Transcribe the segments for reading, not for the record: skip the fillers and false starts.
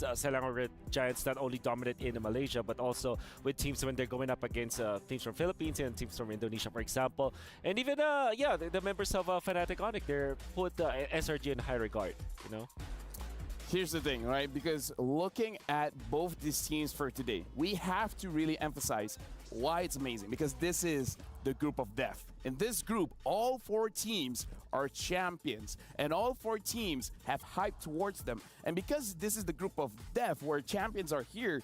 this Selangor Red Giants not only dominate in Malaysia, but also with teams when they're going up against teams from Philippines and teams from Indonesia, for example. And even, the members of Fnatic Onic, they're put SRG in high regard, you know? Here's the thing, right? Because looking at both these teams for today, we have to really emphasize why it's amazing. Because this is the group of death. In this group, all 4 teams are champions. And all 4 teams have hype towards them. And because this is the group of death where champions are here,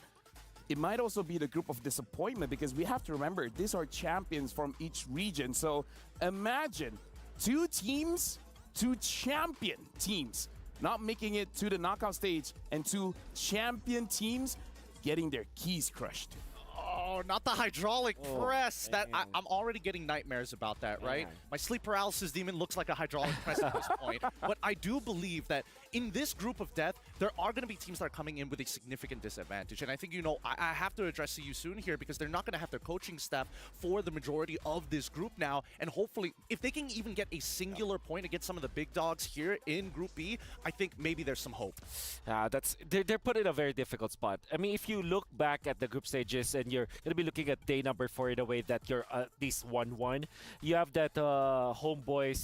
it might also be the group of disappointment. Because we have to remember, these are champions from each region. So imagine 2 teams, 2 champion teams, not making it to the knockout stage, and 2 champion teams getting their keys crushed. Oh, not the hydraulic press. Man. I'm already getting nightmares about that, right? Man. My sleep paralysis demon looks like a hydraulic press at this point. But I do believe that in this group of death, there are going to be teams that are coming in with a significant disadvantage. And I think, I have to address CU soon here because they're not going to have their coaching staff for the majority of this group now. And hopefully, if they can even get a singular point against some of the big dogs here in Group B, I think maybe there's some hope. They're put in a very difficult spot. I mean, if you look back at the group stages and you're going to be looking at day number 4 in a way that you're at least 1-1, you have that homeboy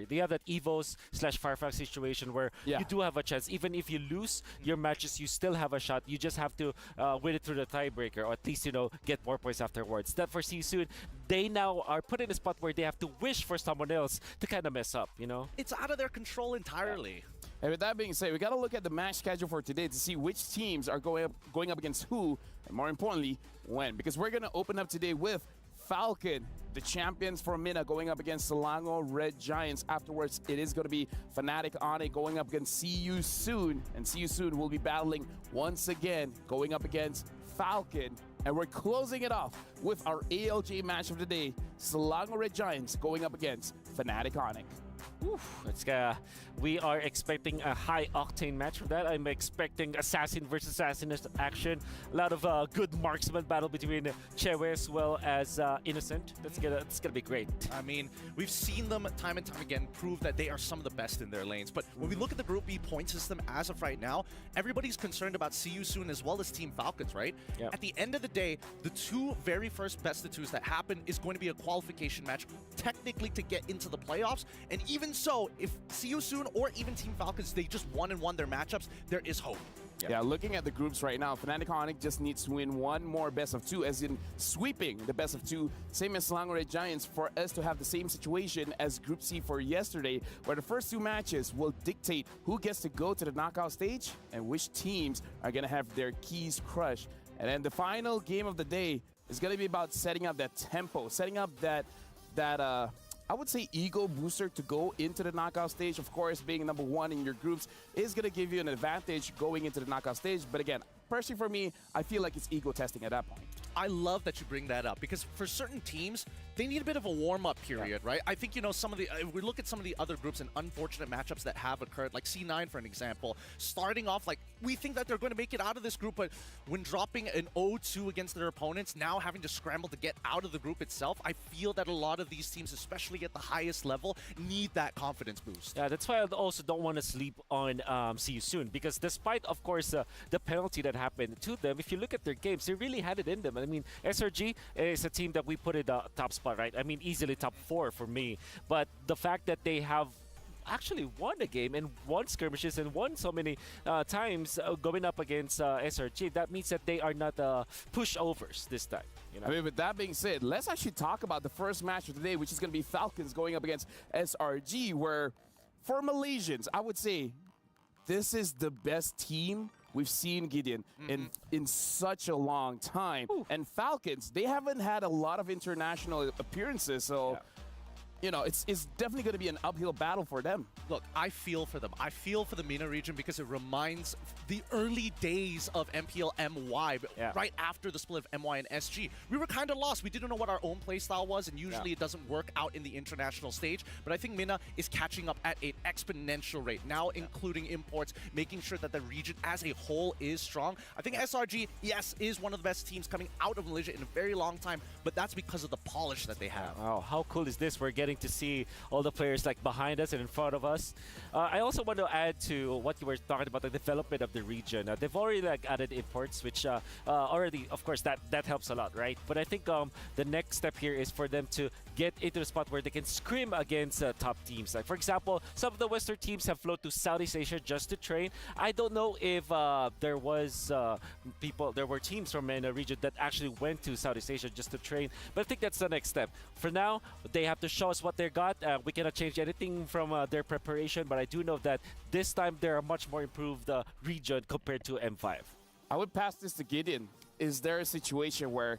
/ they have that Evos / Firefox situation where you do have a chance. Even if you lose your matches, you still have a shot. You just have to win it through the tiebreaker, or at least, get more points afterwards. That for CSUN, they now are put in a spot where they have to wish for someone else to kind of mess up, It's out of their control entirely. Yeah. And with that being said, we got to look at the match schedule for today to see which teams are going up against who, and more importantly, when. Because we're going to open up today with Falcon, the champions from Mina, going up against Selangor Red Giants. Afterwards, it is going to be Fnatic Onic going up against CU Soon. And CU Soon will be battling once again, going up against Falcon. And we're closing it off with our ALJ match of the day, Selangor Red Giants going up against Fnatic Onic. We are expecting a high-octane match for that. I'm expecting assassin versus assassin action. A lot of good marksman battle between Chewe as well as Innocent. That's gonna be great. I mean, we've seen them time and time again prove that they are some of the best in their lanes. But when we look at the Group B point system as of right now, everybody's concerned about CU Soon as well as Team Falcons, right? Yep. At the end of the day, the 2 very first best-of-2s that happen is going to be a qualification match, technically to get into the playoffs. And even so, if CU Soon or even Team Falcons, they just won their matchups, there is hope. Yeah, looking at the groups right now, Fnatic Onic just needs to win 1 more best of 2, as in sweeping the best of 2, same as Selangor Red Giants, for us to have the same situation as Group C for yesterday, where the first 2 matches will dictate who gets to go to the knockout stage and which teams are going to have their keys crushed. And then the final game of the day is going to be about setting up that tempo, setting up that I would say ego booster to go into the knockout stage. Of course, being number 1 in your groups is going to give you an advantage going into the knockout stage. But again, personally for me, I feel like it's ego testing at that point. I love that you bring that up because for certain teams, they need a bit of a warm-up period, right? I think, if we look at some of the other groups and unfortunate matchups that have occurred, like C9, for an example, starting off, we think that they're going to make it out of this group, but when dropping an 0-2 against their opponents, now having to scramble to get out of the group itself, I feel that a lot of these teams, especially at the highest level, need that confidence boost. Yeah, that's why I also don't want to sleep on CU Soon, because despite, of course, the penalty that happened to them, if you look at their games, they really had it in them. I mean, SRG is a team that we put in the top spot, right? I mean, easily top 4 for me. But the fact that they have actually won a game and won skirmishes and won so many times going up against SRG, that means that they are not pushovers this time. I mean, with that being said, let's actually talk about the first match of the day, which is going to be Falcons going up against SRG, where for Malaysians, I would say this is the best team we've seen, Gideon, in such a long time. Ooh. And Falcons, they haven't had a lot of international appearances, so it's definitely going to be an uphill battle for them. Look, I feel for them. I feel for the MENA region because it reminds the early days of MPL MY, right after the split of MY and SG. We were kind of lost. We didn't know what our own playstyle was, and usually it doesn't work out in the international stage. But I think MENA is catching up at an exponential rate, now including imports, making sure that the region as a whole is strong. I think SRG, yes, is one of the best teams coming out of Malaysia in a very long time, but that's because of the polish that they have. Wow, how cool is this? We're getting exciting to see all the players like behind us and in front of us. I also want to add to what you were talking about, the development of the region. They've already like added imports, which already, of course, that helps a lot, right? But I think the next step here is for them to get into a spot where they can scrim against top teams. Like for example, some of the Western teams have flown to Southeast Asia just to train. I don't know if there were teams from in a region that actually went to Southeast Asia just to train, but I think that's the next step. For now, they have to show us what they got. We cannot change anything from their preparation, but I do know that this time they're a much more improved region compared to M5. I would pass this to Gideon. Is there a situation where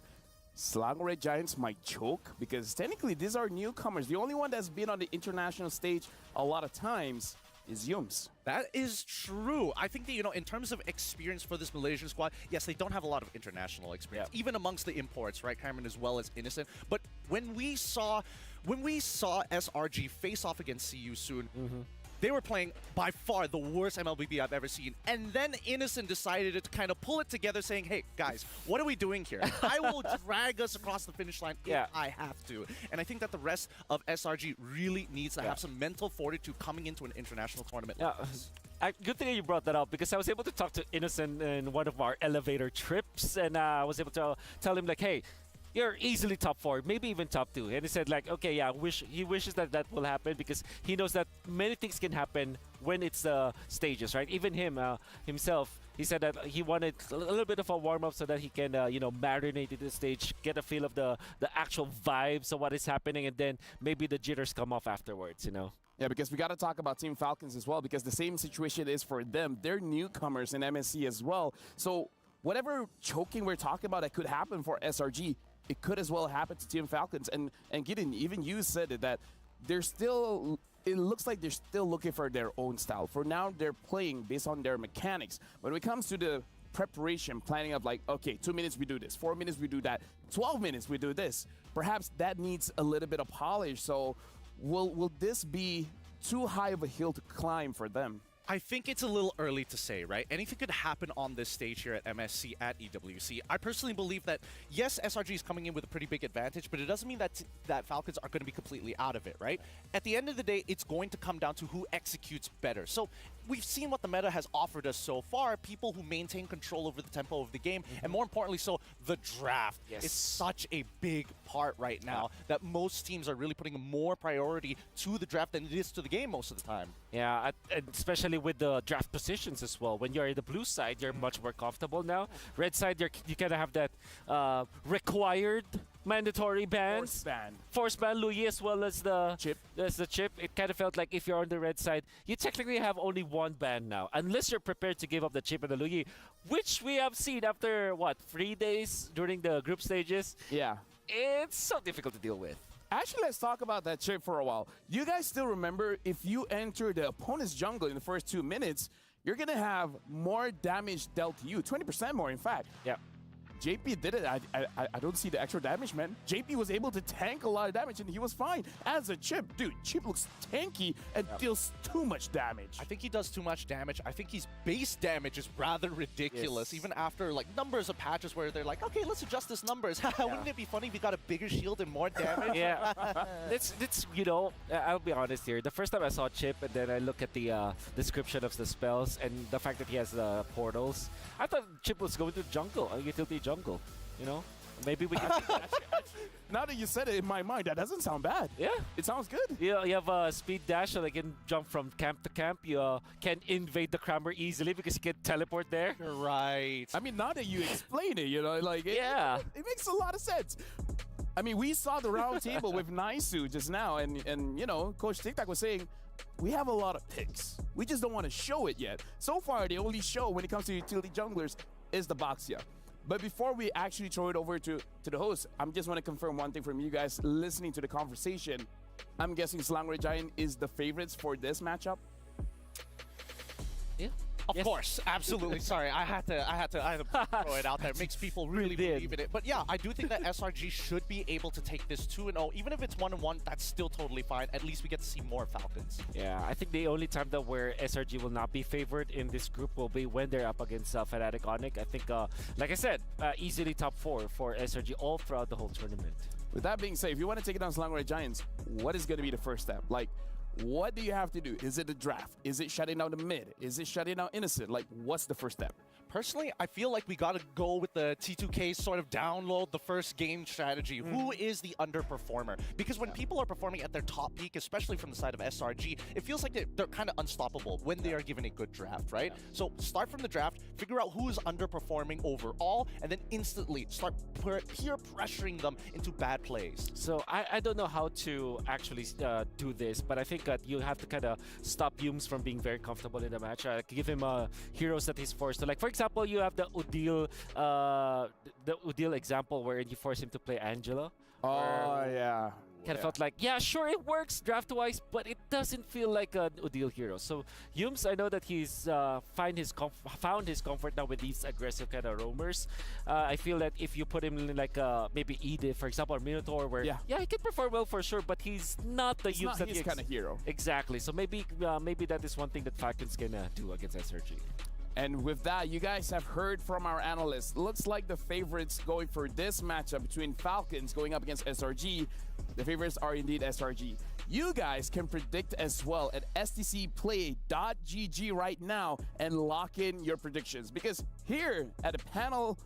Selangor Giants might choke? Because technically these are newcomers. The only one that's been on the international stage a lot of times is Yums. That is true. I think that, in terms of experience for this Malaysian squad, yes, they don't have a lot of international experience, even amongst the imports, right, Cameron, as well as Innocent. But when we saw SRG face off against CU soon, they were playing by far the worst MLBB I've ever seen. And then Innocent decided to kind of pull it together saying, hey, guys, what are we doing here? I will drag us across the finish line if I have to. And I think that the rest of SRG really needs to have some mental fortitude coming into an international tournament like this. Good thing you brought that up, because I was able to talk to Innocent in one of our elevator trips, and I was able to tell him, like, hey, you're easily top 4, maybe even top 2. And he said, like, okay, yeah, he wishes that will happen, because he knows that many things can happen when it's stages, right? Even himself, he said that he wanted a little bit of a warm-up so that he can, marinate in the stage, get a feel of the actual vibes of what is happening, and then maybe the jitters come off afterwards, Yeah, because we got to talk about Team Falcons as well, because the same situation is for them. They're newcomers in MSC as well. So whatever choking we're talking about that could happen for SRG, it could as well happen to Team Falcons. And Gideon, even you said it, that it looks like they're still looking for their own style. For now, they're playing based on their mechanics. When it comes to the preparation, planning of like, okay, 2 minutes we do this, 4 minutes we do that, 12 minutes we do this, perhaps that needs a little bit of polish. So will this be too high of a hill to climb for them? I think it's a little early to say, right? Anything could happen on this stage here at MSC, at EWC. I personally believe that, yes, SRG is coming in with a pretty big advantage, but it doesn't mean that Falcons are going to be completely out of it, right? At the end of the day, it's going to come down to who executes better. So we've seen what the meta has offered us so far, people who maintain control over the tempo of the game, and more importantly so, the draft is such a big part right now that most teams are really putting more priority to the draft than it is to the game most of the time. Yeah, and especially with the draft positions as well. When you're in the blue side, you're much more comfortable now. Red side, you kind of have that required mandatory bans. Force ban Louis as well as the chip. It kind of felt like if you're on the red side, you technically have only one ban now, unless you're prepared to give up the chip and the Louis, which we have seen after, 3 days during the group stages. Yeah. It's so difficult to deal with. Actually, let's talk about that chip for a while. You guys still remember, if you enter the opponent's jungle in the first 2 minutes, you're going to have more damage dealt to you, 20% more, in fact. Yeah. JP did it. I don't see the extra damage, man. JP was able to tank a lot of damage, and he was fine. As a Chip, dude, Chip looks tanky and deals too much damage. I think he does too much damage. I think his base damage is rather ridiculous, even after like numbers of patches where they're like, okay, let's adjust this numbers. Wouldn't it be funny if we got a bigger shield and more damage? Yeah. It's I'll be honest here. The first time I saw Chip, and then I look at the description of the spells and the fact that he has the portals, I thought Chip was going to jungle, utility jungle, Maybe we can see that. Now that you said it in my mind, that doesn't sound bad. Yeah. It sounds good. Yeah, you have a speed dash, so they can jump from camp to camp. You can invade the Crammer easily because you can teleport there. Right. I mean, now that you explain it, it makes a lot of sense. I mean, we saw the round table with Naisu just now, and Coach TikTok was saying, we have a lot of picks. We just don't want to show it yet. So far, the only show when it comes to utility junglers is the Baxia. But before we actually throw it over to the host, I just want to confirm one thing from you guys listening to the conversation. I'm guessing Selangor Giant is the favorites for this matchup? Yeah. Of course, absolutely. Sorry, I had to throw it out there. It makes people really believe in it. But yeah, I do think that SRG should be able to take this 2-0. Even if it's 1-1, that's still totally fine. At least we get to see more Falcons. Yeah, I think the only time that where SRG will not be favored in this group will be when they're up against Fnatic Onic. I think, like I said, easily top 4 for SRG all throughout the whole tournament. With that being said, if you want to take it down Slangoray Giants, what is going to be the first step? Like, what do you have to do? Is it a draft? Is it shutting down the mid? Is it shutting down Innocent? Like, what's the first step? Personally, I feel like we got to go with the T2K sort of download the first game strategy. Who is the underperformer? Because when people are performing at their top peak, especially from the side of SRG, it feels like they're kind of unstoppable when they are given a good draft, right? So start from the draft, figure out who is underperforming overall, and then instantly start peer pressuring them into bad plays. So I don't know how to actually do this, but I think you have to kind of stop Yums from being very comfortable in the match. Give him heroes that he's forced to. Like, for example, you have the Udil example where you force him to play Angela. Oh, yeah. Kind of felt like, yeah, sure, it works draft-wise, but it doesn't feel like an Udil hero. So Yums, I know that he's found his comfort now with these aggressive kind of roamers. I feel that if you put him in like maybe Edith, for example, or Minotaur, where yeah, he can perform well for sure, but he's not the Yums that he's kind of hero. Exactly. So maybe that is one thing that Falcons can do against SRG. And with that, you guys have heard from our analysts. Looks like the favorites going for this matchup between Falcons going up against SRG. The favorites are indeed SRG. You guys can predict as well at stcplay.gg right now and lock in your predictions. Because here at the panel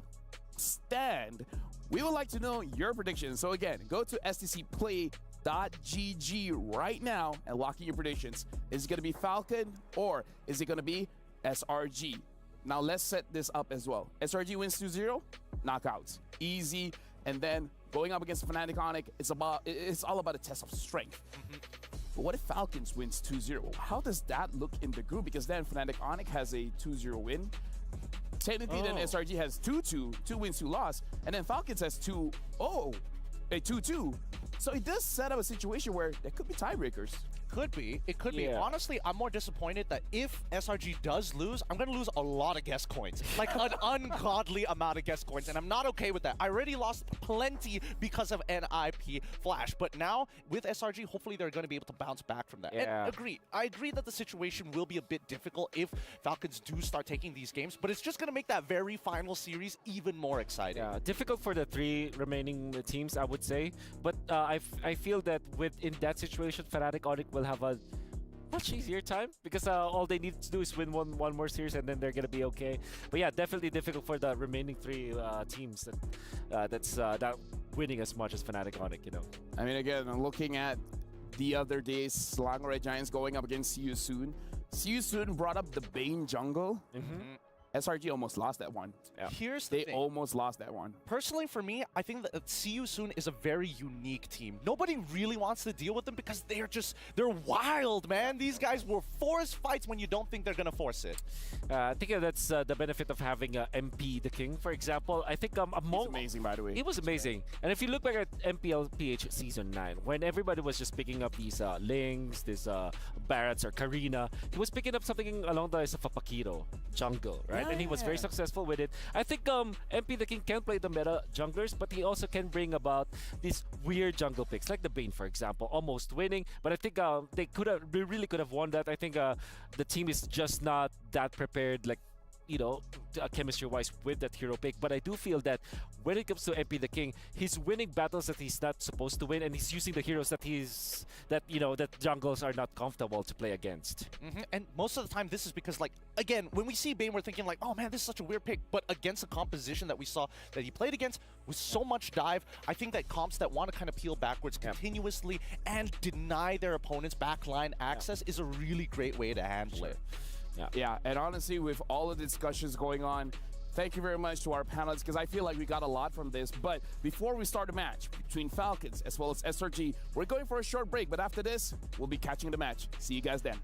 stand, we would like to know your predictions. So again, go to stcplay.gg right now and lock in your predictions. Is it going to be Falcon or is it going to be SRG? Now let's set this up as well. SRG wins 2-0, knockouts, easy. And then going up against Fnatic Onic, it's all about a test of strength. But what if Falcons wins 2-0? How does that look in the group? Because then Fnatic Onic has a 2-0 win. Technically, then SRG has 2-2, 2 wins, 2 loss, and then Falcons has 2-0, a 2-2. So it does set up a situation where there could be tiebreakers. Could be. It could be. Honestly, I'm more disappointed that if SRG does lose, I'm going to lose a lot of guest coins. Like an ungodly amount of guest coins. And I'm not okay with that. I already lost plenty because of NIP Flash. But now, with SRG, hopefully they're going to be able to bounce back from that. Yeah. And I agree that the situation will be a bit difficult if Falcons do start taking these games. But it's just going to make that very final series even more exciting. Yeah, difficult for the 3 remaining teams, I would say. But I feel that in that situation, Fnatic Onic will have a much easier time because all they need to do is win one more series and then they're gonna be okay. But yeah, definitely difficult for the remaining 3 teams that's not winning as much as Fnatic Onic, you know. I mean, again, looking at the other days, Slangoray Giants going up against See You Soon. See You Soon brought up the Bane jungle. SRG almost lost that one. Yeah. Here's the They thing. almost lost that one. Personally, for me, I think that See You Soon is a very unique team. Nobody really wants to deal with them because they're wild, man. These guys will force fights when you don't think they're going to force it. I think that's the benefit of having MP the King, for example. I think He's amazing, by the way. He was amazing. And if you look back at MPLPH Season 9, when everybody was just picking up these Lings, these Barretts or Karina, he was picking up something along the lines of a Pakiro jungle, right? And he was very successful with it. I think MP the King can play the meta junglers, but he also can bring about these weird jungle picks, like the Bane, for example, almost winning. But I think they really could have won that. I think the team is just not that prepared, like, you know, chemistry-wise with that hero pick. But I do feel that when it comes to MP the King, he's winning battles that he's not supposed to win, and he's using the heroes that that jungles are not comfortable to play against. And most of the time, this is because, like, again, when we see Bane, we're thinking like, oh man, this is such a weird pick. But against the composition that we saw that he played against with so much dive, I think that comps that want to kind of peel backwards continuously and deny their opponents backline access is a really great way to handle it. Yeah, and honestly, with all of the discussions going on, thank you very much to our panelists, because I feel like we got a lot from this. But before we start a match between Falcons as well as SRG, we're going for a short break. But after this, we'll be catching the match. See you guys then.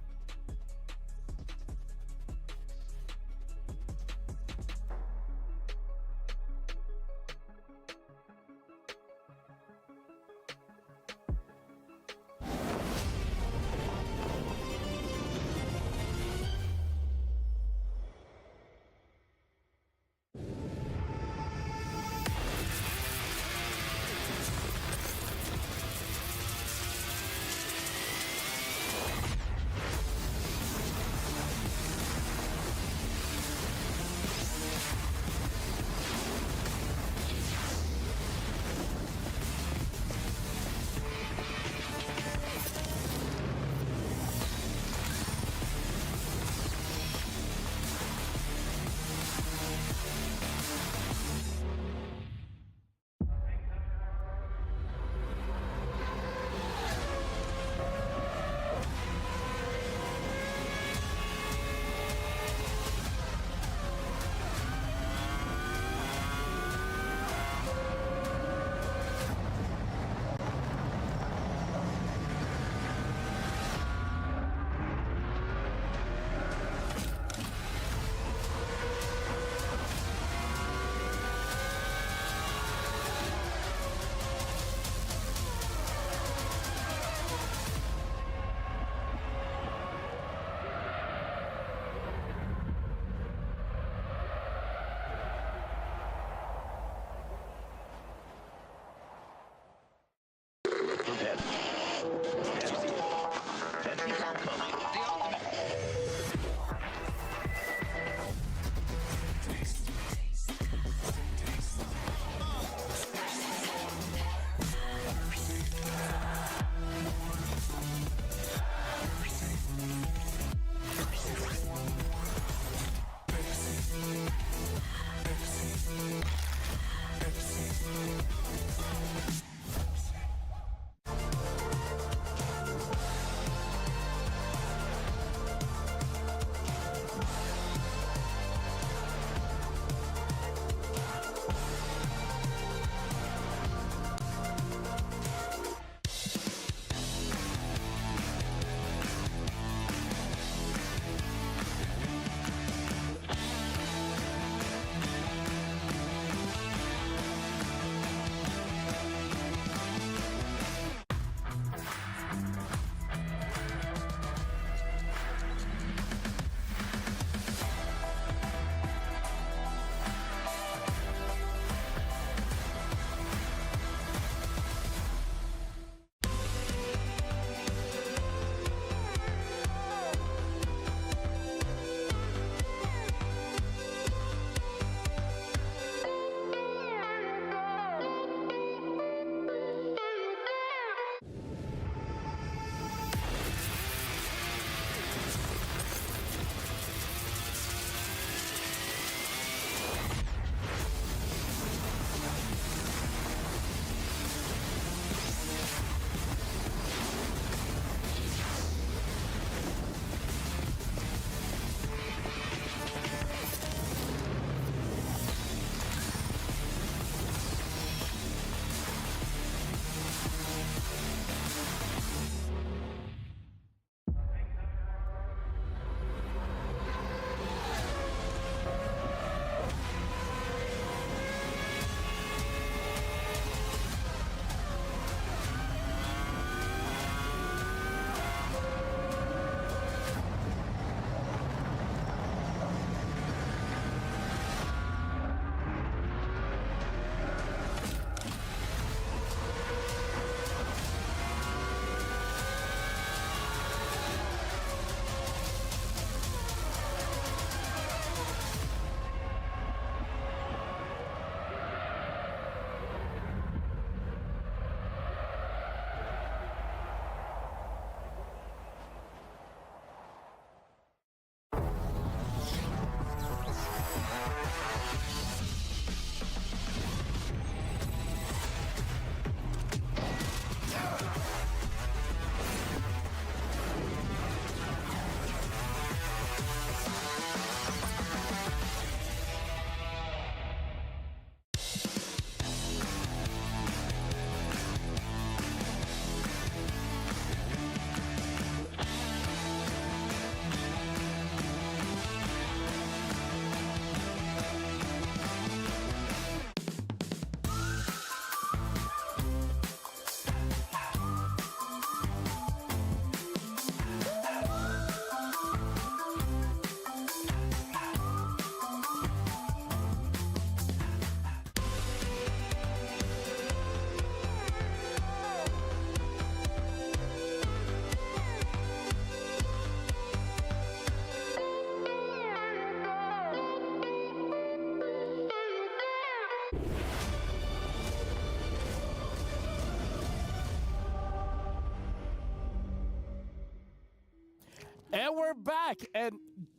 And we're back. And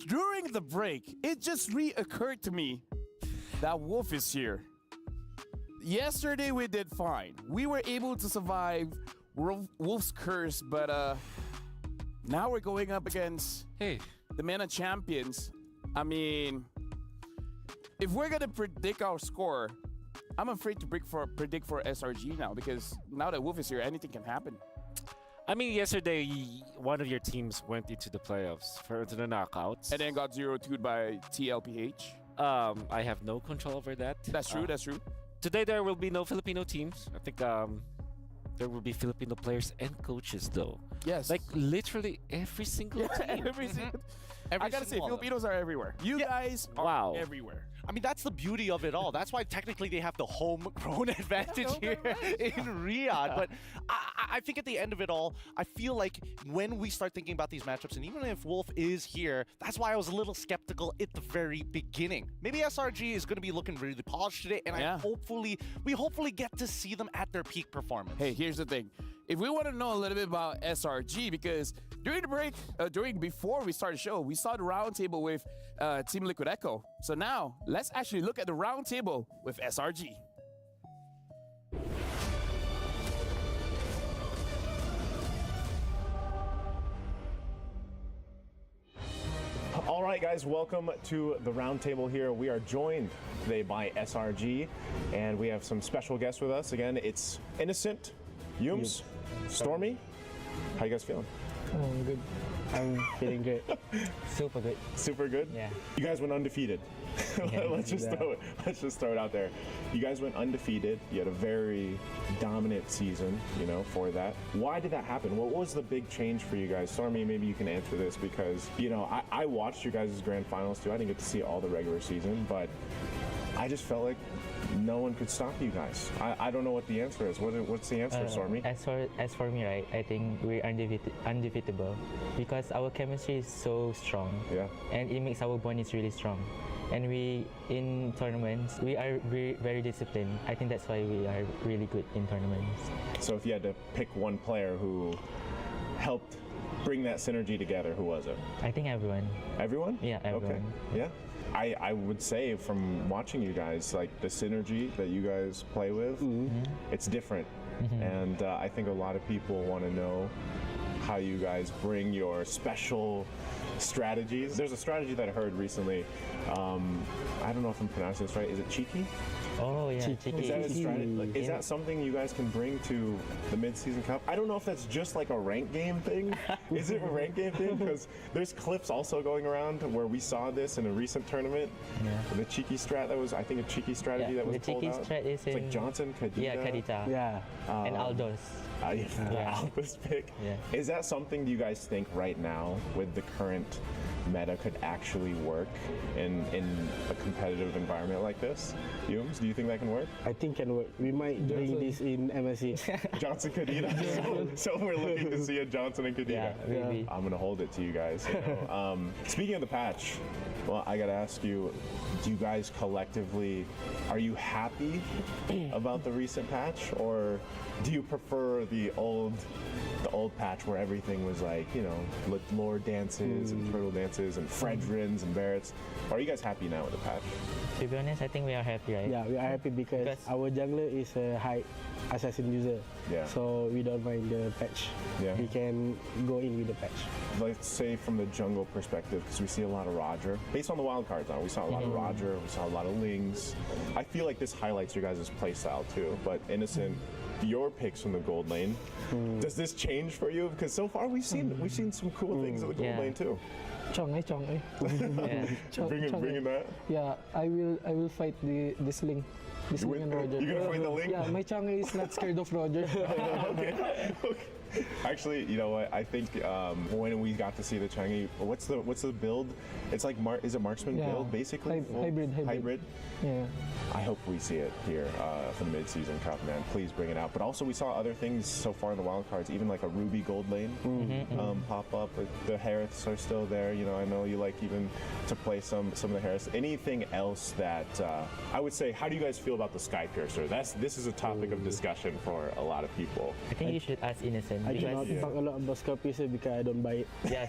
during the break, it just reoccurred to me that Wolf is here. Yesterday we did fine. We were able to survive Wolf's curse, but now we're going up against the MENA champions. I mean, if we're gonna predict our score, I'm afraid to predict for SRG now, because now that Wolf is here, anything can happen. I mean, yesterday, one of your teams went into the playoffs for the knockouts. And then got 0-2'd by TLPH. I have no control over that. That's true, that's true. Today, there will be no Filipino teams. I think there will be Filipino players and coaches, though. Yes. Like, literally every single team. Every single... I gotta say, Filipinos are everywhere. You guys are everywhere. I mean, that's the beauty of it all. That's why technically they have the homegrown advantage here in Riyadh. But I think at the end of it all, I feel like when we start thinking about these matchups, and even if Wolf is here, that's why I was a little skeptical at the very beginning. Maybe SRG is going to be looking really polished today, and we hopefully get to see them at their peak performance. Hey, here's the thing. If we want to know a little bit about SRG, because during the break, before we started the show, we saw the roundtable with Team Liquid Echo. So now, let's actually look at the roundtable with SRG. All right, guys, welcome to the roundtable here. We are joined today by SRG, and we have some special guests with us. Again, it's Innocent, Yums, Stormy. How you guys feeling? I'm good. I'm feeling great. Super good. Super good? Yeah. You guys went undefeated. Let's just throw it out there. You guys went undefeated. You had a very dominant season, for that. Why did that happen? What was the big change for you guys? Stormy, maybe you can answer this, because, I watched your guys' grand finals too. I didn't get to see all the regular season, but I just felt like no one could stop you guys. I don't know what the answer is. What's the answer, Stormy? As for me, right, I think we're undefeatable because our chemistry is so strong. Yeah. And it makes our bond is really strong. And we, in tournaments, we are very disciplined. I think that's why we are really good in tournaments. So if you had to pick one player who helped bring that synergy together, who was it? I think everyone. Everyone? Yeah, everyone. Okay. Yeah. I would say from watching you guys, like the synergy that you guys play with, it's different. And I think a lot of people want to know how you guys bring your special strategies. There's a strategy that I heard recently. I don't know if I'm pronouncing this right. Is it cheeky? Oh yeah, cheeky. Is that a strategy? Is that something you guys can bring to the mid-season cup? I don't know if that's just like a rank game thing. Is it a rank game thing? Because there's clips also going around where we saw this in a recent tournament. Yeah. The cheeky strat that was, I think, a cheeky strategy that was pulled out. The cheeky strat is it's like Johnson, Kadita. Yeah, Kadita. Yeah. And Aldos. Aldos pick. Yeah. Is that something you guys think right now with the current meta could actually work in a competitive environment like this? Yums, do you think that can work? I think can work. We might bring this in MSC. Johnson Kadita. so we're looking to see a Johnson and Kadita. Yeah, maybe. I'm gonna hold it to you guys. Speaking of the patch, well, I gotta ask you, do you guys collectively, are you happy about the recent patch, or do you prefer the old patch where everything was like, lore dances and turtle dances and Fredrins and Barretts? Are you guys happy now with the patch? To be honest, I think we are happy, right? Yeah, we are happy because our jungler is a high assassin user. Yeah. So we don't mind the patch. Yeah. We can go in with the patch. Let's say from the jungle perspective, because we see a lot of Roger. Based on the wild cards now, we saw a lot of Roger, we saw a lot of Lings. I feel like this highlights your guys' playstyle too, but Innocent, your picks from the gold lane. Does this change for you? Because so far we've seen some cool things in the gold lane too. Chong. Bringing that. Yeah, I will fight this Ling. This Ling and Roger. You're gonna fight the Ling? Yeah, my Chong is not scared of Roger. Okay. Actually, you know what? I think when we got to see the Changi, what's the build? It's like is it marksman build basically? Hybrid. Yeah. I hope we see it here for the mid-season cup, man. Please bring it out. But also, we saw other things so far in the wild cards, even like a Ruby gold lane pop up. The Hariths are still there. I know you like even to play some of the Hariths. Anything else that I would say? How do you guys feel about the Sky Piercer? This is a topic of discussion for a lot of people. I think you should ask Innocent confident. I because, cannot talk a lot about Scorpius because I don't buy it. yeah,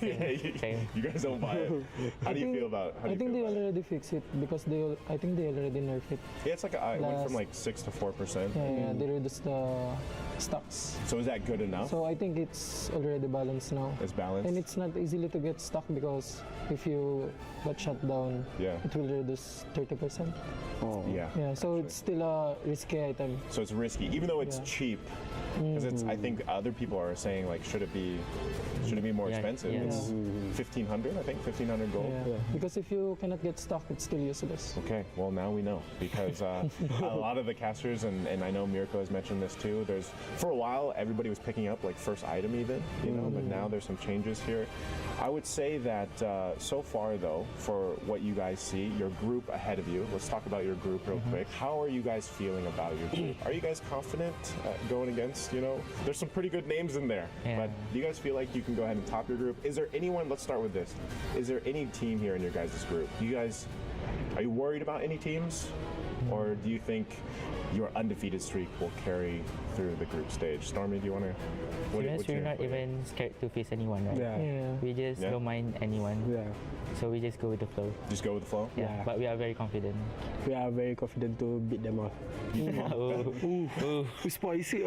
same. You guys don't buy it. How do you feel about? I think they already fix it because I think they already nerf it. Yeah, it's like it went from like 6 to 4%. Yeah, they reduced the stocks. So is that good enough? So I think it's already balanced now. It's balanced. And it's not easily to get stuck because if you got shut down, it will reduce 30%. Oh. Yeah. Yeah, so it's still a risky item. So it's risky, even though it's cheap. Because it's, I think other people are saying like, should it be more expensive? Yeah. It's 1,500, I think, 1,500 gold. Yeah. Because if you cannot get stuck, it's still useless. Okay, well now we know because a lot of the casters and I know Mirko has mentioned this too. There's for a while everybody was picking up like first item even, you know, but now there's some changes here. I would say that so far though, for what you guys see, your group ahead of you. Let's talk about your group real quick. How are you guys feeling about your group? Are you guys confident going against? You know, there's some pretty good names in there, but do you guys feel like you can go ahead and top your group? Is there anyone? Let's start with this. Is there any team here in your guys' group? Are you worried about any teams, or do you think your undefeated streak will carry through the group stage? Stormy, do you want to? We're not even scared to face anyone, right? Yeah. We just don't mind anyone. Yeah. So we just go with the flow. Just go with the flow? Yeah. But we are very confident. We are very confident to beat them all. Spicy.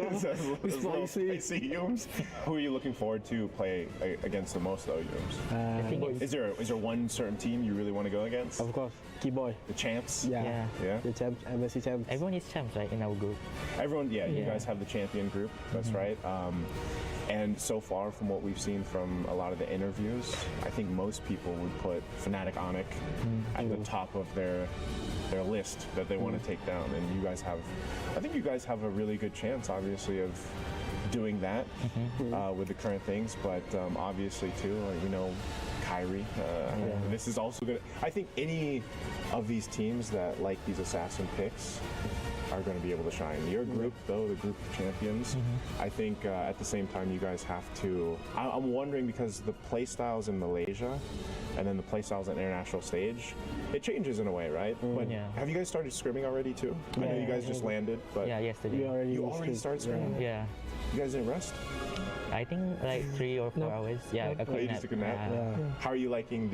Spicy, Yums. Who are you looking forward to play against the most, though, Yums? Is there one certain team you really want to go against? Of course, Keyboy. The champs? Yeah. The champs, MSC champs. Everyone is champs, right, in our group. Everyone, you guys have the champion group. That's right. And so far, from what we've seen from a lot of the interviews, I think most people would put Fnatic Onic at the top of their list that they want to take down. And you guys have a really good chance, obviously, of doing that with the current things. But obviously, too, we know Kyrie. This is also good. I think any of these teams that like these assassin picks are going to be able to shine. Your group, though, the group of champions, I think at the same time you guys have to. I'm wondering because the play styles in Malaysia and then the play styles on international stage, it changes in a way, right? But have you guys started scrimming already too? I know you guys just landed, but yesterday. You already started scrimming? Yeah. You guys didn't rest? I think like 3 or 4 hours. Yeah, a quick You just took a nap? How are you liking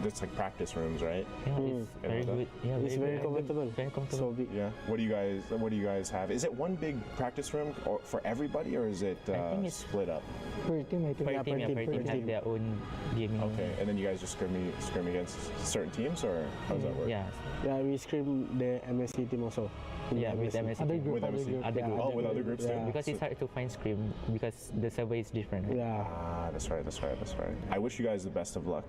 it's like practice rooms, right? Yeah, it's very good. Yeah, It's very comfortable. Very comfortable. So big. Yeah. What do you guys have? Is it one big practice room for everybody, or is it think it's split up? Per team, I think. Per team have their own gaming. Okay, and then you guys just scrim against certain teams, or how does that work? Yeah. Yeah, we scrim the MSC team also. Yeah, with MSC. Other group, With other MSC. group. Other group. Oh, with other groups too. Because it's hard to find scrim because the server is different. Right? Yeah. That's right. I wish you guys the best of luck,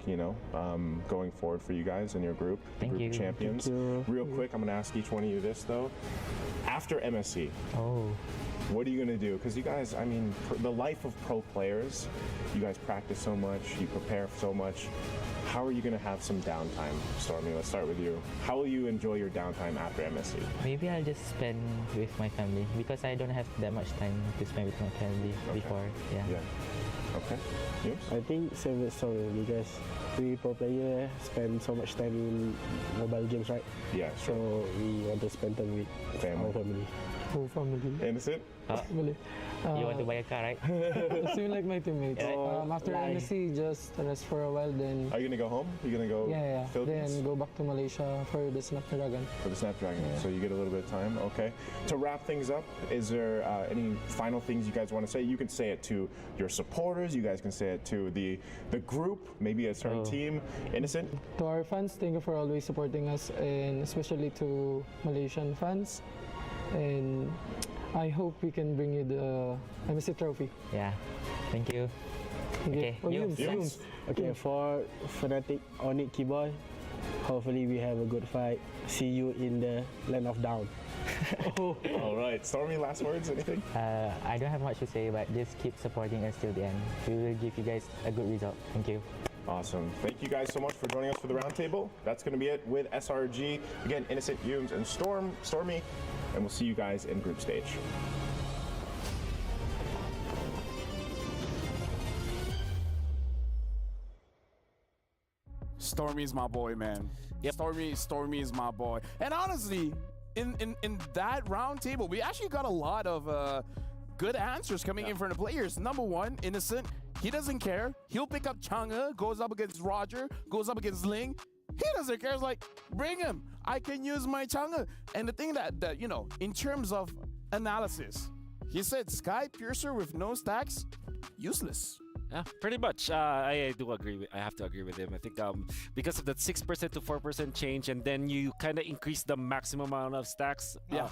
going forward for you guys and your group, the Thank group you. of champions. Thank you. Real quick, I'm going to ask each one of you this, though. After MSC, what are you going to do? Because you guys, the life of pro players, you guys practice so much, you prepare so much. How are you going to have some downtime, Stormy? Let's start with you. How will you enjoy your downtime after MSC? Maybe I'll just spend with my family because I don't have that much time to spend with my family before. Yeah. Okay. Yes? I think same with Story because we pro player spend so much time in mobile games, right? Yeah, So we want to spend time with our family. Whole family. Innocent? Family. You want to buy a car, right? Same like my teammates. After MSC, just rest for a while, then. Are you going to go home? You're going to go Philippines? Then go back to Malaysia for the Snapdragon. For the Snapdragon. So you get a little bit of time. Okay. To wrap things up, is there any final things you guys want to say? You can say it to your supporters. You guys can say it to the group, maybe a certain team. Innocent? To our fans, thank you for always supporting us, and especially to Malaysian fans. And I hope we can bring you the MSC trophy. Yeah. Thank you. Okay. Yums. Okay, for Fnatic Onic Keyboy, hopefully we have a good fight. See you in the land of down. All right. Stormy, last words? Anything? I don't have much to say, but just keep supporting us till the end. We will give you guys a good result. Thank you. Awesome. Thank you guys so much for joining us for the roundtable. That's going to be it with SRG. Again, Innocent, Yums, and Stormy. And we'll see you guys in group stage. Stormy's my boy, man. Yep. Stormy is my boy. And honestly, in that round table, we actually got a lot of good answers coming in from the players. Number one, Innocent. He doesn't care. He'll pick up Chang'e, goes up against Roger, goes up against Ling. He doesn't care. It's like, bring him. I can use my Chang'e. And the thing that you know, in terms of analysis, he said Sky Piercer with no stacks, useless. Yeah, pretty much. I do agree. I have to agree with him. I think because of that 6% to 4% change, and then you kind of increase the maximum amount of stacks. Yeah.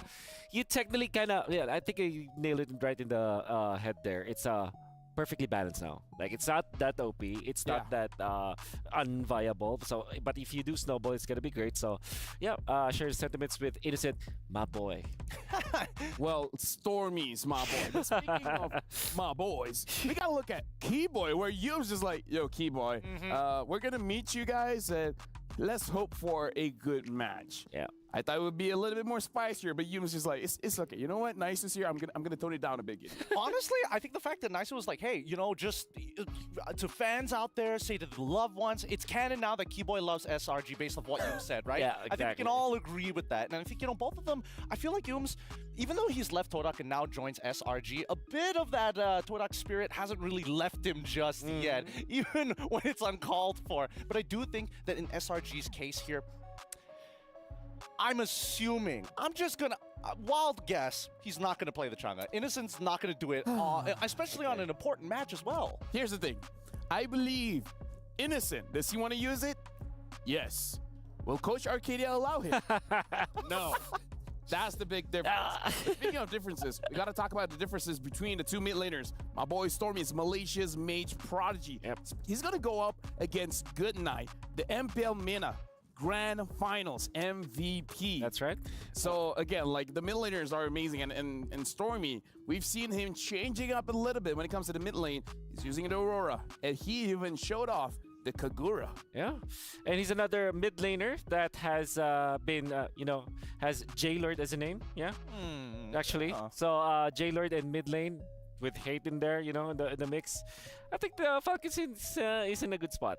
You technically kind of, yeah, I think you nailed it right in the head there. It's perfectly balanced now. Like, it's not that OP. It's not that unviable. So, but if you do snowball, it's gonna be great. So, yeah, share sentiments with Innocent, my boy. Well, Stormy's my boy. But speaking of my boys, we gotta look at Keyboy, where Yume's just like, yo, Keyboy, we're gonna meet you guys and let's hope for a good match. Yeah. I thought it would be a little bit more spicier, but Yume's just like, it's okay. You know what? Nice is here. I'm gonna tone it down a bit. Honestly, I think the fact that Nice was like, hey, you know, just to fans out there, say to the loved ones, it's canon now that Keyboy loves SRG based off what Yume said, right? Yeah, exactly. I think we can all agree with that. And I think, you know, both of them, I feel like Yume's, even though he's left Todak and now joins SRG, a bit of that Todak spirit hasn't really left him just yet, even when it's uncalled for. But I do think that in SRG's case here, I'm assuming, I'm just gonna, wild guess, he's not gonna play the Chang'e. Innocent's not gonna do it, especially on an important match as well. Here's the thing. I believe Innocent, does he want to use it? Yes. Will Coach Arcadia allow him? No. That's the big difference. Speaking of differences, we got to talk about the differences between the two mid laners. My boy Stormy is Malaysia's Mage Prodigy. Yep. He's going to go up against Goodnight, the MPL MENA Grand Finals MVP. That's right. So again, like, the mid laners are amazing, and Stormy, we've seen him changing up a little bit when it comes to the mid lane. He's using the Aurora, and he even showed off the Kagura. Yeah, and he's another mid laner that has been, you know, has J-Lord as a name. Yeah, actually. So J-Lord and mid lane with Hate in there, you know, in the mix. I think the Falcons is in a good spot.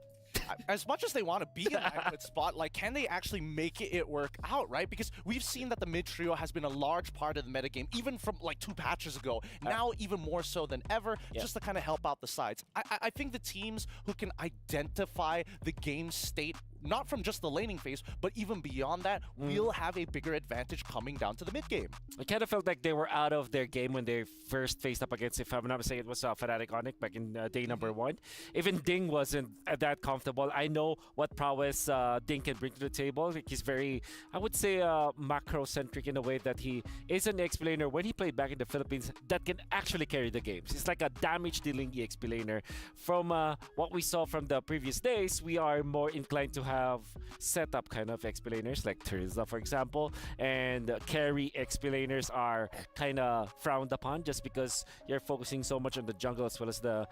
As much as they want to be in that good spot, like, can they actually make it work out, right? Because we've seen that the mid trio has been a large part of the metagame, even from like 2 patches ago. Now even more so than ever, just to kind of help out the sides. I think the teams who can identify the game state, not from just the laning phase, but even beyond that, will have a bigger advantage coming down to the mid game. I kind of felt like they were out of their game when they first faced up against, if I'm not mistaken, it was Fnatic Onyx back in day number 1. Even Ding wasn't that comfortable. I know what prowess Ding can bring to the table. Like, he's very, I would say, macro-centric in a way that he is an EXP laner when he played back in the Philippines that can actually carry the games. He's like a damage-dealing EXP laner. From what we saw from the previous days, we are more inclined to have setup kind of XP laners like Terizla, for example, and carry XP laners are kind of frowned upon just because you're focusing so much on the jungle as well as the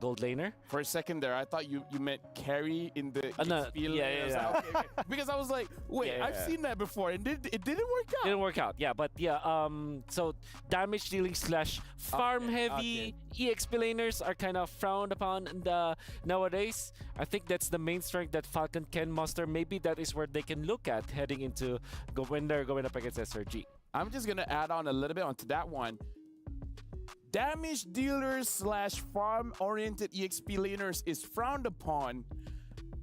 gold laner. For a second there, I thought you meant carry in the no, XP yeah. okay. Because I was like, wait, I've seen that before, and it didn't work out. Didn't work out, yeah, but yeah, so damage dealing / farm heavy EXP laners are kind of frowned upon nowadays. I think that's the main strength that Falcon can muster. Maybe that is where they can look at heading into when they're going up against SRG. I'm just gonna add on a little bit onto that one. Damage dealers / farm oriented EXP laners is frowned upon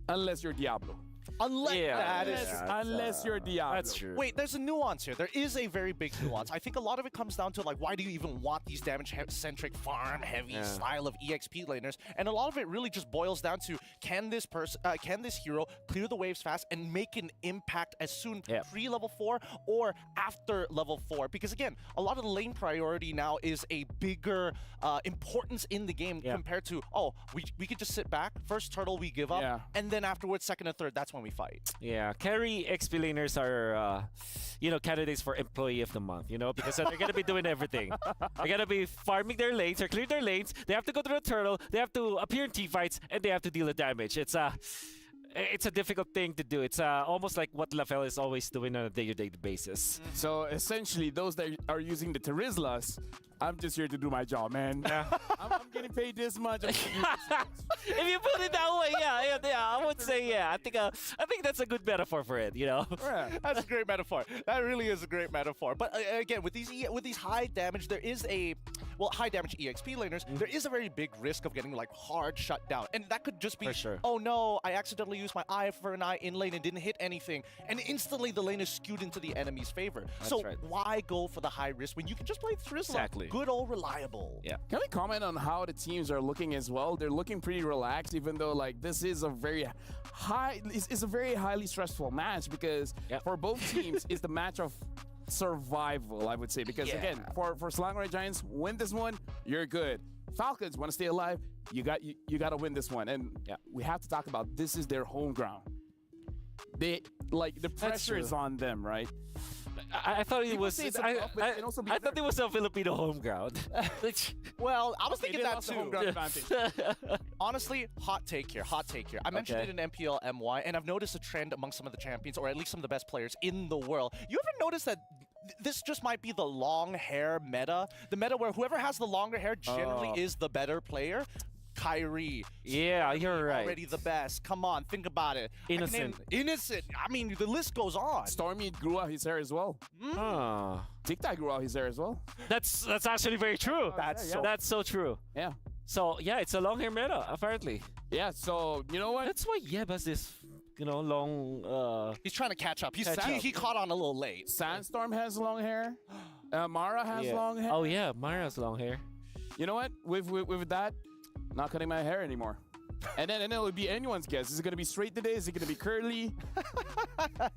unless you're Diablo. Unless you're Diablo. That's true. Wait, there's a nuance here. There is a very big nuance. I think a lot of it comes down to, like, why do you even want these damage-centric, farm-heavy style of EXP laners? And a lot of it really just boils down to, can this hero clear the waves fast and make an impact as soon pre-level 4 or after level 4? Because again, a lot of the lane priority now is a bigger importance in the game compared to, oh, we could just sit back, first turtle we give up, and then afterwards, second and third, that's when we fight. Yeah, carry XP laners are, you know, candidates for Employee of the Month, you know, because they're going to be doing everything. They're going to be farming their lanes, or clear their lanes, they have to go to the turtle, they have to appear in teamfights, and they have to deal the damage. It's a difficult thing to do. It's almost like what LaFell is always doing on a day-to-day basis. So essentially, those that are using the Terizlas, I'm just here to do my job, man. I'm getting paid this much. I'm getting paid this much. If you put it that way, yeah, I would say I think that's a good metaphor for it. Yeah. That's a great metaphor. That really is a great metaphor. But again, with these high damage, there is high damage EXP laners. There is a very big risk of getting like hard shut down, and that could just be, For sure. oh no, I accidentally used my eye for an eye in lane and didn't hit anything, and instantly the lane is skewed into the enemy's favor. So right. why go for the high risk when you can just play Thrizzler? Exactly. Good old reliable. Yeah. Can we comment on how the teams are looking as well? They're looking pretty relaxed, even though like this is a very it's a very highly stressful match because for both teams it's the match of survival, I would say. Because again, for Selangor Red Giants, win this one, you're good. Falcons want to stay alive, you got to win this one. And we have to talk about this is their home ground. They like the pressure is on them, right? I thought it was. I thought it was a Filipino home ground. Well, I was thinking that lost the too. home ground advantage. Honestly, hot take here. I mentioned it in MPL MY, and I've noticed a trend among some of the champions, or at least some of the best players in the world. You ever notice that this just might be the long hair meta? The meta where whoever has the longer hair generally is the better player. Kyrie. Yeah, you're right. Already the best. Come on, think about it. Innocent. Innocent. I mean, the list goes on. Stormy grew out his hair as well. TikTok grew out his hair as well. That's actually very true. That's so true. Yeah. So yeah, it's a long hair meta apparently. Yeah. So you know what? That's why Yeb has this, long. He's trying to catch up. He caught on a little late. Sandstorm has long hair. Mara has long hair. Oh yeah, Mara has long hair. You know what? With that, not cutting my hair anymore. And then it would be anyone's guess. Is it going to be straight today? Is it going to be curly?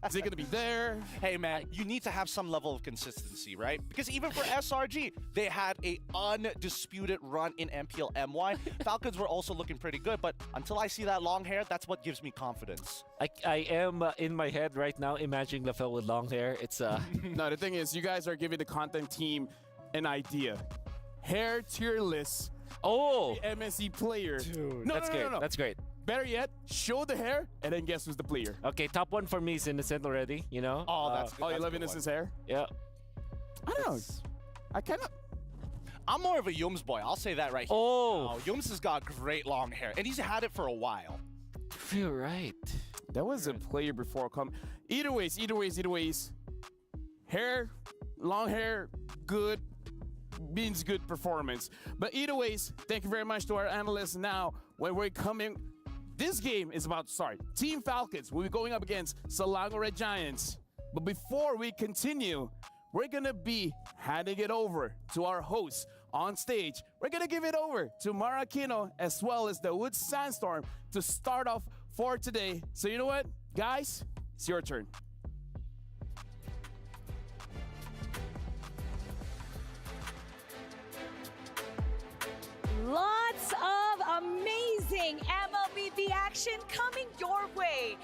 Is it going to be there? Hey, man, you need to have some level of consistency, right? Because even for SRG, they had a undisputed run in MPL MY. Falcons were also looking pretty good, but until I see that long hair, that's what gives me confidence. I am in my head right now imagining LaFell with long hair. It's No, the thing is, you guys are giving the content team an idea. Hair tier list. Oh, MSC player. Dude, No, that's great. no. That's great. Better yet, show the hair and then guess who's the player. Okay, top one for me is Innocent already. Oh, that's good. Oh, you That's love a good Innocent's one. hair? Yeah. I don't know. I kind of. I'm more of a Yums boy. I'll say that right here. Oh, Yums has got great long hair, and he's had it for a while. you're right. That was a player before come. Either ways. Hair, long hair, good. Means good performance. But either ways, thank you very much to our analysts. Now, when we're coming, this game is about to start. Team Falcons will be going up against Selangor Red Giants. But before we continue, we're going to be handing it over to our hosts on stage. We're going to give it over to Mara Aquino as well as the Woods Sandstorm to start off for today. So you know what, guys? It's your turn. Lots of amazing MLBB action coming your way.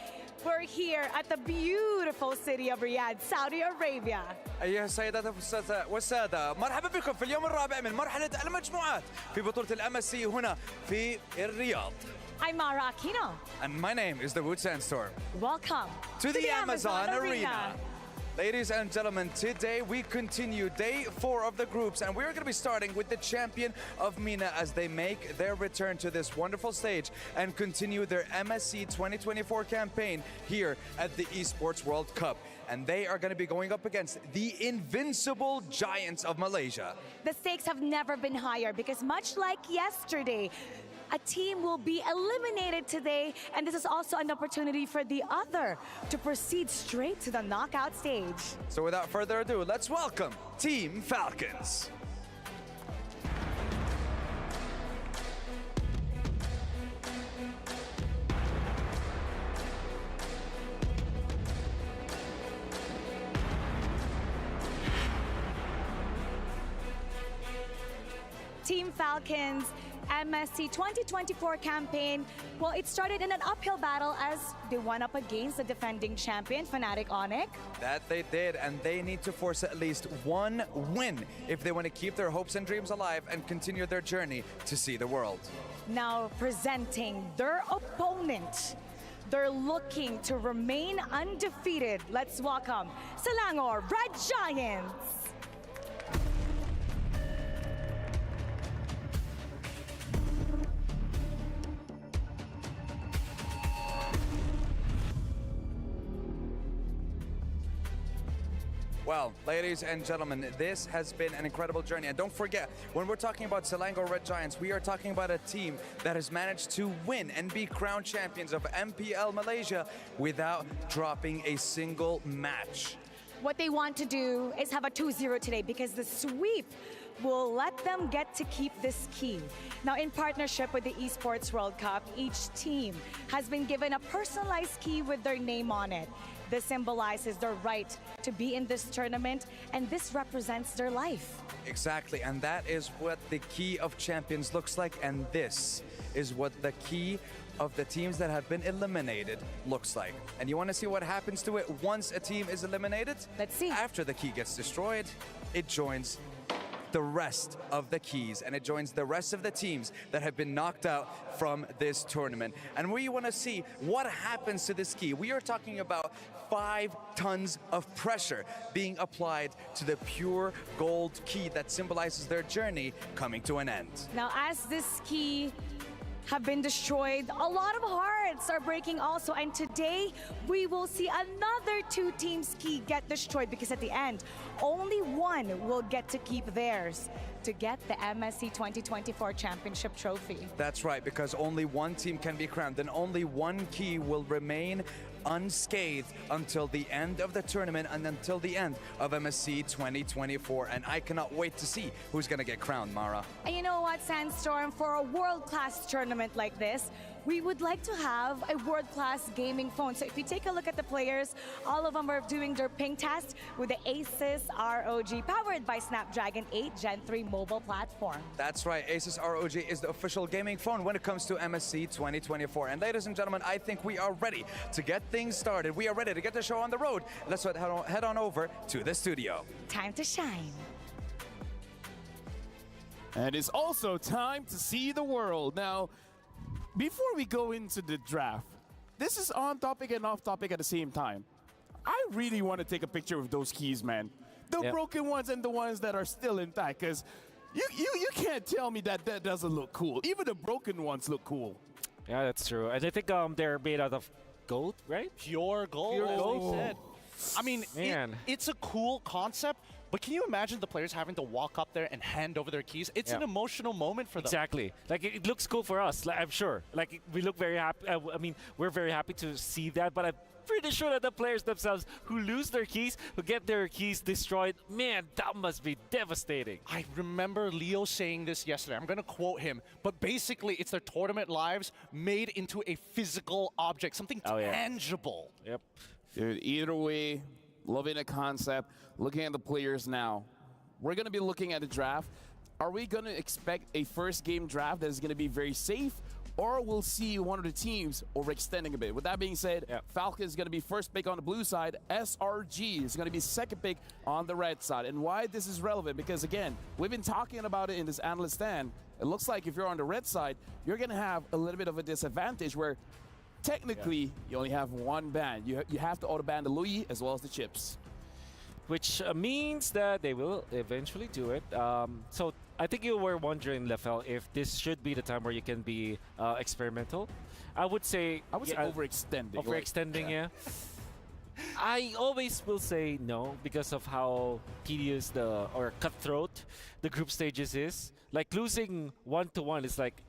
We're here at the beautiful city of Riyadh, Saudi Arabia. أيها السيدات والسادة مرحبا بكم في اليوم الرابع من مرحلة المجموعات في بطولة الMSC هنا في الرياض. I'm Mara Aquino. And my name is the Wood Sandstorm. Welcome to the Amazon Arena. Ladies and gentlemen, today we continue day 4 of the groups, and we're going to be starting with the champion of MENA as they make their return to this wonderful stage and continue their MSC 2024 campaign here at the Esports World Cup. And they are going to be going up against the invincible Giants of Malaysia. The stakes have never been higher because much like yesterday, a team will be eliminated today, and this is also an opportunity for the other to proceed straight to the knockout stage. So without further ado, let's welcome Team Falcons. Team Falcons MSC 2024 campaign, well, it started in an uphill battle as they went up against the defending champion, Fnatic Onyx. That they did, and they need to force at least one win if they want to keep their hopes and dreams alive and continue their journey to see the world. Now presenting their opponent. They're looking to remain undefeated. Let's welcome Selangor Red Giants. Well, ladies and gentlemen, this has been an incredible journey. And don't forget, when we're talking about Selangor Red Giants, we are talking about a team that has managed to win and be crowned champions of MPL Malaysia without dropping a single match. What they want to do is have a 2-0 today because the sweep will let them get to keep this key. Now, in partnership with the Esports World Cup, each team has been given a personalized key with their name on it. This symbolizes their right to be in this tournament, and this represents their life. Exactly, and that is what the key of champions looks like, and this is what the key of the teams that have been eliminated looks like. And you want to see what happens to it once a team is eliminated? Let's see. After the key gets destroyed, it joins the rest of the keys, and it joins the rest of the teams that have been knocked out from this tournament. And we want to see what happens to this key. We are talking about 5 tons of pressure being applied to the pure gold key that symbolizes their journey coming to an end. Now, as this key have been destroyed, a lot of hearts are breaking also, and today we will see another 2 teams' key get destroyed because at the end, only one will get to keep theirs to get the MSC 2024 Championship Trophy. That's right, because only one team can be crowned, then only one key will remain unscathed until the end of the tournament and until the end of MSC 2024. And I cannot wait to see who's going to get crowned, Mara. And you know what, Sandstorm, for a world-class tournament like this, we would like to have a world-class gaming phone. So if you take a look at the players, all of them are doing their ping test with the Asus ROG, powered by Snapdragon 8 Gen 3 mobile platform. That's right, Asus ROG is the official gaming phone when it comes to MSC 2024. And ladies and gentlemen, I think we are ready to get things started. We are ready to get the show on the road. Let's head on over to the studio. Time to shine. And it's also time to see the world. Now, before we go into the draft, this is on topic and off topic at the same time. I really want to take a picture of those keys, man. The broken ones and the ones that are still intact, because you can't tell me that that doesn't look cool. Even the broken ones look cool. Yeah, that's true. And I think they're made out of gold, right? Pure gold. Pure as gold. they said. I mean, it's a cool concept, but can you imagine the players having to walk up there and hand over their keys? It's an emotional moment for them. Exactly. Like, it looks cool for us, like, I'm sure. Like, we look very happy. I mean, we're very happy to see that, but I'm pretty sure that the players themselves who lose their keys, who get their keys destroyed, man, that must be devastating. I remember Leo saying this yesterday. I'm going to quote him, but basically it's their tournament lives made into a physical object, something tangible. Yep. Dude, either way, loving the concept, looking at the players now. We're going to be looking at the draft. Are we going to expect a first game draft that is going to be very safe, or we'll see one of the teams overextending a bit? With that being said, Falcon is going to be first pick on the blue side. SRG is going to be second pick on the red side. And why this is relevant, because again, we've been talking about it in this analyst stand. It looks like if you're on the red side, you're going to have a little bit of a disadvantage where technically you only have one ban. You have to auto-ban the Louis as well as the chips. Which means that they will eventually do it. So I think you were wondering, Lefel, if this should be the time where you can be experimental. I would say overextending. Overextending, yeah. I always will say no because of how tedious or cutthroat the group stages is. Like, losing 1-1 is like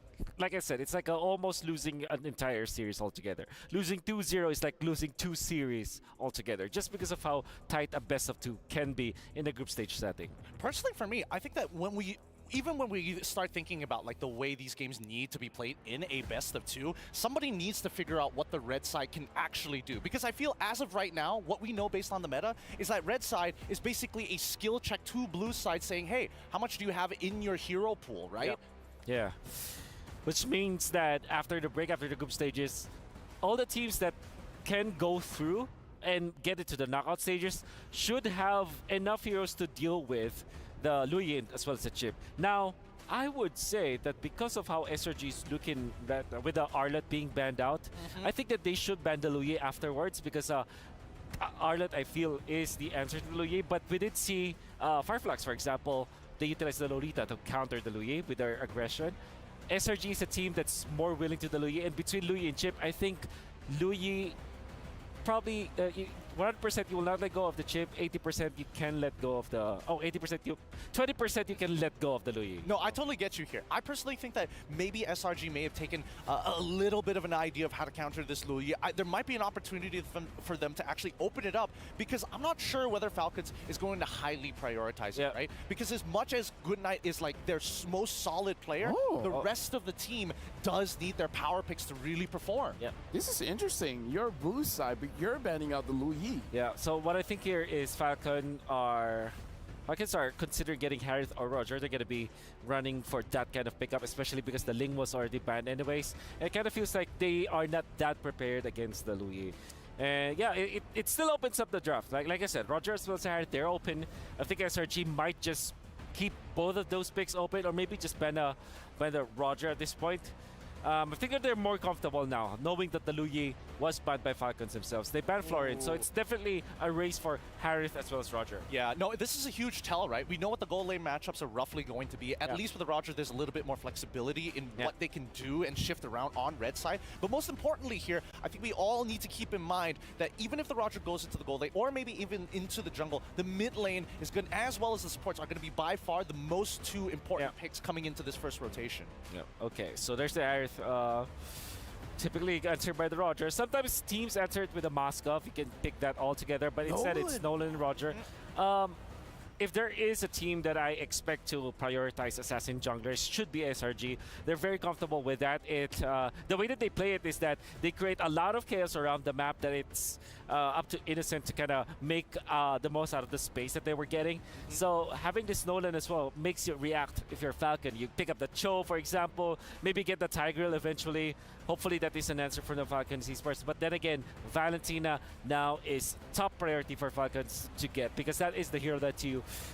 I said, it's like almost losing an entire series altogether. Losing 2-0 is like losing 2 series altogether, just because of how tight a best of 2 can be in a group stage setting. Personally, for me, I think that even when we start thinking about like the way these games need to be played in a best of 2, somebody needs to figure out what the red side can actually do. Because I feel as of right now, what we know based on the meta is that red side is basically a skill check to blue side saying, hey, how much do you have in your hero pool, right? Yeah. Which means that after the break, after the group stages, all the teams that can go through and get it to the knockout stages should have enough heroes to deal with the Luyin as well as the chip. Now, I would say that because of how SRG is looking with the Arlet being banned out, I think that they should ban the Luyin afterwards, because Arlet, I feel, is the answer to the Luyin. But we did see Fireflux, for example, they utilized the Lolita to counter the Luyin with their aggression. SRG is a team that's more willing to the Luyi, and between Luyi and Chip, I think Luyi probably 100% you will not let go of the chip. 80% you can let go of the. 80% 20% you can let go of the Lui. No, I totally get you here. I personally think that maybe SRG may have taken a little bit of an idea of how to counter this Lui. There might be an opportunity for them to actually open it up, because I'm not sure whether Falcons is going to highly prioritize it, right? Because as much as Goodnight is like their most solid player, the rest of the team does need their power picks to really perform. Yeah. This is interesting. You're blue side, but you're banning out the Lui. Yeah, so what I think here is Falcons are considering getting Harith or Roger. They're going to be running for that kind of pickup, especially because the Ling was already banned anyways. It kind of feels like they are not that prepared against the Lui. And yeah, it still opens up the draft. Like I said, Roger as well as Harith, they're open. I think SRG might just keep both of those picks open, or maybe just ban the Roger at this point. I think that they're more comfortable now, knowing that the Lui was banned by Falcons themselves. They banned Florian, so it's definitely a race for Harith as well as Roger. Yeah, no, this is a huge tell, right? We know what the goal lane matchups are roughly going to be. At least with the Roger, there's a little bit more flexibility in what they can do and shift around on red side. But most importantly here, I think we all need to keep in mind that even if the Roger goes into the goal lane, or maybe even into the jungle, the mid lane is good, as well as the supports are going to be by far the most two important picks coming into this first rotation. Yeah. Okay, so there's the Harith. Typically answered by the Roger. Sometimes teams answer it with a Moskov. You can pick that all together, but instead it's Nolan and Roger. If there is a team that I expect to prioritize assassin junglers, should be SRG. They're very comfortable with that. The way that they play it is that they create a lot of chaos around the map, that it's up to Innocent to kind of make the most out of the space that they were getting. So having this Nolan as well makes you react. If you're Falcon, you pick up the Cho, for example, maybe get the Tigreal eventually. Hopefully that is an answer for the Falcons Esports. But then again, Valentina now is top priority for Falcons to get, because that is the hero that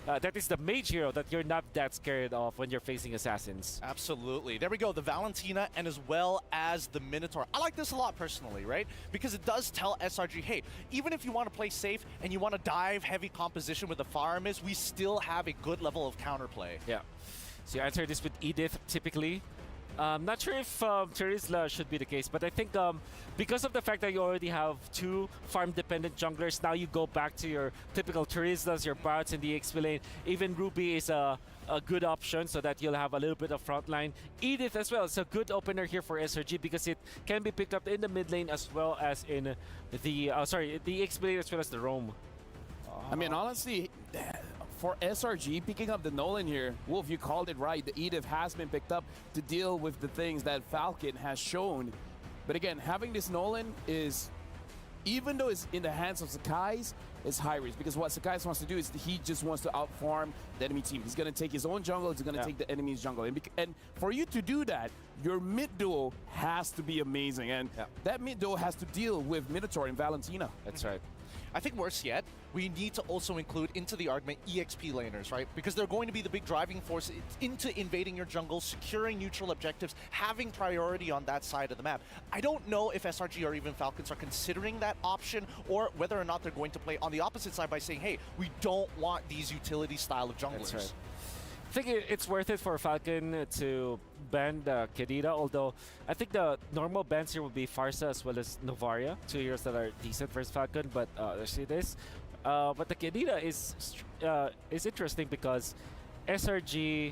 that is the mage hero that you're not that scared of when you're facing assassins. Absolutely. There we go, the Valentina and as well as the Minotaur. I like this a lot personally, right? Because it does tell SRG, hey, even if you want to play safe and you want to dive heavy composition with the Faramis, we still have a good level of counterplay. Yeah. So you answer this with Edith typically. I'm not sure if Terizla should be the case, but I think because of the fact that you already have two farm-dependent junglers, now you go back to your typical Terizlas, your Barats in the XP lane. Even Ruby is a good option, so that you'll have a little bit of frontline. Edith as well, it's a good opener here for SRG because it can be picked up in the mid lane as well as in the XP lane as well as the roam. I mean, honestly, for SRG, picking up the Nolan here, Wolf, you called it right. The Edith has been picked up to deal with the things that Falcon has shown. But again, having this Nolan is, even though it's in the hands of Sakai's, it's high risk, because what Sakai wants to do is he just wants to outfarm the enemy team. He's going to take his own jungle, he's going to take the enemy's jungle. And for you to do that, your mid duo has to be amazing. And that mid duo has to deal with Minotaur and Valentina. That's right. I think worse yet, we need to also include into the argument EXP laners, right? Because they're going to be the big driving force into invading your jungle, securing neutral objectives, having priority on that side of the map. I don't know if SRG or even Falcons are considering that option, or whether or not they're going to play on the opposite side by saying, hey, we don't want these utility style of junglers. That's right. I think it's worth it for Falcon to ban the Kedira, although I think the normal bans here would be Farsa as well as Novaria, two heroes that are decent versus Falcon, but let's see this. But the Kedira is interesting because SRG,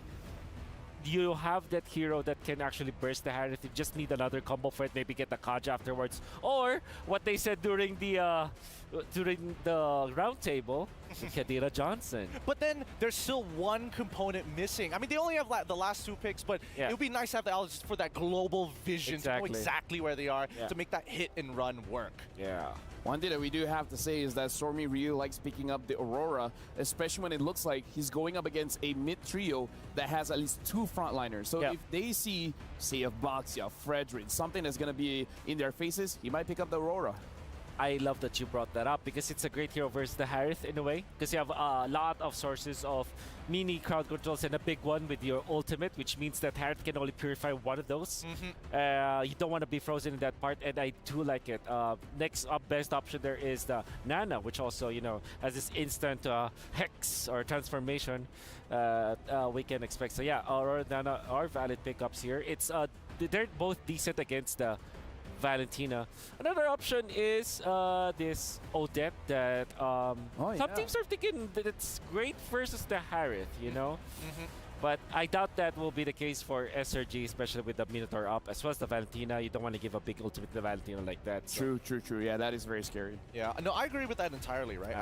you have that hero that can actually burst the Harith. You just need another combo for it, maybe get the Kaja afterwards. Or what they said during the round table, Kedira Johnson. But then there's still one component missing. I mean, they only have the last two picks, but it would be nice to have the Alex for that global vision to know exactly where they are to make that hit and run work. Yeah. One thing that we do have to say is that Stormy really likes picking up the Aurora, especially when it looks like he's going up against a mid trio that has at least two frontliners. So if they see, say, a Baxia, Frederick, something that's going to be in their faces, he might pick up the Aurora. I love that you brought that up because it's a great hero versus the Harith in a way, because you have a lot of sources of mini crowd controls and a big one with your ultimate, which means that Harith can only purify one of those. You don't want to be frozen in that part, and I do like it. Next best option there is the Nana, which also, you know, has this instant hex or transformation we can expect. So yeah, Aurora, Nana are valid pickups here. It's they're both decent against the Valentina. Another option is this Odette that some teams are thinking that it's great versus the Harith, you know? But I doubt that will be the case for SRG, especially with the Minotaur up, as well as the Valentina. You don't want to give a big ultimate to the Valentina like that. So. True. Yeah, that is very scary. Yeah, no, I agree with that entirely, right? Yeah.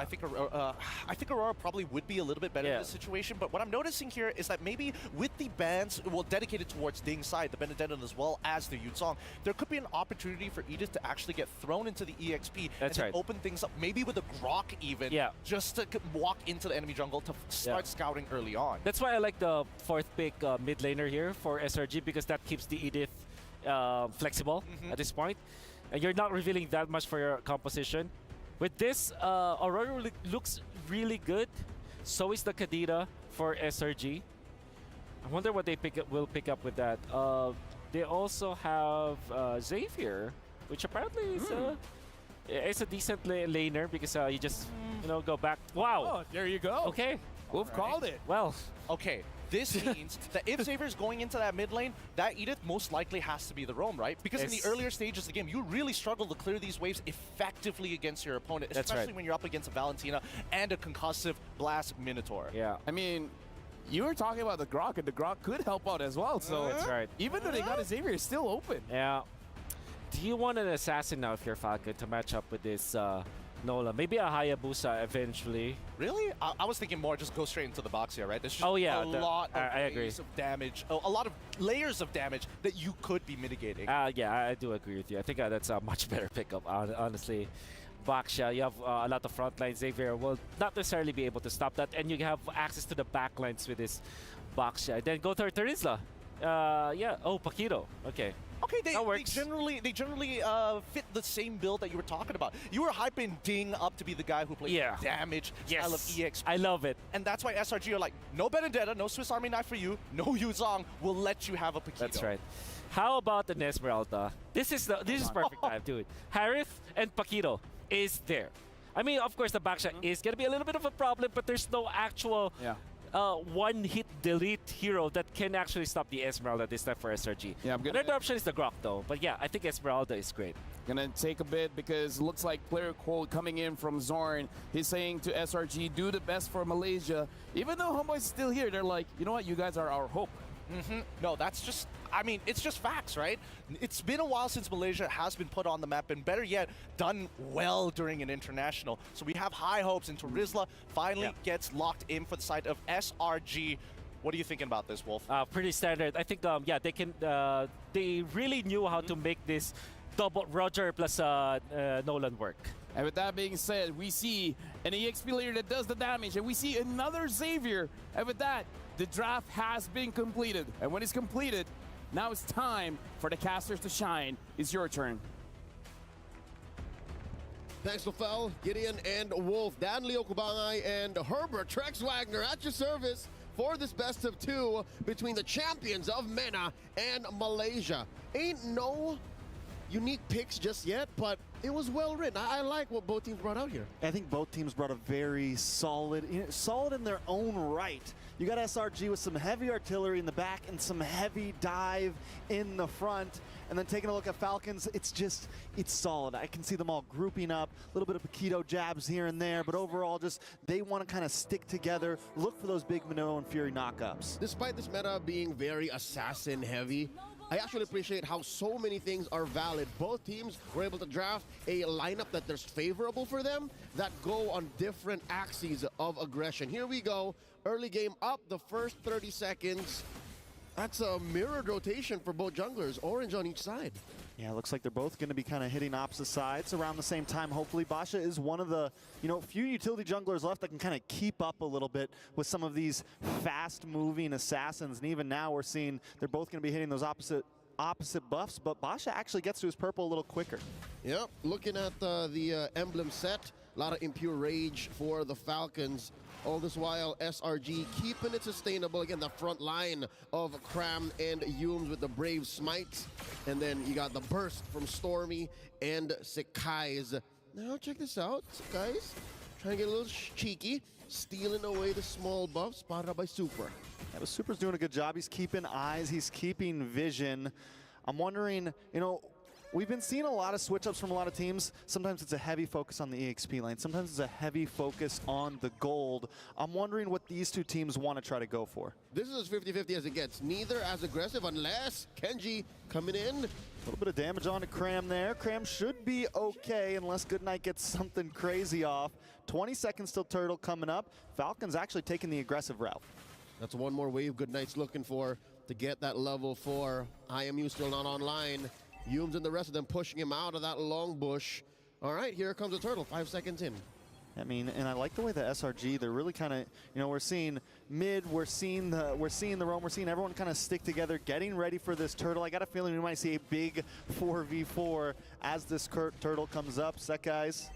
I think Aurora probably would be a little bit better in this situation, but what I'm noticing here is that maybe with the bans, well, dedicated towards Ding's side, the Benedetton as well as the Yuzong, there could be an opportunity for Edith to actually get thrown into the EXP and then open things up, maybe with a Grok even, just to walk into the enemy jungle to start scouting early on. That's why I like the fourth pick mid laner here for SRG, because that keeps the Edith flexible at this point. And you're not revealing that much for your composition. With this, Aurora looks really good. So is the Kadira for SRG. I wonder what they will pick up with that. They also have Xavier, which apparently is a decent laner, because you just go back. Wow. Oh, there you go. Okay. Wolf called it. Well. Okay. This means that if Xavier's going into that mid lane, that Edith most likely has to be the roam, right? Because in the earlier stages of the game, you really struggle to clear these waves effectively against your opponent, especially when you're up against a Valentina and a concussive Blast Minotaur. Yeah. I mean, you were talking about the Grok, and the Grok could help out as well. So even though they got a Xavier, it's still open. Yeah. Do you want an assassin now if you're Falcon to match up with this Nola? Maybe a Hayabusa eventually. Really? I was thinking more just go straight into the box here, right? There's just a lot of I agree. of damage, a lot of layers of damage that you could be mitigating. Yeah, I do agree with you. I think that's a much better pickup, honestly. Baksha, you have a lot of frontline. Xavier will not necessarily be able to stop that, and you have access to the backlines with this Baksha. Then go to Terizla. Paquito. Okay. Okay, they generally fit the same build that you were talking about. You were hyping Ding up to be the guy who plays damage style of EXP. I love it. And that's why SRG are like, no Benedetta, no Swiss Army knife for you, no Yuzong, we'll let you have a Paquito. That's right. How about the Nesmeralda? This is perfect time, dude. Harith and Paquito is there. I mean, of course, the backshot is going to be a little bit of a problem, but there's no actual one-hit delete hero that can actually stop the Esmeralda this time for SRG. Yeah, Another option is the Grok, though. But yeah, I think Esmeralda is great. Gonna take a bit because it looks like player quote coming in from Zorn. He's saying to SRG, do the best for Malaysia. Even though Homeboy's still here, they're like, you know what, you guys are our hope. No, that's just, I mean, it's just facts, right? It's been a while since Malaysia has been put on the map, and better yet, done well during an international. So we have high hopes, and Terizla finally gets locked in for the side of SRG. What are you thinking about this, Wolf? Pretty standard. I think, they can. They really knew how to make this double Roger plus Nolan work. And with that being said, we see an EXP layer that does the damage, and we see another Xavier. And with that, the draft has been completed. And when it's completed, now it's time for the casters to shine. It's your turn. Thanks, Lofel, Gideon, and Wolf. Dan Leo Kubangay and Herbert Trex Wagner at your service for this best of two between the champions of MENA and Malaysia. Ain't no unique picks just yet, but it was well written. I like what both teams brought out here. I think both teams brought a very solid in their own right. You got SRG with some heavy artillery in the back and some heavy dive in the front. And then taking a look at Falcons, it's solid. I can see them all grouping up, a little bit of Paquito jabs here and there, but overall just they want to kind of stick together, look for those big Minnow and Fury knockups. Despite this meta being very assassin heavy, I actually appreciate how so many things are valid. Both teams were able to draft a lineup that there's favorable for them that go on different axes of aggression. Here we go. Early game up, the first 30 seconds. That's a mirrored rotation for both junglers, orange on each side. Yeah, it looks like they're both going to be kind of hitting opposite sides around the same time. Hopefully, Basha is one of the few utility junglers left that can kind of keep up a little bit with some of these fast-moving assassins. And even now, we're seeing they're both going to be hitting those opposite buffs, but Basha actually gets to his purple a little quicker. Yep, looking at the emblem set, a lot of impure rage for the Falcons. All this while, SRG keeping it sustainable. Again, the front line of Cram and Humes with the Brave Smites. And then you got the burst from Stormy and Sekai's. Now check this out, Sekai's trying to get a little cheeky, stealing away the small buff spotted out by Super. Yeah, but Super's doing a good job. He's keeping eyes, he's keeping vision. I'm wondering, we've been seeing a lot of switch-ups from a lot of teams. Sometimes it's a heavy focus on the EXP lane. Sometimes it's a heavy focus on the gold. I'm wondering what these two teams want to try to go for. This is as 50-50 as it gets. Neither as aggressive unless Kenji coming in. A little bit of damage on to Cram there. Cram should be okay unless Goodnight gets something crazy off. 20 seconds till Turtle coming up. Falcons actually taking the aggressive route. That's one more wave Goodnight's looking for to get that level 4. IMU still not online. Humes and the rest of them pushing him out of that long bush. All right, here comes the Turtle, 5 seconds in. I mean, and I like the way the SRG, they're really kind of, you know, we're seeing mid, we're seeing the roam, we're seeing everyone kind of stick together, getting ready for this Turtle. I got a feeling we might see a big 4v4 as this Turtle comes up. Set guys,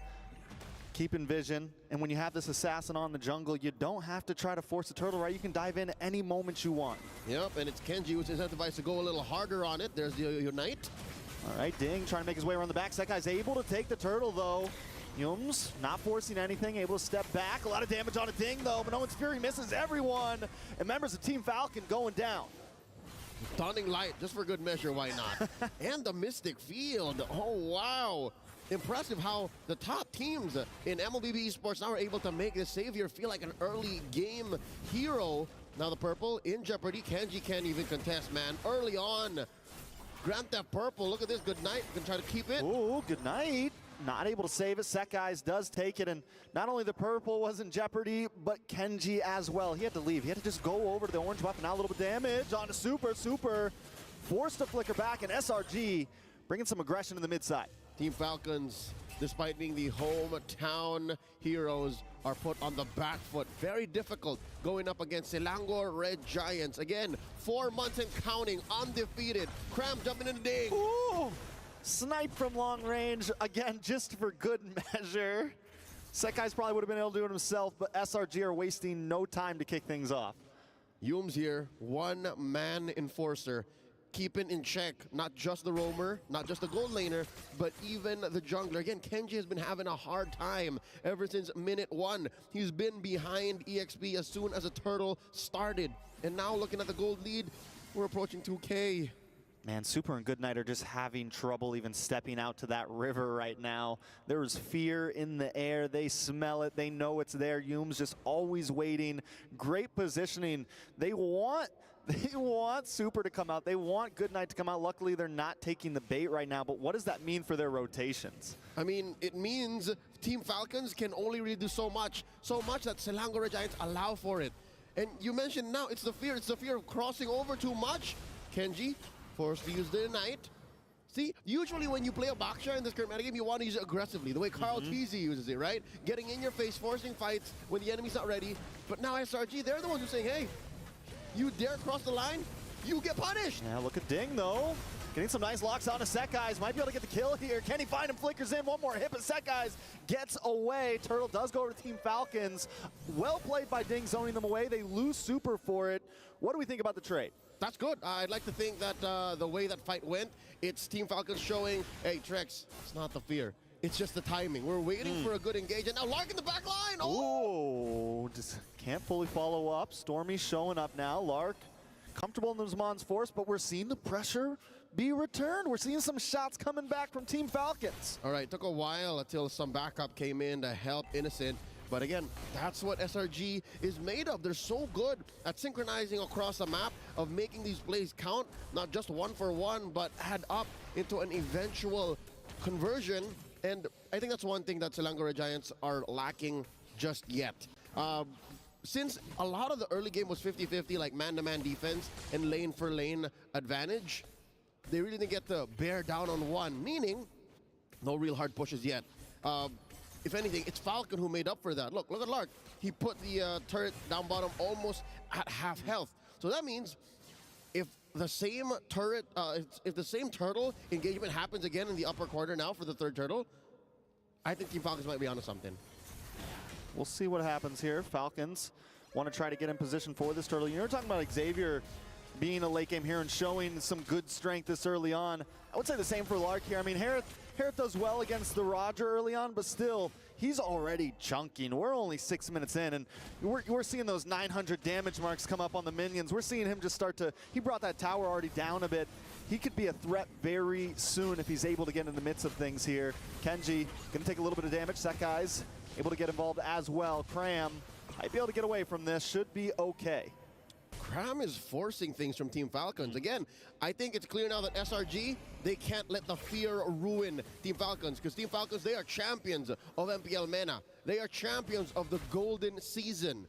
keeping vision. And when you have this assassin on the jungle, you don't have to try to force the Turtle, right? You can dive in any moment you want. Yep, and it's Kenji who's incentivized to go a little harder on it. There's the Unite. All right, Ding trying to make his way around the back. That guy's able to take the Turtle, though. Yums not forcing anything, able to step back. A lot of damage on a Ding, though, but Owen's Fury misses everyone. And members of Team Falcon going down. Stunning light, just for good measure, why not? And the Mystic Field. Oh, wow. Impressive how the top teams in MLBB Esports now are able to make the Savior feel like an early game hero. Now the Purple in jeopardy. Kenji can't even contest, man. Early on. Grand Theft Purple, look at this. Goodnight can try to keep it. Ooh, Goodnight. Not able to save it. Set guys does take it, and not only the Purple was in jeopardy, but Kenji as well. He had to leave. He had to just go over to the orange buff, and now a little bit of damage on the Super. Forced to flicker back, and SRG bringing some aggression to the mid side. Team Falcons, despite being the hometown heroes, are put on the back foot. Very difficult going up against Selangor Red Giants. Again, 4 months and counting, undefeated. Cram jumping in the Ding. Ooh! Snipe from long range, again, just for good measure. Sekai's probably would have been able to do it himself, but SRG are wasting no time to kick things off. Humes here, one-man enforcer, keeping in check not just the roamer, not just the gold laner, but even the jungler. Again, Kenji has been having a hard time ever since minute 1. He's been behind EXP as soon as the Turtle started. And now looking at the gold lead, we're approaching 2K. Man, Super and Goodnight are just having trouble even stepping out to that river right now. There is fear in the air. They smell it. They know it's there. Humes just always waiting. Great positioning. They want Super to come out. They want Goodnight to come out. Luckily, they're not taking the bait right now, but what does that mean for their rotations? I mean, it means Team Falcons can only really do so much that Selangor Red Giants allow for it. And you mentioned now, it's the fear of crossing over too much. Kenji forced to use the Ignite. See, usually when you play a boxer in this current metagame, you want to use it aggressively, the way Carl Teasy uses it, right? Getting in your face, forcing fights when the enemy's not ready. But now SRG, they're the ones who are saying, hey, you dare cross the line, you get punished. Yeah, look at Ding, though. Getting some nice locks on to Set Guys. Might be able to get the kill here. Can he find him? Flickers in. One more hit, but Set Guys gets away. Turtle does go over to Team Falcons. Well played by Ding, zoning them away. They lose Super for it. What do we think about the trade? That's good. I'd like to think that the way that fight went, it's Team Falcons showing, hey, Trex, it's not the fear. It's just the timing. We're waiting for a good engage. And now Lark in the back line. Oh, just can't fully follow up. Stormy showing up now. Lark comfortable in the Zmon's force, but we're seeing the pressure be returned. We're seeing some shots coming back from Team Falcons. All right, took a while until some backup came in to help Innocent. But again, that's what SRG is made of. They're so good at synchronizing across the map, of making these plays count, not just 1 for 1, but add up into an eventual conversion. And I think that's one thing that Selangor Giants are lacking just yet. Since a lot of the early game was 50-50, like man-to-man defense and lane-for-lane advantage, they really didn't get to bear down on one, meaning no real hard pushes yet. If anything, it's Falcon who made up for that. Look at Lark. He put the turret down bottom almost at half health. So that means if the same turret, if the same turtle engagement happens again in the upper corner now for the third turtle, I think Team Falcons might be onto something. We'll see what happens here. Falcons want to try to get in position for this turtle. You're talking about Xavier being a late game hero and showing some good strength this early on. I would say the same for Lark here. I mean, Harith does well against the Roger early on, but still, he's already chunking. We're only 6 minutes in, and we're seeing those 900 damage marks come up on the minions. We're seeing him just start to, he brought that tower already down a bit. He could be a threat very soon if he's able to get in the midst of things here. Kenji gonna take a little bit of damage. Sekai's able to get involved as well. Cram might be able to get away from this, should be okay. Cram is forcing things from Team Falcons. Again, I think it's clear now that SRG, they can't let the fear ruin Team Falcons, because Team Falcons, they are champions of MPL MENA. They are champions of the golden season.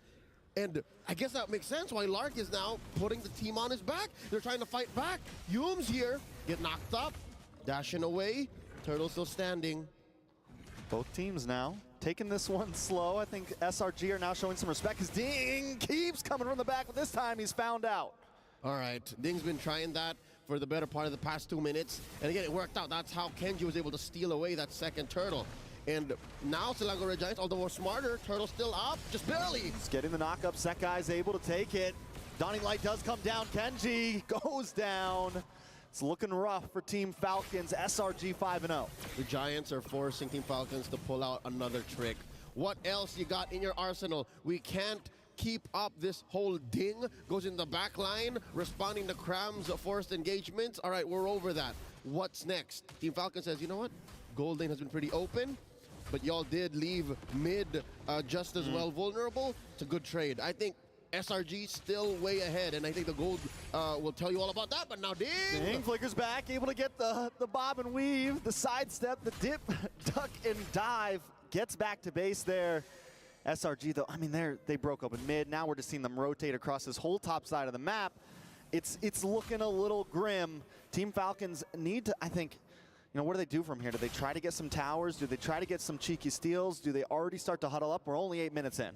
And I guess that makes sense why Lark is now putting the team on his back. They're trying to fight back. Yum's here, get knocked up, dashing away. Turtle still standing. Both teams now taking this one slow. I think SRG are now showing some respect because Ding keeps coming from the back, but this time he's found out. All right, Ding's been trying that for the better part of the past 2 minutes. And again, it worked out. That's how Kenji was able to steal away that second turtle. And now Selangor Red Giants, although more smarter, Turtle still up, just barely. He's getting the knock up. Sekai's able to take it. Dawning Light does come down. Kenji goes down. It's looking rough for Team Falcons. SRG 5-0. The Giants are forcing Team Falcons to pull out another trick. What else you got in your arsenal? We can't keep up this whole Ding. Goes in the back line, responding to Cram's forced engagements. All right, we're over that. What's next? Team Falcons says, you know what? Gold lane has been pretty open, but y'all did leave mid just as well vulnerable. It's a good trade. I think SRG still way ahead, and I think the gold will tell you all about that, but now Ding! Ding flickers back, able to get the bob and weave, the sidestep, the dip, duck, and dive. Gets back to base there. SRG, though, I mean, they broke open mid. Now we're just seeing them rotate across this whole top side of the map. It's looking a little grim. Team Falcons need to, I think, you know, what do they do from here? Do they try to get some towers? Do they try to get some cheeky steals? Do they already start to huddle up? We're only 8 minutes in.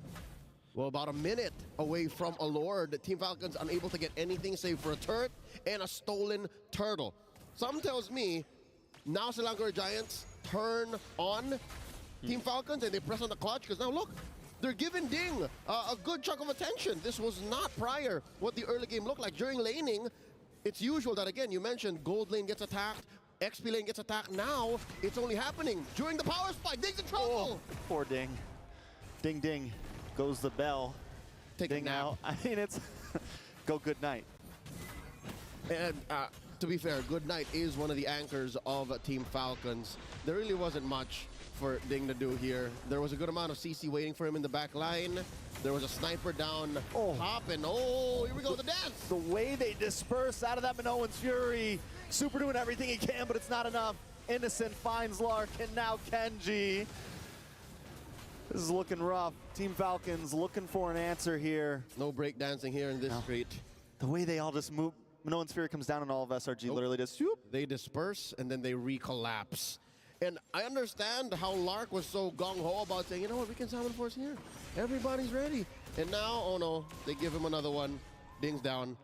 Well, about a minute away from a Lord. Team Falcons unable to get anything save for a turret and a stolen turtle. Something tells me now Selangor Giants turn on Team Falcons and they press on the clutch, because now look, they're giving Ding a good chunk of attention. This was not prior what the early game looked like. During laning, it's usual that, again, you mentioned gold lane gets attacked, XP lane gets attacked. Now it's only happening during the power spike. Ding's in trouble. Oh, poor Ding. Ding, ding. Goes the bell. Take Ding a nap. out. I mean, it's go good night. And to be fair, Good Night is one of the anchors of Team Falcons. There really wasn't much for Ding to do here. There was a good amount of CC waiting for him in the back line. There was a sniper down top, and here we go, the dance! The way they disperse out of that Minoan's Fury. Super doing everything he can, but it's not enough. Innocent finds Lark, and now Kenji. This is looking rough. Team Falcons looking for an answer here. No breakdancing here in this street. The way they all just move. Minoan's Fury comes down and all of SRG literally just whoop. They disperse and then they recollapse. And I understand how Lark was so gung-ho about saying, you know what, we can summon force here. Everybody's ready. And now, oh no, they give him another one. Ding's down.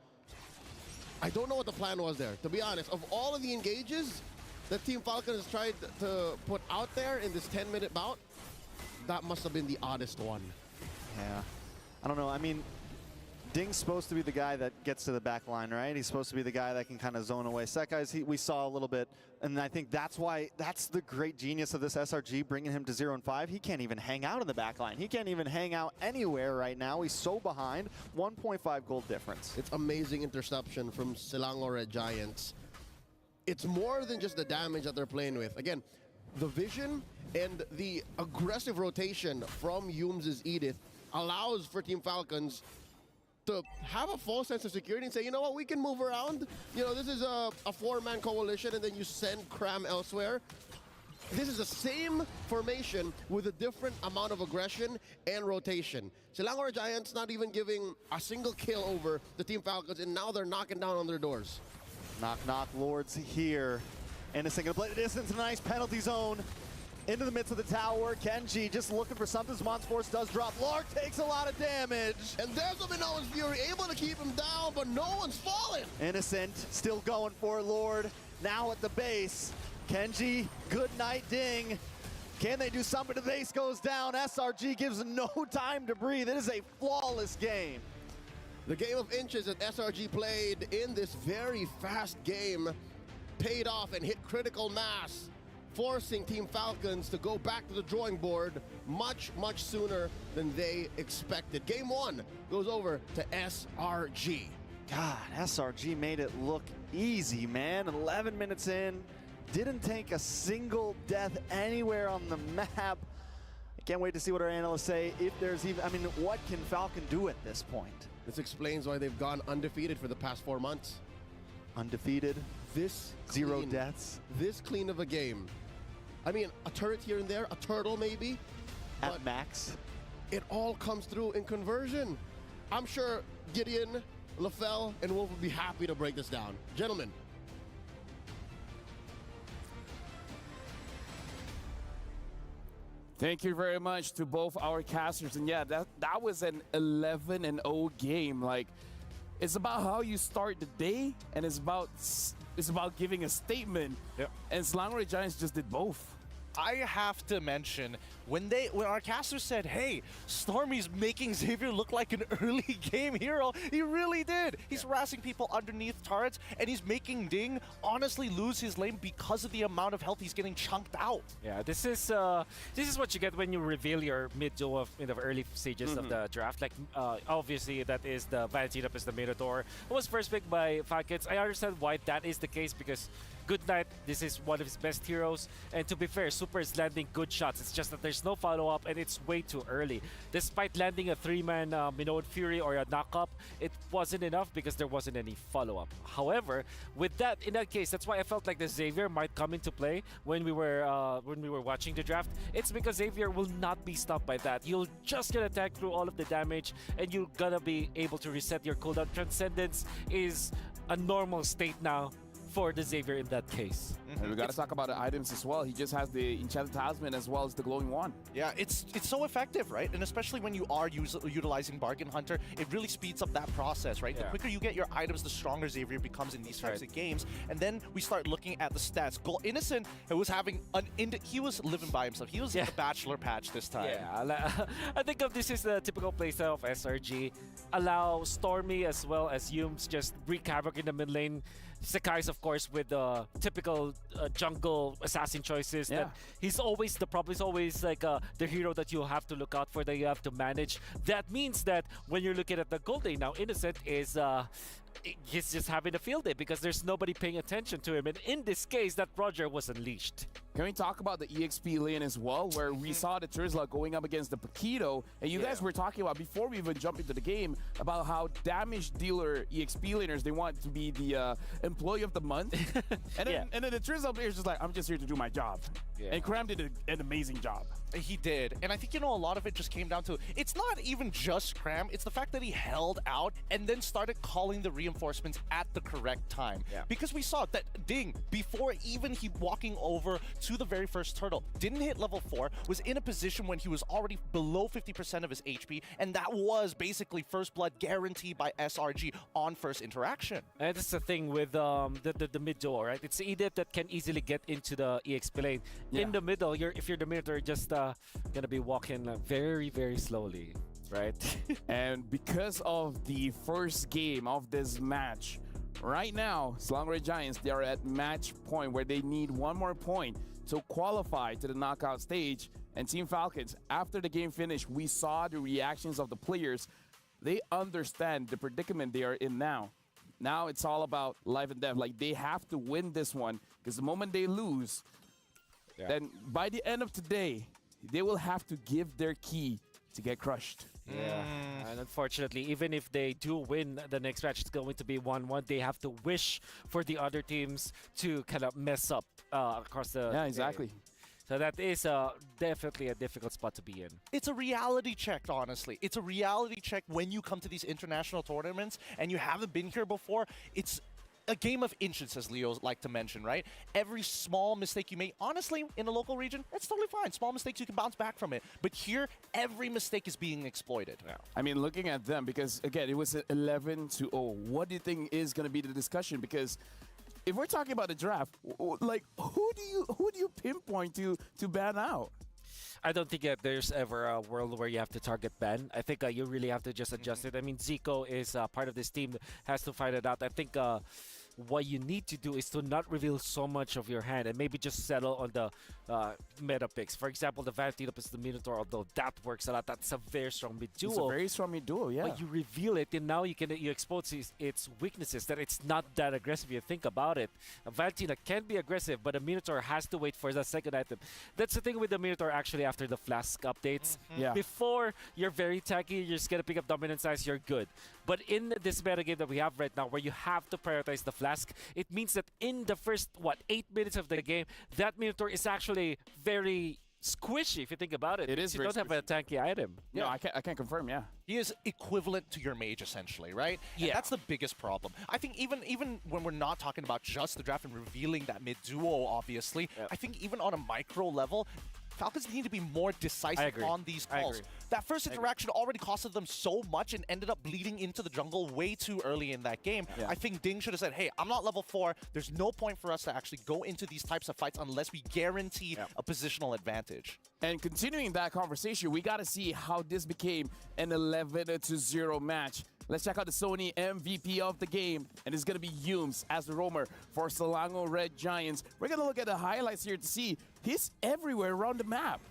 I don't know what the plan was there, to be honest. Of all of the engages that Team Falcon has tried to put out there in this 10-minute bout, that must have been the oddest one. Yeah. I don't know. I mean, Ding's supposed to be the guy that gets to the back line, right? He's supposed to be the guy that can kind of zone away. Sekai's, we saw a little bit, and I think that's why, that's the great genius of this SRG, bringing him to 0 and 5. He can't even hang out in the back line. He can't even hang out anywhere right now. He's so behind. 1.5 gold difference. It's amazing interception from Selangor Red Giants. It's more than just the damage that they're playing with. Again, the vision and the aggressive rotation from Yum's Edith allows for Team Falcons to have a false sense of security and say, you know what, we can move around. You know, this is a four-man coalition, and then you send Cram elsewhere. This is the same formation with a different amount of aggression and rotation. Selangor Giants not even giving a single kill over the Team Falcons, and now they're knocking down on their doors. Knock, knock, Lords here. Innocent gonna play the distance in a nice penalty zone. Into the midst of the tower, Kenji just looking for something. Mon's Force does drop. Lark takes a lot of damage. And there's a Minoan's Fury, able to keep him down, but no one's falling. Innocent still going for it, Lord. Now at the base. Kenji, good night, Ding. Can they do something? The base goes down. SRG gives no time to breathe. It is a flawless game. The game of inches that SRG played in this very fast game paid off and hit critical mass. forcing Team Falcons to go back to the drawing board much, much sooner than they expected. Game 1 goes over to SRG. God, SRG made it look easy, man. 11 minutes in, didn't take a single death anywhere on the map. I can't wait to see what our analysts say. If there's even, I mean, what can Falcon do at this point? This explains why they've gone undefeated for the past 4 months. Undefeated, This zero clean, deaths. This clean of a game. I mean, a turret here and there, a turtle maybe. At max. It all comes through in conversion. I'm sure Gideon, LaFell, and Wolf would be happy to break this down. Gentlemen. Thank you very much to both our casters. And yeah, that was an 11-0 game. Like, it's about how you start the day, and it's about giving a statement. Yep. And Slangre Giants just did both. I have to mention, when our caster said, hey, Stormy's making Xavier look like an early game hero, he really did. He's harassing people underneath turrets, and he's making Ding honestly lose his lane because of the amount of health he's getting chunked out. Yeah, this is what you get when you reveal your mid duo in the early stages of the draft. Like, obviously, that is the Valentina plus the Mirador. It was first picked by Falcons. I understand why that is the case, because Goodnight, this is one of his best heroes. And to be fair, Super is landing good shots. It's just that there's no follow-up, and it's way too early. Despite landing a 3-man Minoan Fury or a knock-up, it wasn't enough because there wasn't any follow-up. However, in that case, that's why I felt like the Xavier might come into play when we were watching the draft. It's because Xavier will not be stopped by that. You'll just get attacked through all of the damage, and you're gonna be able to reset your cooldown. Transcendence is a normal state now for the Xavier in that case. And we got to talk about the items as well. He just has the Enchanted Talisman as well as the Glowing Wand. Yeah, it's so effective, right? And especially when you are utilizing Bargain Hunter, it really speeds up that process, right? Yeah. The quicker you get your items, the stronger Xavier becomes in these types of games. And then we start looking at the stats. Innocent was having he was living by himself. He was in the bachelor patch this time. Yeah, I think of this is the typical playstyle of SRG. Allow Stormy as well as Yums just wreak havoc in the mid lane. Sakai's, of course, with the typical jungle assassin choices. Yeah. That he's always the problem. He's always like the hero that you have to look out for, that you have to manage. That means that when you're looking at the gold lane now, Innocent is he's just having a field day because there's nobody paying attention to him. And in this case, that Roger was unleashed. Can we talk about the EXP lane as well, where we saw the Trizla going up against the Paquito, and you guys were talking about, before we even jump into the game, about how damage dealer EXP laners, they want to be the employee of the month. And then the Trizla player is just like, I'm just here to do my job. Yeah. And Cram did an amazing job. He did. And I think, a lot of it just came down to, it's not even just Cram, it's the fact that he held out and then started calling the reinforcements at the correct time. Yeah. Because we saw that Ding, before even he walking over to the very first turtle, didn't hit level 4, was in a position when he was already below 50% of his HP, and that was basically first blood guaranteed by SRG on first interaction. And that's the thing with the mid duo, right? It's the Edith that can easily get into the EXP lane. Yeah. In the middle, if you're the Minotaur, just gonna be walking very, very slowly, right? And because of the first game of this match, right now, Slangre Giants, they are at match point where they need one more point to qualify to the knockout stage. And Team Falcons, after the game finished, we saw the reactions of the players. They understand the predicament they are in now. Now it's all about life and death. Like, they have to win this one, because the moment they lose, then by the end of today, they will have to give their key to get crushed. Yeah, and unfortunately, even if they do win the next match, it's going to be 1-1. They have to wish for the other teams to kind of mess up across the... Yeah, exactly. So that is definitely a difficult spot to be in. It's a reality check, honestly. It's a reality check when you come to these international tournaments and you haven't been here before. It's a game of inches, as Leo like to mention, right? Every small mistake you make, honestly, in a local region, it's totally fine. Small mistakes, you can bounce back from it. But here, every mistake is being exploited. Yeah. I mean, looking at them, because, again, it was 11-0. What do you think is going to be the discussion? Because if we're talking about the draft, like, who do you pinpoint to ban out? I don't think that there's ever a world where you have to target ban. I think you really have to just adjust it. I mean, Zico is part of this team that has to fight it out. I think what you need to do is to not reveal so much of your hand and maybe just settle on the meta picks. For example, the Valentine is the Minotaur, although that works a lot. That's a very strong mid duo. It's a very strong mid duo, yeah. But you reveal it, and now you expose its weaknesses, that it's not that aggressive. You think about it. A Valentina can be aggressive, but a Minotaur has to wait for the second item. That's the thing with the Minotaur actually after the Flask updates. Yeah. Before, you're very tanky, you're just going to pick up dominant size, you're good. But in this meta game that we have right now, where you have to prioritize the Flask, it means that in the first, 8 minutes of the game, that Minotaur is actually very squishy if you think about it. It is. You don't have a tanky item. No, I can't confirm, yeah. He is equivalent to your mage, essentially, right? Yeah. And that's the biggest problem. I think even when we're not talking about just the draft and revealing that mid-duo, obviously, I think even on a micro level, Falcons need to be more decisive on these calls. That first interaction already costed them so much and ended up bleeding into the jungle way too early in that game. I think Ding should have said, hey, I'm not level 4. There's no point for us to actually go into these types of fights unless we guarantee a positional advantage. And continuing that conversation, we got to see how this became an 11-0 match. Let's check out the Sony MVP of the game, and it's going to be Yumes as the roamer for Selangor Red Giants. We're going to look at the highlights here to see he's everywhere around the map.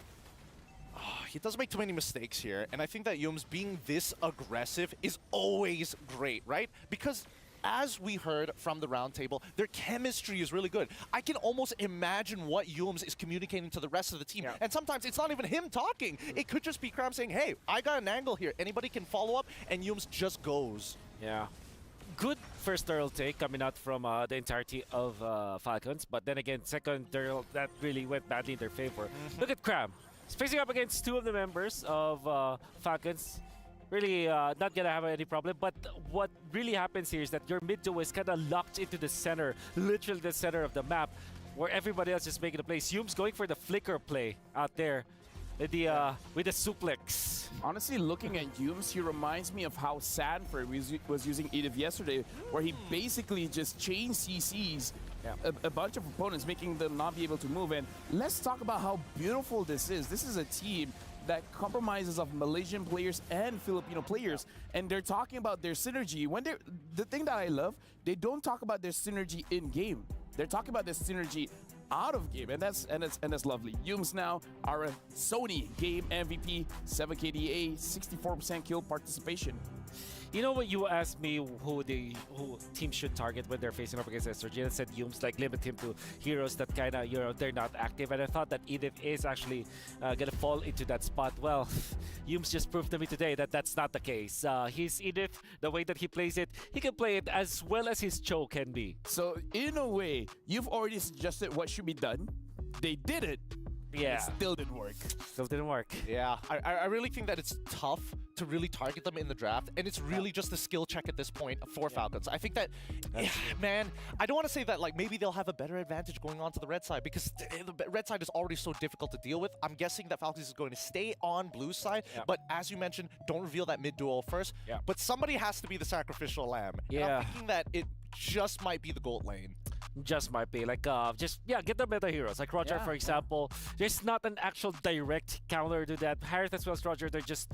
He doesn't make too many mistakes here, and I think that Yumes being this aggressive is always great, right? Because as we heard from the roundtable, their chemistry is really good. I can almost imagine what Yumes is communicating to the rest of the team. And sometimes it's not even him talking. It could just be Cram saying, hey, I got an angle here. Anybody can follow up, and Yumes just goes. Yeah. Good first turtle take coming out from the entirety of Falcons. But then again, second turtle, that really went badly in their favor. Look at Cram. He's facing up against 2 of the members of Falcons. Really not going to have any problem. But what really happens here is that your mid duo is kind of locked into the center, literally the center of the map, where everybody else is making a play. Yumes going for the flicker play out there with the suplex. Honestly, looking at Yumes, he reminds me of how Sanford was using Edith yesterday, where he basically just chain CCs a bunch of opponents, making them not be able to move. And let's talk about how beautiful this is. This is a team that compromises of Malaysian players and Filipino players, and they're talking about their synergy. The thing that I love, they don't talk about their synergy in game. They're talking about their synergy out of game, and that's lovely. Yumes now are a Sony game MVP, 7 KDA, 64% kill participation. You know what, you asked me who teams should target when they're facing up against SRG, and said Yumes, like limit him to heroes that kind of, they're not active. And I thought that Edith is actually gonna fall into that spot. Well, Yumes just proved to me today that that's not the case. He's Edith, the way that he plays it, he can play it as well as his Cho can be. So in a way, you've already suggested what should be done. They did it. Yeah. It still didn't work. Still didn't work. Yeah, I really think that it's tough to really target them in the draft, and it's really just a skill check at this point for Falcons. I think that, man, I don't want to say that like maybe they'll have a better advantage going on to the red side, because the red side is already so difficult to deal with. I'm guessing that Falcons is going to stay on blue side, but as you mentioned, don't reveal that mid duo first. But somebody has to be the sacrificial lamb. And I'm thinking that it just might be the gold lane. Just might be like get the meta heroes like Roger, for example. There's not an actual direct counter to that. Harith as well as Roger, they just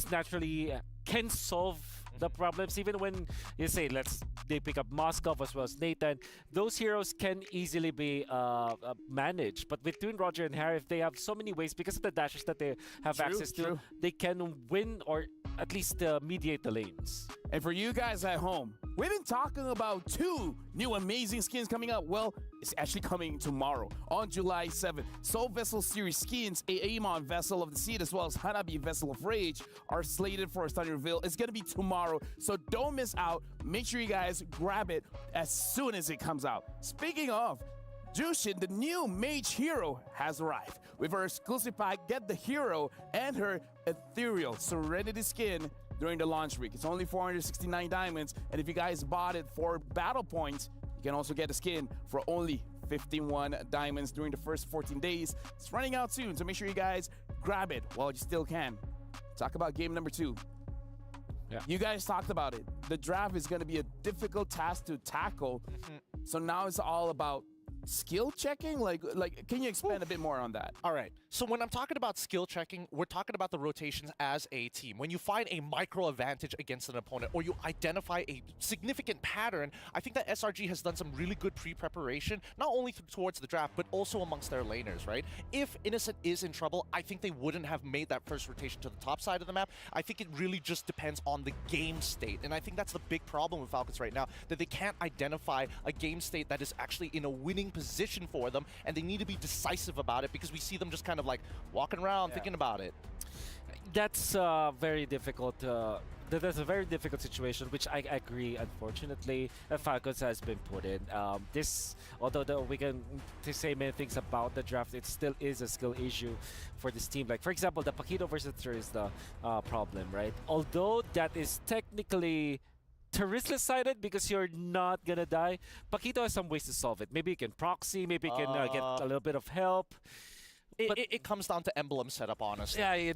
naturally can solve the problems. Even when you say they pick up Moskov as well as Nathan, those heroes can easily be managed. But between Roger and Harith, they have so many ways, because of the dashes that they have access to. They can win or at least mediate the lanes. And for you guys at home, we've been talking about 2 new amazing skins coming up. Well, it's actually coming tomorrow on July 7th. Soul Vessel Series skins, Aemon Vessel of the Seed as well as Hanabi Vessel of Rage are slated for a stunning reveal. It's going to be tomorrow, so don't miss out. Make sure you guys grab it as soon as it comes out. Speaking of, Jushin, the new mage hero, has arrived. With her exclusive pack, get the hero and her ethereal Serenity skin during the launch week. It's only 469 diamonds, and if you guys bought it for battle points, you can also get the skin for only 51 diamonds during the first 14 days. It's running out soon, so make sure you guys grab it while you still can. Talk about game number 2. You guys talked about it. The draft is going to be a difficult task to tackle. So now it's all about skill checking? Like, can you expand a bit more on that? All right. So when I'm talking about skill checking, we're talking about the rotations as a team. When you find a micro advantage against an opponent or you identify a significant pattern, I think that SRG has done some really good pre-preparation, not only towards the draft, but also amongst their laners, right? If Innocent is in trouble, I think they wouldn't have made that first rotation to the top side of the map. I think it really just depends on the game state. And I think that's the big problem with Falcons right now, that they can't identify a game state that is actually in a winning position for them, and they need to be decisive about it because we see them just kind of like walking around thinking about it. That's very difficult. That's a very difficult situation, which I agree, unfortunately, that Falcons has been put in. Although we can say many things about the draft, it still is a skill issue for this team. Like, for example, the Paquito versus Terizla problem, right? Although that is technically Terizla-sided because you're not gonna die, Paquito has some ways to solve it. Maybe you can proxy, maybe you can get a little bit of help. It comes down to emblem setup, honestly. Yeah, I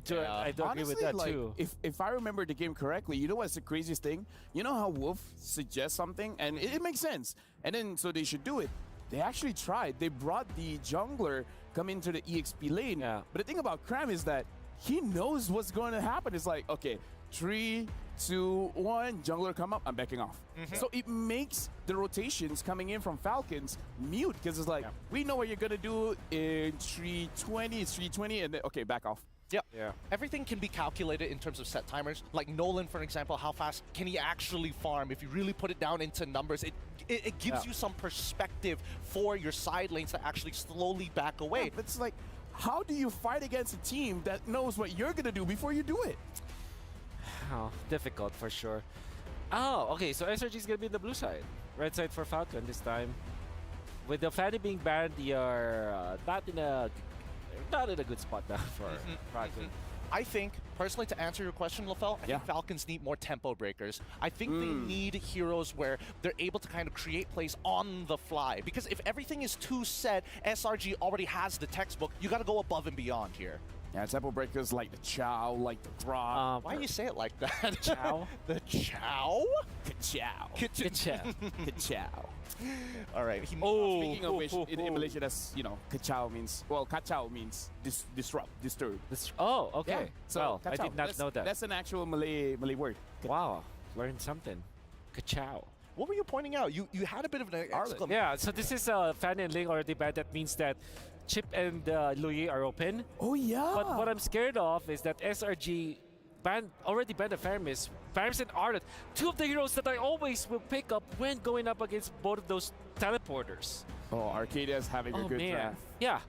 do agree with that, like, too. If I remember the game correctly, you know what's the craziest thing? You know how Wolf suggests something, and it makes sense. And then, so they should do it. They actually tried. They brought the jungler come into the EXP lane. Yeah. But the thing about Cram is that he knows what's going to happen. It's like, okay, 3, 2, 1, jungler come up, I'm backing off. So it makes the rotations coming in from Falcons mute, because it's like, we know what you're going to do in 320, it's 320, and then, okay, back off. Yeah. Everything can be calculated in terms of set timers. Like Nolan, for example, how fast can he actually farm? If you really put it down into numbers, it gives you some perspective for your side lanes to actually slowly back away. Yeah, but it's like, how do you fight against a team that knows what you're going to do before you do it? Oh, difficult for sure. Oh, okay, so SRG is going to be in the blue side. Red side for Falcon this time. With the Fanny being banned, you're not in a good spot now for Falcon. I think, personally, to answer your question, LaFell, I think Falcons need more tempo breakers. I think they need heroes where they're able to kind of create plays on the fly. Because if everything is too set, SRG already has the textbook. You got to go above and beyond here. Yeah, tempo breakers like the Chow, like the Grok. Why do you say it like that? Chow? The Chow? Ka-chow. Ka-chow. Ka-chow. All right. Speaking of which, in Malaysia, that's, you know, ka-chow means, well, ka-chow means disrupt, disturb. Oh, okay. Yeah. So, well, I ka-chow, did not know that. That's an actual Malay word. Wow, learned something. Ka-chow. What were you pointing out? You had a bit of an exclamation. Yeah, so this is Fanny and Ling already banned. That means that Chip and Louis are open. Oh, yeah. But what I'm scared of is that SRG already banned the Faramis. Faramis and Ardent, two of the heroes that I always will pick up when going up against both of those teleporters. Oh, Arcadia's having a good draft. Yeah.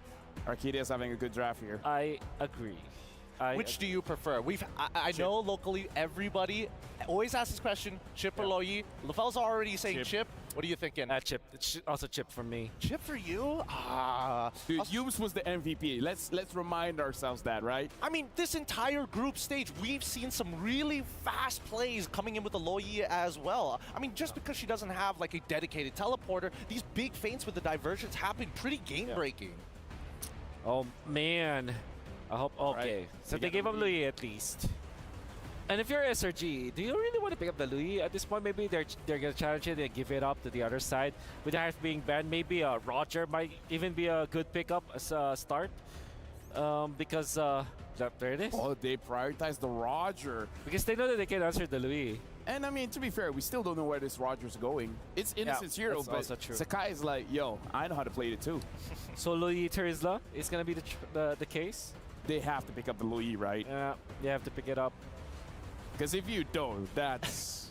Arcadia's having a good draft here. I agree. Which do you prefer? I know locally everybody always asks this question, Chip or Loyi. LaFell's already saying Chip. What are you thinking? Chip. It's also Chip for me. Chip for you? Dude, Yums was the MVP. Let's remind ourselves that, right? I mean, this entire group stage, we've seen some really fast plays coming in with the Loyi as well. I mean, just because she doesn't have like a dedicated teleporter, these big feints with the diversions happen pretty game-breaking. Oh, man. I hope. Okay, right. so they gave up Louis at least. And if you're SRG, do you really want to pick up the Louis at this point? Maybe they're gonna challenge it and give it up to the other side. With Harris being banned, maybe Roger might even be a good pickup as a start. Because there it is. Oh, they prioritize the Roger. Because they know that they can answer the Louis. And I mean, to be fair, we still don't know where this Roger's going. It's Innocent's hero, that's but also true. Sakai is like, yo, I know how to play it too. So Louis Terizla is gonna be the case. They have to pick up the Louis, right? Yeah, they have to pick it up. Because if you don't, that's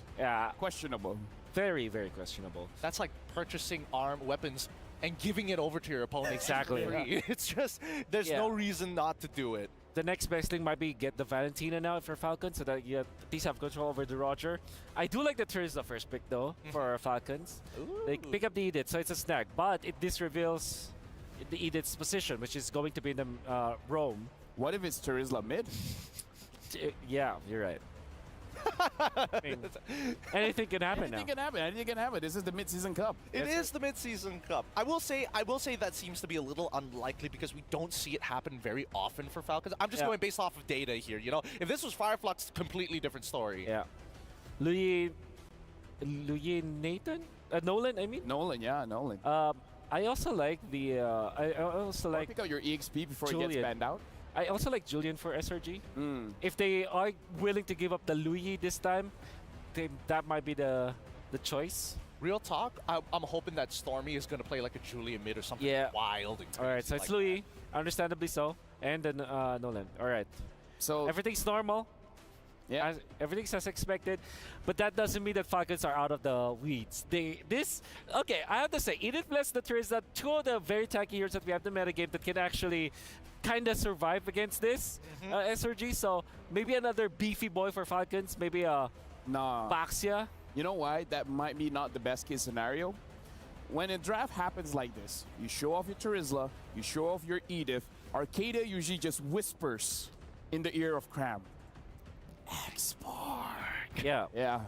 questionable. Very, very questionable. That's like purchasing armed weapons and giving it over to your opponent. Exactly. It's just, there's no reason not to do it. The next best thing might be get the Valentina now for Falcons so that you at least have control over the Roger. I do like the Terizla first pick though for Falcons. They pick up the Edith, so it's a snag. But this reveals the Edith's position, which is going to be in the Rome. What if it's Terizla mid? Yeah, you're right. I mean, anything can happen now. Anything can happen. Anything can happen. This is the mid-season cup. It is the mid-season cup. I will say that seems to be a little unlikely because we don't see it happen very often for Falcons. I'm just going based off of data here. You know, if this was Fireflux, completely different story. Yeah. Louis Nathan? Nolan, I mean? Nolan, yeah, Nolan. I also like the. I also like pick out your EXP before it Julian. gets banned out. I also like Julian for SRG. If they are willing to give up the Louis this time, that might be the choice. Real talk, I'm hoping that Stormy is going to play like a Julian mid or something wild. And All right, so it's like Louis, understandably so, and then Nolan. All right, so everything's normal. Yeah, everything's as expected, but that doesn't mean that Falcons are out of the weeds. Okay, I have to say, Edith plus the Trizla, two of the very tanky heroes that we have in the metagame that can actually kind of survive against this SRG. So maybe another beefy boy for Falcons, maybe Baxia. You know why? That might be not the best case scenario. When a draft happens like this, you show off your Trizla, you show off your Edith. Arcadia usually just whispers in the ear of Cram. Xborg. Yeah. Yeah.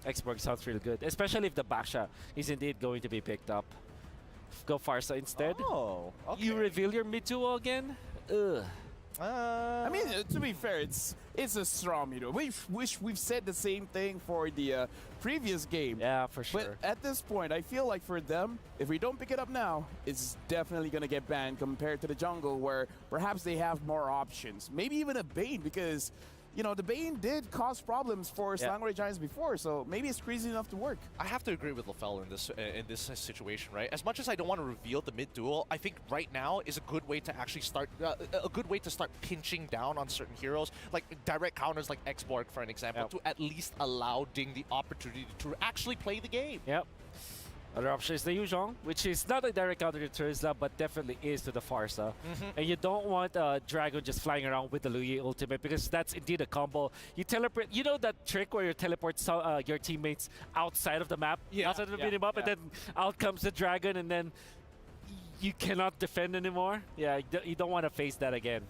Xborg sounds really good, especially if the Baxia is indeed going to be picked up. Go Farsa instead. Oh, okay. You reveal your mid duo again? Ugh. I mean, to be fair, it's a strong mid duo. We've said the same thing for the previous game. Yeah, for sure. But at this point, I feel like for them, if we don't pick it up now, it's definitely going to get banned compared to the jungle where perhaps they have more options. Maybe even a Bane because, you know, the Bane did cause problems for Slangway Giants before, so maybe it's crazy enough to work. I have to agree with LaFell in this situation, right? As much as I don't want to reveal the mid duel, I think right now is a good way to actually start pinching down on certain heroes, like direct counters like Xborg, for an example, to at least allow Ding the opportunity to actually play the game. Yep. Other option is the Yuzhong, which is not a direct counter to Trizla, but definitely is to the Farsa. And you don't want Dragon just flying around with the Luyi ultimate because that's indeed a combo. You teleport, you know that trick where you teleport your teammates outside of the map, outside of the minimap, and then out comes the Dragon, and then you cannot defend anymore? Yeah, you don't want to face that again.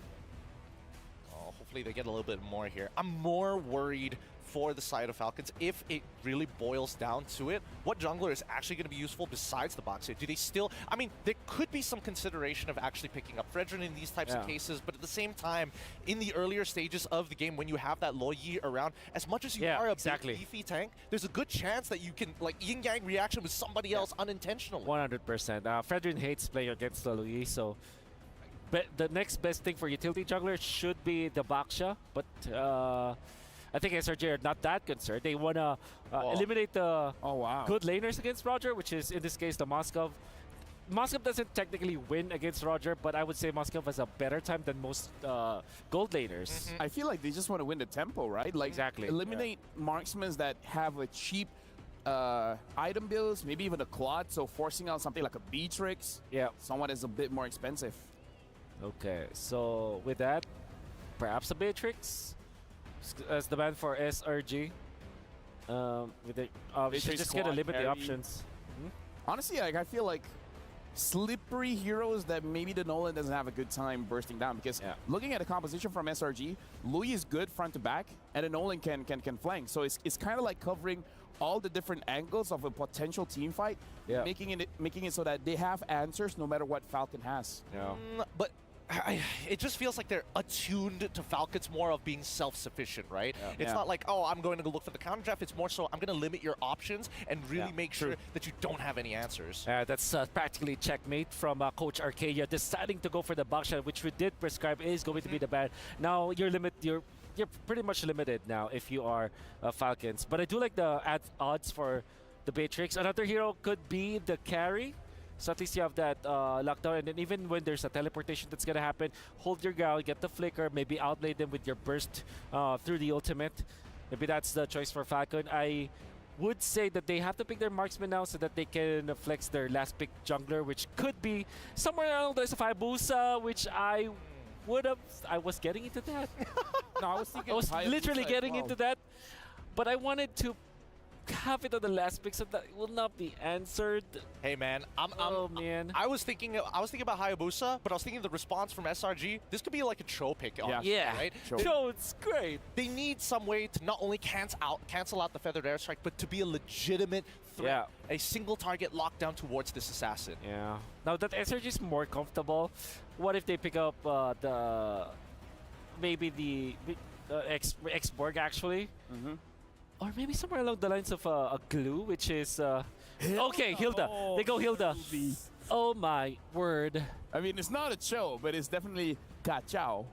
Oh, hopefully they get a little bit more here. I'm more worried for the side of Falcons if it really boils down to it. What jungler is actually going to be useful besides the box hit? Do they still... I mean, there could be some consideration of actually picking up Fredrin in these types of cases, but at the same time, in the earlier stages of the game, when you have that Loyi around, as much as you are a big beefy tank, there's a good chance that you can, like, yin-yang reaction with somebody else unintentionally. 100%. Fredrin hates playing against the Luyi, so... But the next best thing for utility jungler should be the Baxia, but... I think SRG are not that concerned. They want to eliminate the good laners against Roger, which is, in this case, the Moskov. Moskov doesn't technically win against Roger, but I would say Moskov has a better time than most gold laners. I feel like they just want to win the tempo, right? Like, eliminate marksmen that have a cheap item builds, maybe even a Claude, so forcing out something like a Beatrix. Yeah. Someone is a bit more expensive. Okay, so with that, perhaps a Beatrix as the ban for SRG. With the, we should just get to limit the options. Honestly, like, I feel like slippery heroes that maybe the Nolan doesn't have a good time bursting down because looking at the composition from SRG, Louis is good front to back and the Nolan can flank. So it's kind of like covering all the different angles of a potential team fight, making it so that they have answers no matter what Falcon has. But it just feels like they're attuned to Falcons more of being self-sufficient, right? It's not like, oh, I'm going to go look for the counter draft. It's more so I'm going to limit your options and really make sure that you don't have any answers. That's practically checkmate from Coach Arcadia deciding to go for the Baxia, which we did prescribe is going to be the ban. Now you're pretty much limited now if you are Falcons. But I do like the odds for the Beatrix. Another hero could be the carry. So at least you have that lockdown, and then even when there's a teleportation that's going to happen, hold your ground, get the flicker, maybe outplay them with your burst through the ultimate. Maybe that's the choice for Falcon. I would say that they have to pick their marksman now so that they can flex their last pick jungler, which could be somewhere around the Hayabusa, which I was getting into that. No, I was thinking I was literally getting into that, but I wanted to have it on the last pick so that it will not be answered. Hey man, man. I was thinking about Hayabusa, but I was thinking the response from SRG. This could be like a Cho pick, honestly, right? Cho, it's great. They need some way to not only cancel out the feathered airstrike, but to be a legitimate threat, a single target lockdown towards this assassin. Yeah. Now that SRG is more comfortable, what if they pick up maybe the Xborg actually? Or maybe somewhere along the lines of a glue, which is... okay, Hilda. They go Hilda. Oh my word. I mean, it's not a cho, but it's definitely ka-chow.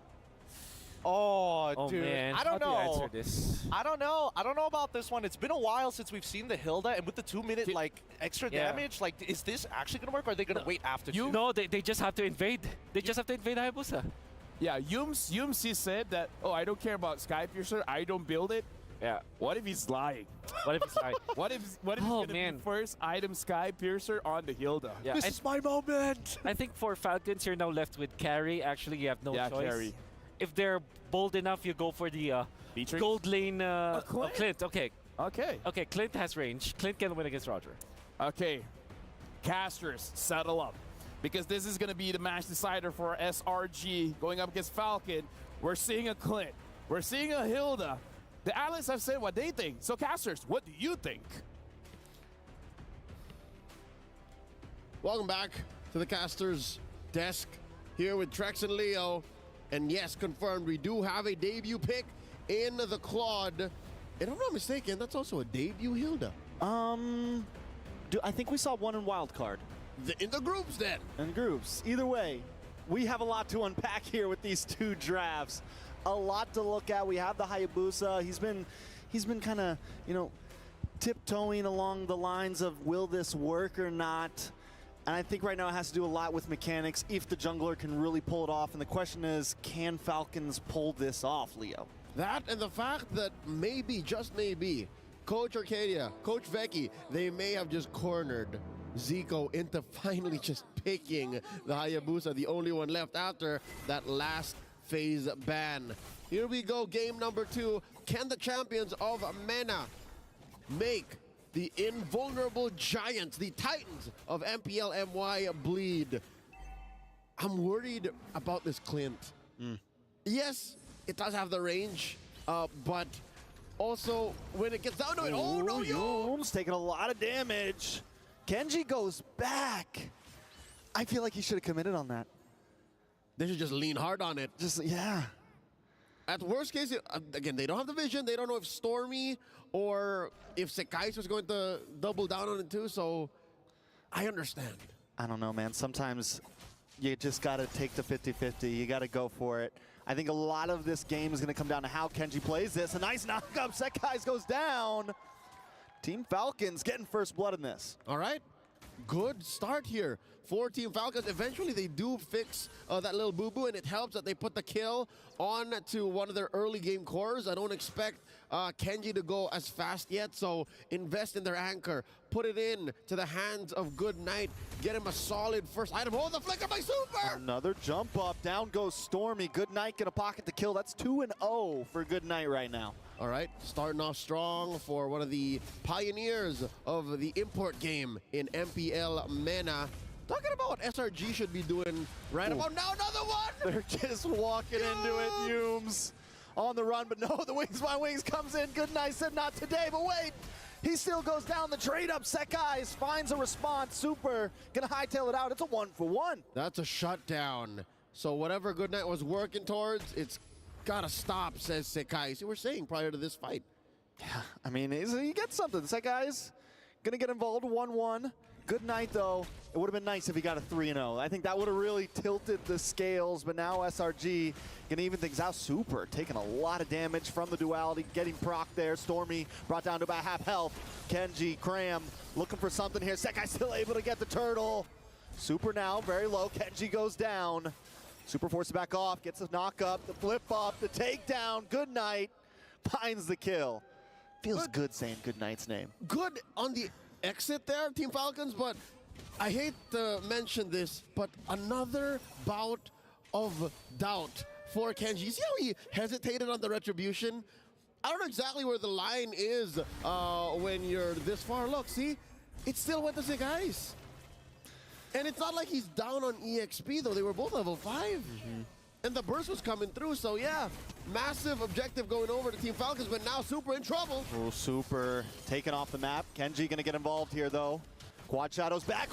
Oh, dude. Man. I don't How do you know. answer this? I don't know. I don't know about this one. It's been a while since we've seen the Hilda, and with the 2-minute like extra damage, like is this actually gonna work, or are they gonna wait after two? No, they just have to invade. They just have to invade Hayabusa. Yeah, Yums he said that, oh, I don't care about Sky Piercer, I don't build it. Yeah. What if he's lying? What if it's like? What if it's gonna be first item Sky Piercer on the Hilda? Yeah, This is my moment. I think for Falcons, you're now left with carry. Actually, you have no choice. Carry. If they're bold enough, you go for the Beatrix? gold lane. Clint. Okay. Okay. Clint has range. Clint can win against Roger. Okay. Casters, settle up. Because this is going to be the match decider for SRG going up against Falcon. We're seeing a Clint. We're seeing a Hilda. The analysts have said what they think. So, Casters, what do you think? Welcome back to the Casters desk here with Trex and Leo. And yes, confirmed, we do have a debut pick in the Claude. And if I'm not mistaken, that's also a debut Hilda. I think we saw one in Wildcard. In the groups then. In groups. Either way, we have a lot to unpack here with these two drafts. A lot to look at. We have the Hayabusa. He's been kind of, tiptoeing along the lines of will this work or not. And I think right now it has to do a lot with mechanics, if the jungler can really pull it off. And the question is, can Falcons pull this off, Leo? That and the fact that maybe, just maybe, Coach Arcadia, Coach Vecchi, they may have just cornered Zico into finally just picking the Hayabusa, the only one left after that last phase ban. Here we go, game number 2. Can the champions of MENA make the invulnerable giants, the titans of MPL MY bleed? I'm worried about this Clint. Yes, it does have the range, but also when it gets down to it, oh no, Youm's taking a lot of damage. Kenji goes back. I feel like he should have committed on that. They should just lean hard on it. Yeah. At worst case, again, they don't have the vision. They don't know if Stormy or if Sekais was going to double down on it too, so I understand. I don't know, man. Sometimes you just got to take the 50-50. You got to go for it. I think a lot of this game is going to come down to how Kenji plays this. A nice knock-up. Sekais goes down. Team Falcons getting first blood in this. All right. Good start here for Team Falcons. Eventually, they do fix that little boo-boo, and it helps that they put the kill on to one of their early game cores. I don't expect Kenji to go as fast yet, so invest in their anchor. Put it in to the hands of Good Night. Get him a solid first item. Oh, the flicker by Super! Another jump up. Down goes Stormy. Good Night gonna pocket the kill. That's 2-0 for Good Night right now. All right, starting off strong for one of the pioneers of the import game in MPL MENA. Talking about what SRG should be doing right about now. Another one! They're just walking into it. Youm's on the run, but no, the Wings by Wings comes in. Good Night said not today, but wait. He still goes down the trade up. Sekais finds a response. Super gonna hightail it out. It's a 1-for-1. That's a shutdown. So whatever Good Night was working towards, it's gotta stop, says Sekais. You were saying prior to this fight. Yeah, I mean, he gets something. Sekais gonna get involved. 1-1. Good Night, though. It would have been nice if he got a 3-0. I think that would have really tilted the scales, but now SRG gonna even things out. Super taking a lot of damage from the duality, getting proc there. Stormy brought down to about half health. Kenji, Cram looking for something here. Sekai still able to get the turtle. Super now very low. Kenji goes down. Super forces back off, gets the knock up, the flip up, the takedown. Good Night finds the kill. Feels good saying Good Night's name. Good on the exit there, Team Falcons, but I hate to mention this, but another bout of doubt for Kenji. You see how he hesitated on the retribution? I don't know exactly where the line is when you're this far. Look, see? It still went to Sekais. And it's not like he's down on EXP, though. They were both level 5. And the burst was coming through, so yeah. Massive objective going over to Team Falcons, but now Super in trouble. Oh, Super taken off the map. Kenji gonna get involved here, though. Quad Shadow's back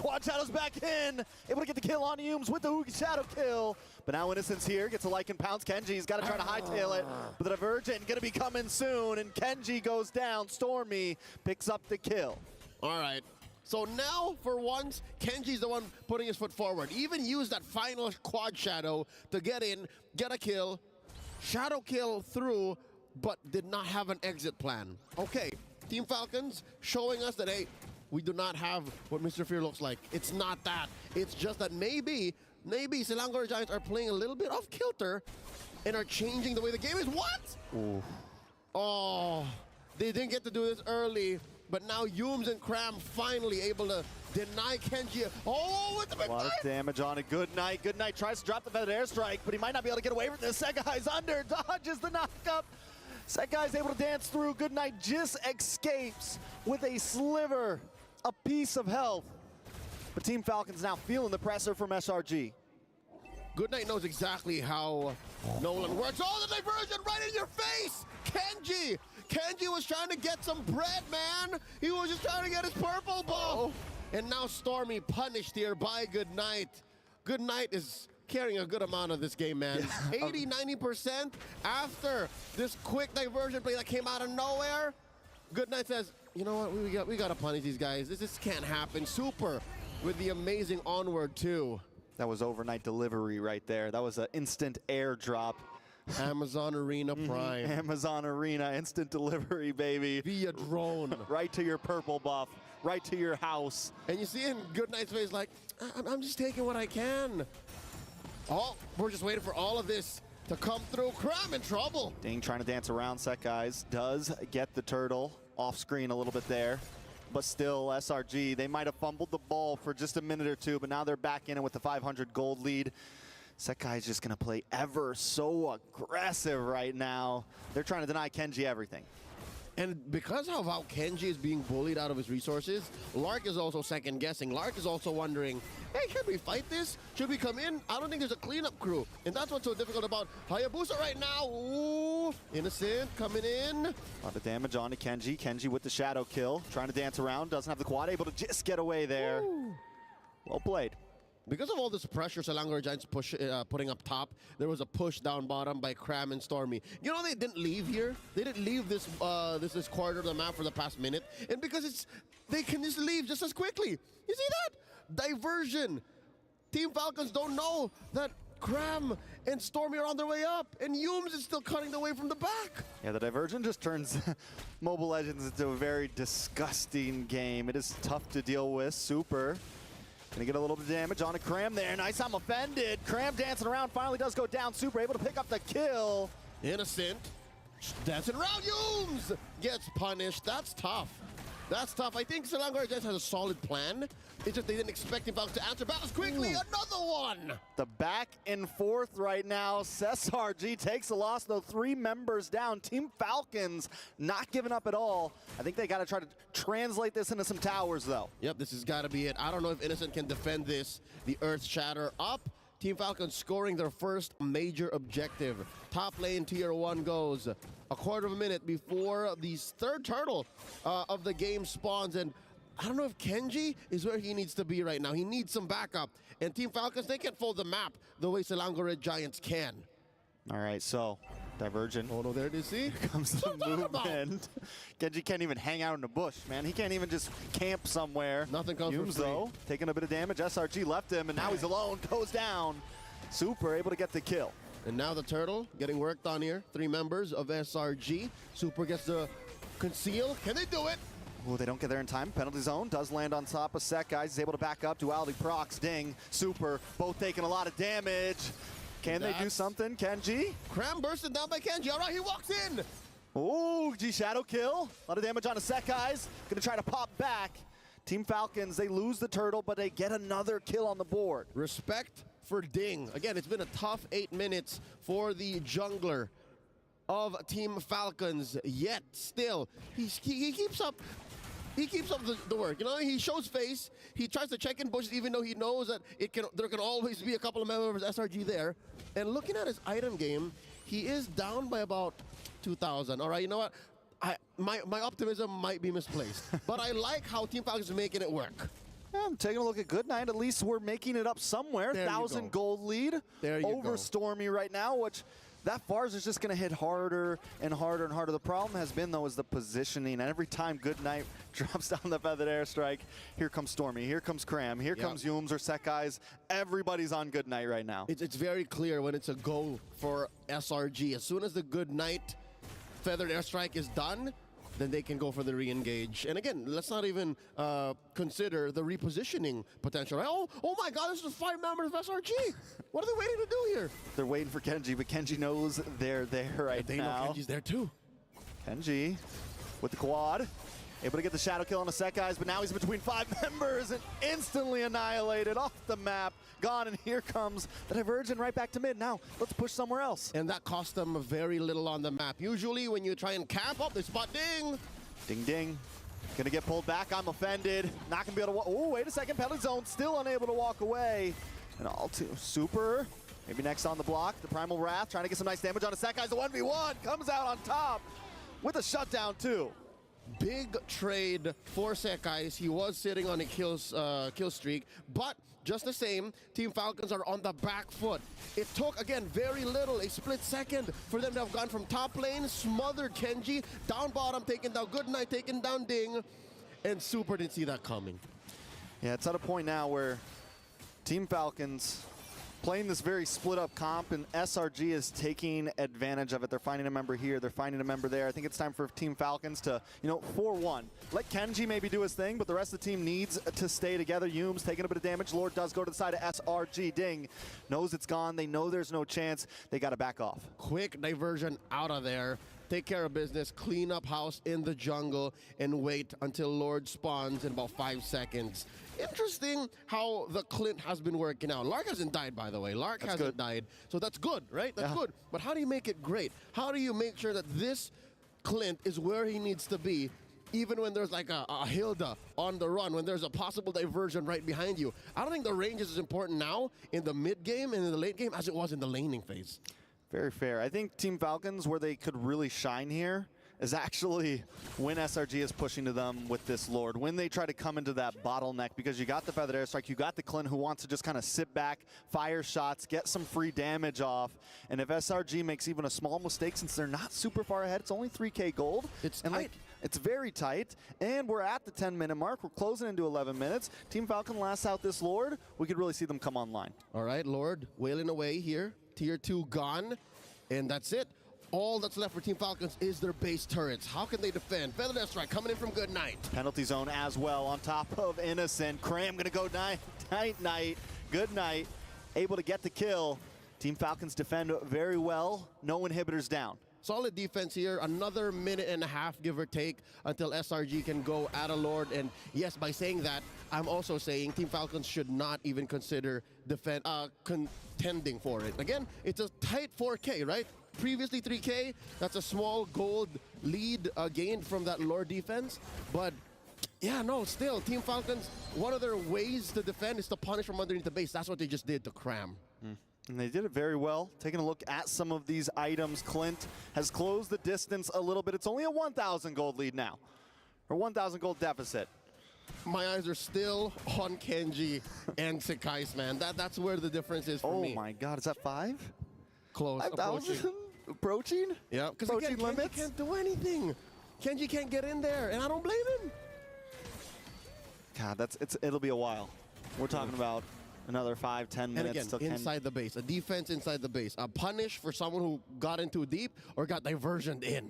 in. Able to get the kill on Youm's with the Hugi Shadow kill. But now Innocence here, gets a Lycan pounce. Kenji's gotta try to hightail it. But the Divergent gonna be coming soon, and Kenji goes down. Stormy picks up the kill. All right. So now, for once, Kenji's the one putting his foot forward. Even used that final quad shadow to get in, get a kill, shadow kill through, but did not have an exit plan. Okay, Team Falcons showing us that, hey, we do not have what Mr. Fear looks like. It's not that. It's just that maybe Selangor Giants are playing a little bit off kilter and are changing the way the game is. What? Ooh. Oh, they didn't get to do this early, but now Yums and Cram finally able to deny Kenji. Oh, with the big A lot of damage on it. Good night. Good night tries to drop the feathered airstrike, but he might not be able to get away from this. Segai's under, dodges the knockup. Segai's able to dance through. Good night just escapes with a sliver, a piece of health. But Team Falcons now feeling the pressure from SRG. Goodnight knows exactly how Nolan works. Oh, the diversion right in your face! Kenji! Kenji was trying to get some bread, man! He was just trying to get his purple ball! And now Stormy punished here by Goodnight. Goodnight is carrying a good amount of this game, man. 80, 90% after this quick diversion play that came out of nowhere. Goodnight says, you know what, we gotta punish these guys. This can't happen. Super with the amazing onward too. That was overnight delivery right there. That was an instant airdrop. Amazon Arena Prime. Amazon Arena, instant delivery, baby. Via drone. Right to your purple buff, right to your house. And you see in Goodnight's face like, I'm just taking what I can. Oh, we're just waiting for all of this to come through. Cram in trouble. Ding trying to dance around. Set guys does get the turtle off screen a little bit there. But still, SRG, they might have fumbled the ball for just a minute or two, but now they're back in it with the 500 gold lead. Sekai is just going to play ever so aggressive right now. They're trying to deny Kenji everything. And because of how Kenji is being bullied out of his resources, Lark is also second guessing. Lark is also wondering, hey, should we fight this? Should we come in? I don't think there's a cleanup crew. And that's what's so difficult about Hayabusa right now. Ooh, Innocent coming in. A lot of damage on to Kenji. Kenji with the shadow kill, trying to dance around, doesn't have the quad, able to just get away there. Ooh. Well played. Because of all this pressure Selangor Giants putting up top, there was a push down bottom by Cram and Stormy. You know, they didn't leave here. They didn't leave this this quarter of the map for the past minute. And because they can just leave just as quickly. You see that? Diversion. Team Falcons don't know that Cram and Stormy are on their way up. And Yums is still cutting the way from the back. Yeah, the diversion just turns Mobile Legends into a very disgusting game. It is tough to deal with. Super. Gonna get a little bit of damage on a Cram there. Nice, I'm offended. Cram dancing around, finally does go down. Super able to pick up the kill. Innocent. Dancing around, Yums gets punished. That's tough. That's tough. I think Selangor Giants has a solid plan. It's just they didn't expect him to answer back as quickly. Ooh. Another one. The back and forth right now. SRG takes a loss, though. 3 members down. Team Falcons not giving up at all. I think they got to try to translate this into some towers, though. Yep, this has got to be it. I don't know if Innocent can defend this. The Earth Shatter up. Team Falcons scoring their first major objective. Top lane tier 1 goes. A quarter of a minute before the third turtle of the game spawns. And I don't know if Kenji is where he needs to be right now. He needs some backup. And Team Falcons, they can't fold the map the way Selangor Giants can. All right, so divergent. Oh no, there it is, see? Here comes the movement. Genji can't even hang out in the bush, man. He can't even just camp somewhere. Nothing comes from free. Though, taking a bit of damage. SRG left him, and now he's alone. Goes down. Super able to get the kill. And now the turtle getting worked on here. 3 members of SRG. Super gets the conceal. Can they do it? Oh, they don't get there in time. Penalty zone does land on top of Set guys. He's able to back up. Duality procs. Ding. Super. Both taking a lot of damage. Can they do something, Kenji? Cram bursted down by Kenji. All right, he walks in. Oh, G-Shadow kill. A lot of damage on the Set guys. Gonna try to pop back. Team Falcons, they lose the turtle, but they get another kill on the board. Respect for Ding. Again, it's been a tough 8 minutes for the jungler of Team Falcons. Yet, still, he keeps up. He keeps up the work. You know, he shows face. He tries to check in bushes, even though he knows that there can always be a couple of members of SRG there. And looking at his item game, he is down by about 2,000. All right, you know what? My optimism might be misplaced, but I like how Team Falcons is making it work. Yeah, I'm taking a look at Goodnight. At least we're making it up somewhere. 1,000 gold lead over Stormy right now, which that Fars is just going to hit harder and harder and harder. The problem has been, though, is the positioning. And every time Goodnight drops down the feathered airstrike, here comes Stormy, here comes Cram, here comes Yums or Sekai's. Everybody's on Goodnight right now. It's very clear when it's a go for SRG. As soon as the Goodnight feathered airstrike is done, then they can go for the re-engage. And again, let's not even consider the repositioning potential. Right? Oh my God, this is 5 members of SRG. What are they waiting to do here? They're waiting for Kenji, but Kenji knows they're there right they now. Know Kenji's there too. Kenji with the quad. Able to get the shadow kill on the Sekai's, but now he's between 5 members and instantly annihilated off the map. Gone, and here comes the Divergent right back to mid. Now, let's push somewhere else. And that cost them very little on the map. Usually when you try and camp up, they spot Ding. Ding, ding. Gonna get pulled back. I'm offended. Not gonna be able to walk. Oh, wait a second. Penalty zone, still unable to walk away. And all too super. Maybe next on the block, the Primal Wrath, trying to get some nice damage on the Sekai's. The 1v1 comes out on top with a shutdown, too. Big trade for Sekai's. He was sitting on a kill streak, but just the same, Team Falcons are on the back foot. It took, again, very little, a split second for them to have gone from top lane, smothered Kenji, down bottom, taking down Goodnight, taking down Ding, and Super didn't see that coming. Yeah, it's at a point now where Team Falcons playing this very split up comp, and SRG is taking advantage of it. They're finding a member here, they're finding a member there. I think it's time for Team Falcons to, 4-1. Let Kenji maybe do his thing, but the rest of the team needs to stay together. Yums taking a bit of damage. Lord does go to the side of SRG. Ding knows it's gone. They know there's no chance. They got to back off. Quick diversion out of there. Take care of business, clean up house in the jungle, and wait until Lord spawns in about 5 seconds. Interesting how the Clint has been working out. Lark hasn't died, by the way. Lark hasn't died. So that's good, right? That's good. But how do you make it great? How do you make sure that this Clint is where he needs to be, even when there's like a Hilda on the run, when there's a possible diversion right behind you? I don't think the range is as important now in the mid game and in the late game as it was in the laning phase. Very fair. I think Team Falcons, where they could really shine here, is actually when SRG is pushing to them with this Lord. When they try to come into that bottleneck, because you got the feathered airstrike, you got the Clint who wants to just kind of sit back, fire shots, get some free damage off. And if SRG makes even a small mistake, since they're not super far ahead, it's only 3K gold. It's and tight. It's very tight, and we're at the 10-minute mark. We're closing into 11 minutes. Team Falcon lasts out this Lord. We could really see them come online. All right, Lord wailing away here. Tier 2 gone, and that's it. All that's left for Team Falcons is their base turrets. How can they defend? Feather Strike coming in from Goodnight. Penalty zone as well on top of Innocent. Cram gonna go night. Goodnight able to get the kill. Team Falcons defend very well. No inhibitors down. Solid defense here. Another minute and a half, give or take, until SRG can go at a Lord. And yes, by saying that, I'm also saying Team Falcons should not even consider contending for it. Again, it's a tight 4K, right? Previously 3K, that's a small gold lead gained from that Lord defense. But yeah, no, still, Team Falcons, one of their ways to defend is to punish from underneath the base. That's what they just did to Cram. And they did it very well. Taking a look at some of these items, Clint has closed the distance a little bit. It's only a 1,000 gold lead now, or 1,000 gold deficit. My eyes are still on Kenji and Sekai's, man. That's where the difference is for me. Oh my God, is that 5? Close, 5,000? Approaching? Yeah, because again, Kenji can't do anything. Kenji can't get in there, and I don't blame him. God, it'll be a while. We're talking about another 5-10 minutes. And again, inside the base, a defense inside the base, a punish for someone who got in too deep or got diversioned in.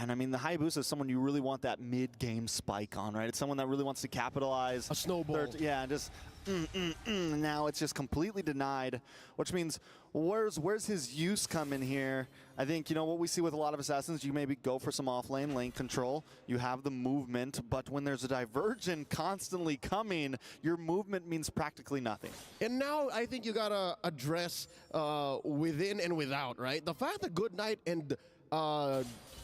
And I mean, the Hayabusa is someone you really want that mid-game spike on, right? It's someone that really wants to capitalize. A snowball. Yeah, just now it's just completely denied, which means where's his use come in here? I think, what we see with a lot of assassins, you maybe go for some off-lane lane control. You have the movement, but when there's a diversion constantly coming, your movement means practically nothing. And now I think you got to address within and without, right? The fact that Goodnight and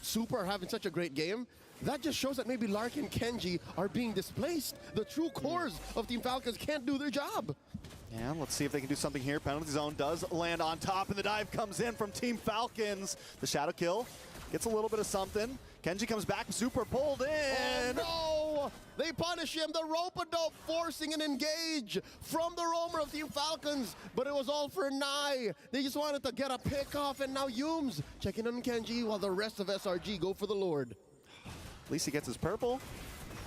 Super are having such a great game, that just shows that maybe Lark and Kenji are being displaced. The true cores of Team Falcons can't do their job. Yeah, let's see if they can do something here. Penalty zone does land on top, and the dive comes in from Team Falcons. The shadow kill gets a little bit of something. Kenji comes back, Super pulled in. Oh, no! They punish him. The rope-a-dope forcing an engage from the roamer of Team Falcons, but it was all for Nye. They just wanted to get a pick off, and now Yums checking on Kenji while the rest of SRG go for the Lord. At least he gets his purple.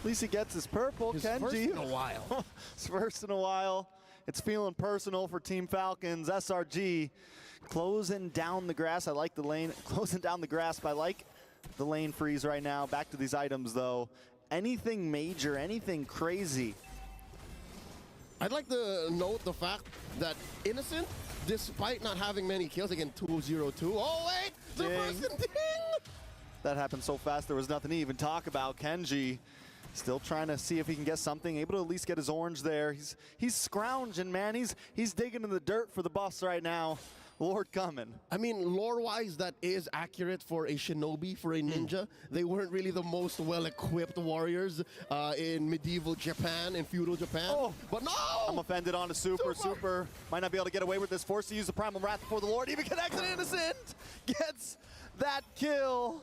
At least he gets his purple. His Kenji. first in a while. His first in a while. It's feeling personal for Team Falcons. SRG closing down the grass. I like the lane. Closing down the grasp. I like the lane freeze right now. Back to these items, though. Anything major, anything crazy. I'd like to note the fact that Innocent, despite not having many kills, again, 2-0-2. Oh, wait! The person ding! That happened so fast, there was nothing to even talk about. Kenji still trying to see if he can get something, able to at least get his orange there. He's scrounging, man. He's digging in the dirt for the buffs right now. Lord coming. I mean, lore-wise, that is accurate for a shinobi, for a ninja. They weren't really the most well-equipped warriors in medieval Japan, in feudal Japan. Oh, but no! I'm offended on a super. Might not be able to get away with this. Forced to use the Primal Wrath before the Lord even connects an Innocent. Gets that kill.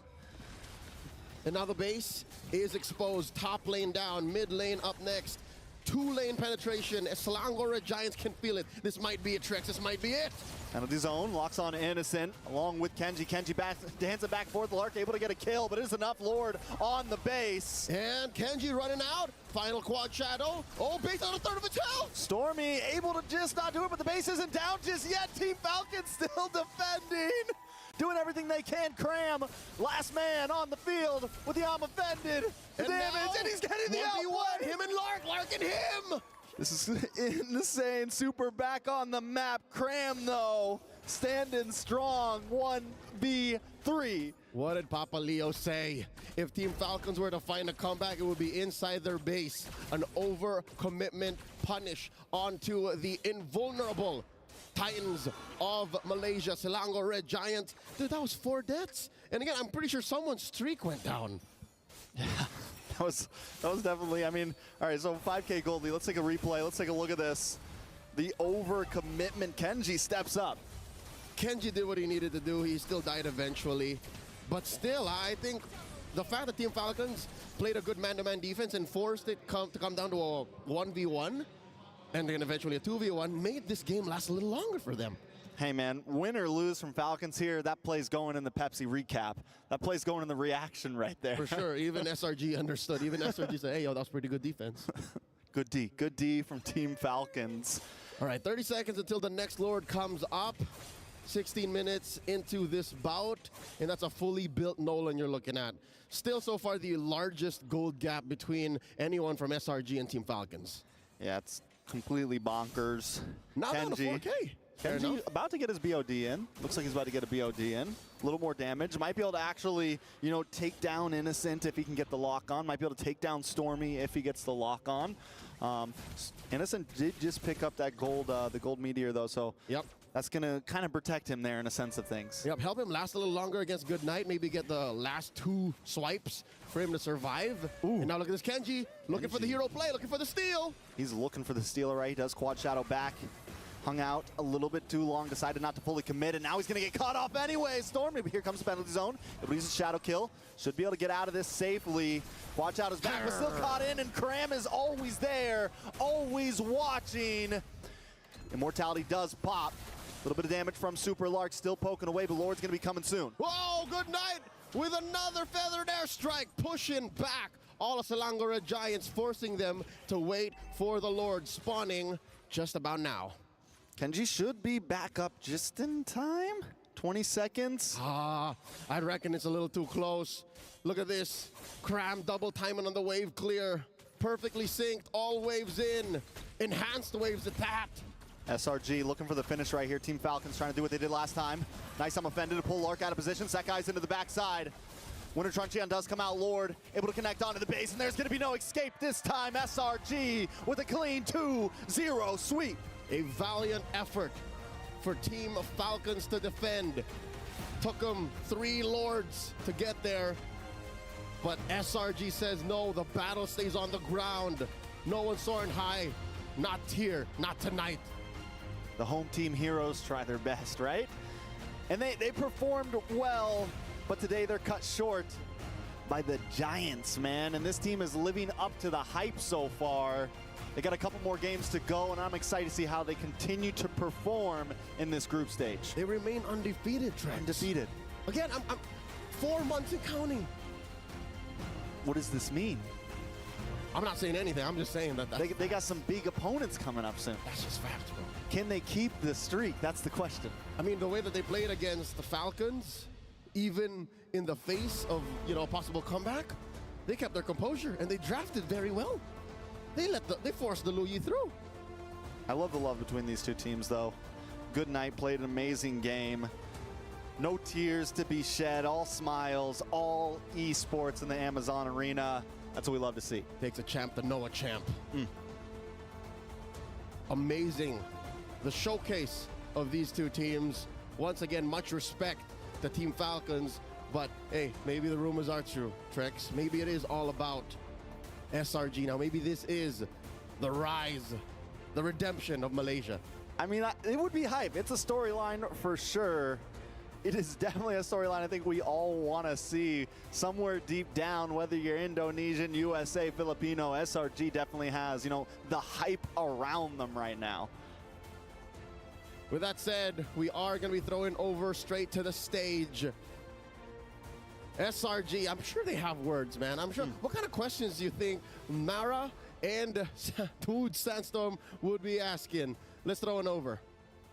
And now the base is exposed. Top lane down, mid lane up next. 2-lane penetration. Selangor Red Giants can feel it. This might be it, Trex. This might be it. Penalty zone, locks on Innocent, along with Kenji. Kenji dancing back and forth. Lark able to get a kill, but it is enough. Lord on the base. And Kenji running out. Final quad shadow. Oh, base on a third of its health. Stormy able to just not do it, but the base isn't down just yet. Team Falcons still defending. Doing everything they can. Cram, last man on the field with the arm offended. The damage, and he's getting the outplay. Him and Lark and him. This is insane. Super back on the map. Cram, though, standing strong. 1v3. What did Papa Leo say? If Team Falcons were to find a comeback, it would be inside their base. An overcommitment punish onto the invulnerable Titans of Malaysia, Selangor Red Giants. Dude, that was 4 deaths. And again, I'm pretty sure someone's streak went down. Yeah, that was definitely, I mean, all right, so 5K Goldie, let's take a replay. Let's take a look at this. The overcommitment, Kenji steps up. Kenji did what he needed to do. He still died eventually. But still, I think the fact that Team Falcons played a good man-to-man defense and forced it to come down to a 1v1, and then eventually a 2v1, made this game last a little longer for them. Hey, man, win or lose from Falcons here, that play's going in the Pepsi recap. That play's going in the reaction right there. For sure. Even SRG understood. Even SRG said, hey, yo, that was pretty good defense. Good D from Team Falcons. All right, 30 seconds until the next Lord comes up. 16 minutes into this bout, and that's a fully built Nolan you're looking at. Still, so far, the largest gold gap between anyone from SRG and Team Falcons. Yeah, it's completely bonkers. Not down to 4K. Kenji about to get his BOD in. Looks like he's about to get a BOD in. A little more damage. Might be able to actually, you know, take down Innocent if he can get the lock on. Might be able to take down Stormy if he gets the lock on. Innocent did just pick up that gold, the gold meteor though. So yep, that's gonna kind of protect him there in a sense of things. Yep, help him last a little longer against Good Night. Maybe get the last 2 swipes for him to survive. Ooh. And now look at this Kenji, looking for the hero play, looking for the steal. He's looking for the steal, right? He does quad shadow back. Hung out a little bit too long, decided not to fully commit, and now he's going to get caught off anyway. Stormy, but here comes the penalty zone. Able to use a shadow kill. Should be able to get out of this safely. Watch out his back, but still caught in, and Cram is always there, always watching. Immortality does pop. A little bit of damage from Super Lark, still poking away, but Lord's going to be coming soon. Whoa, Good Night with another feathered airstrike, pushing back all of Selangor Red Giants, forcing them to wait for the Lord, spawning just about now. Kenji should be back up just in time. 20 seconds. I reckon it's a little too close. Look at this. Cram double timing on the wave clear. Perfectly synced, all waves in. Enhanced waves at that. SRG looking for the finish right here. Team Falcons trying to do what they did last time. Nice, I'm offended to pull Lark out of position. That guy's into the backside. Winter Truncheon does come out. Lord able to connect onto the base, and there's going to be no escape this time. SRG with a clean 2-0 sweep. A valiant effort for Team Falcons to defend. Took them 3 Lords to get there. But SRG says no, the battle stays on the ground. No one soaring high. Not here, not tonight. The home team heroes try their best, right? And they performed well, but today they're cut short by the Giants, man. And this team is living up to the hype so far. They got a couple more games to go, and I'm excited to see how they continue to perform in this group stage. They remain undefeated, Trent. Undefeated. Again, I'm 4 months and counting. What does this mean? I'm not saying anything. I'm just saying that they got some big opponents coming up soon. That's just fact, bro. Can they keep the streak? That's the question. I mean, the way that they played against the Falcons, even in the face of, you know, a possible comeback, they kept their composure and they drafted very well. They forced the Louis through. I love the love between these two teams, though. Good night, played an amazing game. No tears to be shed, all smiles, all esports in the Amazon Arena. That's what we love to see. Takes a champ to know a champ. Amazing. The showcase of these two teams. Once again, much respect to Team Falcons. But hey, maybe the rumors are true, Trex. Maybe it is all about SRG now. Maybe this is the rise, the redemption of Malaysia. I mean, it would be hype. It's a storyline for sure. It is definitely a storyline I think we all want to see somewhere deep down, whether you're Indonesian, USA, Filipino. SRG definitely has, you know, the hype around them right now. With that said, we are going to be throwing over straight to the stage. SRG, I'm sure they have words, man. I'm sure. What kind of questions do you think Mara and Toad Sandstorm would be asking? Let's throw it over.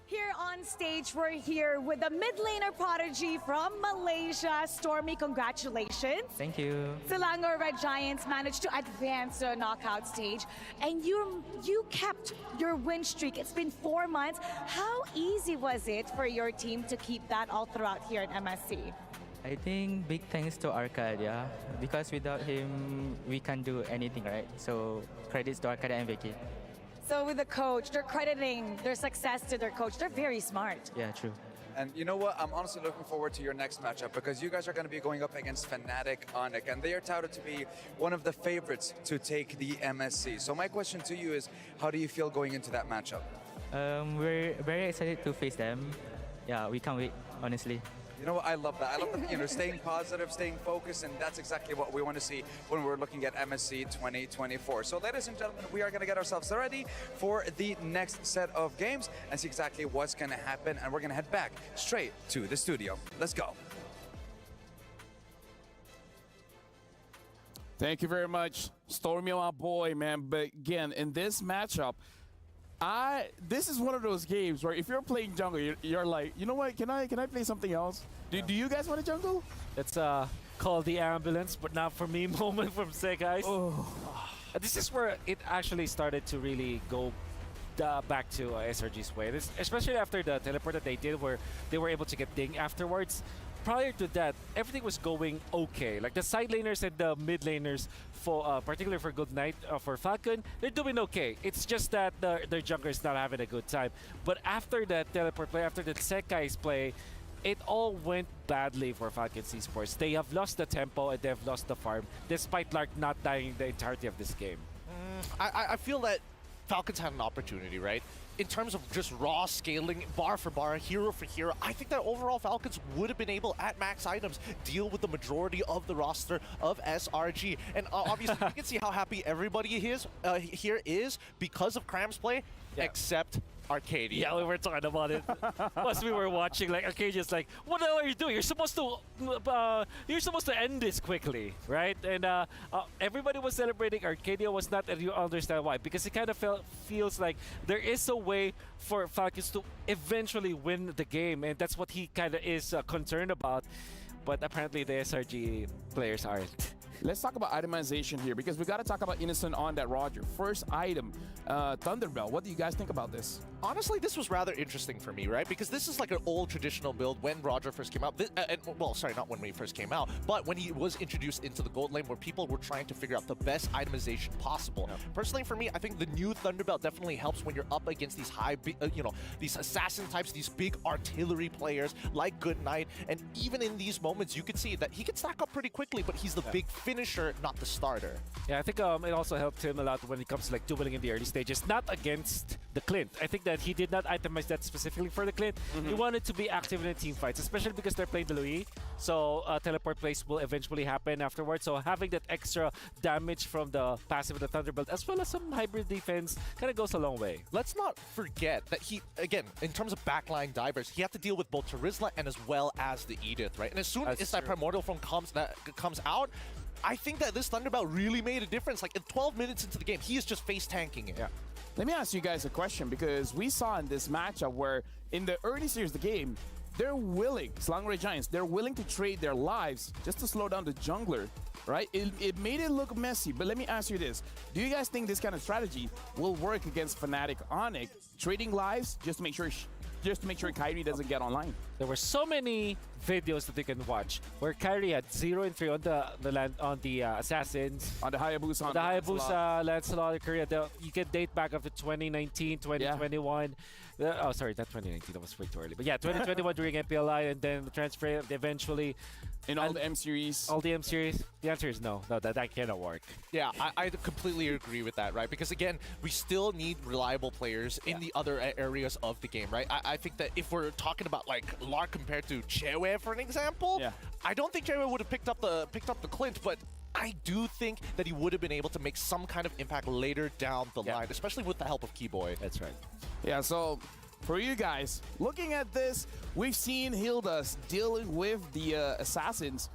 Here on stage, we're here with the mid laner prodigy from Malaysia. Stormy, congratulations. Thank you. Selangor Red Giants managed to advance to a knockout stage, and you kept your win streak. It's been 4 months. How easy was it for your team to keep that all throughout here in MSC? I think big thanks to Arcad, yeah. Because without him, we can't do anything, right? So credits to Arcad and Vicky. So with the coach, they're crediting their success to their coach. They're very smart. Yeah, true. And you know what? I'm honestly looking forward to your next matchup because you guys are going to be going up against Fnatic Onyx, and they are touted to be one of the favorites to take the MSC. So my question to you is, how do you feel going into that matchup? We're very excited to face them. Yeah, we can't wait, honestly. You know what? I love that. I love that, you know, staying positive, staying focused, and that's exactly what we want to see when we're looking at MSC 2024. So, ladies and gentlemen, we are going to get ourselves ready for the next set of games and see exactly what's going to happen, and we're going to head back straight to the studio. Let's go. Thank you very much, Stormy, my boy, man. But again, in this matchup, this is one of those games where if you're playing jungle, you're like, you know what? Can I play something else? Do you guys want to jungle? It's called the ambulance, but not for me moment from Sekais. Oh. This is where it actually started to really go back to SRG's way. Especially after the teleport that they did, where they were able to get ding afterwards. Prior to that, everything was going okay. Like the side laners and the mid laners, particularly for Good Night, for Falcon, they're doing okay. It's just that their jungler is not having a good time. But after that teleport play, after the Sekai's play, it all went badly for Falcons Esports. They have lost the tempo and they have lost the farm, despite Lark not dying the entirety of this game. I feel that Falcons had an opportunity, right? In terms of just raw scaling, bar for bar, hero for hero, I think that overall Falcons would have been able, at max items, deal with the majority of the roster of SRG. And obviously, you can see how happy everybody here is because of Cram's play, except Arcadia. Yeah, we were talking about it. Once we were watching, like Arcadia's like, "What the hell are you doing? You're supposed to end this quickly, right?" And everybody was celebrating. Arcadia was not, and you understand why, because it kind of feels like there is a way for Falcons to eventually win the game, and that's what he kind of is concerned about. But apparently, the SRG players aren't. Let's talk about itemization here because we got to talk about Innocent on that Roger. First item, Thunderbell. What do you guys think about this? Honestly, this was rather interesting for me, right? Because this is like an old traditional build when Roger first came out. Well, sorry, not when he first came out, but when he was introduced into the gold lane where people were trying to figure out the best itemization possible. Yeah. Personally, for me, I think the new Thunderbell definitely helps when you're up against these these assassin types, these big artillery players like Good Night. And even in these moments, you could see that he can stack up pretty quickly, but he's the big finisher, not the starter. Yeah, I think it also helped him a lot when it comes to like dueling in the early stages, not against the Clint. I think that he did not itemize that specifically for the Clint. He wanted to be active in the team fights, especially because they're playing the Louis. So teleport plays will eventually happen afterwards. So having that extra damage from the passive of the Thunderbolt, as well as some hybrid defense, kind of goes a long way. Let's not forget that he, again, in terms of backline divers, he had to deal with both Terizla and as well as the Edith, right? And as soon as that Primordial Form comes out, I think that this Thunderbolt really made a difference. Like in 12 minutes into the game, he is just face tanking it. Yeah. Let me ask you guys a question, because we saw in this matchup where in the early series of the game, they're willing, Slangray Giants, they're willing to trade their lives just to slow down the jungler, right? It made it look messy, but let me ask you this. Do you guys think this kind of strategy will work against Fnatic Onyx, trading lives just to make sure Kyrie doesn't get online? There were so many videos that you can watch where Kyrie had 0 and 3 on the assassins, on the Hayabusa, on the Hayabusa, Lancelot, Korea. You can date back up to 2019, 2021. Oh, sorry, not 2019. That was way too early. But yeah, 2021 during MPLI, and then the transfer eventually. In all the M series. All the M series. The answer is no. No, that cannot work. Yeah, I completely agree with that, right? Because again, we still need reliable players in the other areas of the game, right? I think that if we're talking about like Lark compared to Chewe, for an example, I don't think Chewe would have picked up the Clint, but I do think that he would have been able to make some kind of impact later down the line, especially with the help of Keyboy. That's right. Yeah, so for you guys, looking at this, we've seen Hilda's dealing with the assassins.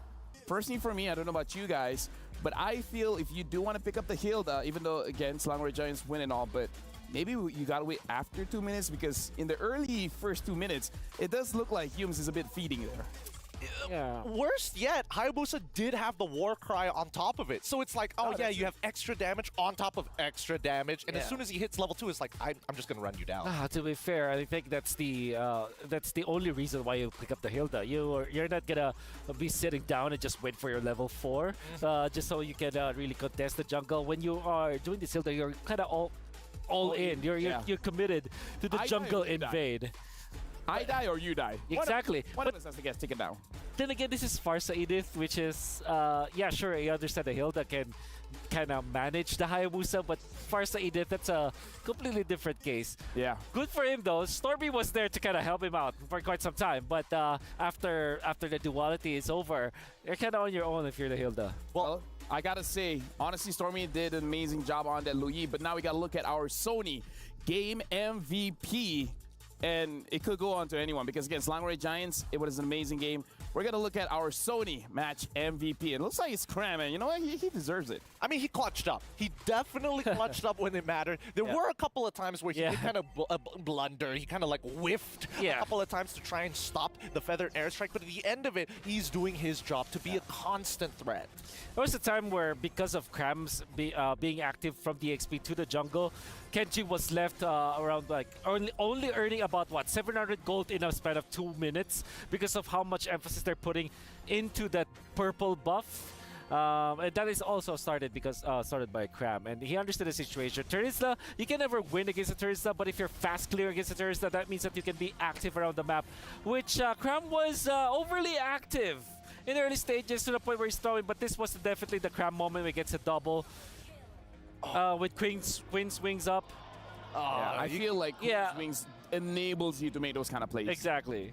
Personally, for me, I don't know about you guys, but I feel if you do want to pick up the Hilda, even though, again, Slangray Giants win and all, but maybe you gotta wait after 2 minutes, because in the early first 2 minutes, it does look like Humes is a bit feeding there. Yeah. Worst yet, Hayabusa did have the war cry on top of it. So it's like, oh yeah, you have extra damage on top of extra damage. And as soon as he hits level 2, it's like, I'm just going to run you down. To be fair, I think that's the only reason why you pick up the Hilda. You're not going to be sitting down and just wait for your level 4, just so you can really contest the jungle. When you are doing this Hilda, you're kind of all in. You're committed to the jungle invade. I die or you die. Exactly. One of us has to get taken down. Then again, this is Farsa Edith, which is, yeah, sure, I understand the Hilda can kind of manage the Hayabusa, but Farsa Edith, that's a completely different case. Yeah. Good for him, though. Stormy was there to kind of help him out for quite some time, but after the duality is over, you're kind of on your own if you're the Hilda. Well, I gotta say, honestly, Stormy did an amazing job on that Louis, but now we gotta look at our Sony game MVP. And it could go on to anyone, because against Slangray Giants, it was an amazing game. We're going to look at our Sony match MVP. And it looks like it's Cram, and you know what? He deserves it. I mean, he clutched up. He definitely clutched up when it mattered. There were a couple of times where he did kind of blunder. He kind of like whiffed a couple of times to try and stop the feathered airstrike. But at the end of it, he's doing his job to be a constant threat. There was a time where, because of Cram's being active from the XP to the jungle, Kenji was left around like only earning about 700 gold in a span of 2 minutes because of how much emphasis they're putting into that purple buff. And that is also started by Cram, and he understood the situation. Terizla, you can never win against a Terizla, but if you're fast clear against a Terizla, that means that you can be active around the map, which Cram was overly active in the early stages to the point where he's throwing, but this was definitely the Cram moment where he gets a double. With Queen swings up. I feel like Queen swings enables you to make those kind of plays. Exactly.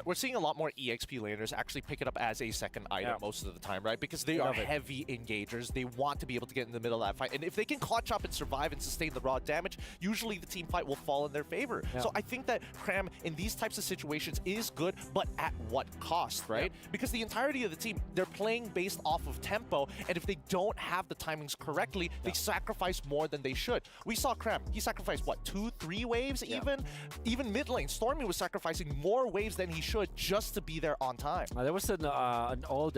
We're seeing a lot more EXP laners actually pick it up as a second item most of the time, right? Because they are heavy engagers. They want to be able to get in the middle of that fight. And if they can clutch up and survive and sustain the raw damage, usually the team fight will fall in their favor. So I think that Cram in these types of situations is good, but at what cost, right? Because the entirety of the team, they're playing based off of tempo, and if they don't have the timings correctly, they sacrifice more than they should. We saw Cram. He sacrificed, what, 2-3 waves even? Even mid lane, Stormy was sacrificing more waves than he should just to be there on time. There was an old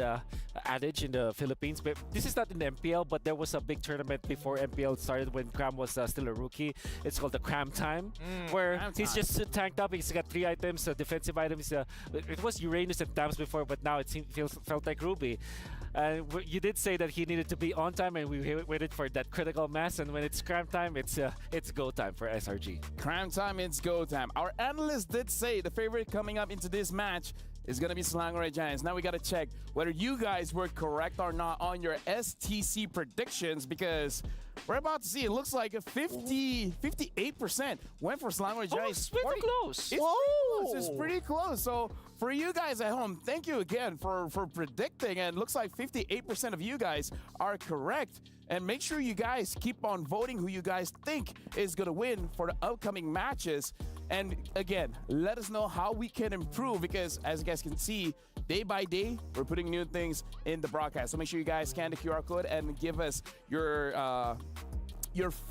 adage in the Philippines, but this is not in MPL, but there was a big tournament before MPL started when Cram was still a rookie. It's called the Cram Time, where he's just tanked up. He's got 3 items, defensive items. It was Uranus and Tams before, but now it felt like Ruby. You did say that he needed to be on time, and we waited for that critical mass. And when it's Cram time, it's go time for SRG. Cram time, it's go time. Our analyst did say the favorite coming up into this match is going to be Selangor Giants. Now we got to check whether you guys were correct or not on your STC predictions, because we're about to see, it looks like 58% went for Selangor Giants. It's pretty close. It's pretty close. It's pretty close. So for you guys at home, thank you again for predicting. And it looks like 58% of you guys are correct. And make sure you guys keep on voting who you guys think is going to win for the upcoming matches. And again, let us know how we can improve, because as you guys can see, day by day, we're putting new things in the broadcast. So make sure you guys scan the QR code and give us your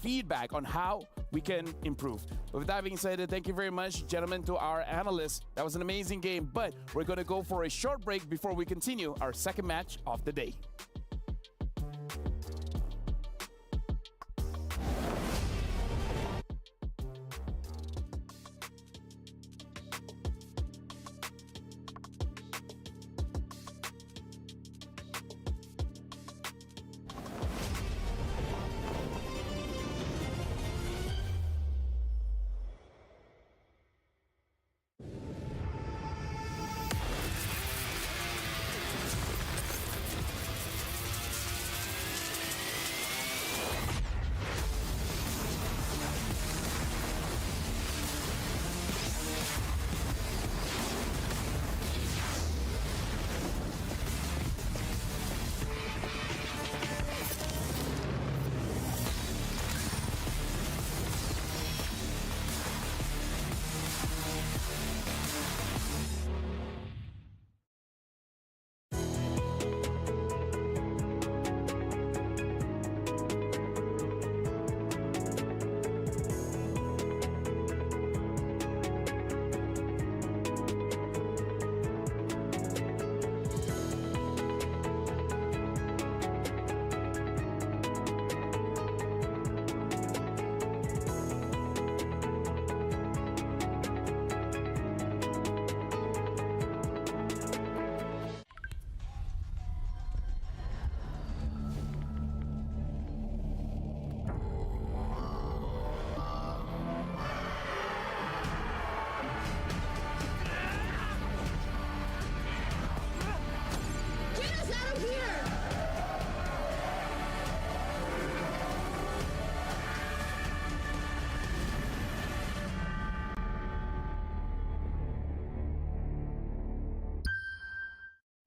feedback on how we can improve. But with that being said, thank you very much, gentlemen, to our analysts. That was an amazing game, but we're going to go for a short break before we continue our second match of the day.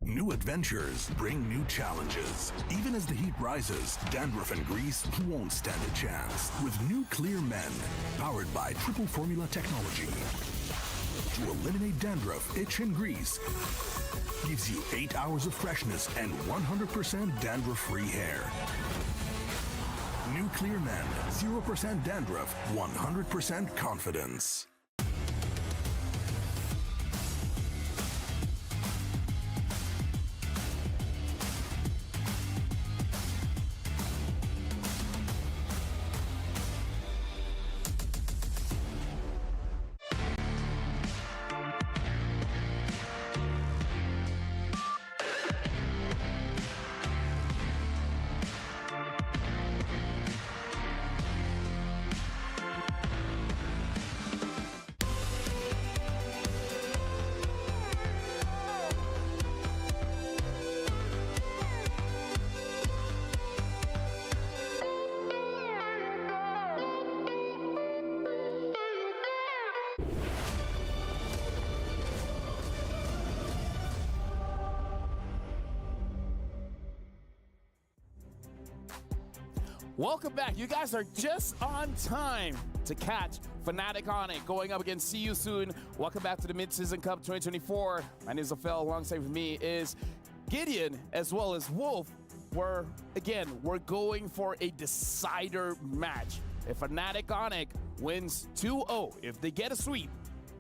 New adventures bring new challenges. Even as the heat rises, dandruff and grease won't stand a chance. With new Clear Men, powered by triple formula technology. To eliminate dandruff, itch, and grease, gives you 8 hours of freshness and 100% dandruff-free hair. New Clear Men, 0% dandruff, 100% confidence. Welcome back. You guys are just on time to catch Fnatic on it going up against See You Soon. Welcome back to the Mid-Season Cup 2024. My name is Ophel. Alongside with me is Gideon as well as Wolf. We're going for a decider match. If Fnatic on it wins 2-0, if they get a sweep,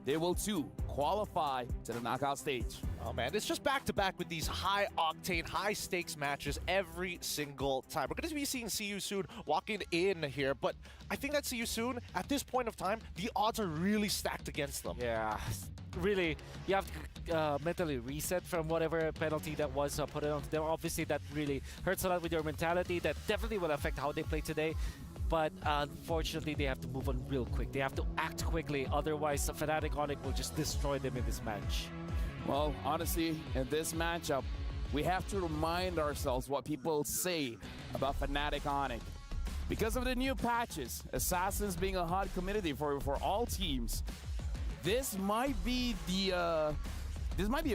they will too qualify to the knockout stage. Oh man, it's just back-to-back with these high-octane, high-stakes matches every single time. We're going to be seeing See You Soon walking in here, but I think that See You Soon, at this point of time, the odds are really stacked against them. Yeah, really, you have to mentally reset from whatever penalty that was put on them. Obviously, that really hurts a lot with your mentality. That definitely will affect how they play today. But unfortunately, they have to move on real quick. They have to act quickly. Otherwise, Fnatic Onic will just destroy them in this match. Well, honestly, in this matchup, we have to remind ourselves what people say about Fnatic Onyx. Because of the new patches, Assassins being a hot community for all teams, this might be a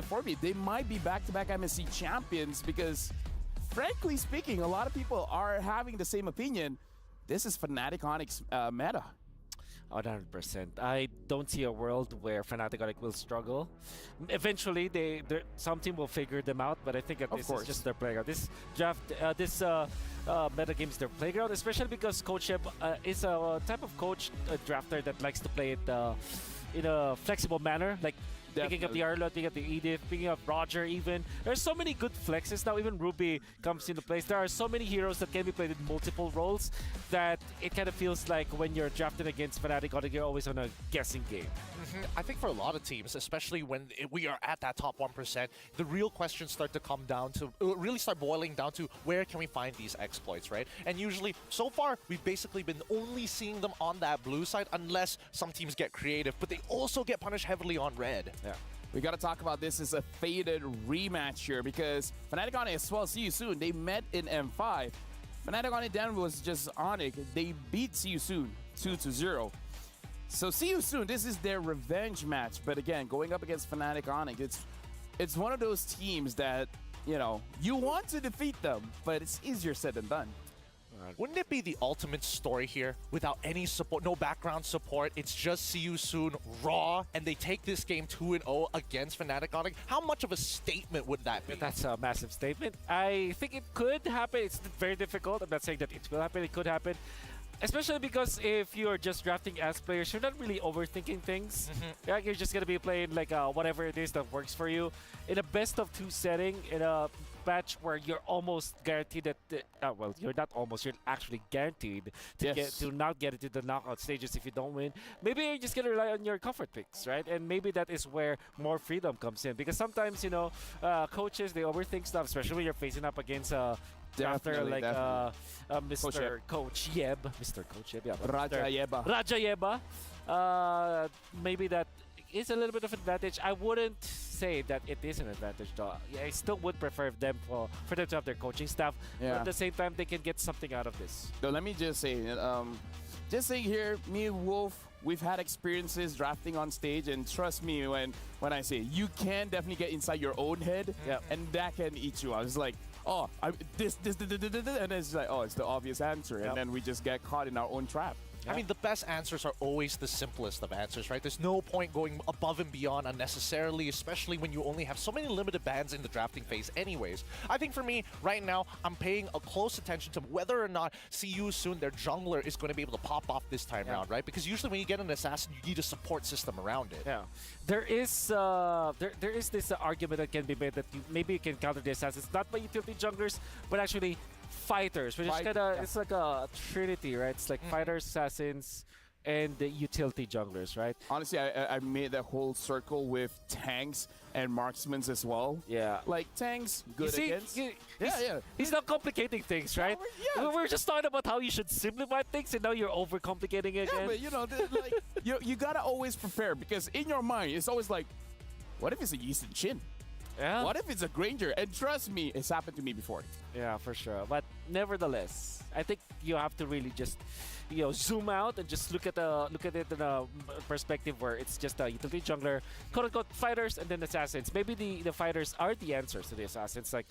forfeit. They might be back-to-back MSC champions because, frankly speaking, a lot of people are having the same opinion. This is Fnatic Onyx meta. 100%. I don't see a world where Fnatic Onyx will struggle. Eventually, some team will figure them out, but I think that this is just their playground. This draft, meta game is their playground, especially because Coach Sheb is a type of coach, drafter that likes to play it in a flexible manner, like picking up the Arlo, picking up the Edith, picking up Roger even. There's so many good flexes now. Even Ruby comes into place. There are so many heroes that can be played in multiple roles that it kind of feels like when you're drafted against Fnatic Onyx, you're always on a guessing game. I think for a lot of teams, especially when we are at that top 1%, the real questions start to come down to, really start boiling down to where can we find these exploits, right? And usually, so far, we've basically been only seeing them on that blue side unless some teams get creative, but they also get punished heavily on red. Yeah. We got to talk about this as a faded rematch here because Fnatic Onyx as well, see you soon. They met in M5. Fnatic Onyx Denver was just Onyx. They beat See You Soon 2-0. So See You Soon, this is their revenge match. But again, going up against Fnatic Onyx, it's one of those teams that, you know, you want to defeat them, but it's easier said than done. Wouldn't it be the ultimate story here without any support, no background support? It's just See You Soon raw, and they take this game 2-0 against Fnatic Onyx. How much of a statement would that be? That's a massive statement. I think it could happen. It's very difficult. I'm not saying that it will happen. It could happen. Especially because if you're just drafting as players, you're not really overthinking things. Yeah, you're just going to be playing like whatever it is that works for you. In a best-of-2 setting, in a match where you're almost guaranteed that, well, you're not almost, you're actually guaranteed to not get into the knockout stages if you don't win. Maybe you're just going to rely on your comfort picks, right? And maybe that is where more freedom comes in. Because sometimes, you know, coaches, they overthink stuff, especially when you're facing up against after like Mr. Coach Yeb. Mr. Coach Yeb, yeah. Raja Yeba. Maybe that is a little bit of an advantage. I wouldn't say that it is an advantage though. I still would prefer them for them to have their coaching staff. But at the same time, they can get something out of this. So let me just say, just saying here, me and Wolf, we've had experiences drafting on stage, and trust me when I say you can definitely get inside your own head, and that can eat you out. It's like, oh, this, and it's like, oh, it's the obvious answer, and then we just get caught in our own trap. I mean, the best answers are always the simplest of answers, right? There's no point going above and beyond unnecessarily, especially when you only have so many limited bands in the drafting phase anyways. I think for me, right now, I'm paying a close attention to whether or not See You Soon, their jungler, is going to be able to pop off this time around, right? Because usually when you get an assassin, you need a support system around it. Yeah. There is this argument that can be made that maybe you can counter the assassins, not by utility junglers, but actually fighters, which is kind of, it's like a trinity, right? It's like fighters, assassins, and the utility junglers, right? Honestly, I made that whole circle with tanks and marksmen as well. Yeah. Like, tanks, good against. He's not complicating things, right? We were just talking about how you should simplify things, and now you're overcomplicating it again. Yeah, but you know, like, you gotta always prepare, because in your mind, it's always like, what if it's a Yeast and Chin? Yeah. What if it's a Granger? And trust me, it's happened to me before. Yeah, for sure. But nevertheless, I think you have to really just, you know, zoom out and just look at it in a perspective where it's just a utility jungler, quote unquote fighters, and then assassins. Maybe the fighters are the answers to the assassins. Like,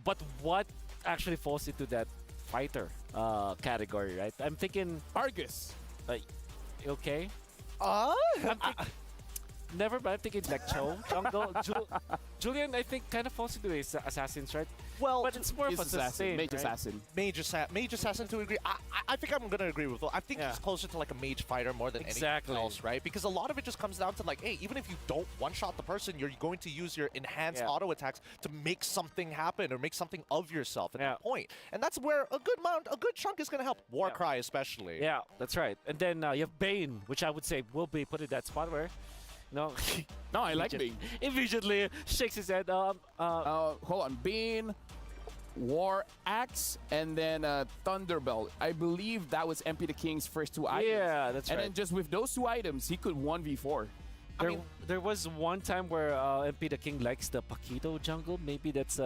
but what actually falls into that fighter category, right? I'm thinking Argus. Okay. Never, but I'm thinking like Cho, Jungle, Julian, I think, kind of falls into his assassins, right? Well, but it's more of a sustain, mage right? assassin. Mage assassin to agree. I think I'm gonna agree with Will. I think it's closer to like a mage fighter more than anything else, right? Because a lot of it just comes down to like, hey, even if you don't one-shot the person, you're going to use your enhanced auto attacks to make something happen or make something of yourself at that point. And that's where a good chunk is gonna help. Warcry especially. Yeah, that's right. And then you have Bane, which I would say will be put in that spot where. No, I like Bane. Immediately shakes his head. Hold on, Bane, War Axe, and then Thunderbolt. I believe that was MP the King's first 2 items. Yeah, that's right. And then just with those 2 items, he could 1v4. There was one time where MP the King likes the Paquito jungle. Maybe that's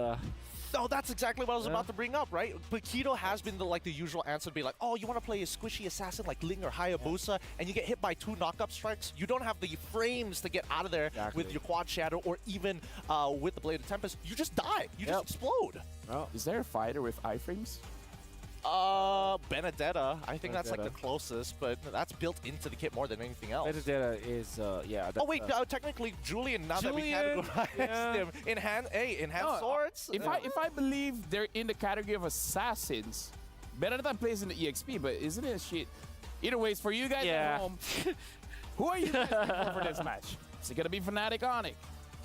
Oh, that's exactly what I was about to bring up, right? Paquito has been the usual answer to be like, oh, you want to play a squishy assassin like Ling or Hayabusa, and you get hit by 2 knockup strikes. You don't have the frames to get out of there with your quad shadow or even with the Blade of Tempest. You just die. You just explode. Oh. Is there a fighter with iframes? Benedetta. I think that's like the closest, but that's built into the kit more than anything else. Benedetta is, yeah. Oh wait, technically Julian. Now that we categorize him in hand, swords. If I believe they're in the category of assassins, Benedetta plays in the EXP, but isn't it a shit? Either way, for you guys at home, who are you guys picking for this match? Is it gonna be Fnatic Onyx?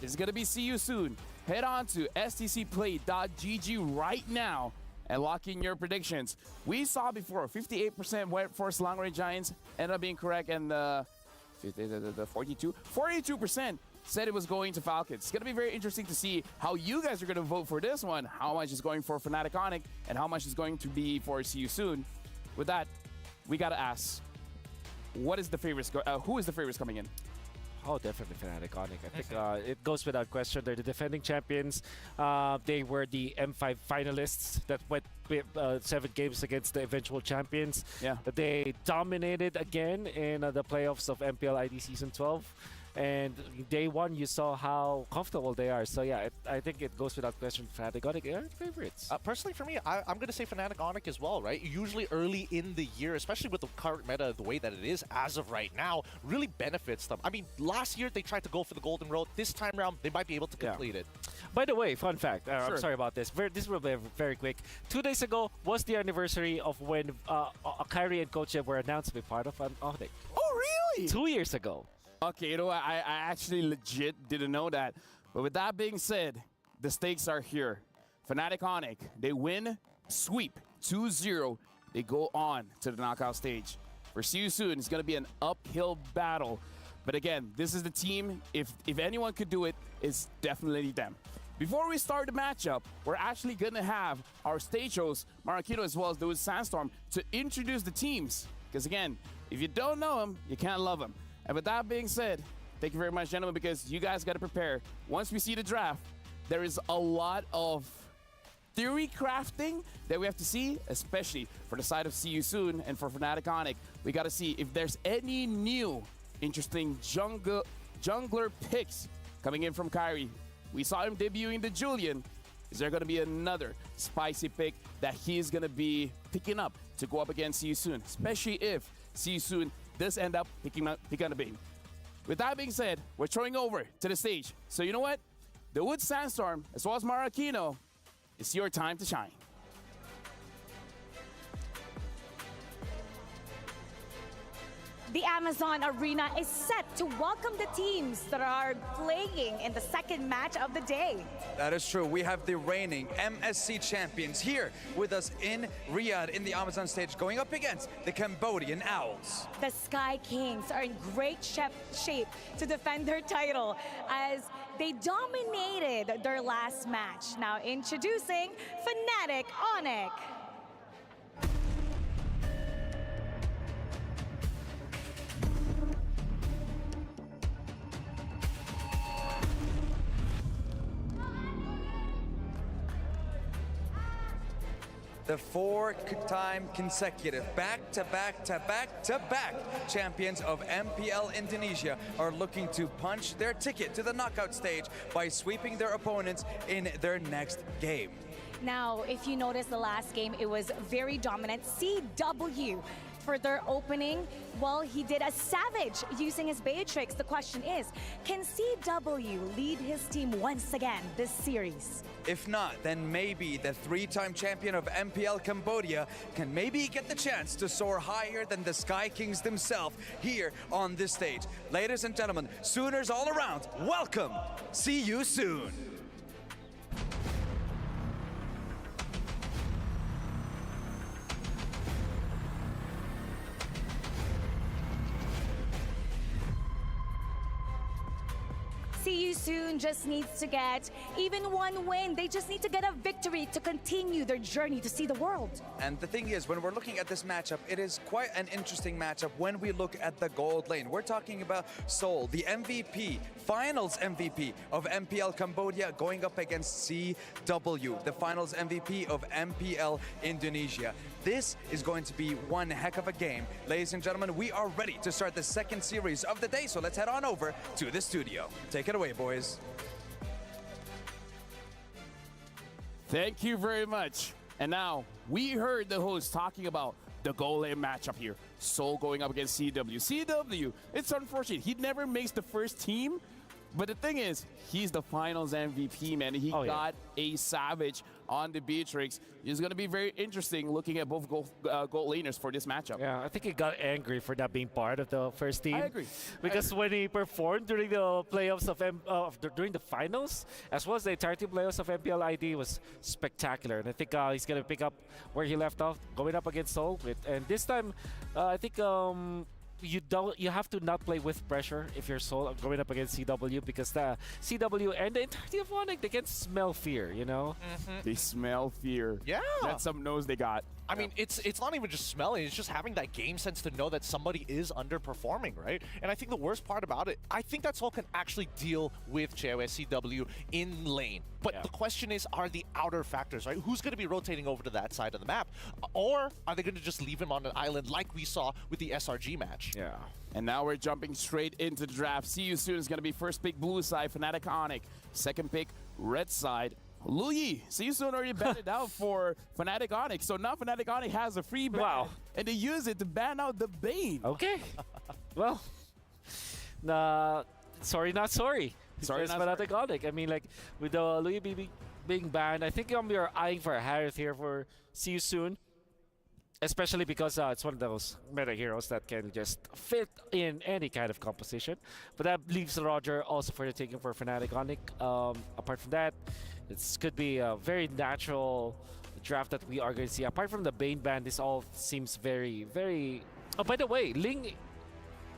Is it gonna be See You Soon? Head on to stcplay.gg right now and lock in your predictions. We saw before 58% went for Long Range Giants, ended up being correct, and 42% said it was going to Falcons. It's going to be very interesting to see how you guys are going to vote for this one. How much is going for Fnatic Onyx and how much is going to be for See You Soon. With that, we got to ask, what is the favorites? Who is the favorites coming in? Oh, definitely Fnatic Onyx. I think it goes without question. They're the defending champions. They were the M5 finalists that went 7 games against the eventual champions. Yeah. They dominated again in the playoffs of MPL ID Season 12. And day 1, you saw how comfortable they are. So yeah, I think it goes without question. Fnatic Onyx are favorites. Personally, for me, I'm going to say Fnatic Onyx as well, right? Usually early in the year, especially with the current meta, the way that it is as of right now, really benefits them. I mean, last year they tried to go for the Golden Road. This time around, they might be able to complete it. By the way, fun fact. Sure. I'm sorry about this. This will be very quick. 2 days ago was the anniversary of when Kyrie and Coach were announced to be part of Onyx. Oh, really? 2 years ago. Okay, you know what? I actually legit didn't know that. But with that being said, the stakes are here. Fnatic Onyx, they win, sweep 2-0. They go on to the knockout stage. For See You Soon, it's going to be an uphill battle. But again, this is the team. If anyone could do it, it's definitely them. Before we start the matchup, we're actually going to have our stage host, Marquino, as well as Dude Sandstorm, to introduce the teams. Because again, if you don't know them, you can't love them. And with that being said, thank you very much, gentlemen, because you guys got to prepare. Once we see the draft, there is a lot of theory crafting that we have to see, especially for the side of See You Soon and for Fnatic Onyx. We got to see if there's any new interesting jungler picks coming in from Kyrie. We saw him debuting the Julian. Is there going to be another spicy pick that he's going to be picking up to go up against See You Soon, especially if See You Soon does end up picking up the bait? With that being said, we're throwing over to the stage. So you know what? The Wood Sandstorm, as well as Marquino, it's your time to shine. The Amazon Arena is set to welcome the teams that are playing in the second match of the day. That is true. We have the reigning MSC champions here with us in Riyadh in the Amazon stage, going up against the Cambodian Owls. The Sky Kings are in great shape to defend their title as they dominated their last match. Now introducing Fnatic Onyx. The 4-time consecutive back-to-back champions of MPL Indonesia are looking to punch their ticket to the knockout stage by sweeping their opponents in their next game. Now, if you notice the last game, it was very dominant. CW for their opening, well, he did a savage using his Beatrix. The question is, can CW lead his team once again this series? If not, then maybe the 3-time champion of MPL Cambodia can maybe get the chance to soar higher than the Sky Kings themselves here on this stage. Ladies and gentlemen, Sooners all around, welcome! See you soon! See You Soon just needs to get even one win. They just need to get a victory to continue their journey to see the world. And the thing is, when we're looking at this matchup, it is quite an interesting matchup when we look at the gold lane. We're talking about Seoul, the MVP, finals MVP of MPL Cambodia, going up against CW, the finals MVP of MPL Indonesia. This is going to be one heck of a game. Ladies and gentlemen, we are ready to start the second series of the day, so let's head on over to the studio. Take it away, boys. Thank you very much. And now, we heard the host talking about the goal lane matchup here. Seoul going up against CW. CW, it's unfortunate. He never makes the first team. But the thing is, he's the finals MVP, man. He got a savage on the Beatrix. It's going to be very interesting looking at both goal laners for this matchup. Yeah, I think he got angry for not being part of the first team. I agree. Because when he performed during the playoffs of during the finals, as well as the entirety playoffs of MPL ID, was spectacular. And I think he's going to pick up where he left off, going up against Seoul. And this time, I think you have to not play with pressure if you're Seoul going up against CW, because the CW and the entirety of Onyx, they can smell fear, you know? They smell fear. Yeah. That's some nose they got. I mean, it's not even just smelling, it's just having that game sense to know that somebody is underperforming, right? And I think the worst part about it, I think that Seoul can actually deal with CW in lane. But the question is, are the outer factors, right? Who's going to be rotating over to that side of the map? Or are they going to just leave him on an island like we saw with the SRG match? Yeah. And now we're jumping straight into the draft. See You Soon is going to be first pick blue side, Fnatic Onyx. Second pick red side, Luyi. See You Soon already batted out for Fnatic Onyx. So now Fnatic Onyx has a free ban. And they use it to ban out the Bane. Okay. Well, sorry, not sorry. Sorry, not Fnatic Onyx. I mean, like, with the Luyi being banned, I think we're eyeing for a Harith here for See You Soon. Especially because it's one of those meta heroes that can just fit in any kind of composition. But that leaves Roger also for the taking for Fnatic Onyx. Apart from that, it could be a very natural draft that we are going to see. Apart from the Bane ban, this all seems very, very... Oh, by the way, Ling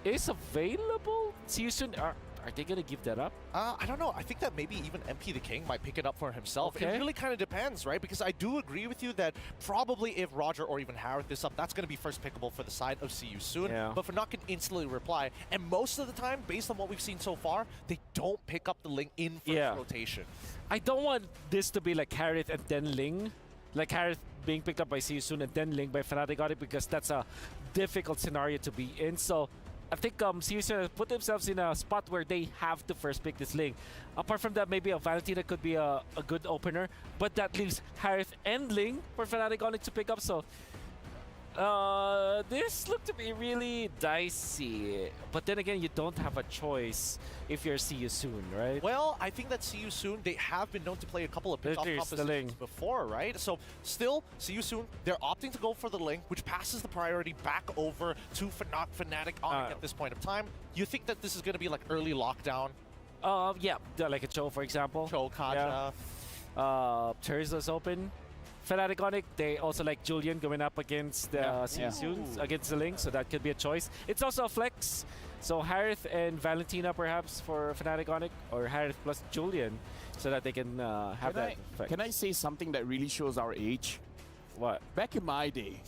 is available? See You Soon. Are they going to give that up? I don't know. I think that maybe even MP the King might pick it up for himself. Okay. It really kind of depends, right? Because I do agree with you that probably if Roger or even Harith this up, that's going to be first pickable for the side of See You Soon. Yeah. But Fnatic can instantly reply. And most of the time, based on what we've seen so far, they don't pick up the Ling in first rotation. I don't want this to be like Harith and then Ling. Like Harith being picked up by See You Soon and then Ling by Fnatic Onyx, because that's a difficult scenario to be in. So I think See You Soon put themselves in a spot where they have to first pick this Ling. Apart from that, maybe a Valentina could be a good opener, but that leaves Harith and Ling for Fnatic Onyx to pick up. So this looked to be really dicey. But then again, you don't have a choice if you're See You Soon, right? Well, I think that See You Soon, they have been known to play a couple of pick-off compositions before, right? So still, See You Soon, they're opting to go for the Ling, which passes the priority back over to Fnatic Onyx at this point of time. You think that this is going to be like early lockdown? Yeah, like a Cho, for example. Cho, Kaja. Terza's open. Fnatic Onyx, they also like Julian going up against See You Soon, against the Ling, so that could be a choice. It's also a flex, so Harith and Valentina perhaps for Fnatic Onyx, or Harith plus Julian, so that they can have that effect. Can I say something that really shows our age? What? Back in my day,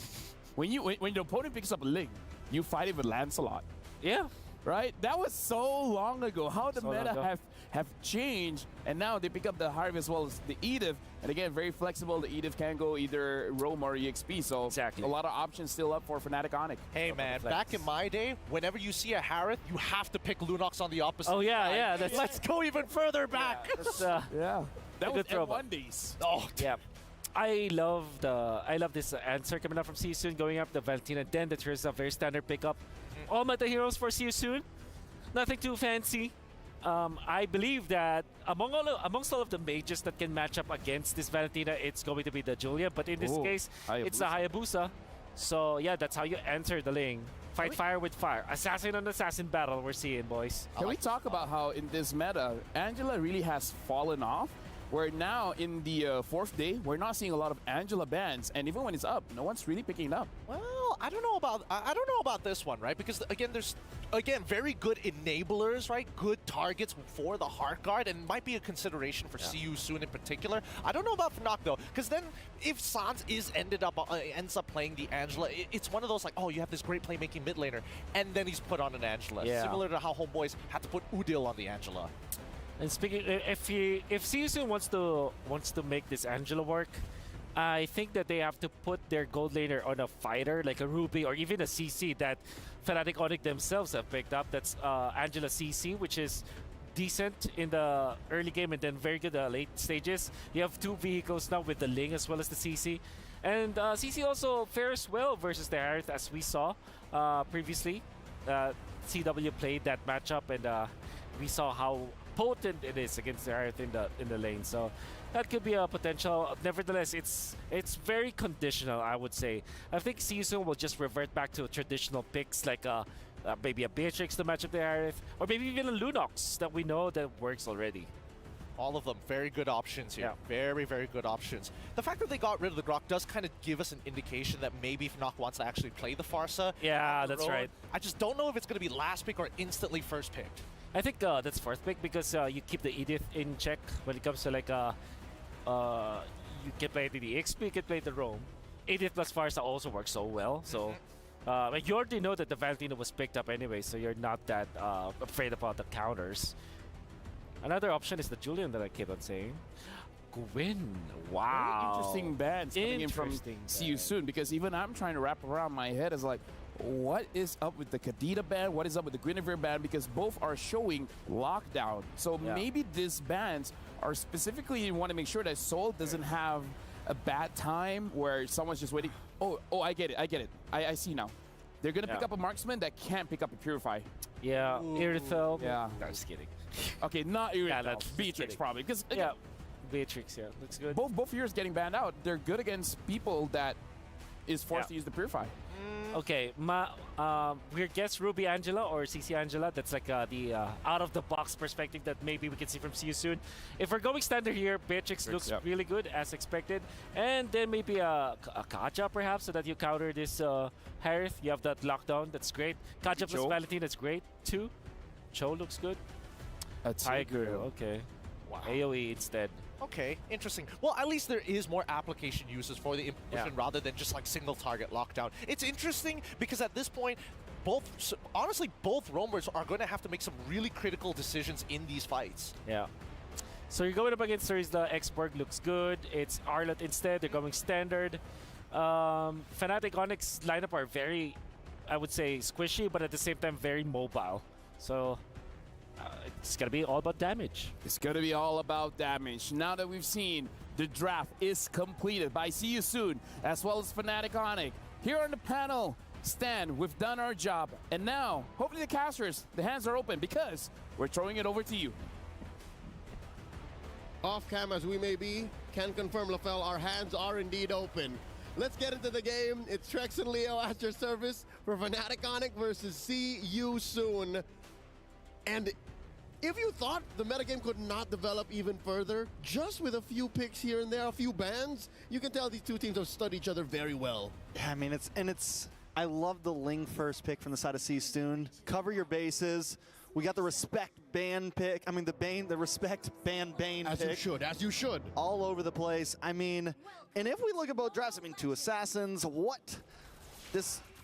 when the opponent picks up a Ling, you fight it with Lancelot. Yeah. Right? That was so long ago. How the meta have changed, and now they pick up the Harvey as well as the Edith. And again, very flexible. The Edith can go either Roam or EXP, so a lot of options still up for Fnatic Onyx. Hey man, back in my day, whenever you see a Harith, you have to pick Lunox on the opposite side. Yeah. Let's go even further back. That was F1 days. Oh, yeah. I love this answer coming up from See You Soon, going up the Valentina, then the Terza, very standard pickup. All meta heroes for See You Soon. Nothing too fancy. I believe that amongst all of the mages that can match up against this Valentina, it's going to be the Julia. But in this case, it's the Hayabusa. So yeah, that's how you enter the lane. Fight fire with fire. Assassin on assassin battle we're seeing, boys. Can we talk about how in this meta, Angela really has fallen off? where now in the fourth day, we're not seeing a lot of Angela bans, and even when it's up, no one's really picking it up. Well, I don't know about this one, right? Because again, there's very good enablers, right? Good targets for the Heart Guard, and might be a consideration for CU soon in particular. I don't know about Fnac though, because then if Sans ends up playing the Angela, it's one of those like, oh, you have this great playmaking mid laner, and then he's put on an Angela, similar to how Homeboys had to put Udil on the Angela. And speaking, if CSU wants to make this Angela work, I think that they have to put their gold laner on a fighter like a Ruby or even a CC that Fnatic Onyx themselves have picked up. That's Angela CC, which is decent in the early game and then very good late stages. You have two vehicles now with the Ling as well as the CC. And CC also fares well versus the Harith, as we saw previously. CW played that matchup, and we saw how potent it is against the Harith in the lane. So that could be a potential. Nevertheless, it's very conditional, I would say. I think Season will just revert back to traditional picks like maybe a Beatrix to match up the Harith, or maybe even a Lunox that we know that works already. All of them, very good options here. Very, very good options. The fact that they got rid of the Grok does kind of give us an indication that maybe Fnac wants to actually play the Pharsa. Yeah, that's right. I just don't know if it's going to be last pick or instantly first pick. I think that's fourth pick because you keep the Edith in check when it comes to like you can play the XP, you can play the Roam. Edith plus Pharsa also works so well. So you already know that the Valentina was picked up anyway, so you're not that afraid about the counters. Another option is the Julian that I keep on saying. Gwyn, wow. Very interesting bans coming in from See You Soon, because even I'm trying to wrap around my head as like, what is up with the Kadita ban? What is up with the Guinevere ban? Because both are showing lockdown. So maybe these bans are specifically, you want to make sure that Soul doesn't have a bad time where someone's just waiting. Oh, I get it. I see now. They're going to pick up a marksman that can't pick up a Purify. Yeah, Irithel. Yeah. No, just kidding. Okay, not Irithel. Yeah, that's Beatrix probably. Because Beatrix, looks good. Both heroes getting banned out. They're good against people that is forced to use the Purify. Okay, we guess Ruby Angela or CC Angela. That's like the out-of-the-box perspective that maybe we can see from See You Soon. If we're going standard here, Beatrix looks really good as expected. And then maybe a Kaja perhaps so that you counter this Harith. You have that lockdown. That's great. Kaja plus Valentine, that's great too. Cho looks good. A Tiger, okay. Wow. AoE instead. Okay, interesting. Well, at least there is more application uses for the impulsion rather than just like single target lockdown. It's interesting because at this point, honestly, both roamers are going to have to make some really critical decisions in these fights. Yeah. So you're going up against her is the Xborg, looks good. It's Arlott instead. They're going standard. Fnatic Onyx lineup are very, I would say, squishy, but at the same time very mobile. So it's going to be all about damage. It's going to be all about damage. Now that we've seen the draft is completed by See You Soon, as well as Fnatic Onyx. Here on the panel, Stan, we've done our job. And now, hopefully the casters, the hands are open because we're throwing it over to you. Off cam as we may be, can confirm, LaFell, our hands are indeed open. Let's get into the game. It's Trex and Leo at your service for Fnatic Onyx versus See You Soon. And if you thought the metagame could not develop even further, just with a few picks here and there, a few bans, you can tell these two teams have studied each other very well. Yeah, I mean, I love the Ling first pick from the side of See You Soon. Cover your bases. We got the respect ban pick. I mean, the respect ban Bane as pick. As you should. All over the place. I mean, and if we look at both drafts, I mean, two assassins,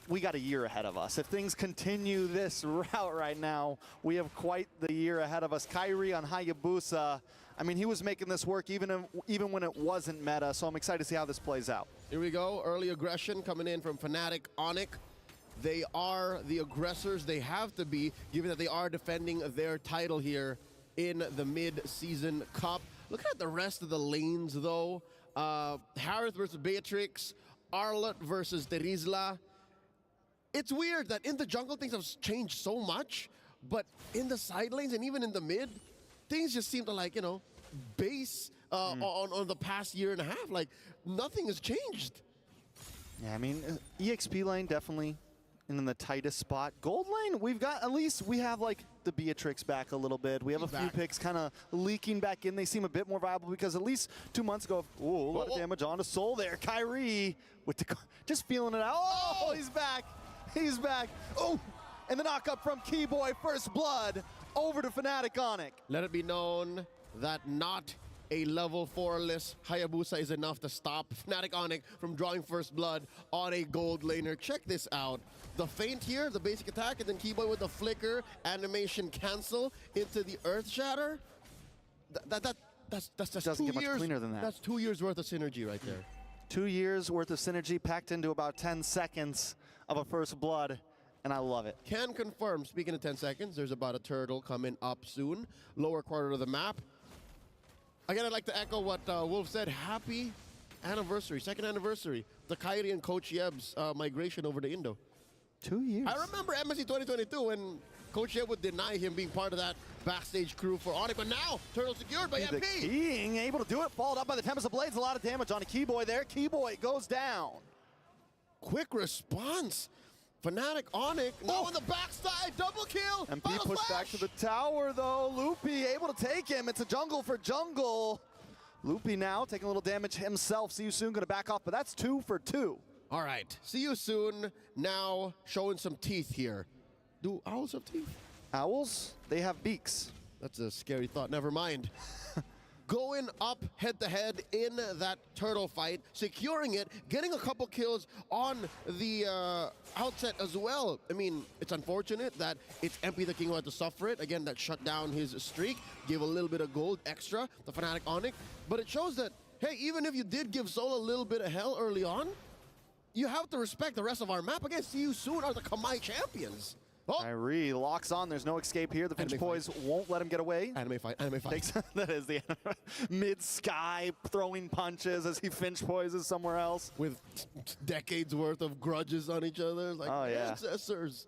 we got a year ahead of us. If things continue this route right now, we have quite the year ahead of us. Kyrie on Hayabusa, I mean, he was making this work even when it wasn't meta, so I'm excited to see how this plays out. Here we go, early aggression coming in from Fnatic Onyx. They are the aggressors. They have to be, given that they are defending their title here in the mid-season cup. Look at the rest of the lanes, though. Harith versus Beatrix, Arlott versus Terizla. It's weird that in the jungle things have changed so much, but in the side lanes and even in the mid, things just seem to like, base on the past year and a half. Like, nothing has changed. Yeah, I mean, EXP lane definitely in the tightest spot. Gold lane, we've got, at least we have like the Beatrix back a little bit. We have a few picks kind of leaking back in. They seem a bit more viable because at least 2 months ago, a lot of damage on to Soul there. Kyrie with the, just feeling it out. Oh, he's back. He's back. Oh, and the knock up from Keyboy, first blood over to Fnatic Onic. Let it be known that not a level 4-less Hayabusa is enough to stop Fnatic Onic from drawing first blood on a gold laner. Check this out. The feint here, the basic attack, and then Keyboy with the flicker, animation cancel into the Earth Shatter. That's doesn't get much cleaner than that. That's 2 years worth of synergy right there. 2 years worth of synergy packed into about 10 seconds of a first blood, and I love it. Can confirm, speaking of 10 seconds, there's about a turtle coming up soon. Lower quarter of the map. Again, I'd like to echo what Wolf said. Happy anniversary, second anniversary. The Kyrie and Coach Yeb's migration over to Indo. 2 years. I remember MSC 2022 when Coach Yeb would deny him being part of that backstage crew for Onic, but now Turtle secured by The MP. King able to do it, followed up by the Tempest of Blades. A lot of damage on a Keyboy there. Keyboy goes down. Quick response. Fnatic Onic now on the backside, double kill. MP pushed back to the tower though. Loopy able to take him. It's a jungle for jungle. Loopy now taking a little damage himself. See you soon, gonna back off, but that's 2 for 2. All right, see you soon. Now showing some teeth here. Do owls have teeth? Owls, they have beaks. That's a scary thought, never mind. Going up head-to-head in that turtle fight, securing it, getting a couple kills on the outset as well. I mean, it's unfortunate that it's MP the King who had to suffer it. Again, that shut down his streak, gave a little bit of gold extra to Fnatic Onic. But it shows that, hey, even if you did give Soul a little bit of hell early on, you have to respect the rest of our map. Again, see you soon are the Kamai champions. Oh. Kyrie locks on. There's no escape here. The Finch Boys won't let him get away. Anime fight. That is the mid-sky throwing punches as he Finch poises somewhere else. With decades worth of grudges on each other. Like ancestors.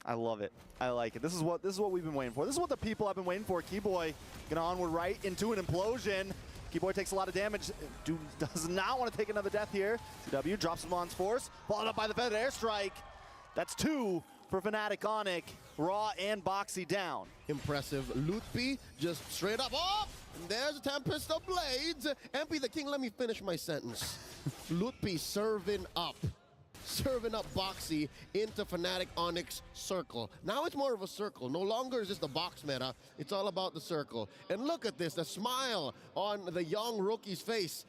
I love it. I like it. This is what we've been waiting for. This is what the people have been waiting for. Keyboy going onward right into an implosion. Keyboy takes a lot of damage. Dude does not want to take another death here. CW drops him on force. Followed up by the feathered airstrike. That's 2 for Fnatic Onic. Raw and Boxy down. Impressive. Lootby just straight up. Oh! And there's a Tempest of Blades. MP the King, let me finish my sentence. Lootby serving up Boxy into Fnatic Onic's circle. Now it's more of a circle. No longer is this the box meta. It's all about the circle. And look at this, the smile on the young rookie's face.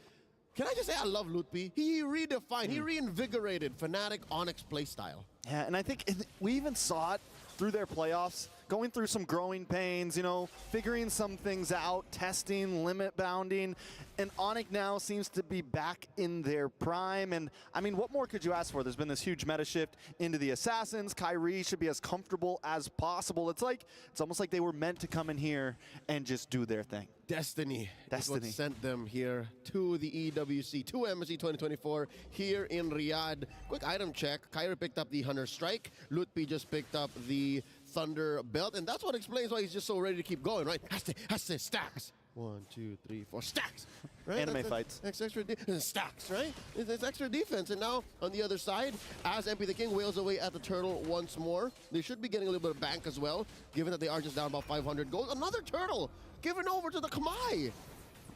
Can I just say I love Lootby? He redefined, he reinvigorated Fnatic Onic's playstyle. Yeah, and I think we even saw it through their playoffs, going through some growing pains, you know, figuring some things out, testing, limit bounding, and Onic now seems to be back in their prime. And I mean, what more could you ask for? There's been this huge meta shift into the Assassins. Kyrie should be as comfortable as possible. It's almost like they were meant to come in here and just do their thing. Destiny is what sent them here to the EWC, to MSC 2024 here in Riyadh. Quick item check. Kyrie picked up the Hunter Strike. Lutpi just picked up the Thunder Belt. And that's what explains why he's just so ready to keep going, right? Has to stacks. 1, 2, 3, 4 stacks. Right? Anime fights. Extra stacks, right? It's extra defense. And now on the other side, as MP the King wails away at the turtle once more, they should be getting a little bit of bank as well, given that they are just down about 500 gold. Another turtle given over to the Kamai.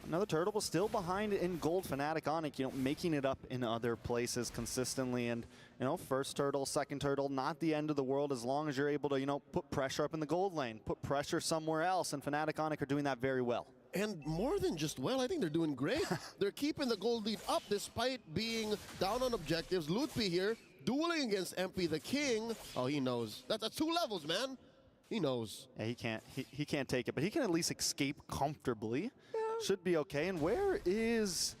Another turtle was still behind in gold. Fnatic Onic, you know, making it up in other places consistently. And, you know, first turtle, second turtle, not the end of the world as long as you're able to, you know, put pressure up in the gold lane, put pressure somewhere else. And Fnatic Onic are doing that very well. And more than just well, I think they're doing great. They're keeping the gold lead up despite being down on objectives. Lutpi here, dueling against MP the King. Oh, he knows. That's 2 levels, man. He knows. Yeah, he can't take it, but he can at least escape comfortably. Yeah. Should be okay. And where's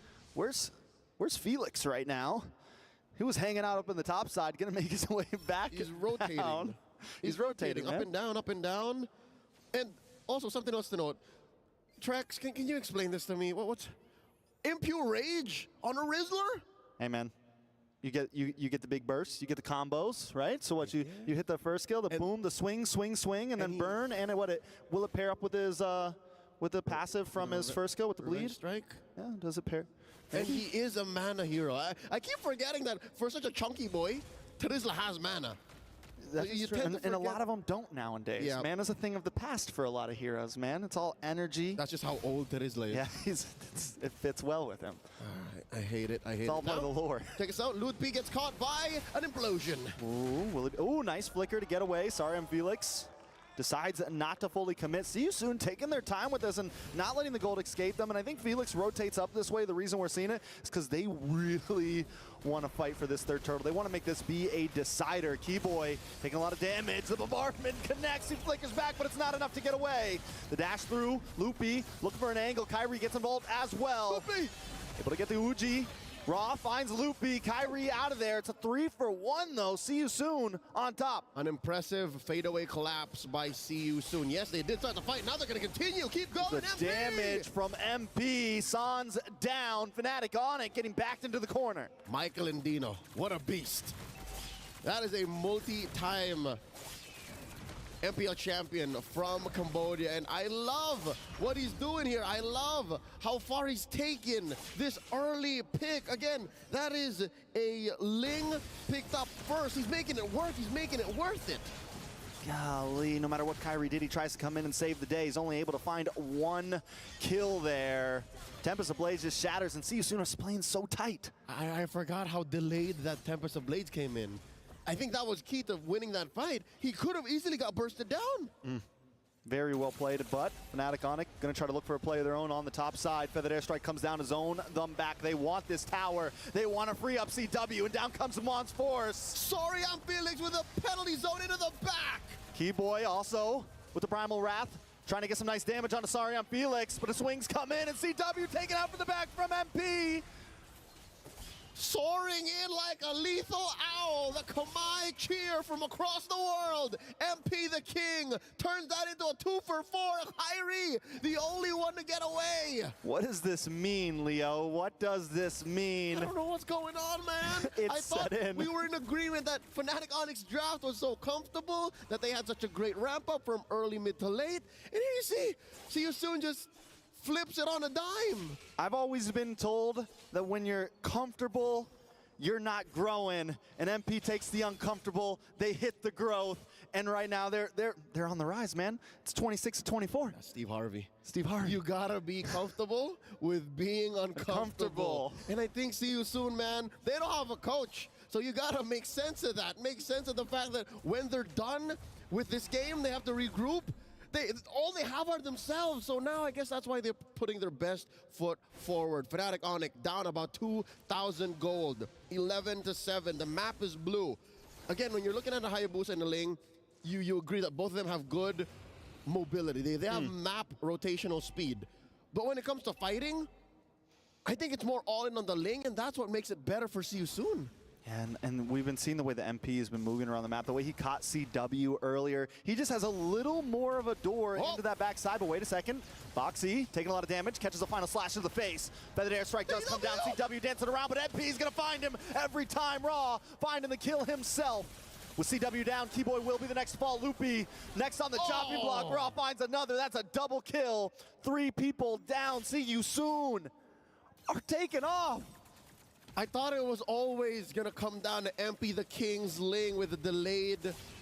Felix right now? He was hanging out up in the top side, gonna make his way back. He's rotating. Down. He's rotating, up and down, up and down. And also something else to note. Trex, can you explain this to me? What's Impure Rage on a Rizzler? Hey man, you get the big bursts, you get the combos, right? So what you hit the first skill, the boom, the swing, and then burn, and will it pair up with his with the passive from his first skill with the bleed? Strike. Yeah, does it pair? And he is a mana hero. I keep forgetting that for such a chunky boy Terizla has mana. That's true. And a lot of them don't nowadays. Yeah. Mana's a thing of the past for a lot of heroes, man. It's all energy. That's just how old Terizla is. Yeah, it fits well with him. I hate it. I hate it. It's all part of the lore. Check us out. Ludwig gets caught by an implosion. Ooh, nice flicker to get away. Sorry, I'm Felix. Decides not to fully commit. See you soon, taking their time with this and not letting the gold escape them. And I think Felix rotates up this way. The reason we're seeing it is because they really want to fight for this third turtle. They want to make this be a decider. Keyboy taking a lot of damage. The bombardment connects. He flickers back, but it's not enough to get away. The dash through. Loopy looking for an angle. Kyrie gets involved as well. Loopy! Able to get the Uji. Raw finds Loopy. Kyrie out of there. It's a 3-for-1, though. See you soon on top. An impressive fadeaway collapse by See You Soon. Yes, they did start the fight. Now they're going to continue. Keep going, The MP! damage from MP. Sans down. Fnatic on it, getting backed into the corner. Michael and Dino. What a beast. That is a multi-time MPL champion from Cambodia, and I love what he's doing here. I love how far he's taken this early pick. Again, that is a Ling picked up first. He's making it work. He's making it worth it. Golly, no matter what Kyrie did, he tries to come in and save the day. He's only able to find one kill there. Tempest of Blades just shatters, and See You Soon is playing so tight. I forgot how delayed that Tempest of Blades came in. I think that was key to winning that fight. He could have easily got bursted down. Very well played, but Fnatic on it. Going to try to look for a play of their own on the top side. Feathered Airstrike comes down to zone them back. They want this tower. They want to free up CW, and down comes Mon's Force. Sorry, I'm Felix with a penalty zone into the back. Keyboy also with the Primal Wrath. Trying to get some nice damage on Asarion Felix, but the swings come in, and CW taken out from the back from MP. Soaring in like a lethal owl, the Kamai cheer from across the world. MP the King turns that into a 2-for-4. Kyrie, the only one to get away. What does this mean, Leo? What does this mean? I don't know what's going on, man. I thought we were in agreement that Fnatic Onyx draft was so comfortable, that they had such a great ramp up from early, mid to late. And here you see You Soon just flips it on a dime. I've always been told that when you're comfortable, you're not growing. And MP takes the uncomfortable, they hit the growth, and right now they're on the rise, man. It's 26-24. Steve Harvey. Steve Harvey. You gotta be comfortable with being uncomfortable. And I think See You Soon, man, they don't have a coach. So you gotta make sense of that. Make sense of the fact that when they're done with this game, they have to regroup. All they have are themselves, so now I guess that's why they're putting their best foot forward. Fnatic Onyx down about 2,000 gold, 11-7. The map is blue. Again, when you're looking at the Hayabusa and the Ling, you agree that both of them have good mobility. They have map rotational speed. But when it comes to fighting, I think it's more all in on the Ling, and that's what makes it better for See You Soon. And we've been seeing the way the MP has been moving around the map, the way he caught CW earlier. He just has a little more of a door into that backside, but wait a second. Boxy taking a lot of damage, catches a final slash to the face. Feathered Airstrike does come down, CW dancing around, but MP's gonna find him every time. Raw finding the kill himself. With CW down, Keyboy will be the next fall. Loopy next on the chopping block. Raw finds another, that's a double kill. 3 people down, See You Soon are taken off. I thought it was always going to come down to MP the King's Ling with a delayed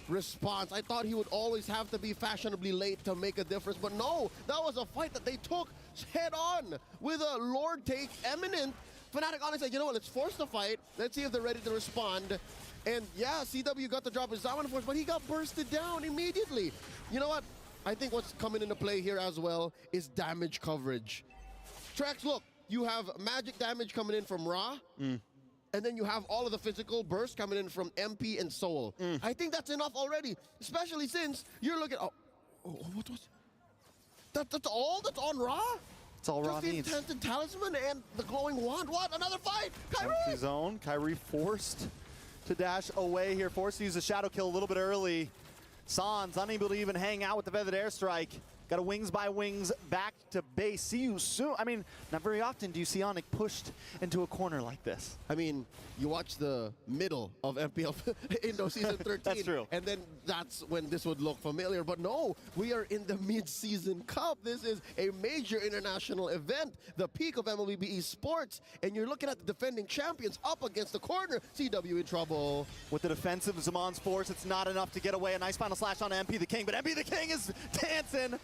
response. I thought he would always have to be fashionably late to make a difference, but no, that was a fight that they took head on with a Lord take eminent. Fnatic Onyx said, you know what, let's force the fight. Let's see if they're ready to respond. And yeah, CW got the drop his Zaman Force, but he got bursted down immediately. You know what? I think what's coming into play here as well is damage coverage. Trex, look. You have magic damage coming in from Ra, and then you have all of the physical burst coming in from MP and Soul. I think that's enough already, especially since you're looking. What was? That's all that's on Ra. It's all Ra needs. Just the Enchanted Talisman and the Glowing Wand. What? Another fight? Kyrie! Empty zone. Kyrie forced to dash away here, forced to use a shadow kill a little bit early. Sans unable to even hang out with the Feathered Airstrike. Got a wings by wings back to base. See you soon. I mean, not very often do you see Onyx pushed into a corner like this. I mean, you watch the middle of MPL Indo Season 13. That's true. And then that's when this would look familiar. But no, we are in the mid-season cup. This is a major international event, the peak of MLBB Esports. And you're looking at the defending champions up against the corner. CW in trouble. With the defensive Zamon's force, it's not enough to get away. A nice final slash on MP the King, but MP the King is dancing.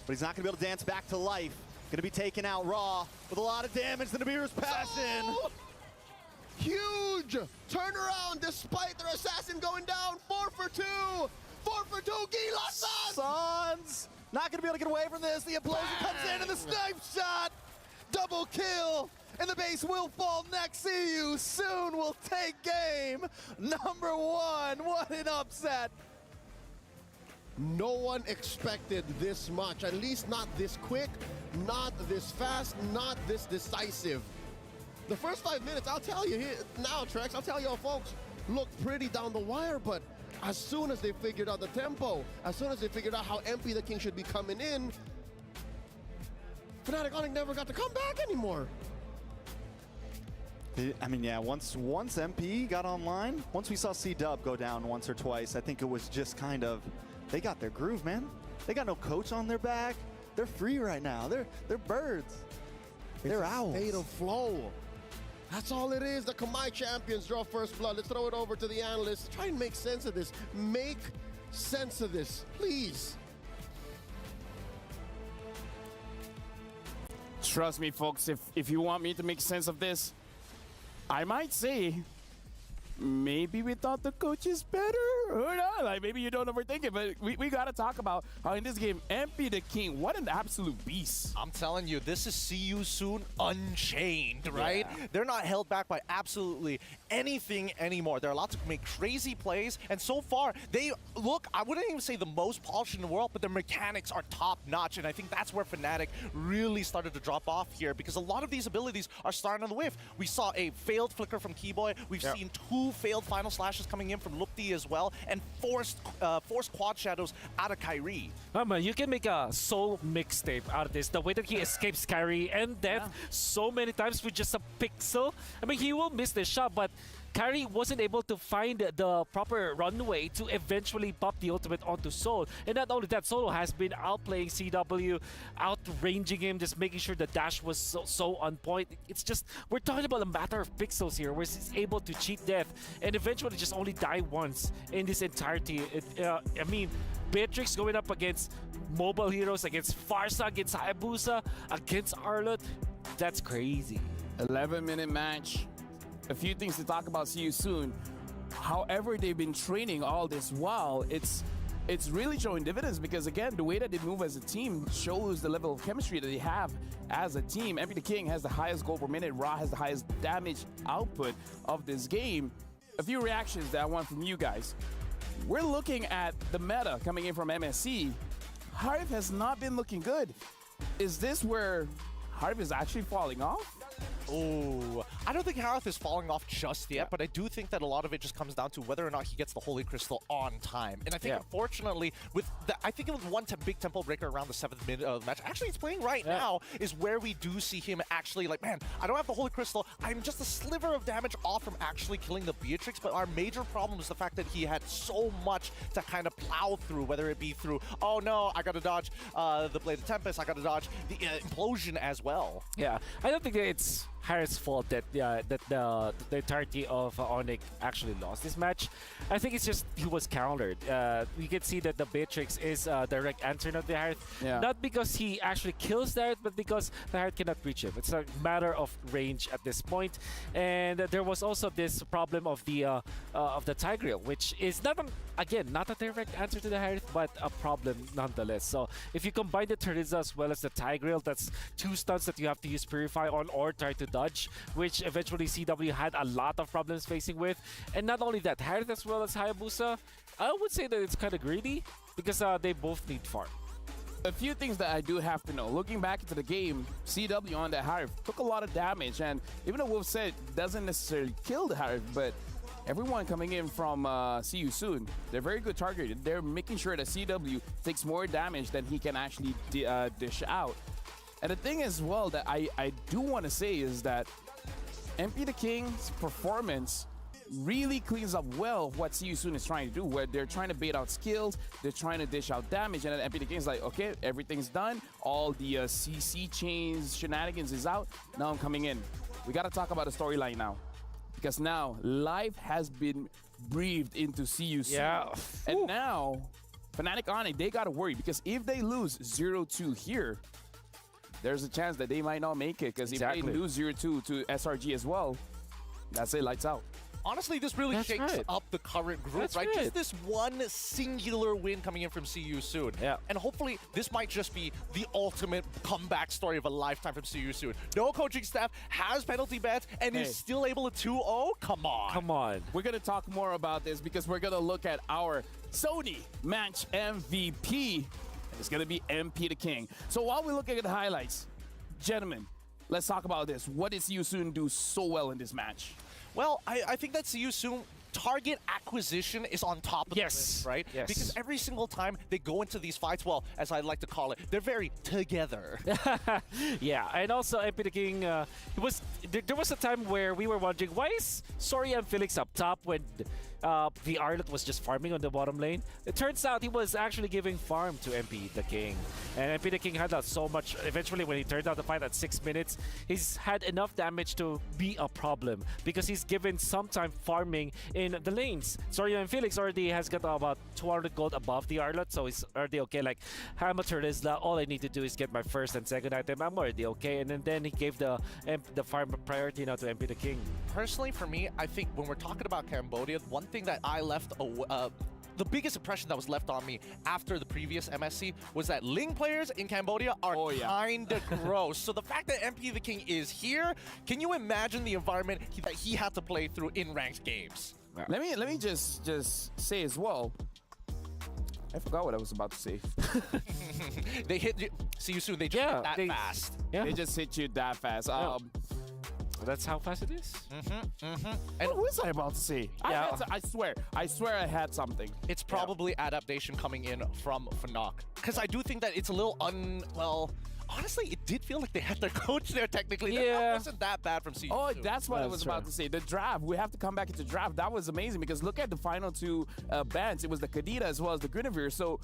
But he's not going to be able to dance back to life. Going to be taken out raw with a lot of damage. The Nabir's passing. Oh! Huge turnaround despite their assassin going down. 4 for 2. 4 for 2. Gilasan! Sons not going to be able to get away from this. The implosion comes in and the snipe shot. Double kill. And the base will fall next. See you soon. We'll take game number 1. What an upset. No one expected this much, at least not this quick, not this fast, not this decisive. The first 5 minutes, I'll tell you here now, Trex, I'll tell you all folks, looked pretty down the wire, but as soon as they figured out the tempo, as soon as they figured out how MP the King should be coming in, Fnatic Onyx never got to come back anymore. I mean, yeah, once MP got online, once we saw C-Dub go down once or twice, I think it was just kind of, they got their groove, man. They got no coach on their back. They're free right now. They're birds. They're owls. State of flow. That's all it is. The Kamai champions draw first blood. Let's throw it over to the analysts. Try and make sense of this. Make sense of this, please. Trust me, folks, if you want me to make sense of this, I might say, maybe we thought the coach is better or not. Like, maybe you don't overthink it, but we got to talk about how in this game, MP the King, what an absolute beast. I'm telling you, this is See You Soon Unchained, right? Yeah. They're not held back by absolutely anything anymore. They're allowed to make crazy plays, and so far, they look, I wouldn't even say the most polished in the world, but their mechanics are top-notch, and I think that's where Fnatic really started to drop off here, because a lot of these abilities are starting on the whiff. We saw a failed flicker from Keyboy. We've seen 2 failed final slashes coming in from Lupti as well, and forced quad shadows out of Kyrie. Man, you can make a soul mixtape out of this. The way that he escapes Kyrie and death so many times with just a pixel. I mean, he will miss the shot, but Kyrie wasn't able to find the proper runway to eventually pop the ultimate onto Soul. And not only that, Solo has been outplaying CW, outranging him, just making sure the dash was so on point. It's just, we're talking about a matter of pixels here, where he's able to cheat death and eventually just only die once in this entirety. I mean, Beatrix going up against mobile heroes, against Farsa, against Hayabusa, against Arlott. That's crazy. 11-minute match. A few things to talk about. See you soon. However, they've been training all this while. It's really showing dividends because, again, the way that they move as a team shows the level of chemistry that they have as a team. MP the King has the highest goal per minute. Ra has the highest damage output of this game. A few reactions that I want from you guys. We're looking at the meta coming in from MSC. Harv has not been looking good. Is this where Harv is actually falling off? Oh, I don't think Harith is falling off just yet, but I do think that a lot of it just comes down to whether or not he gets the Holy Crystal on time. And I think, unfortunately, with I think it was one big tempo breaker around the 7th minute of the match. Actually, he's playing right now is where we do see him actually like, man, I don't have the Holy Crystal. I'm just a sliver of damage off from actually killing the Beatrix, but our major problem is the fact that he had so much to kind of plow through, whether it be through, oh no, I got to dodge the Blade of Tempest, I got to dodge the Implosion as well. Yeah, I don't think that it's Harris' fault that the entirety of Onyx actually lost this match. I think it's just he was countered. You can see that the Beatrix is a direct answer not the Harith. Not because he actually kills the Harith, but because the Harith cannot reach him. It's a matter of range at this point. And there was also this problem of the Tigreal, which is not a direct answer to the Harith, but a problem nonetheless. So if you combine the Terizza as well as the Tigreal, that's 2 stuns that you have to use Purify on or try to dodge, which eventually CW had a lot of problems facing with. And not only that, Harith as well as Hayabusa, I would say that it's kind of greedy because they both need farm. A few things that I do have to know. Looking back into the game, CW on the Harith took a lot of damage, and even though Wolf said doesn't necessarily kill the Harith, but everyone coming in from See You Soon, they're very good targeted. They're making sure that CW takes more damage than he can actually dish out. And the thing as well that I do want to say is that MP the King's performance really cleans up well what See You Soon is trying to do, where they're trying to bait out skills, they're trying to dish out damage, and then MP the King's like, okay, everything's done, all the CC chains shenanigans is out, now I'm coming in. We got to talk about the storyline now, because now life has been breathed into See You Soon. Yeah. And now, Fnatic Onyx, they got to worry, because if they lose 0-2 here, there's a chance that they might not make it, because if they lose 0-2 to SRG as well, that's it, lights out. Honestly, this really shakes up the current group, right? Just this one singular win coming in from See You Soon. Yeah. And hopefully, this might just be the ultimate comeback story of a lifetime from See You Soon. No coaching staff, has penalty bans, and is still able to 2-0? Come on. Come on. We're going to talk more about this because we're going to look at our Sony match MVP. It's going to be MP the King. So while we're looking at the highlights, gentlemen, let's talk about this. What did See You Soon do so well in this match? Well, I think that See You Soon target acquisition is on top of the list, right? Yes. Because every single time they go into these fights, well, as I like to call it, they're very together. Yeah, and also MP the King, there was a time where we were wondering, why is Soria and Felix up top when the Arlet was just farming on the bottom lane? It turns out he was actually giving farm to MP the King. And MP the King had so much. Eventually, when he turned out the fight at 6 minutes, he's had enough damage to be a problem because he's given some time farming in the lanes. Soria and Felix already has got about 200 gold above the Arlet, so he's already okay. Like, Amateur is all I need to do is get my first and second item. I'm already okay. And then he gave the farm priority now to MP the King. Personally, for me, I think when we're talking about Cambodia, one thing that I left the biggest impression that was left on me after the previous MSC was that Ling players in Cambodia are kind of gross. So the fact that MP the King is here, can you imagine the environment that he had to play through in ranked games? Let me just say as well, I forgot what I was about to say. They hit you. See You Soon. They just hit that fast. Yeah. They just hit you that fast. Yeah. That's how fast it is. And what was I about to say? Yeah. I swear I had something. It's probably adaptation coming in from Fnatic. Because I do think that it's a little well, honestly, it did feel like they had their coach there technically. Yeah. That wasn't that bad from season 2. That's what I was about to say. The draft, we have to come back into draft. That was amazing because look at the final two bans. It was the Kadita as well as the Guinevere. So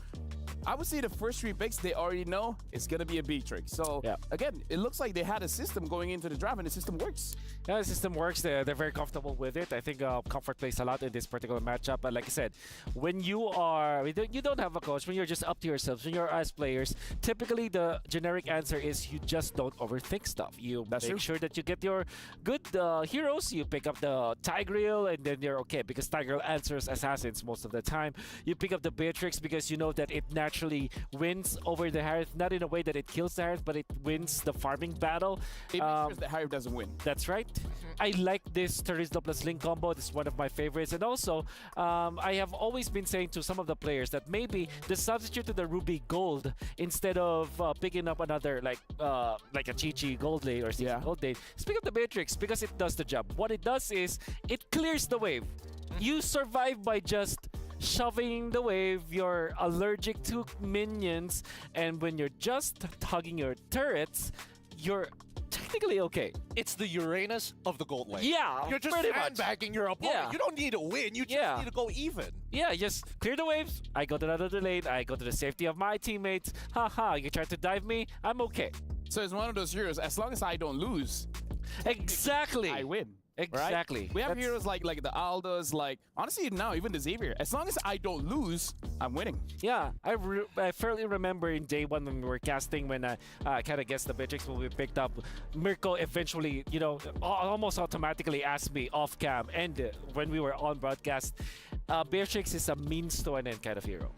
I would say the first 3 picks, they already know it's going to be a Beatrix. So again, it looks like they had a system going into the draft and the system works. Yeah, the system works. They're very comfortable with it. I think comfort plays a lot in this particular matchup. But like I said, when you don't have a coach, when you're just up to yourselves, when you're as players, typically the generic answer is you just don't overthink stuff. You make sure that you get your good heroes. You pick up the Tigreal and then you're okay because Tigreal answers assassins most of the time. You pick up the Beatrix because you know that it naturally wins over the Harith, not in a way that it kills the Harith, but it wins the farming battle. It makes sure the Harith doesn't win. That's right. I like this Turismo plus Link combo. This is one of my favorites. And also, I have always been saying to some of the players that maybe the substitute to the Ruby Gold, instead of picking up another like a Chi-Chi Gold lane or CC Gold lane, is pick up the Matrix because it does the job. What it does is it clears the wave. You survive by just shoving the wave. You're allergic to minions, and when you're just hugging your turrets, you're technically okay. It's the Uranus of the gold lane. Yeah, you're just sandbagging your opponent. Yeah. You don't need to win. You just need to go even. Yeah, just clear the waves. I go to another lane. I go to the safety of my teammates. Haha, you try to dive me. I'm okay. So it's one of those heroes. As long as I don't lose, exactly, I win. Exactly. Right? We have heroes like the Aldos, like honestly now even the Xavier. As long as I don't lose, I'm winning. Yeah, I fairly remember in day 1 when we were casting, when I kind of guessed the Beatrix when we picked up, Mirko eventually, almost automatically asked me off cam and when we were on broadcast, Beatrix is a means to an end kind of hero.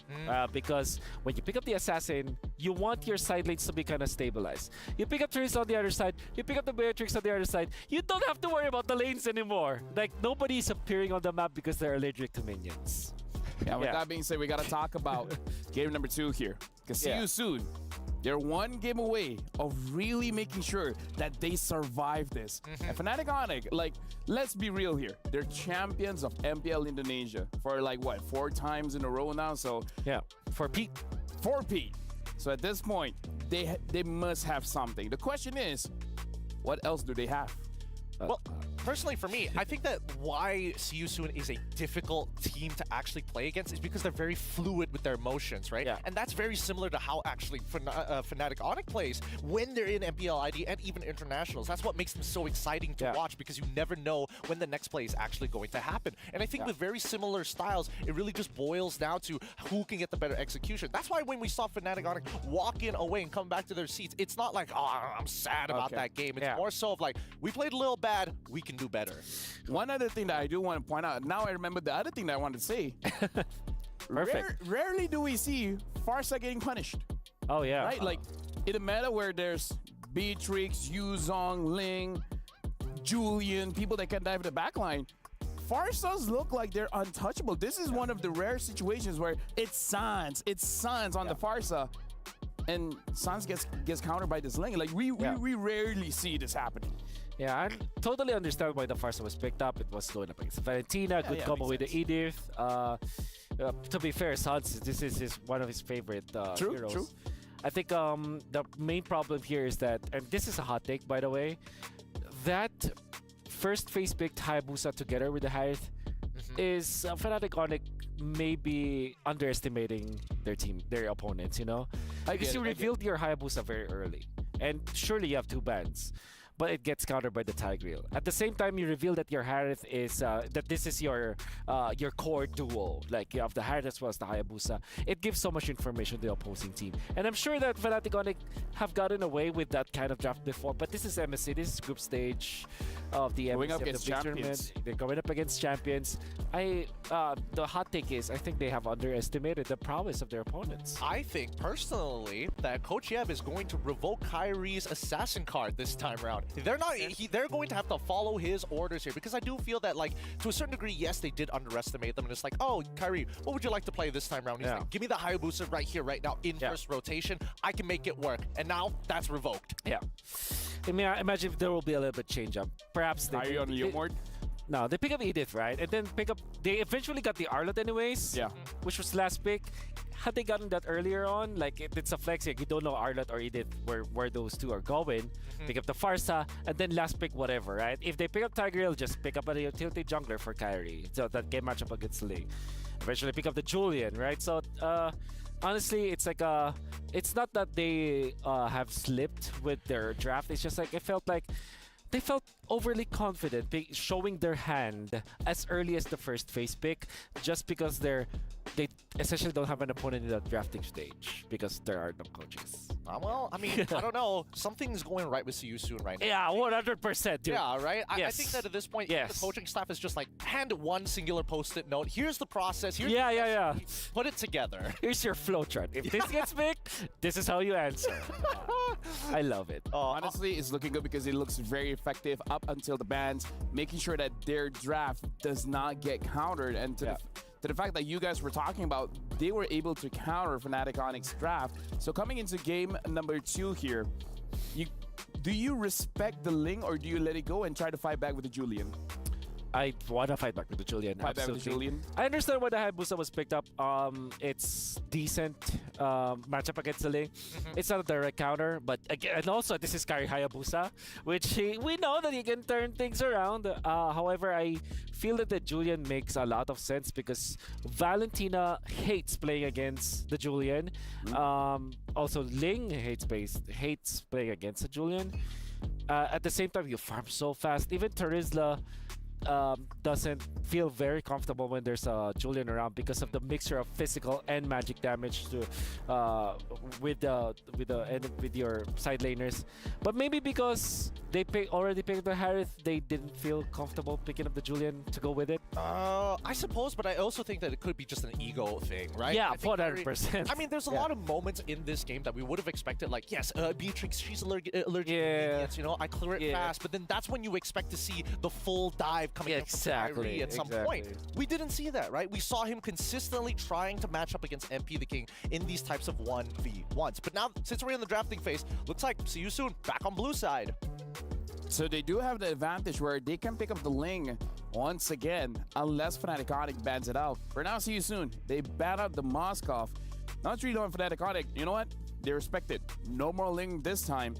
Because when you pick up the assassin, you want your side lanes to be kind of stabilized. You pick up Therese on the other side, you pick up the Beatrix on the other side, you don't have to worry about the lanes anymore. Like, nobody's appearing on the map because they're allergic to minions. Yeah, with that being said, we got to talk about game number 2 here. Because See You Soon, They're one game away of really making sure that they survive this. And Fnatic Onyx, like, let's be real here. They're champions of MPL Indonesia for like, what, 4 times in a row now? So yeah, for Pete. For Pete. So at this point, they must have something. The question is, what else do they have? Well, personally for me, I think that why See You Soon is a difficult team to actually play against is because they're very fluid with their emotions, right? Yeah. And that's very similar to how actually Fnatic Onyx plays when they're in MPL ID and even internationals. That's what makes them so exciting to watch, because you never know when the next play is actually going to happen. And I think with very similar styles, it really just boils down to who can get the better execution. That's why when we saw Fnatic Onyx walking away and come back to their seats, it's not like, oh, I'm sad about that game. It's more so of like, we played a little bad, we can do better. One other thing that I do want to point out, now I remember the other thing that I wanted to say. Perfect. Rarely do we see Farsa getting punished. Oh, yeah. Right? Like, in a meta where there's Beatrix, Yuzong, Ling, Julian, people that can dive the backline, Farsas look like they're untouchable. This is one of the rare situations where it's Sans on the Farsa, and Sans gets countered by this Ling. Like, we rarely see this happening. Yeah, I totally understand why the Farsa was picked up. It was going up against Valentina, good combo with the Edith. To be fair, Sans, this is one of his favorite heroes. True. I think the main problem here is that, and this is a hot take by the way, that first phase picked Hayabusa together with the Hythe is Fnatic Onyx maybe underestimating their opponents, you know? Because you revealed your Hayabusa very early. And surely you have 2 bans, but it gets countered by the Tigreal. At the same time, you reveal that your Hythe is that this is your core duo. Like you have the Hythe as well as the Hayabusa. It gives so much information to the opposing team, and I'm sure that Fnatic Onyx have gotten away with that kind of draft before. But this is MSC. This is group stage of the MSC of the big tournament. They're going up against champions. The hot take is I think they have underestimated the prowess of their opponents. I think personally that Coach Yev is going to revoke Kyrie's assassin card this time around. They're not. They're going to have to follow his orders here, because I do feel that, like, to a certain degree, yes, they did underestimate them. And it's like, oh, Kyrie, what would you like to play this time around? He's like, give me the Hayabusa right here, right now, in first rotation. I can make it work. And now that's revoked. Yeah. I mean, I imagine if there will be a little bit change up. Perhaps they. Are you on Leomord? No, they pick up Edith, right? And then they eventually got the Arlott anyways. Yeah. Which was last pick. Had they gotten that earlier on, like it's a flex, like you don't know Arlott or Edith where those two are going. Pick up the Farsa, and then last pick whatever, right? If they pick up Tigreal, just pick up a utility jungler for Kyrie. So that game matchup against Ling. Eventually pick up the Julian, right? So honestly, it's like it's not that they have slipped with their draft. It's just like it felt like they felt overly confident showing their hand as early as the first phase pick, just because they essentially don't have an opponent in that drafting stage because there are no coaches. Well, I mean, I don't know. Something's going right with See You Soon right now. Yeah, 100%, dude. Yeah, right? I think that at this point, the coaching staff is just like, hand one singular post-it note. Here's the process. Here's the put it together. Here's your flowchart. If this gets picked, this is how you answer. I love it. Honestly, it's looking good because it looks very effective up until the bans, making sure that their draft does not get countered. And to the fact that you guys were talking about, they were able to counter Fnatic Onyx draft. So coming into game number 2 here, do you respect the Ling or do you let it go and try to fight back with the Julian? I want to fight back with the Julian. Fight back with the Julian. I understand why the Hayabusa was picked up. It's decent matchup against the Ling. It's not a direct counter, but again, and also this is Kyrie Hayabusa, which we know that he can turn things around. However, I feel that the Julian makes a lot of sense because Valentina hates playing against the Julian. Also, Ling hates playing against the Julian. At the same time, you farm so fast. Even Terizla doesn't feel very comfortable when there's a Julian around because of the mixture of physical and magic damage to with your side laners. But maybe because they already picked the Harith, they didn't feel comfortable picking up the Julian to go with it. I suppose, but I also think that it could be just an ego thing, right? Yeah, 400%. I mean, there's a lot of moments in this game that we would have expected, like, yes, Beatrix, she's allergic to ingredients, you know, I clear it fast, but then that's when you expect to see the full dive dive coming in from Kyrie at some point. We didn't see that, right? We saw him consistently trying to match up against MP the King in these types of 1v1s. But now, since we're in the drafting phase, looks like see you soon, back on blue side. So they do have the advantage where they can pick up the Ling once again, unless Fnatic Onyx bans it out. For now, see you soon. They ban out the Moskov. Now it's really on Fnatic Onyx. You know what? They respect it. No more Ling this time.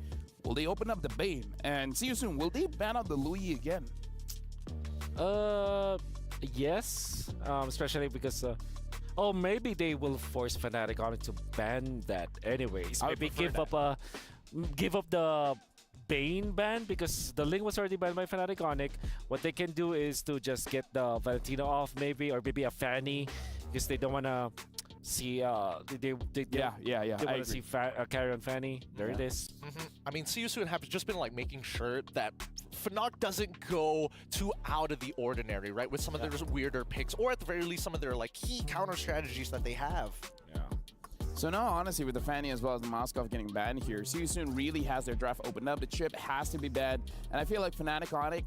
Will they open up the Bane? And see you soon. Will they ban out the Louis again? Yes. Especially because... oh, maybe they will force Fnatic Onyx to ban that anyways. Maybe give up the Bane ban, because the Ling was already banned by Fnatic Onyx. What they can do is to just get the Valentina off, maybe, or maybe a Fanny, because they don't want to see they want to see carry on Fanny. There it is. I mean, See You Soon have just been like making sure that Fnatic doesn't go too out of the ordinary, right? With some of their weirder picks, or at the very least, some of their like key counter strategies that they have. So now, honestly, with the Fanny as well as the Moskov getting banned here, See You Soon really has their draft opened up. The chip has to be banned. And I feel like Fnatic Onyx,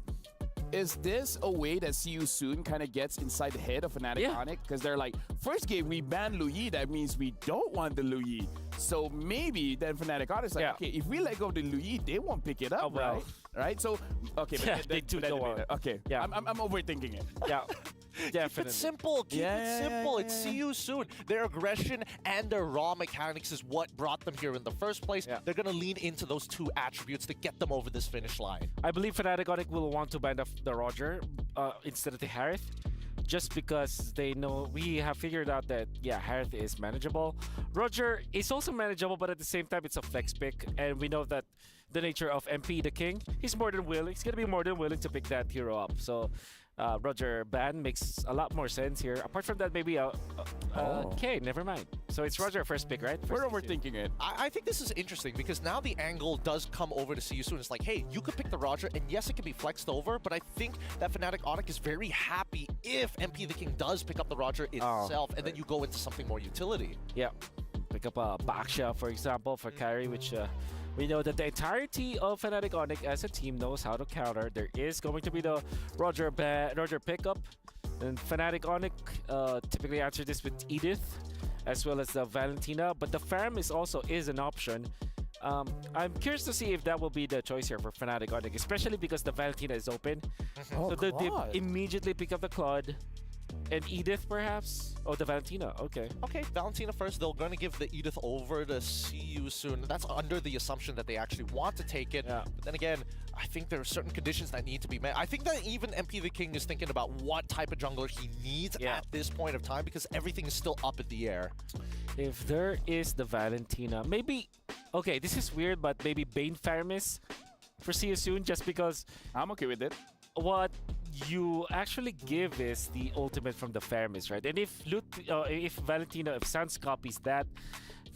is this a way that See You Soon kind of gets inside the head of Fnatic Onyx? Because they're like, first game, we banned Louis. That means we don't want the Louis. So maybe then Fnatic Onyx is like, okay, if we let go of the Louis, they won't pick it up, right? So, okay. But they do go on. Okay, I'm overthinking it. Yeah. Definitely. Keep it simple. Keep it simple. It's See You Soon. Their aggression and their raw mechanics is what brought them here in the first place. They're going to lean into those two attributes to get them over this finish line. I believe Fnatic Onyx will want to ban the Roger instead of the Harith, just because they know we have figured out that, Harith is manageable. Roger is also manageable, but at the same time, it's a flex pick, and we know that the nature of MP the King, he's more than willing. He's going to be more than willing to pick that hero up. So Roger ban makes a lot more sense here. Apart from that, maybe okay, never mind. So it's Roger first pick, right? We're overthinking it. I think this is interesting because now the angle does come over to See You Soon. It's like, hey, you could pick the Roger, and yes, it can be flexed over, but I think that Fnatic Onyx is very happy if MP the King does pick up the Roger itself, and then you go into something more utility. Yeah, pick up a Baksha, for example, for carry, which we know that the entirety of Fnatic Onyx as a team knows how to counter. There is going to be the Roger pickup, and Fnatic Onyx typically answer this with Edith, as well as the Valentina, but the Farm is an option. I'm curious to see if that will be the choice here for Fnatic Onyx, especially because the Valentina is open. So they immediately pick up the Claude. And Edith, perhaps? Oh, the Valentina. Okay. Okay, Valentina first. They're going to give the Edith over to See You Soon. That's under the assumption that they actually want to take it. But then again, I think there are certain conditions that need to be met. I think that even MP the King is thinking about what type of jungler he needs at this point of time, because everything is still up in the air. If there is the Valentina, maybe... Okay, this is weird, but maybe Bane Faramis for See You Soon, just because... I'm okay with it. What you actually give is the ultimate from the Faramis, right? And if Valentina, if Sans copies that,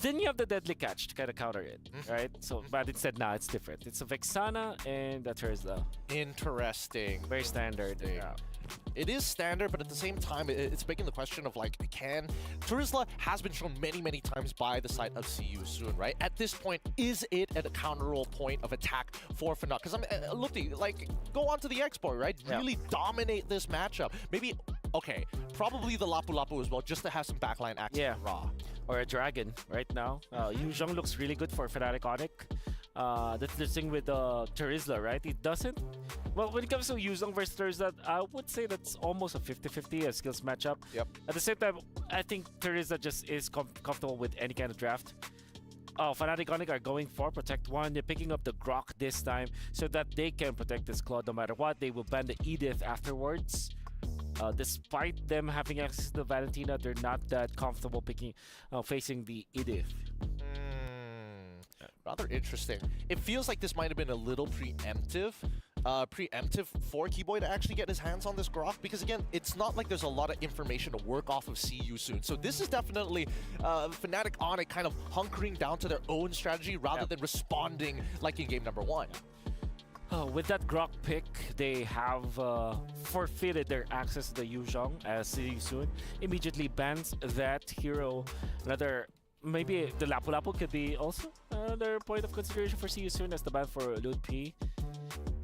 then you have the Deadly Catch to kind of counter it, right? So, but instead, it's different. It's a Vexana and a Terizla. Interesting. Very standard. Yeah. It is standard, but at the same time, it's begging the question of like, Terizla has been shown many times by the side of See You Soon, right? At this point, is it at a counterroll point of attack for Fnatic? Because look, like, go on to the export, right? Really dominate this matchup. Maybe, okay, probably the Lapu Lapu as well, just to have some backline access raw. Or a Dragon right now. Yu Zhong looks really good for Fnatic Onyx. That's the thing with Terizla, right? It doesn't... Well, when it comes to Yu Zhong versus Terizla, I would say that's almost a 50-50 skills matchup. At the same time, I think Terizla just is comfortable with any kind of draft. Fnatic Onyx are going for Protect 1. They're picking up the Grok this time so that they can protect this Claude no matter what. They will ban the Edith afterwards. Despite them having access to the Valentina, they're not that comfortable facing the Edith. Rather interesting. It feels like this might have been a little preemptive for Keyboy to actually get his hands on this Grok, because again, it's not like there's a lot of information to work off of See You Soon. So this is definitely Fnatic Onyx kind of hunkering down to their own strategy rather than responding like in game number 1. With that Grok pick, they have forfeited their access to the Yu Zhong, as See You Soon immediately bans that hero. Maybe the Lapu Lapu could be also another point of consideration for See You Soon as the ban for Lud P.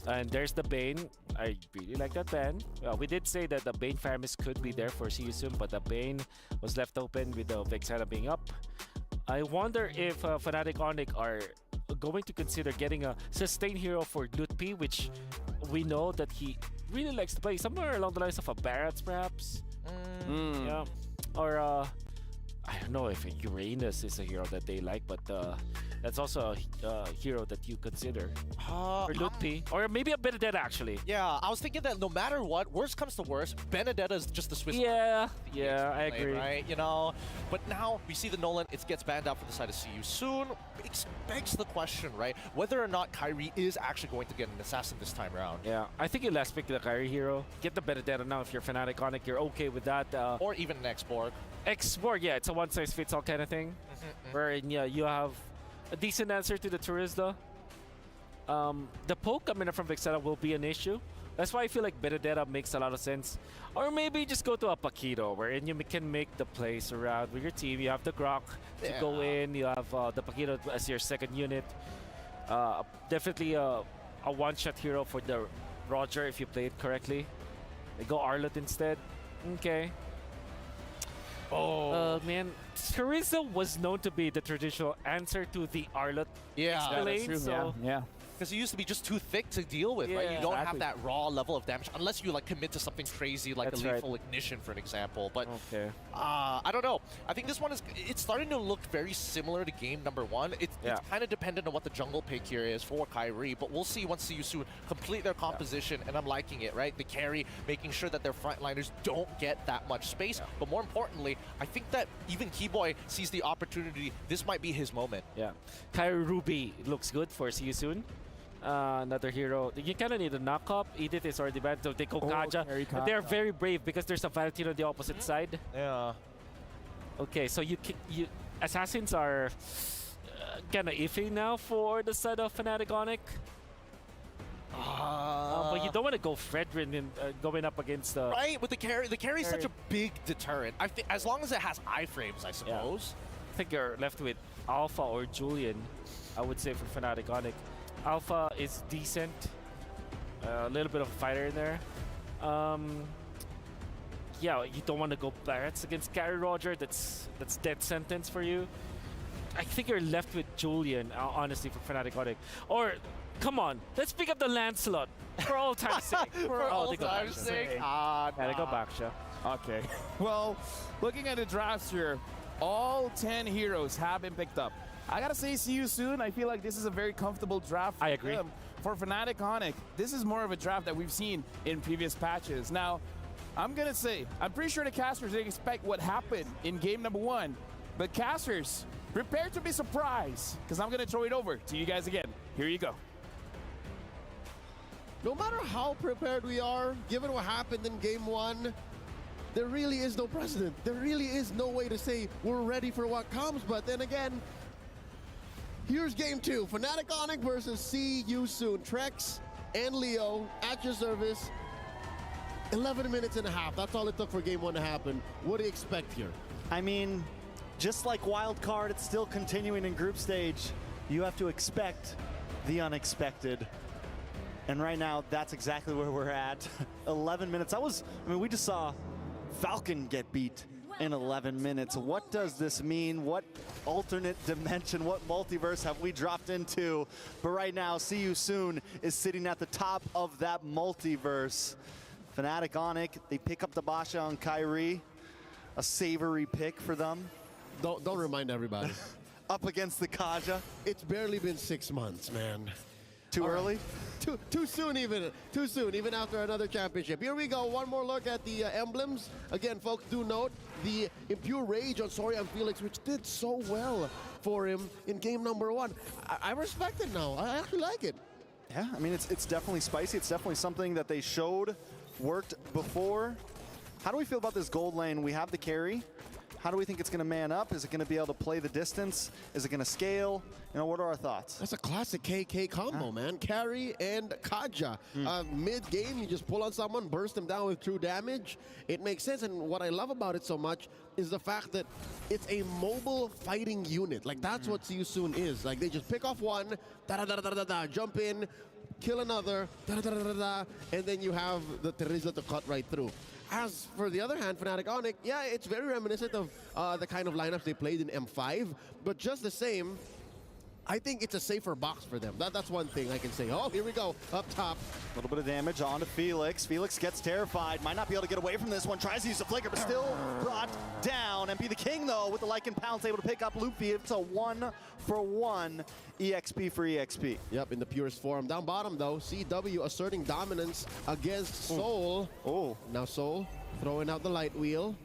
And there's the Bane. I really like that ban. We did say that the Bane Faramis could be there for See You Soon, but the Bane was left open with the Vexana being up. I wonder if Fnatic Onyx are going to consider getting a sustained hero for Lutpi, which we know that he really likes to play somewhere along the lines of a Barats, perhaps. Yeah, or I don't know if Uranus is a hero that they like, but that's also a hero that you consider. Or Lutpi, or maybe a Benedetta actually. Yeah, I was thinking that no matter what, worst comes to worst, Benedetta is just the Swiss. Yeah, I agree. Right, you know. But now we see the Nolan. It gets banned out for the side of See You Soon. It begs the question, right? Whether or not Kyrie is actually going to get an assassin this time around. Yeah, I think you last pick the Kyrie hero. Get the Benedetta now if you're Fnatic Onyx. You're okay with that. Or even an X-Borg. X-Borg, yeah, it's a one-size-fits-all kind of thing. Wherein, yeah, you have a decent answer to the Turizda. The poke coming from Vexana will be an issue. That's why I feel like Benedetta makes a lot of sense. Or maybe just go to a Paquito, wherein you can make the plays around with your team. You have the Grok to go in. You have the Paquito as your second unit. Definitely a one-shot hero for the Roger if you play it correctly. They go Arlott instead. Okay. Oh man, Teresa was known to be the traditional answer to the Arlott lane, true, so yeah. Because it used to be just too thick to deal with, right? You don't have that raw level of damage unless you like commit to something crazy like a lethal ignition, for an example. But I don't know. I think this one it's starting to look very similar to game number one. It's kind of dependent on what the jungle pick here is for Kyrie, but we'll see once See You Soon complete their composition, and I'm liking it, right? The carry, making sure that their frontliners don't get that much space, but more importantly, I think that even Keyboy sees the opportunity. This might be his moment. Yeah, Kyrie Ruby looks good for See You Soon. Another hero. You kind of need a knock-up. Edith is already bad, so they go Kaja. And they're very brave because there's a Valentino on the opposite side. Yeah. Okay, so you Assassins are kind of iffy now for the side of Fnatic Onyx. But you don't want to go Fredrin in, going up against the... Right, with the carry. The carry is such a big deterrent. I think as long as it has iframes, I suppose. I think you're left with Alpha or Julian, I would say, for Fnatic Onyx. Alpha is decent. A little bit of a fighter in there. Yeah, you don't want to go Barretts against Gary Roger. That's death sentence for you. I think you're left with Julian, honestly, for Fnatic Onyx. Or, come on, let's pick up the Lancelot for all time's sake. For all time's sake. Gotta go back, Sha. Okay. Well, looking at the drafts here, all 10 heroes have been picked up. I gotta say, See You Soon. I feel like this is a very comfortable draft for I agree. For Fnatic Onyx. This is more of a draft that we've seen in previous patches. Now, I'm gonna say, I'm pretty sure the casters didn't expect what happened in game number one, but casters, prepare to be surprised, because I'm gonna throw it over to you guys again. Here you go. No matter how prepared we are, given what happened in game one, there really is no precedent. There really is no way to say we're ready for what comes, but then again, here's game two, Fnatic Onyx versus See You Soon. Trex and Leo at your service. 11 minutes and a half. That's all it took for game one to happen. What do you expect here? I mean, just like wild card, it's still continuing in group stage. You have to expect the unexpected. And right now, that's exactly where we're at. 11 minutes. We just saw Falcon get beat in 11 minutes. What does this mean? What alternate dimension, what multiverse have we dropped into? But right now, See You Soon is sitting at the top of that multiverse. Fnatic Onyx, they pick up the Basha on Kyrie. A savory pick for them. Don't remind everybody. Up against the Kaja. It's barely been 6 months, man. Too early? Too soon even after another championship. Here we go, one more look at the emblems. Again, folks, do note the Impure Rage on Sorian Felix, which did so well for him in game number one. I respect it now. I actually like it. Yeah, I mean, it's definitely spicy. It's definitely something that they showed worked before. How do we feel about this gold lane? We have the carry. How do we think it's going to man up? Is it going to be able to play the distance? Is it going to scale? You know, what are our thoughts? That's a classic KK combo, man. Carry and Kaja. Mid-game, you just pull on someone, burst them down with true damage. It makes sense, and what I love about it so much is the fact that it's a mobile fighting unit. Like, that's what See You Soon is. Like, they just pick off one, jump in, kill another, and then you have the Teresa to cut right through. As for the other hand, Fnatic Onyx, yeah, it's very reminiscent of the kind of lineups they played in M5, but just the same, I think it's a safer box for them. That's one thing I can say. Oh, here we go, up top. A little bit of damage onto Felix. Felix gets terrified. Might not be able to get away from this one. Tries to use the flicker, but still brought down. MP the King, though, with the Lycan Pounce, able to pick up Luffy. It's a 1-for-1 EXP for EXP. Yep, in the purest form. Down bottom, though, CW asserting dominance against Soul. Oh. Now Soul throwing out the light wheel.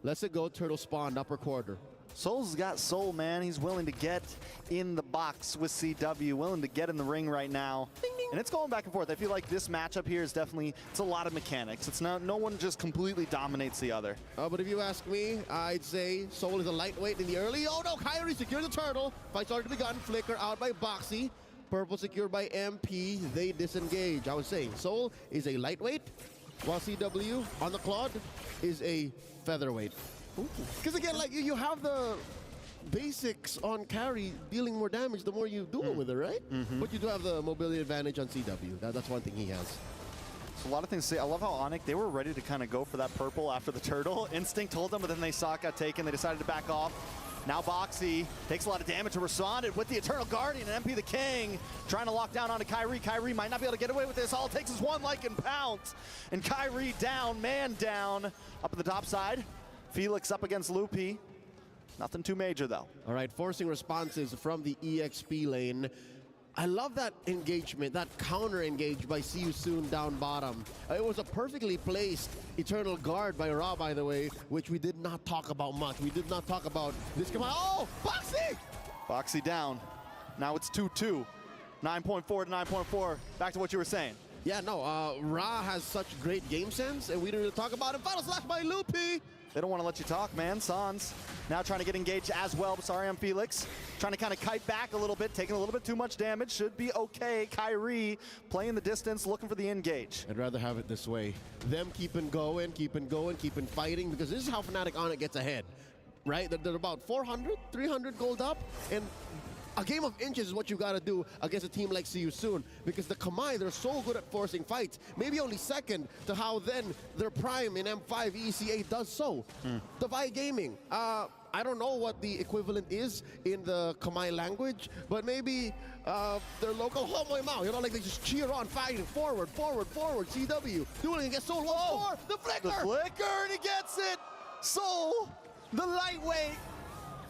Lets it go. Turtle spawned upper quarter. Soul's got soul, man. He's willing to get in the box with CW, willing to get in the ring right now. Ding, ding. And it's going back and forth. I feel like this matchup here is definitely, it's a lot of mechanics. It's not, no one just completely dominates the other. But if you ask me, I'd say Soul is a lightweight in the early. Oh no, Kyrie secured the turtle. Fight's already begun. Flicker out by Boxy. Purple secured by MP. They disengage. I was saying Soul is a lightweight, while CW on the Claude is a featherweight. Because again, like you have the basics on carry dealing more damage the more you do it with it, right? But you do have the mobility advantage on CW. That's one thing he has. So a lot of things to say. I love how Onyx, they were ready to kind of go for that purple after the turtle. Instinct told them, but then they saw it got taken. They decided to back off. Now Boxy takes a lot of damage to respond with the Eternal Guardian and MP the King trying to lock down onto Kyrie. Kyrie might not be able to get away with this. All it takes is one Lycan Pounce. And Kyrie down, man down. Up at the top side. Felix up against Lupi. Nothing too major, though. All right, forcing responses from the EXP lane. I love that engagement, that counter engage by See You Soon down bottom. It was a perfectly placed Eternal Guard by Ra, by the way, which we did not talk about much. We did not talk about this. Come on. Oh, Boxy! Boxy down. Now it's 2-2. 9.4 to 9.4. Back to what you were saying. Yeah, no, Ra has such great game sense, and we didn't really talk about it. Final slash by Lupi! They don't want to let you talk, man. Sans now trying to get engaged as well. Sorry, I'm Felix. Trying to kind of kite back a little bit, taking a little bit too much damage. Should be okay. Kyrie playing the distance, looking for the engage. I'd rather have it this way. Them keeping going, keeping fighting, because this is how Fnatic Onyx gets ahead, right? They're about 400, 300 gold up, and a game of inches is what you gotta do against a team like See You Soon, because the Kamai, they're so good at forcing fights. Maybe only second to how then their prime in M5 ECA does so. Divide Gaming, I don't know what the equivalent is in the Kamai language, but maybe their local Homoy Mao, you know, like they just cheer on, fighting, forward, CW, dueling against Soul once more, the flicker! The flicker, and he gets it! Soul, the lightweight,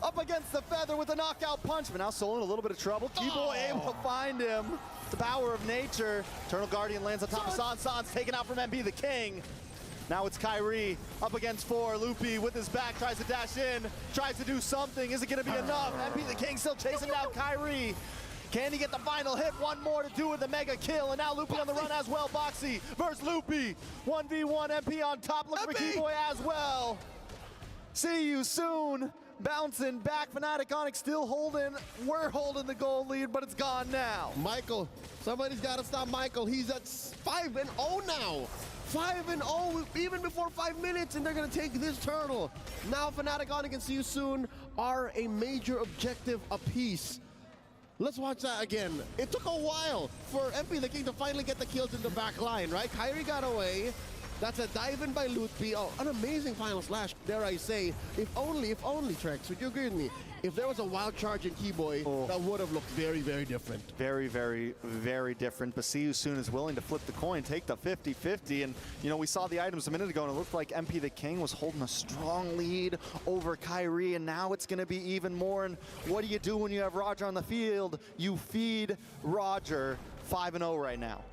up against the feather with a knockout punch, but now Soul in a little bit of trouble. Kibo able to find him. The power of nature. Eternal Guardian lands on top of Sans. Sans taken out from MP the King. Now it's Kyrie up against 4. Lupi with his back tries to dash in, tries to do something. Is it going to be enough? MP the King still chasing down Kyrie. Can he get the final hit? One more to do with the mega kill, and now Lupi on the run as well. Boxy versus Lupi. 1v1, MP on top, looking for Keyboy as well. See You Soon. Bouncing back, Fnatic Onyx still holding. We're holding the goal lead, but it's gone now. Michael, somebody's got to stop Michael. He's at 5-0 now. 5-0 even before 5 minutes, and they're going to take this turtle. Now Fnatic Onyx and See You Soon are a major objective apiece. Let's watch that again. It took a while for MP the King to finally get the kills in the back line, right? Kyrie got away. That's a dive in by Lutfi. Oh, an amazing final slash, dare I say. If only, Trex, would you agree with me? If there was a wild charge in Keyboy, that would have looked very, very different. Very, very, very different. But See You Soon is willing to flip the coin, take the 50-50. And, you know, we saw the items a minute ago, and it looked like MP the King was holding a strong lead over Kyrie, and now it's going to be even more. And what do you do when you have Roger on the field? You feed Roger. 5-0 right now.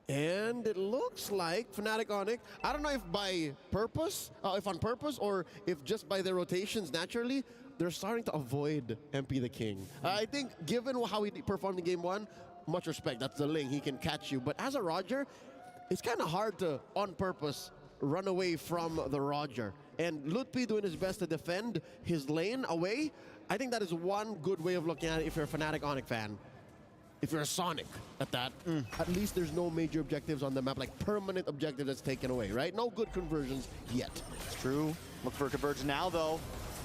And it looks like Fnatic Onyx, I don't know if by purpose, if on purpose, or if just by their rotations naturally, they're starting to avoid MP the King. I think given how he performed in game 1, much respect, that's the Ling, he can catch you. But as a Roger, it's kind of hard to, on purpose, run away from the Roger. And Lutfi doing his best to defend his lane away, I think that is one good way of looking at it if you're a Fnatic Onyx fan. If you're a Sonic at that, at least there's no major objectives on the map, like permanent objective that's taken away, right? No good conversions yet. It's true. Look for a conversion now, though.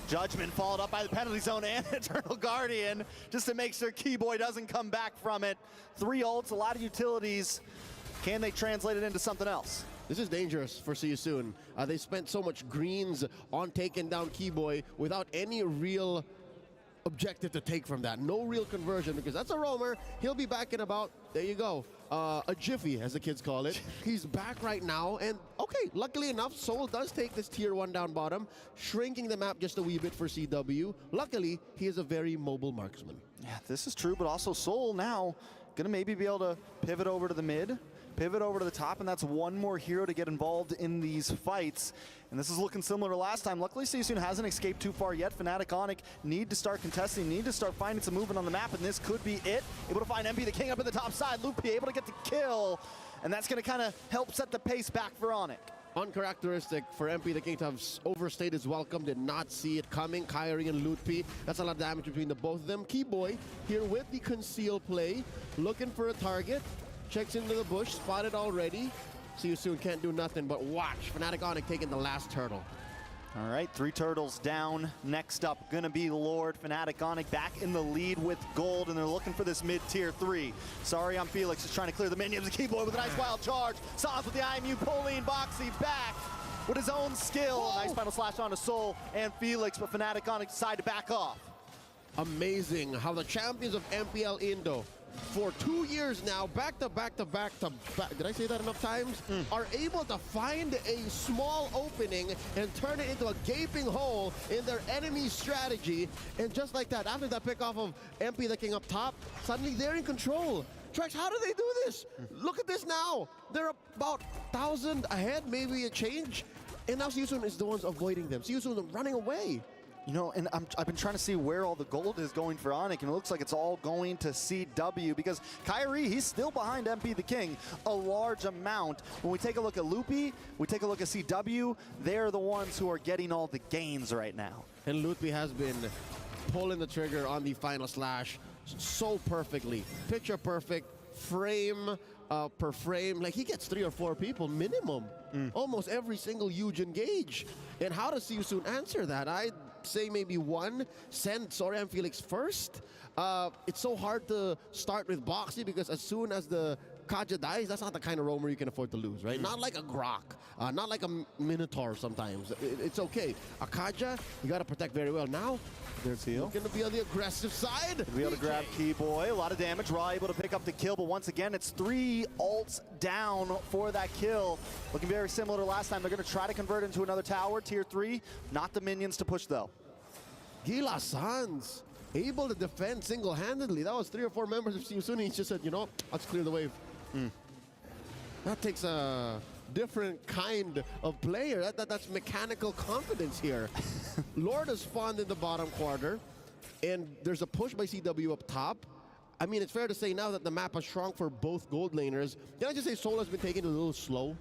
Judgment followed up by the penalty zone and Eternal Guardian, just to make sure Keyboy doesn't come back from it. 3 ults, a lot of utilities. Can they translate it into something else? This is dangerous for See You Soon. They spent so much greens on taking down Keyboy without any real objective to take from that. No real conversion, because that's a roamer. He'll be back in about, there you go, a jiffy, as the kids call it. He's back right now, and okay, luckily enough, Seoul does take this tier 1 down bottom, shrinking the map just a wee bit for CW. Luckily, he is a very mobile marksman. Yeah, this is true, but also Seoul now gonna maybe be able to pivot over to the mid, pivot over to the top, and that's one more hero to get involved in these fights. And this is looking similar to last time. Luckily, Seasoon hasn't escaped too far yet. Fnatic Onic need to start contesting, need to start finding some movement on the map, and this could be it. Able to find MP the King up in the top side. Loopy able to get the kill, and that's going to kind of help set the pace back for Onic. Uncharacteristic for MP the King to have overstayed his welcome, did not see it coming. Kyrie and Lootpi, that's a lot of damage between the both of them. Keyboy here with the conceal play, looking for a target. Checks into the bush, spotted already. See You Soon can't do nothing but watch. Fnatic Onic taking the last turtle. All right, 3 turtles down. Next up, gonna be Lord. Fnatic Onic back in the lead with gold, and they're looking for this mid-tier 3. Sorry, I'm Felix, just trying to clear the minions. Keyboy with a nice wild charge. Sans with the IMU, pulling Boxy back with his own skill. Whoa. Nice final slash onto Soul and Felix, but Fnatic Onic decide to back off. Amazing how the champions of MPL Indo for 2 years now, back to back, did I say that enough times? Are able to find a small opening and turn it into a gaping hole in their enemy's strategy. And just like that, after that pick off of MP the King up top, suddenly they're in control. Trex, how do they do this? Look at this now. They're about 1,000 ahead, maybe a change. And now See You Soon is the ones avoiding them. See You Soon running away. You know, and I've been trying to see where all the gold is going for Onic, and it looks like it's all going to CW, because Kyrie, he's still behind MP the King a large amount. When we take a look at Loopy, we take a look at CW, they're the ones who are getting all the gains right now. And Loopy has been pulling the trigger on the final slash so perfectly. Picture perfect, frame per frame. Like, he gets 3 or 4 people minimum. Almost every single huge engage. And how does See You Soon answer that? I'd say maybe 1, send Sorry I'm Felix first. It's so hard to start with Boxy, because as soon as the Kaja dies, that's not the kind of roamer you can afford to lose, right? Not like a Grok, not like a Minotaur sometimes. It's okay. A Kaja, you got to protect very well. Now, they're going to be on the aggressive side. Be able to grab Keyboy, a lot of damage. Raw able to pick up the kill, but once again, it's 3 ults down for that kill. Looking very similar to last time. They're going to try to convert into another tower, tier 3. Not the minions to push, though. Gila Sans able to defend single-handedly. That was 3 or 4 members of See You Soon. He just said, you know, let's clear the wave. That takes a different kind of player. That's mechanical confidence here. Lord has spawned in the bottom quarter, and there's a push by CW up top. I mean, it's fair to say now that the map has shrunk for both gold laners. Can I just say Soul has been taking it a little slow?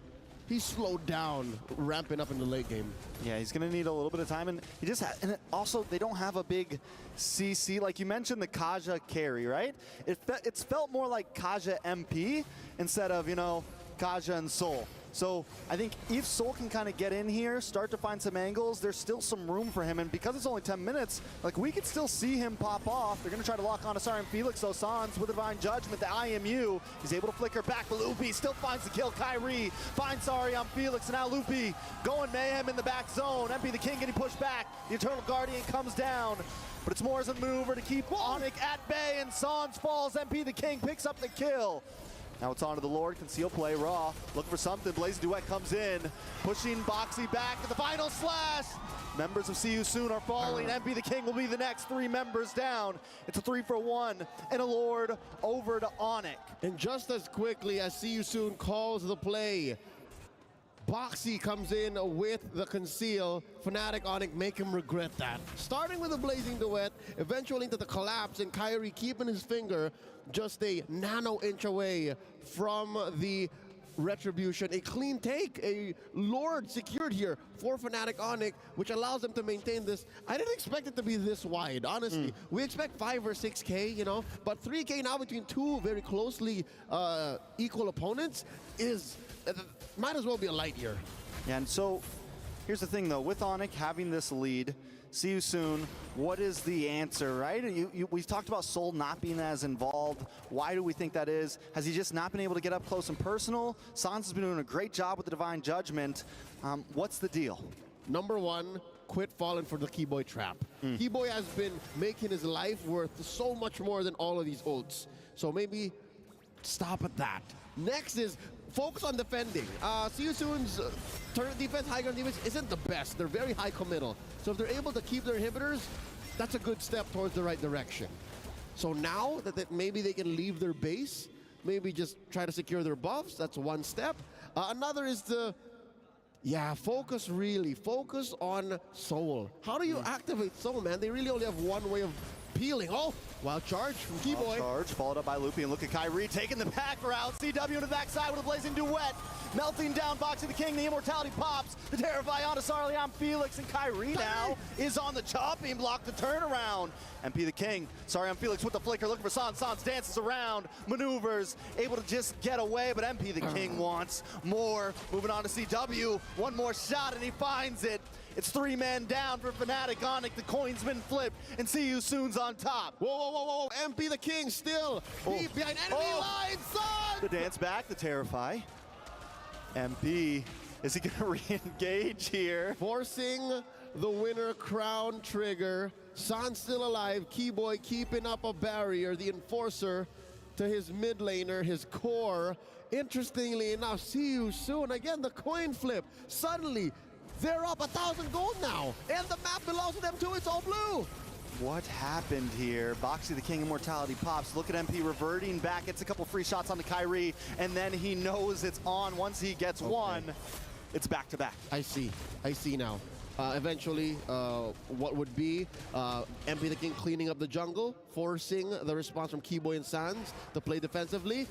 He's slowed down, ramping up in the late game. Yeah, he's going to need a little bit of time. And he just and also, they don't have a big CC. Like you mentioned, the Kaja carry, right? It's felt more like Kaja MP instead of, you know, Kaja and Soul. So I think if Soul can kind of get in here, start to find some angles, there's still some room for him. And because it's only 10 minutes, like, we could still see him pop off. They're going to try to lock on to Sorry and Felix. So Sans with Divine Judgment, the IMU, he's able to flicker back. Loopy still finds the kill. Kyrie finds Sorry on Felix. And now Loopy going mayhem in the back zone. MP the King getting pushed back. The Eternal Guardian comes down. But it's more as a mover to keep Onic at bay. And Sans falls. MP the King picks up the kill. Now it's on to the Lord, conceal play, Raw, looking for something, Blaze Duet comes in, pushing Boxy back at the final slash. Members of See You Soon are falling, MP the King will be the next 3 members down. It's a 3-for-1, and a Lord over to Onic. And just as quickly as See You Soon calls the play, Boxy comes in with the conceal. Fnatic Onic make him regret that. Starting with a Blazing Duet, eventually into the collapse, and Kyrie keeping his finger just a nano-inch away from the retribution. A clean take, a Lord secured here for Fnatic Onic, which allows them to maintain this. I didn't expect it to be this wide, honestly. We expect 5 or 6K, you know, but 3K now between 2 very closely equal opponents is, might as well be a light year. Yeah, and so here's the thing though, with Onic having this lead, See you soon. What is the answer, right? We've talked about Soul not being as involved. Why do we think that is? Has he just not been able to get up close and personal? Sans has been doing a great job with the Divine Judgment. What's the deal? Number one, quit falling for the Keyboy trap. Keyboy has been making his life worth so much more than all of these ults. So maybe stop at that. Next is focus on defending. See you soon's turret defense, high ground defense isn't the best. They're very high committal. So if they're able to keep their inhibitors, that's a good step towards the right direction. So now that maybe they can leave their base, maybe just try to secure their buffs, that's one step. Another is to, focus on Soul. How do you activate Soul, man? They really only have one way of peeling. Oh, wild charge from Keyboy. Wild charge, followed up by Loopy, and look at Kyrie taking the back route. CW to the backside with a blazing duet. Melting down, Boxy the King, the immortality pops. The Terrify onto Sarliam Felix, and Kyrie now is on the chopping block to turn around. MP the King, Sarliam Felix with the flicker, looking for Sans. Sans dances around, maneuvers, able to just get away, but MP the King wants more. Moving on to CW, one more shot, and he finds it. It's 3 men down for Fnatic Onic. The coin's been flipped, and See You Soon's on top. Whoa. MP the King still deep behind enemy lines, son! The dance back, the Terrify. MP, is he gonna re-engage here? Forcing the winner crown trigger. Sans still alive, Keyboy keeping up a barrier, the enforcer to his mid laner, his core. Interestingly enough, See You Soon, again the coin flip. Suddenly, they're up 1,000 gold now, and the map belongs to them too, it's all blue. What happened here? Boxy the King immortality pops. Look at MP reverting back, gets a couple free shots on the Kyrie, and then he knows it's on. Once he gets one, it's back to back. I see now. Eventually, what would be MP the King cleaning up the jungle, forcing the response from Keyboy and Sans to play defensively.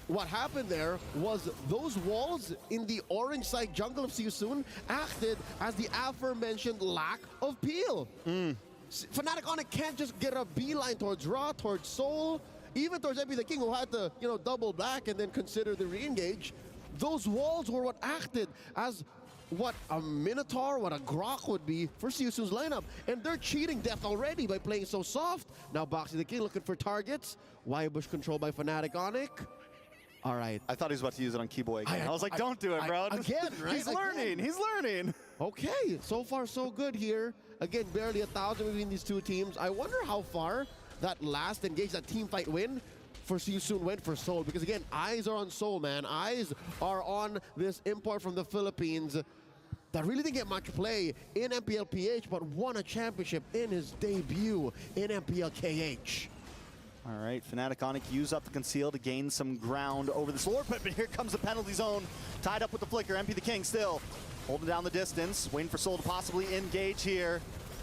What happened there was those walls in the orange side jungle of See You Soon acted as the aforementioned lack of peel. Fnatic Onic can't just get a beeline towards Raw, towards Soul, even towards MP the King, who had to, double back and then consider the re-engage. Those walls were what acted as what a Minotaur, what a Grok would be for See You Soon's lineup. And they're cheating death already by playing so soft. Now Boxy the King looking for targets. Y-Bush controlled by Fnatic Onic. All right. I thought he was about to use it on Keyboy again. I was like, don't do it, bro. Again, right? He's learning. Okay, so far so good here. Again, barely 1,000 between these two teams. I wonder how far that last engage, that team fight win for See You Soon went for Soul. Because again, eyes are on Soul, man. Eyes are on this import from the Philippines that really didn't get much play in MPLPH, but won a championship in his debut in MPLKH. All right, Fnatic Onic use up the conceal to gain some ground over this Lord Pit, but here comes the penalty zone. Tied up with the flicker, MP the King still holding down the distance, waiting for Soul to possibly engage here.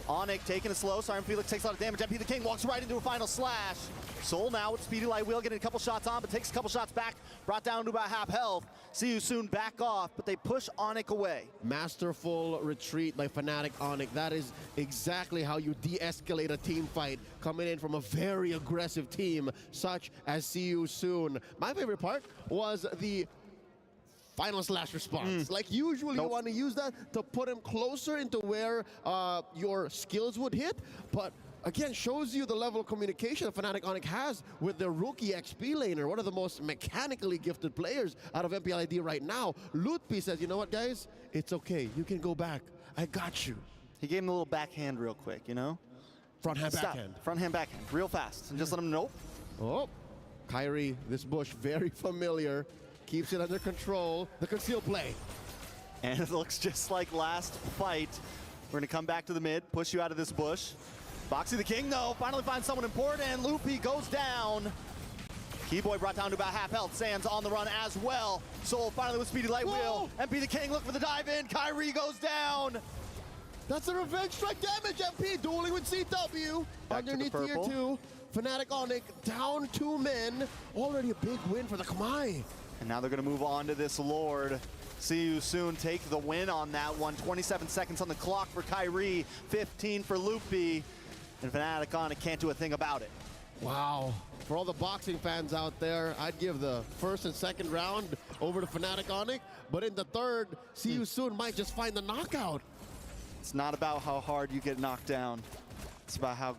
Onic taking it slow, Sarliam Felix takes a lot of damage. MP the King walks right into a final slash. Soul now with Speedy Light Wheel, getting a couple shots on, but takes a couple shots back, brought down to about half health. See You Soon back off, but they push Onic away. Masterful retreat by Fnatic Onic. That is exactly how you de-escalate a team fight, coming in from a very aggressive team such as See You Soon. My favorite part was the final slash response. Like usually you want to use that to put him closer into where your skills would hit, but again, shows you the level of communication that Fnatic Onic has with their rookie XP laner, one of the most mechanically gifted players out of MPLID right now. Lutpi says, you know what, guys? It's okay. You can go back. I got you. He gave him a little backhand real quick, Front hand, backhand. Front hand, backhand, real fast. And just let him know. Oh, Kyrie, this bush, very familiar. Keeps it under control. The conceal play. And it looks just like last fight. We're going to come back to the mid, push you out of this bush. Boxy the King, though, finally finds someone important, and Loopy goes down. Keyboy brought down to about half health. Sans on the run as well. Soul finally with Speedy Light Wheel. MP the King looking for the dive in. Kyrie goes down. That's a revenge strike damage, MP dueling with CW. Back underneath tier 2. Fnatic Onic down 2 men. Already a big win for the Khmer. And now they're going to move on to this Lord. See You Soon take the win on that one. 27 seconds on the clock for Kyrie, 15 for Loopy. And Fnatic Onic can't do a thing about it. Wow. For all the boxing fans out there, I'd give the first and second round over to Fnatic Onic. But in the third, See You Soon might just find the knockout. It's not about how hard you get knocked down. It's about how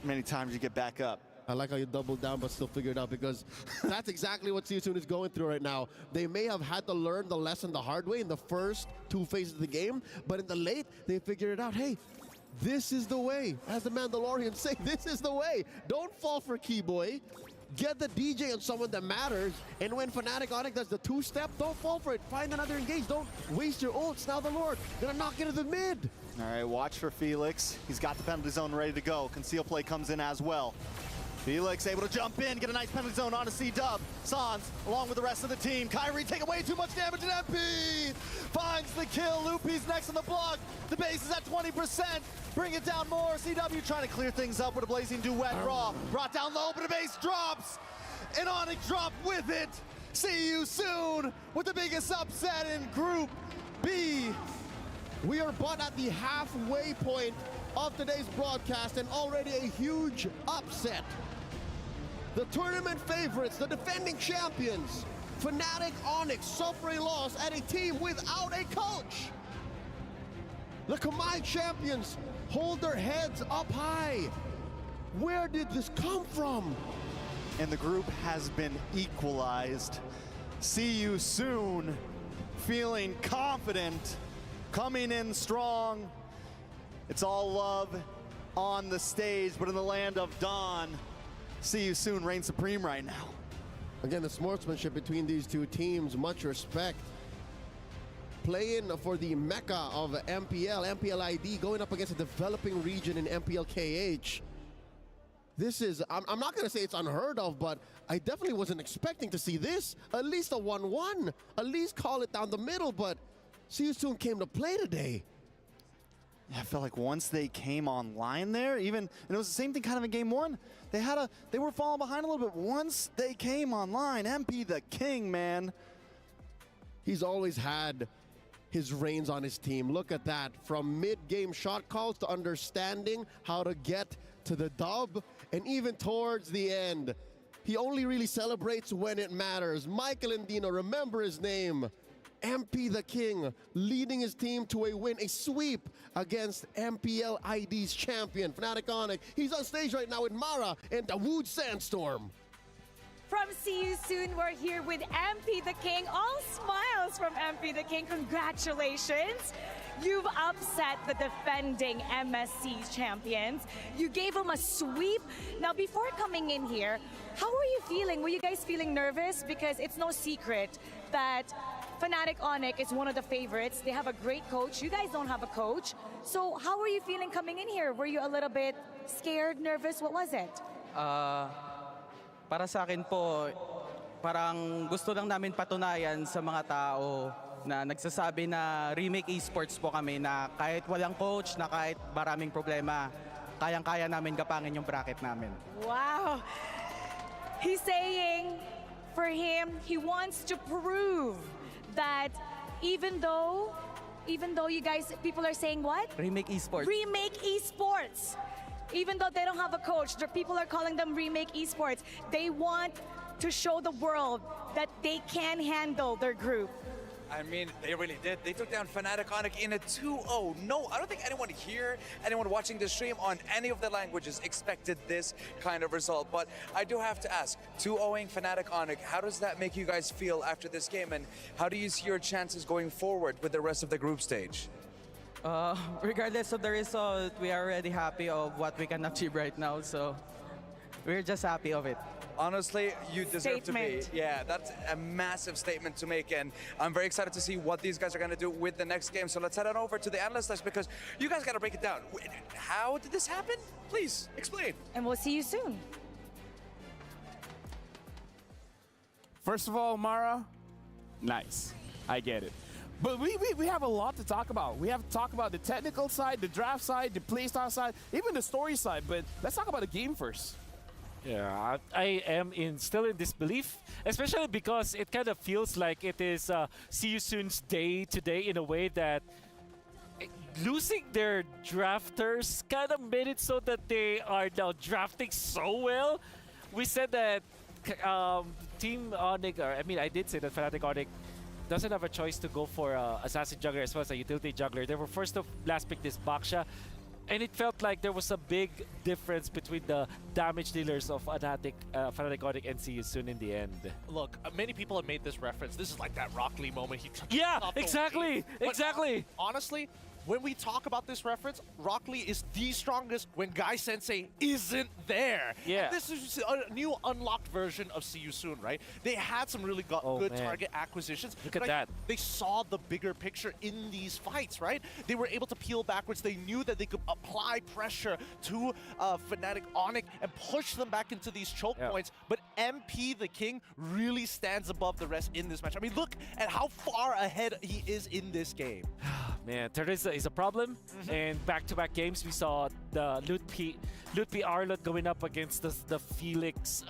many times you get back up. I like how you doubled down but still figured out, because that's exactly what Season is going through right now. They may have had to learn the lesson the hard way in the first 2 phases of the game, but in the late, they figured it out. Hey, this is the way. As the Mandalorians say, this is the way. Don't fall for Keyboy. Get the DJ on someone that matters, and when Fnatic Onyx does the 2-step, don't fall for it. Find another engage. Don't waste your ults. Now the Lord gonna knock into the mid. All right, watch for Felix. He's got the penalty zone ready to go. Conceal play comes in as well. Felix able to jump in, get a nice penalty zone onto C-Dub. Sans, along with the rest of the team. Kyrie taking way too much damage, and MP finds the kill. Loopy's next on the block. The base is at 20%. Bring it down more. CW trying to clear things up with a blazing duet. Raw brought down low, but the base drops. And Onyx drop with it. See you soon with the biggest upset in Group B. We are but at the halfway point of today's broadcast, and already a huge upset. The tournament favorites, the defending champions, Fnatic Onyx, suffer a loss at a team without a coach. The Kamai champions hold their heads up high. Where did this come from? And the group has been equalized. See you soon. Feeling confident, coming in strong. It's all love on the stage, but in the land of Dawn, See you soon reigns supreme right now. Again, the sportsmanship between these two teams, much respect. Playing for the mecca of MPL ID, going up against a developing region in MPL KH. This is, I'm not going to say it's unheard of, but I definitely wasn't expecting to see this. At least a 1-1. At least call it down the middle, but See You Soon came to play today. Yeah, I felt like once they came online there, and it was the same thing kind of in game one. They were falling behind a little bit. Once they came online, MP the king, man. He's always had his reins on his team. Look at that. From mid-game shot calls to understanding how to get to the dub, and even towards the end. He only really celebrates when it matters. Michael Andino, remember his name. MP the King, leading his team to a win, a sweep against MPL ID's champion, Fnatic Onyx. He's on stage right now with Mara and Dawood Sandstorm. From See You Soon, we're here with MP the King. All smiles from MP the King. Congratulations. You've upset the defending MSC champions. You gave them a sweep. Now, before coming in here, how were you feeling? Were you guys feeling nervous? Because it's no secret that Fnatic Onyx is one of the favorites. They have a great coach. You guys don't have a coach. So how were you feeling coming in here? Were you a little bit scared, nervous? What was it? Para sa akin po, parang gusto lang namin patunayan sa mga tao na nagsasabi na Remake Esports po kami, na kahit walang coach, na kahit maraming problema, kayang-kaya namin gapangin yung bracket namin. Wow. He's saying for him, he wants to prove that even though you guys, people are saying what? Remake Esports. Remake Esports. Even though they don't have a coach, the people are calling them Remake Esports. They want to show the world that they can handle their group. I mean, they really did. They took down Fnatic Onyx in a 2-0. No, I don't think anyone here, anyone watching the stream on any of the languages expected this kind of result. But I do have to ask, 2-0ing Fnatic Onyx, how does that make you guys feel after this game? And how do you see your chances going forward with the rest of the group stage? Regardless of the result, we are already happy of what we can achieve right now. So we're just happy of it. Honestly, you deserve to be. Yeah, that's a massive statement to make, and I'm very excited to see what these guys are going to do with the next game. So let's head on over to the analyst desk, because you guys got to break it down. How did this happen? Please, explain. And we'll see you soon. First of all, Mara, nice. I get it. But we have a lot to talk about. We have to talk about the technical side, the draft side, the playstyle side, even the story side. But let's talk about the game first. Yeah, I am still in disbelief, especially because it kind of feels like it is See You Soon's day today, in a way that losing their drafters kind of made it so that they are now drafting so well. We said that Team Onyx, I did say that Fnatic Onyx doesn't have a choice to go for Assassin Juggler as well as a Utility Juggler. They were forced to last pick this Baksha. And it felt like there was a big difference between the damage dealers of Fnatic, Onyx, and See You Soon in the end. Look, many people have made this reference. This is like that Rock Lee moment. Exactly. Honestly, when we talk about this reference, Rock Lee is the strongest when Guy Sensei isn't there. Yeah. And this is a new unlocked version of See You Soon, right? They had some really good target acquisitions. Look at that. They saw the bigger picture in these fights, right? They were able to peel backwards. They knew that they could apply pressure to Fnatic Onyx and push them back into these choke points. But MP the King really stands above the rest in this match. I mean, look at how far ahead he is in this game. Man, Teresa is a problem. And back-to-back games, we saw the Lutpi Arlot going up against the Felix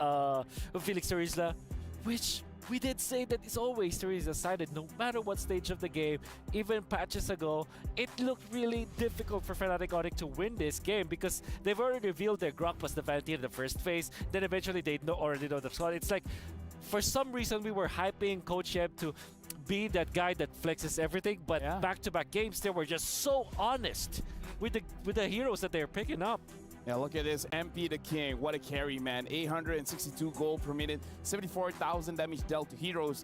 Teresa, which we did say that is always Teresa's sided, no matter what stage of the game. Even patches ago, it looked really difficult for Fnatic Onyx to win this game because they've already revealed their Grok was the Vanity in the first phase. Then eventually they already know the squad. It's like, for some reason, we were hyping Coach Yeb to be that guy that flexes everything, but back-to-back games, they were just so honest with the heroes that they're picking up. Yeah, look at this. MP the King. What a carry, man. 862 gold per minute, 74,000 damage dealt to heroes.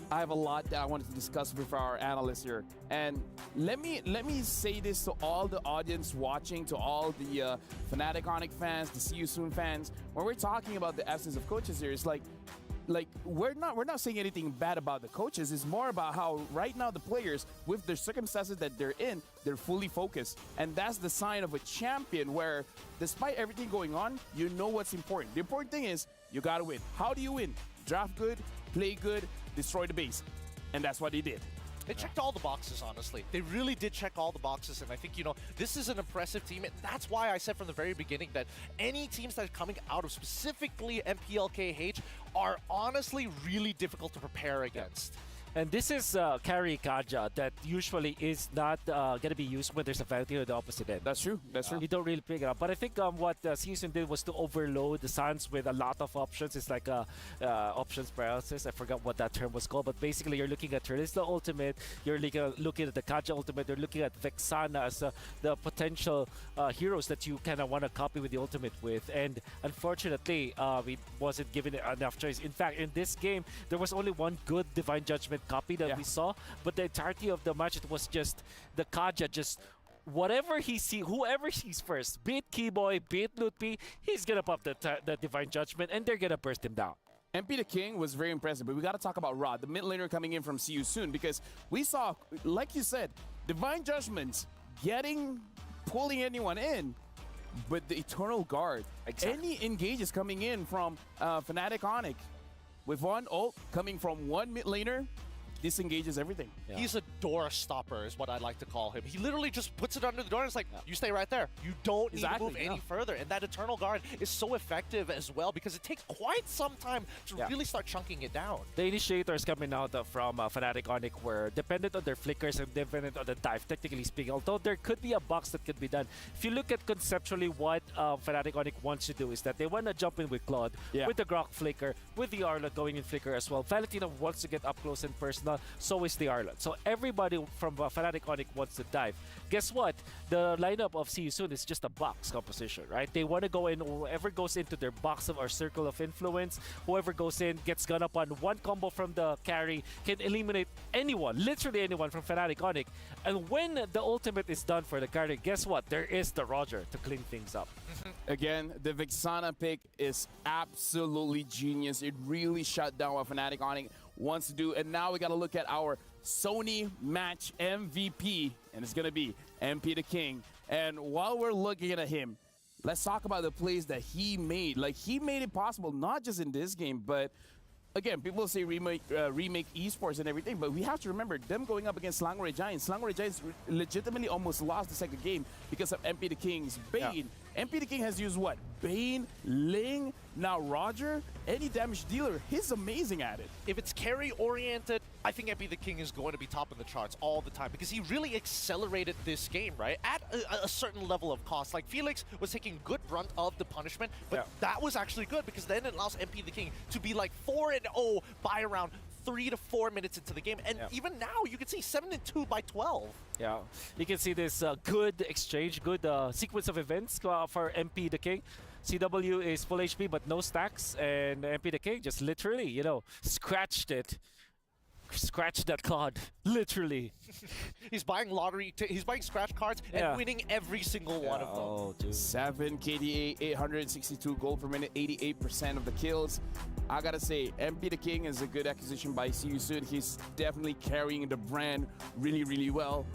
I have a lot that I wanted to discuss with our analysts here. And let me say this to all the audience watching, to all the Fnatic Onyx fans, the See You Soon fans. When we're talking about the essence of coaches here, it's like we're not saying anything bad about the coaches. It's more about how right now the players, with the circumstances that they're in, they're fully focused. And that's the sign of a champion where despite everything going on, you know what's important. The important thing is you gotta win. How do you win? Draft good, play good, destroy the base. And that's what they did. They checked all the boxes, honestly. They really did check all the boxes, and I think, you know, this is an impressive team, and that's why I said from the very beginning that any teams that are coming out of specifically MPLKH are honestly really difficult to prepare against. And this is carry Kaja that usually is not going to be used when there's a Vanity on the opposite end. That's true. That's true. You don't really pick it up. But I think what See You Soon did was to overload the Suns with a lot of options. It's like options paralysis. I forgot what that term was called. But basically, you're looking at Trelista Ultimate. You're looking at the Kaja Ultimate. You're looking at Vexana as the potential heroes that you kind of want to copy with the Ultimate with. And unfortunately, it wasn't given enough choice. In fact, in this game, there was only one good Divine Judgment copy that we saw, but the entirety of the match, it was just the Kaja, just whatever he sees, whoever sees first, be it Keyboy, be it Lutpi, he's gonna pop the Divine Judgment and they're gonna burst him down. MP the King was very impressive, but we got to talk about Rod, the mid laner coming in from See You Soon, because we saw, like you said, Divine Judgments pulling anyone in, but the Eternal Guard, any engages coming in from Fnatic Onyx with one ult coming from one mid laner, disengages everything. Yeah. He's a door stopper is what I'd like to call him. He literally just puts it under the door and it's like, you stay right there. You don't need to move any further. And that Eternal Guard is so effective as well because it takes quite some time to really start chunking it down. The initiators coming out from Fnatic Onyx were dependent on their flickers and dependent on the dive, technically speaking. Although there could be a box that could be done. If you look at conceptually what Fnatic Onyx wants to do is that they want to jump in with Claude, with the Grok flicker, with the Arlot going in flicker as well. Valentina wants to get up close and personal. So is the Arlot. So everybody from Fnatic Onyx wants to dive. Guess what? The lineup of See You Soon is just a box composition, right? They want to go in, whoever goes into their box of or circle of influence, whoever goes in, gets gun up on one combo from the carry, can eliminate anyone, literally anyone from Fnatic Onyx. And when the ultimate is done for the carry, guess what? There is the Roger to clean things up. Again, the Vexana pick is absolutely genius. It really shut down what Fnatic Onyx wants to do. And now we got to look at our Sony match MVP, and it's going to be MP the King. And while we're looking at him, let's talk about the plays that he made. Like, he made it possible, not just in this game, but again, people say remake esports and everything, but we have to remember them going up against Slangore Giants. Slangore Giants legitimately almost lost the second game because of MP the King's Bane. MP the King has used what? Bane, Ling, now Roger, any damage dealer. He's amazing at it. If it's carry-oriented, I think MP the King is going to be top of the charts all the time because he really accelerated this game, right? At a certain level of cost. Like, Felix was taking good brunt of the punishment, but that was actually good because then it allows MP the King to be like 4-0 by around 3 to 4 minutes into the game. And even now, you can see 7-2 by 12. Yeah, you can see this good exchange, good sequence of events for MP the King. CW is full HP but no stacks, and MP the King just literally, you know, scratched it. Scratched that card, literally. He's buying he's buying scratch cards and winning every single one of them. Oh, dude. 7 KDA, 862 gold per minute, 88% of the kills. I gotta say, MP the King is a good acquisition by See You Soon. He's definitely carrying the brand really, really well.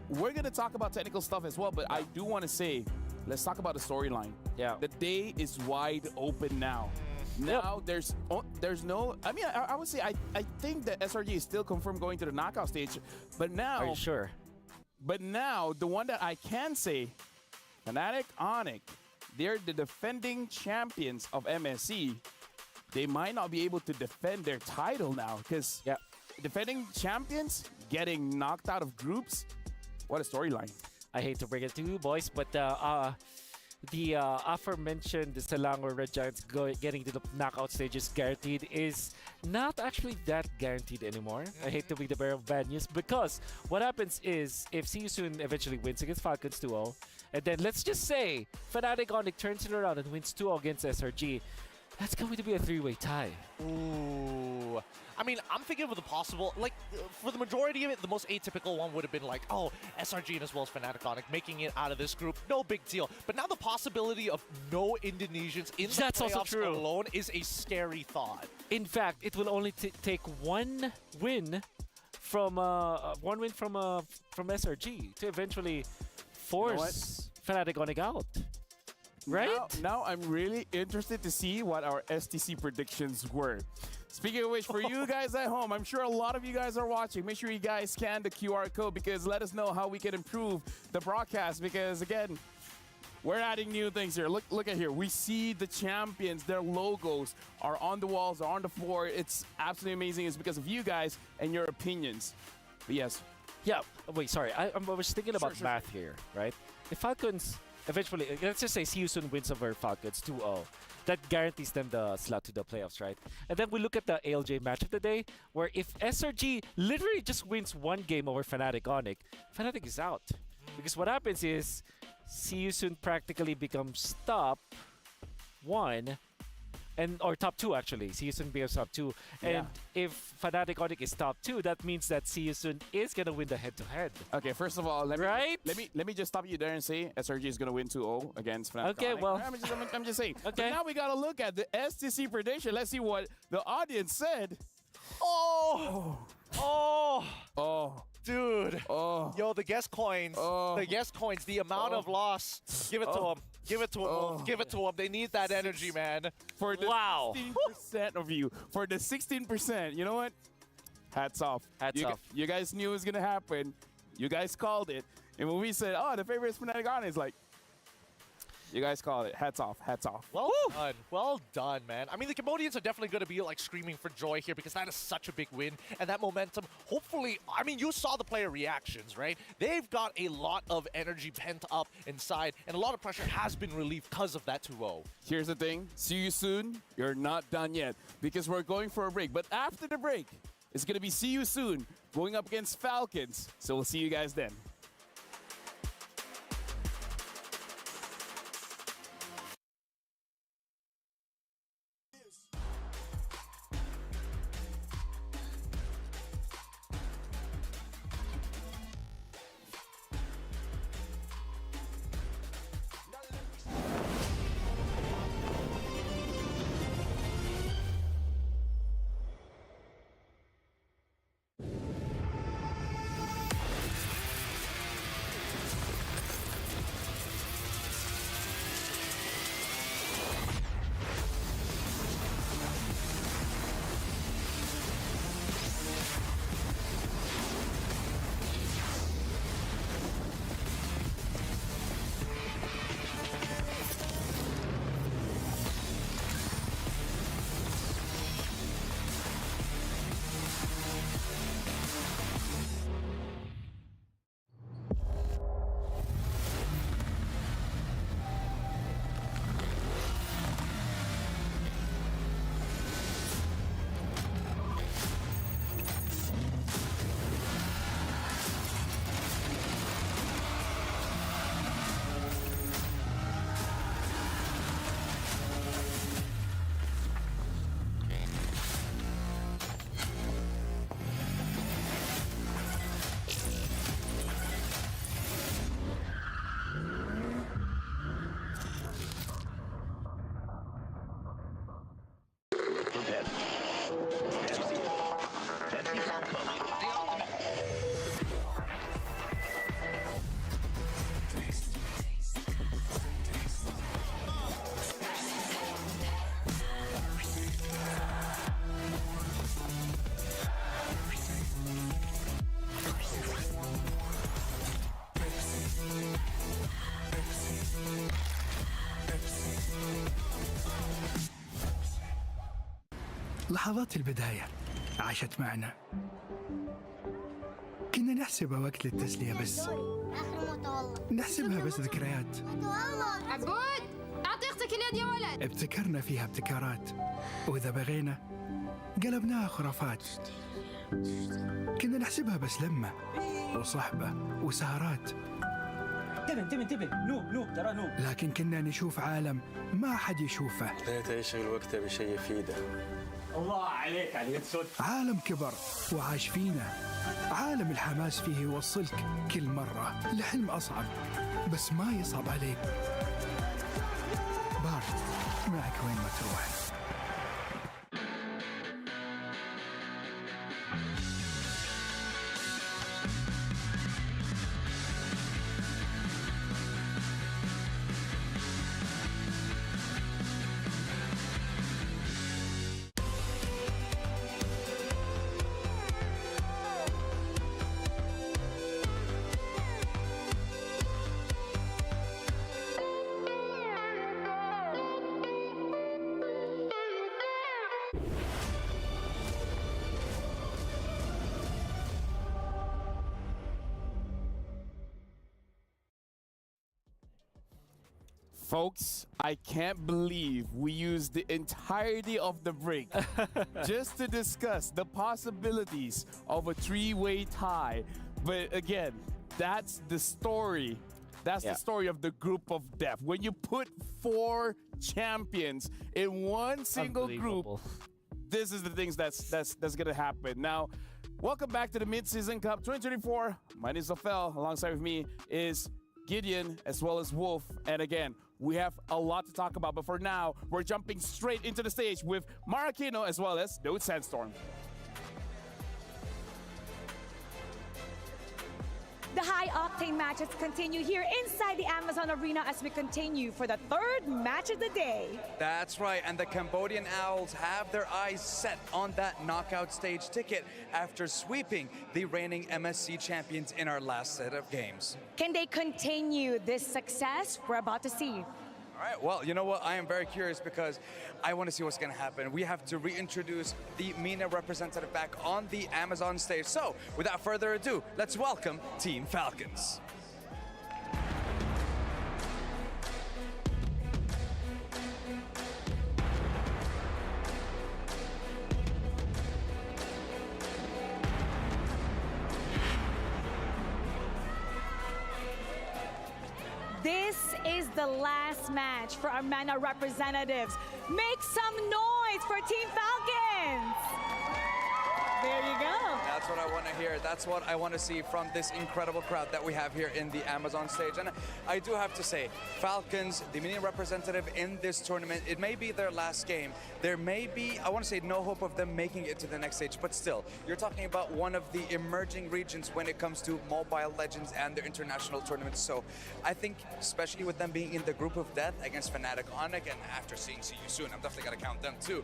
We're gonna talk about technical stuff as well, but I do want to say, let's talk about the storyline. Yeah. The day is wide open now. Now there's no. I mean, I would say I think that SRG is still confirmed going to the knockout stage, but now. Are you sure? But now the one that I can say, Fnatic Onyx, they're the defending champions of MSC. They might not be able to defend their title now because defending champions getting knocked out of groups. What a storyline! I hate to bring it to you, boys, but the aforementioned Selangor Red Giants getting to the knockout stages guaranteed is not actually that guaranteed anymore. I hate to be the bearer of bad news because what happens is if See You Soon eventually wins against Falcons 2-0, and then let's just say Fnatic Onyx turns it around and wins 2-0 against SRG, that's going to be a three-way tie. Ooh. I mean, I'm thinking of the possible, like, for the majority of it, the most atypical one would have been like, oh, SRG and as well as Fnatic Onyx making it out of this group, no big deal. But now the possibility of no Indonesians in the playoffs alone is a scary thought. In fact, it will only take one win from SRG to eventually force Fnatic Onyx out. Right? Now I'm really interested to see what our STC predictions were. Speaking of which, for you guys at home, I'm sure a lot of you guys are watching. Make sure you guys scan the QR code because let us know how we can improve the broadcast because, again, we're adding new things here. Look at here. We see the champions, their logos are on the walls, are on the floor. It's absolutely amazing. It's because of you guys and your opinions. But yes. Yeah. Wait, sorry. I was thinking about math here, right? If Falcons eventually, let's just say See You Soon wins over Falcons 2-0. That guarantees them the slot to the playoffs, right? And then we look at the ALJ match of the day, where if SRG literally just wins one game over Fnatic Onyx, Fnatic is out. Because what happens is, See You Soon practically becomes top 1, or top 2 actually. See You Soon becomes top 2. And if Fnatic Onyx is top 2, that means that See You Soon is gonna win the head-to-head. Okay, first of all, let me just stop you there and say SRG is gonna win 2-0 against Fnatic. Okay, Onyx. well, I'm just saying. Okay. But now we gotta look at the STC prediction. Let's see what the audience said. Oh. Dude. Yo, the guest coins. The guest coins. The amount of loss. Give it to them. Give it to them. Give it to them. They need that energy, man. For the 16% of you. For the 16%. You know what? Hats off. Hats off. You guys knew it was going to happen. You guys called it. And when we said, oh, the favorite is Fnatic Onyx, like, you guys called it. Hats off. Hats off. Well done. Well done, man. I mean, the Cambodians are definitely going to be like screaming for joy here because that is such a big win. And that momentum, hopefully, I mean, you saw the player reactions, right? They've got a lot of energy pent up inside, and a lot of pressure has been relieved because of that 2-0. Here's the thing. See you soon. You're not done yet because we're going for a break. But after the break, it's going to be See You Soon going up against Falcons. So we'll see you guys then. لحظات البداية عاشت معنا. كنا نحسبها وقت للتسلية بس. نحسبها بس ذكريات. عبود أعطي أختك اليد يا ولد. ابتكرنا فيها ابتكارات، وإذا بغينا قلبناها خرافات. كنا نحسبها بس لمة وصحبة وسهرات. انتبه نوب ترى نوب. لكن كنا نشوف عالم ما حد يشوفه. لا تشغل وقته بشيء يفيده. الله عليك على اليد سود. عالم كبر وعاش فينا. عالم الحماس فيه يوصلك كل مرة لحلم أصعب، بس ما يصعب عليك. بارت معك وين ما تروح. Folks, I can't believe we used the entirety of the break just to discuss the possibilities of a three-way tie. But again, that's the story. That's the story of the group of death. When you put 4 champions in one single group, this is the things that's gonna happen. Now, welcome back to the Mid-Season Cup 2024. My name is Rafael. Alongside with me is Gideon as well as Wolf. And again, we have a lot to talk about, but for now, we're jumping straight into the stage with Maracino as well as Dude Sandstorm. The high-octane matches continue here inside the Amazon Arena as we continue for the 3rd match of the day. That's right, and the Cambodian Owls have their eyes set on that knockout stage ticket after sweeping the reigning MSC champions in our last set of games. Can they continue this success? We're about to see. All right, well, you know what? I am very curious because I want to see what's going to happen. We have to reintroduce the MENA representative back on the Amazon stage. So, without further ado, let's welcome Team Falcons. This is the last match for our MENA representatives. Make some noise for Team Falcons! There you go. That's what I want to hear. That's what I want to see from this incredible crowd that we have here in the Amazon stage. And I do have to say, Falcons, the MENA representative in this tournament, it may be their last game. There may be, I want to say, no hope of them making it to the next stage, but still, you're talking about one of the emerging regions when it comes to Mobile Legends and their international tournaments. So I think, especially with them being in the group of death against Fnatic Onyx, and after seeing See You Soon, I'm definitely going to count them too.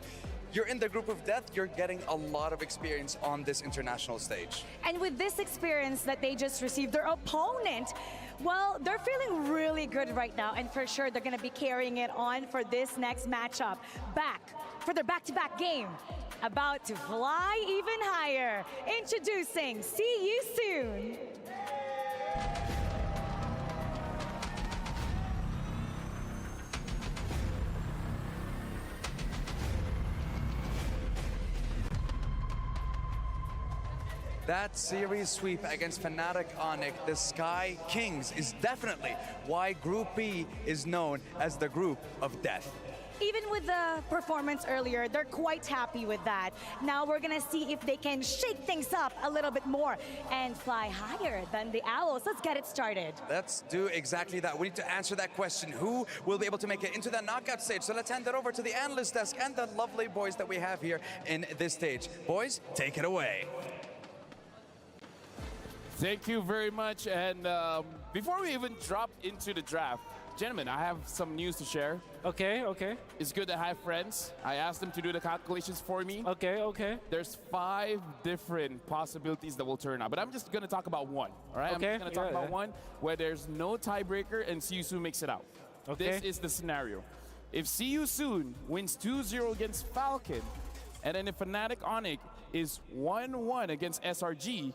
You're in the group of death, you're getting a lot of experience on this international stage. And with this experience that they just received, their opponent, well, they're feeling really good right now, and for sure they're going to be carrying it on for this next matchup. Back for their back-to-back game, about to fly even higher. Introducing See You Soon. That series sweep against Fnatic Onyx, the Sky Kings, is definitely why Group B is known as the Group of Death. Even with the performance earlier, they're quite happy with that. Now we're gonna see if they can shake things up a little bit more and fly higher than the Owls. Let's get it started. Let's do exactly that. We need to answer that question. Who will be able to make it into that knockout stage? So let's hand it over to the analyst desk and the lovely boys that we have here in this stage. Boys, take it away. Thank you very much. And before we even drop into the draft, gentlemen, I have some news to share. Okay, okay. It's good to have friends. I asked them to do the calculations for me. Okay, okay. There's 5 different possibilities that will turn out, but I'm just going to talk about one, all right? Okay. I'm just going to talk about one where there's no tiebreaker and See You Soon makes it out. Okay. This is the scenario. If See You Soon wins 2-0 against Falcon, And then if Fnatic Onic is 1-1 against SRG,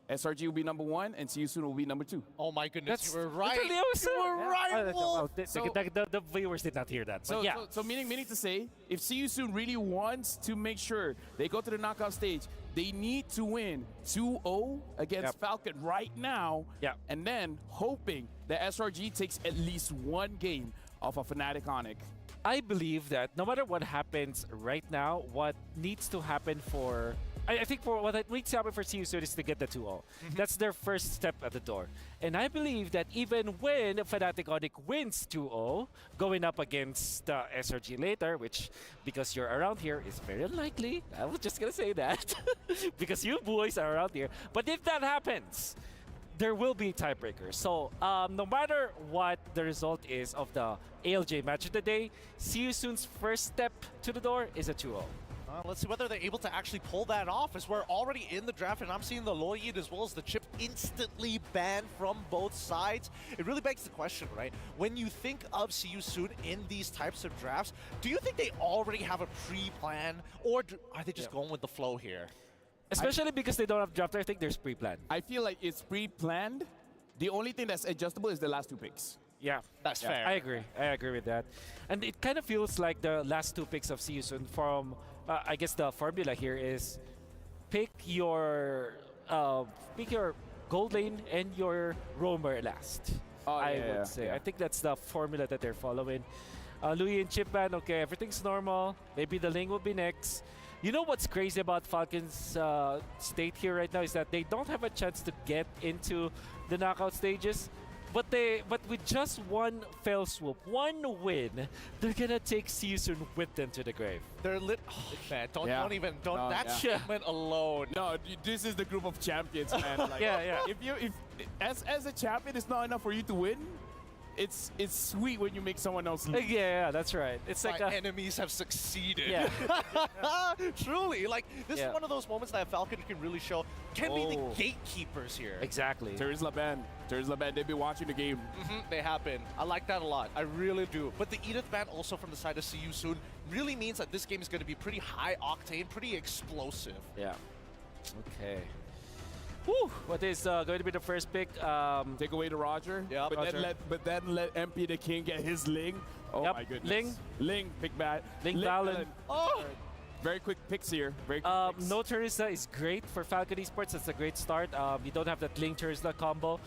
SRG will be number 1 and CU Soon will be number 2. Oh my goodness, you were right. Literally, You were right, Wolf. The viewers did not hear that. So, but yeah. so meaning to say, if CU Soon really wants to make sure they go to the knockout stage, they need to win 2-0 against Falcon right now. And then hoping that SRG takes at least one game off of Fnatic Onic. I believe that no matter what happens right now, what needs to happen for... I think for what needs to happen for CU Soon is to get the 2-0. That's their first step at the door. And I believe that even when Fnatic Onic wins 2-0, going up against SRG later, which, because you're around here, is very unlikely. I was just going to say that. Because you boys are around here. But if that happens, there will be tiebreakers. So no matter what the result is of the ALJ match of the day, CU Soon's first step to the door is a 2-0. Let's see whether they're able to actually pull that off, as we're already in the draft, and I'm seeing the Lloyd as well as the Chip instantly banned from both sides. It really begs the question, right? When you think of CU Soon in these types of drafts, do you think they already have a pre-plan, or are they just going with the flow here? Especially because they don't have draft, I think there's pre-planned. I feel like it's pre-planned. The only thing that's adjustable is the last 2 picks. Yeah, that's fair. I agree with that. And it kind of feels like the last 2 picks of CU Soon from... I guess the formula here is pick your gold lane and your roamer last. I would say. I think that's the formula that they're following. Louis and Chipman, okay, everything's normal. Maybe the lane will be next. You know what's crazy about Falcons' state here right now is that they don't have a chance to get into the knockout stages. But with just one fell swoop, one win, they're gonna take CU Soon with them to the grave. They're man, don't even that shipment alone. No, this is the group of champions, man. Like, if as a champion, it's not enough for you to win. It's sweet when you make someone else lose. Yeah, that's right. It's My like enemies have succeeded. Yeah. Truly, like this is one of those moments that Falcon can really show can be the gatekeepers here. Exactly. There's Laban, they've been watching the game. They have been. I like that a lot. I really do. But the Edith ban also from the side of CU Soon really means that this game is going to be pretty high octane, pretty explosive. Yeah. Okay. Whew, what is going to be the first pick? Take away the Roger. Yeah, but then let MP the King get his Ling. Oh my goodness. Ling, pick bad. Ling Valen. Oh! Very quick picks here. Very quick picks. No Teresa is great for Falcon Esports. That's a great start. You don't have that Ling Teresa combo.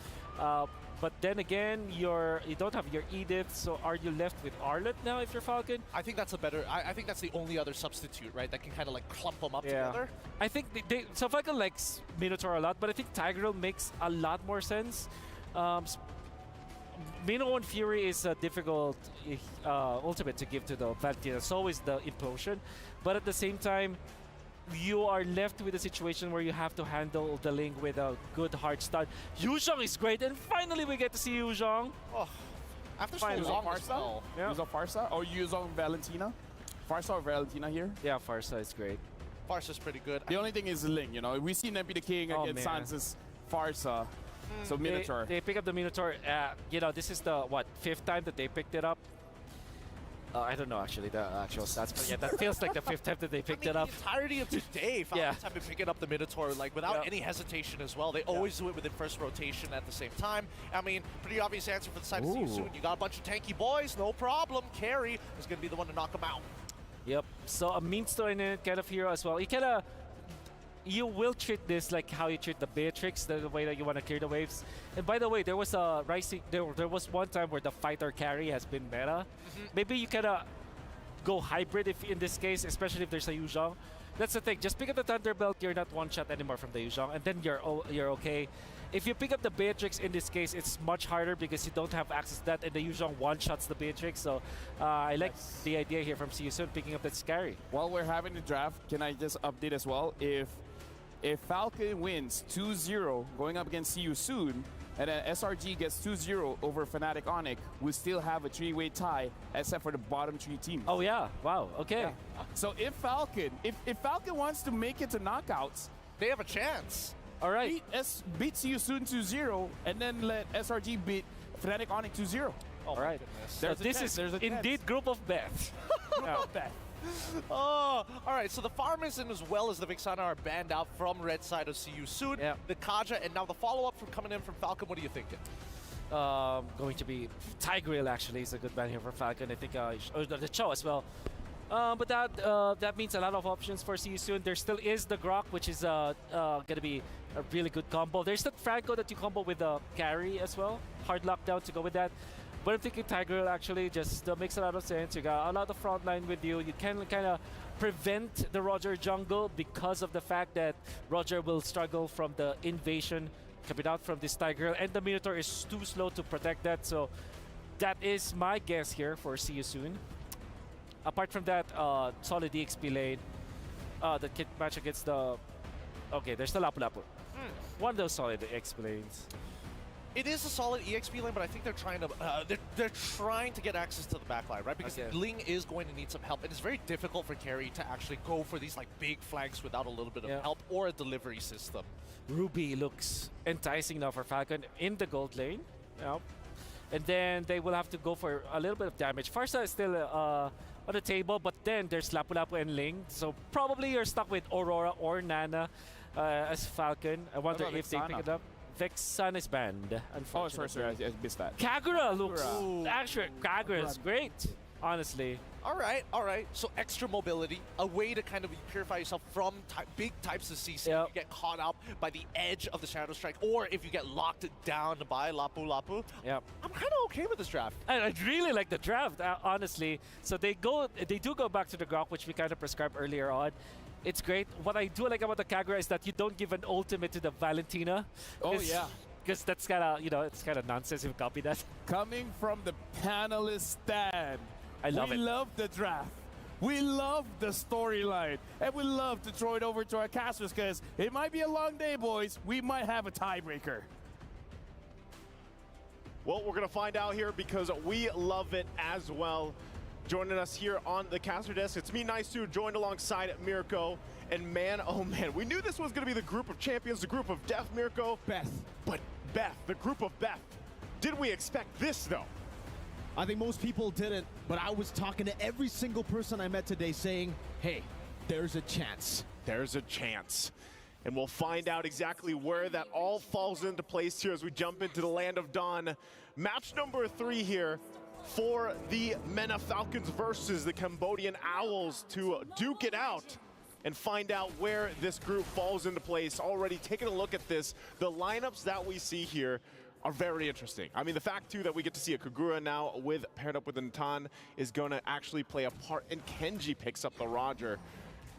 But then again, you don't have your Edith, so are you left with Arlet now if you're Falcon? I think that's a better. I think that's the only other substitute, right? That can kind of like clump them up together. I think so Falcon likes Minotaur a lot, but I think Tigreal makes a lot more sense. Mino and Fury is a difficult ultimate to give to the Valentina. So is the Implosion, but at the same time, you are left with a situation where you have to handle the link with a good hard start. Yuzhong is great, and finally we get to see Yuzhong. Oh, after so use long Farsa? Use Farsa? Or use on Valentina? Farsa or Valentina here? Yeah, Farsa is great. Farsa's pretty good. The only thing is Ling, you know. We see Nempi the King against Sans's Farsa. So Minotaur. They pick up the Minotaur. You know, this is the, 5th time that they picked it up? I don't know actually the actual stats, but yeah, that feels like the 5th time that they picked it up. The entirety of today, Falcons have been picking up the Minotaur like without any hesitation as well. They always do it within first rotation at the same time. I mean, pretty obvious answer for the side of CU Soon. You got a bunch of tanky boys, no problem. Carry is going to be the one to knock them out. Yep. So a means to an kind of hero as well. You will treat this like how you treat the Beatrix, the way that you want to clear the waves. And by the way, there was a rising. There was one time where the fighter carry has been meta. Maybe you can go hybrid if in this case, especially if there's a Yuzhong. That's the thing. Just pick up the Thunderbelt. You're not one shot anymore from the Yuzhong, and then you're okay. If you pick up the Beatrix in this case, it's much harder because you don't have access to that, and the Yuzhong one-shots the Beatrix. So I like the idea here from CU Soon picking up that Scary. While we're having the draft, can I just update as well? If Falcon wins 2-0 going up against CU Soon, and then SRG gets 2-0 over Fnatic Onic, we still have a 3-way tie except for the bottom 3 teams. Oh yeah, wow, okay. Yeah. So if Falcon wants to make it to knockouts, they have a chance. All right. Beat CU Soon 2-0, and then let SRG beat Fnatic Onic 2-0. All right. This is indeed group of death. Group of death. Oh, all right. So the Pharmacist as well as the Vixana are banned out from red side of See You Soon. Yeah. The Kaja, and now the follow-up from coming in from Falcon. What are you thinking? Going to be Tigreal, actually, is a good ban here for Falcon. I think the Cho as well. But that means a lot of options for See You Soon. There still is the Grok, which is going to be a really good combo. There's the Franco that you combo with the carry as well. Hard lockdown to go with that. But I'm thinking Tigreal actually just makes a lot of sense. You got a lot of front line with you. You can kind of prevent the Roger jungle because of the fact that Roger will struggle from the invasion coming out from this Tigreal, and the Minotaur is too slow to protect that. So that is my guess here for See You Soon. Apart from that, solid EXP lane. The kit match against the... Okay, there's the Lapu Lapu. One of those solid EXP lanes. It is a solid EXP lane, but I think they're trying to they're trying to get access to the backline, right? Because Ling is going to need some help. It is very difficult for carry to actually go for these like big flanks without a little bit of help or a delivery system. Ruby looks enticing now for Falcon in the gold lane. Yep. And then they will have to go for a little bit of damage. Farsa is still on the table, but then there's Lapu Lapu and Ling. So probably you're stuck with Aurora or Nana as Falcon. I wonder if they pick it up. Vexan is banned, unfortunately. Oh, sorry, I missed that. Kagura looks... Actually, Kagura is great, honestly. All right. So extra mobility, a way to kind of purify yourself from big types of CC. You get caught up by the edge of the Shadow Strike, or if you get locked down by Lapu Lapu. Yep. I'm kind of okay with this draft. And I really like the draft, honestly. So they do go back to the Grok, which we kind of prescribed earlier on. It's great. What I do like about the Kagura is that you don't give an ultimate to the Valentina. Oh, yeah. Because that's kind of, it's kind of nonsense if you copy that. Coming from the panelist stand. I love it. We love the draft. We love the storyline. And we love to throw it over to our casters because it might be a long day, boys. We might have a tiebreaker. Well, we're going to find out here because we love it as well. Joining us here on the caster desk, it's me, Nice2, joined alongside Mirko. And man, oh man, we knew this was going to be the group of champions, the group of death, Mirko. Beth. But Beth, the group of Beth. Did we expect this, though? I think most people didn't, but I was talking to every single person I met today saying, hey, there's a chance. There's a chance. And we'll find out exactly where that all falls into place here as we jump into the Land of Dawn. Match number 3 here for the MENA Falcons versus the Cambodian Owls to duke it out and find out where this group falls into place. Already taking a look at this, the lineups that we see here are very interesting. I mean, the fact, too, that we get to see a Kagura now paired up with a Natan is going to actually play a part, and Kenji picks up the Roger.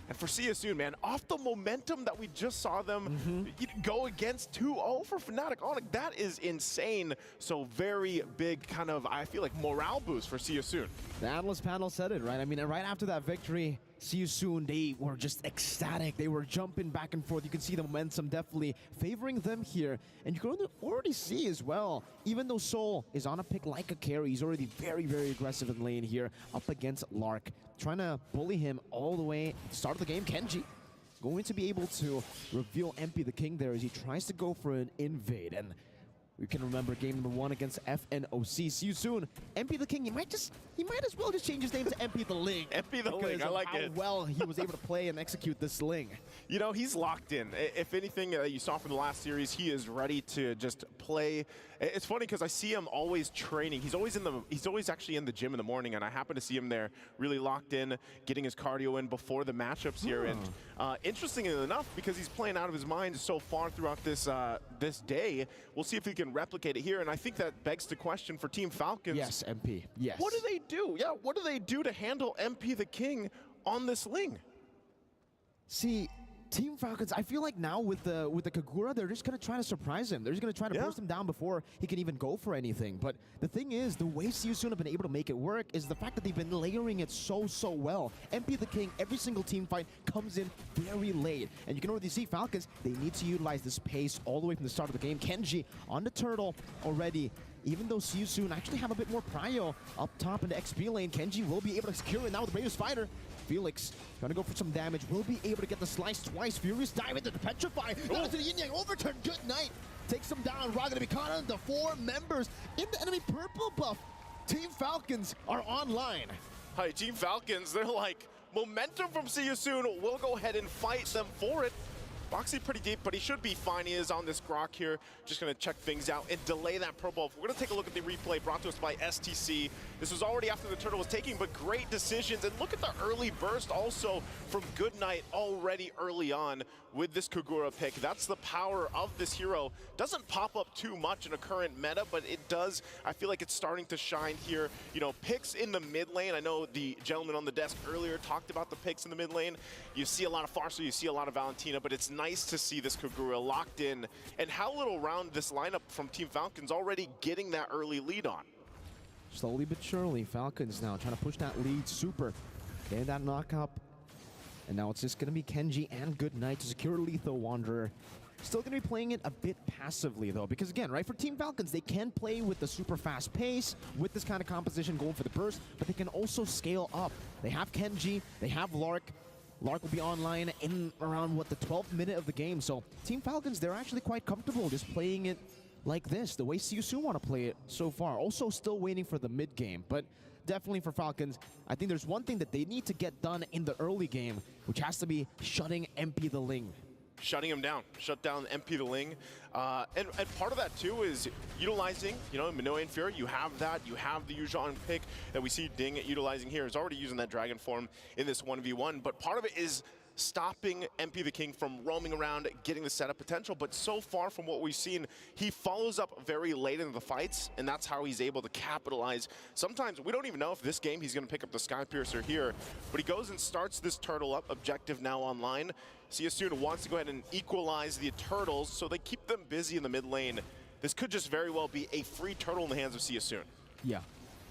And for See You Soon, man, off the momentum that we just saw them go against 2-0 for Fnatic Onyx, that is insane. So very big kind of, I feel like, morale boost for See You Soon. The analyst panel said it, right? I mean, right after that victory, See You Soon, they were just ecstatic. They were jumping back and forth. You can see the momentum definitely favoring them here. And you can already see as well, even though Soul is on a pick like a carry, he's already very, very aggressive in lane here up against Lark. Trying to bully him all the way at the start of the game. Kenji going to be able to reveal MP the King there as he tries to go for an invade. And we can remember game number 1 against FNOC. See You Soon. MP the King, he might as well just change his name to MP the Ling. MP the Ling, I like it. How well he was able to play and execute this Ling. You know, he's locked in. If anything you saw from the last series, he is ready to just play. It's funny because I see him always training. He's always actually in the gym in the morning, and I happen to see him there really locked in, getting his cardio in before the matchups here. And interestingly enough, because he's playing out of his mind so far throughout this this day, we'll see if he can replicate it here. And I think that begs the question for Team Falcons. Yes, MP. Yes. What do they do? Yeah, what do they do to handle MP the King on this Ling? See, Team Falcons, I feel like now with the Kagura, they're just going to try to surprise him. They're just going to try to burst him down before he can even go for anything. But the thing is, the way See You Soon have been able to make it work is the fact that they've been layering it so well. MP the King, every single team fight comes in very late. And you can already see Falcons, they need to utilize this pace all the way from the start of the game. Kenji on the turtle already. Even though See You Soon actually have a bit more prio up top in the XP lane, Kenji will be able to secure it now with the Brave Spider. Felix trying to go for some damage, will be able to get the slice twice. Furious dive into the Petrify. Down to the Yin Yang overturn. Good night. Takes him down. Ra gonna be caught on the 4 members in the enemy purple buff. Team Falcons are online. Hi, Team Falcons, they're like Momentum from See You Soon will go ahead and fight them for it. Boxy pretty deep, but he should be fine. He is on this Grok here. Just going to check things out and delay that Pro Ball. We're going to take a look at the replay brought to us by STC. This was already after the turtle was taking, but great decisions. And look at the early burst also from Goodnight already early on with this Kagura pick. That's the power of this hero. Doesn't pop up too much in a current meta, but it does. I feel like it's starting to shine here. You know, picks in the mid lane. I know the gentleman on the desk earlier talked about the picks in the mid lane. You see a lot of Farsa, you see a lot of Valentina, but it's nice to see this Kagura locked in. And how little round this lineup from Team Falcons already getting that early lead on. Slowly but surely, Falcons now trying to push that lead. Super getting that knock up. And now it's just going to be Kenji and Goodnight to secure Lethal Wanderer. Still going to be playing it a bit passively, though, because again, right, for Team Falcons, they can play with the super fast pace, with this kind of composition going for the burst, but they can also scale up. They have Kenji, they have Lark. Lark will be online in around, what, the 12th minute of the game. So Team Falcons, they're actually quite comfortable just playing it like this, the way See You Soon want to play it so far. Also still waiting for the mid game, but definitely for Falcons, I think there's one thing that they need to get done in the early game, which has to be shutting MP the Ling. Shutting him down, shut down MP the Ling. And part of that too is utilizing, you know, Minoa and Fury, you have that, you have the Yuuzhan pick that we see Ding utilizing here. Is already using that Dragon form in this 1v1, but part of it is stopping MP the King from roaming around, getting the setup potential. But so far from what we've seen, he follows up very late in the fights, and that's how he's able to capitalize. Sometimes we don't even know if this game he's going to pick up the Sky Piercer here, but he goes and starts this turtle up, objective now online. See You Soon wants to go ahead and equalize the turtles, so they keep them busy in the mid lane. This could just very well be a free turtle in the hands of See You Soon. Yeah.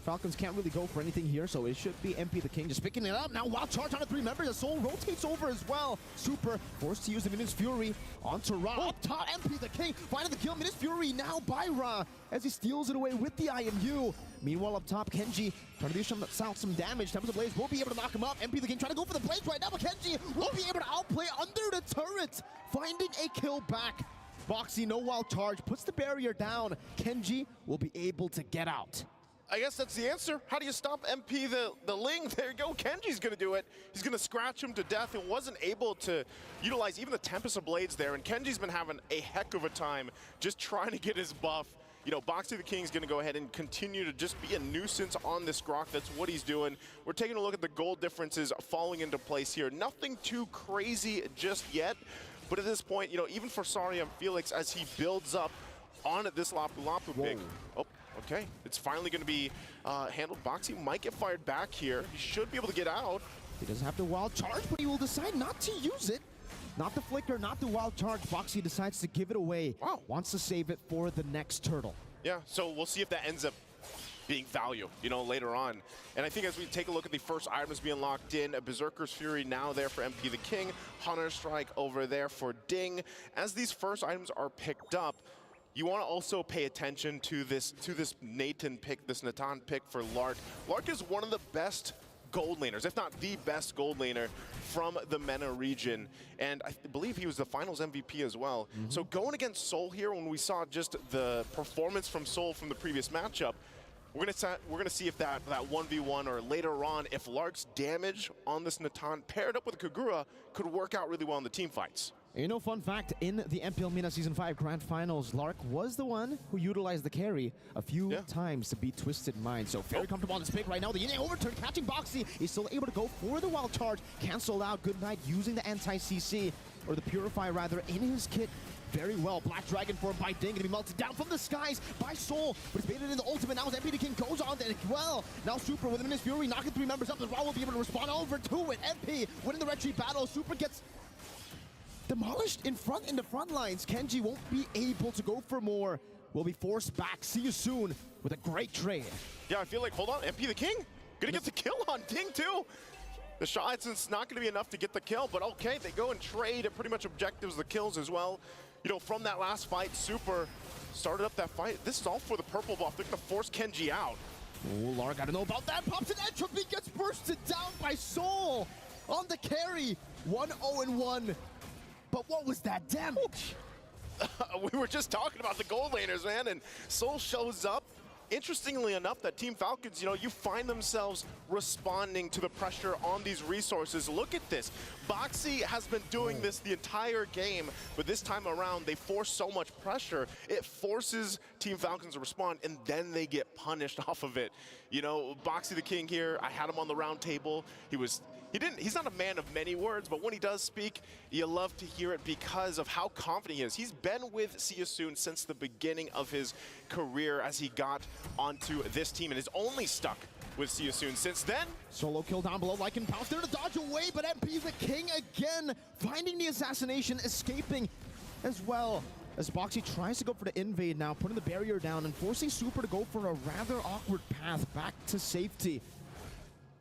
Falcons can't really go for anything here, so it should be MP the King just picking it up. Now wild charge on the 3 members. The Soul rotates over as well. Super forced to use the Minus Fury onto Ra. Up top, MP the King finding the kill. Minus Fury now by Ra as he steals it away with the IMU. Meanwhile, up top, Kenji trying to do some damage. Tempest of Blaze will be able to knock him up. MP the King trying to go for the Blaze right now, but Kenji will be able to outplay under the turret, finding a kill back. Boxy, no wild charge, puts the barrier down. Kenji will be able to get out. I guess that's the answer. How do you stop MP the Ling? There you go. Kenji's going to do it. He's going to scratch him to death and wasn't able to utilize even the Tempest of Blades there. And Kenji's been having a heck of a time just trying to get his buff. You know, Boxy the King's going to go ahead and continue to just be a nuisance on this Grok. That's what he's doing. We're taking a look at the gold differences falling into place here. Nothing too crazy just yet. But at this point, you know, even for Saria and Felix, as he builds up on this Lapu Lapu pick. Oh. Okay, it's finally going to be handled. Boxy might get fired back here. He should be able to get out. He doesn't have the wild charge, but he will decide not to use it. Not the flicker, not the wild charge. Boxy decides to give it away. Wow. Wants to save it for the next turtle. Yeah, so we'll see if that ends up being value, you know, later on. And I think as we take a look at the first items being locked in, a Berserker's Fury now there for MP the King, Hunter Strike over there for Ding. As these first items are picked up, you want to also pay attention to this Nathan pick, this Natan pick for Lark. Lark is one of the best gold laners, if not the best gold laner from the MENA region. And I believe he was the finals MVP as well. So going against Soul here, when we saw just the performance from Soul from the previous matchup, we're gonna see if that 1v1 or later on, if Lark's damage on this Natan paired up with Kagura could work out really well in the team fights. You know, fun fact, in the MPL MENA Season 5 Grand Finals, Lark was the one who utilized the carry a few times to beat Twisted Mind. So very comfortable on this pick right now. The Yin overturn catching Boxy. He's still able to go for the wild charge. Cancel out Goodnight using the anti-CC, or the Purify rather, in his kit. Very well. Black Dragon form by Ding, gonna be melted down from the skies by Soul, but it's baited in the ultimate. Now as MP the King goes on as well. Now Super with the Minus Fury knocking 3 members up. The Raw will be able to respond over to it. MP winning the retreat battle. Super gets demolished in the front lines. Kenji won't be able to go for more. Will be forced back. See You Soon with a great trade. Yeah, I feel like, hold on, MP the King gonna get the kill on Ding too. The shots, it's not gonna be enough to get the kill, but okay, they go and trade at pretty much objectives, the kills as well. You know, from that last fight, Super started up that fight. This is all for the purple buff. They're gonna force Kenji out. Oh, Lark, I don't know about that. Pops an entropy, gets bursted down by Soul on the carry. 1-0-1. But what was that damage? We were just talking about the gold laners, man, and Soul shows up interestingly enough, that Team Falcons, you know, you find themselves responding to the pressure on these resources. Look at this. Boxy has been doing this the entire game, but this time around, they force so much pressure, it forces Team Falcons to respond, and then they get punished off of it. You know, Boxy the King here, I had him on the round table. He's not a man of many words, but when he does speak, you love to hear it because of how confident he is. He's been with See You Soon since the beginning of his career as he got onto this team and is only stuck with See You Soon since then. Solo kill down below, Lycan pounced there to dodge away, but MP the King again, finding the assassination, escaping as well. As Boxy tries to go for the invade now, putting the barrier down and forcing Super to go for a rather awkward path back to safety.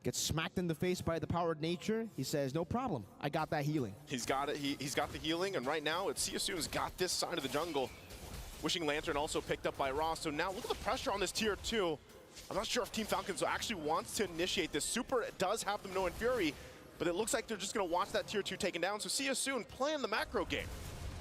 Gets smacked in the face by the powered nature. He says, no problem, I got that healing. He's got it, he's got the healing, and right now, it's See You Soon's got this side of the jungle. Wishing Lantern also picked up by Ross, so now look at the pressure on this tier 2. I'm not sure if Team Falcons actually wants to initiate this. Super does have the Minoan Fury, but it looks like they're just gonna watch that tier 2 taken down, so See You Soon playing the macro game.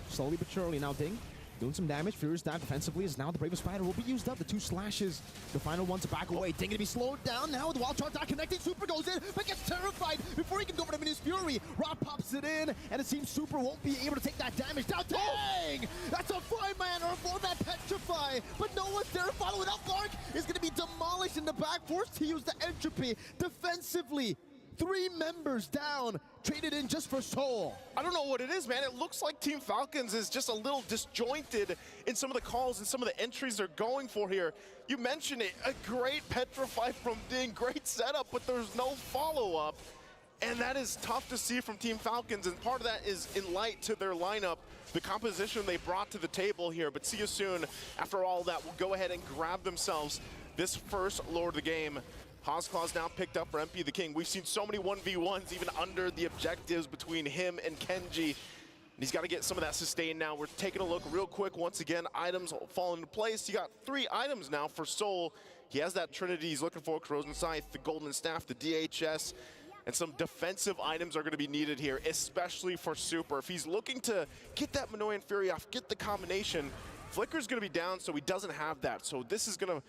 Slowly but surely now, Ding doing some damage. Furious dive defensively as now the Bravest Spider will be used up. The 2 slashes, the final one to back away. Ding gonna be slowed down now with the wild charge not connecting. Super goes in, but gets terrified before he can go for the Minions Fury. Rob pops it in, and it seems Super won't be able to take that damage. Now, Dang! That's a 5-man or a 4-man Petrify, but no one's there to follow it up. Lark is gonna be demolished in the back, forced to use the entropy defensively. 3 members down, traded in just for Soul. I don't know what it is, man. It looks like Team Falcons is just a little disjointed in some of the calls and some of the entries they're going for here. You mentioned it, a great Petrify from Ding, great setup, but there's no follow-up. And that is tough to see from Team Falcons, and part of that is in light to their lineup, the composition they brought to the table here. But See You Soon, after all that, will go ahead and grab themselves this first Lord of the game. Hozclaw's now picked up for MP the King. We've seen so many 1v1s even under the objectives between him and Kenji. And he's got to get some of that sustain now. We're taking a look real quick. Once again, items fall into place. You got 3 items now for Soul. He has that Trinity he's looking for, Corrosion Scythe, the Golden Staff, the DHS, and some defensive items are going to be needed here, especially for Super. If he's looking to get that Minoan Fury off, get the combination, Flicker's going to be down, so he doesn't have that. So this is going to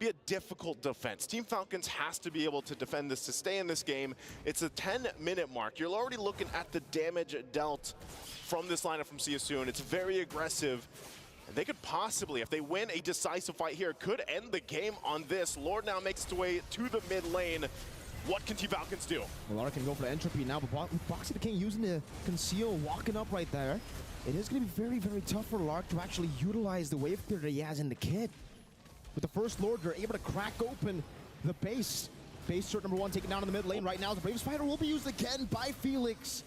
be a difficult defense. Team Falcons has to be able to defend this to stay in this game. It's a 10-minute mark. You're already looking at the damage dealt from this lineup from See You Soon. It's very aggressive. And they could possibly, if they win a decisive fight here, could end the game on this. Lord now makes its way to the mid lane. What can Team Falcons do? Lara can go for the entropy now, but with Boxy the King using the conceal, walking up right there, it is going to be very, very tough for Lark to actually utilize the wave clear that he has in the kit. With the first Lord, they're able to crack open the base. Base turret number 1 taken down in the mid lane right now. The Brave Spider will be used again by Felix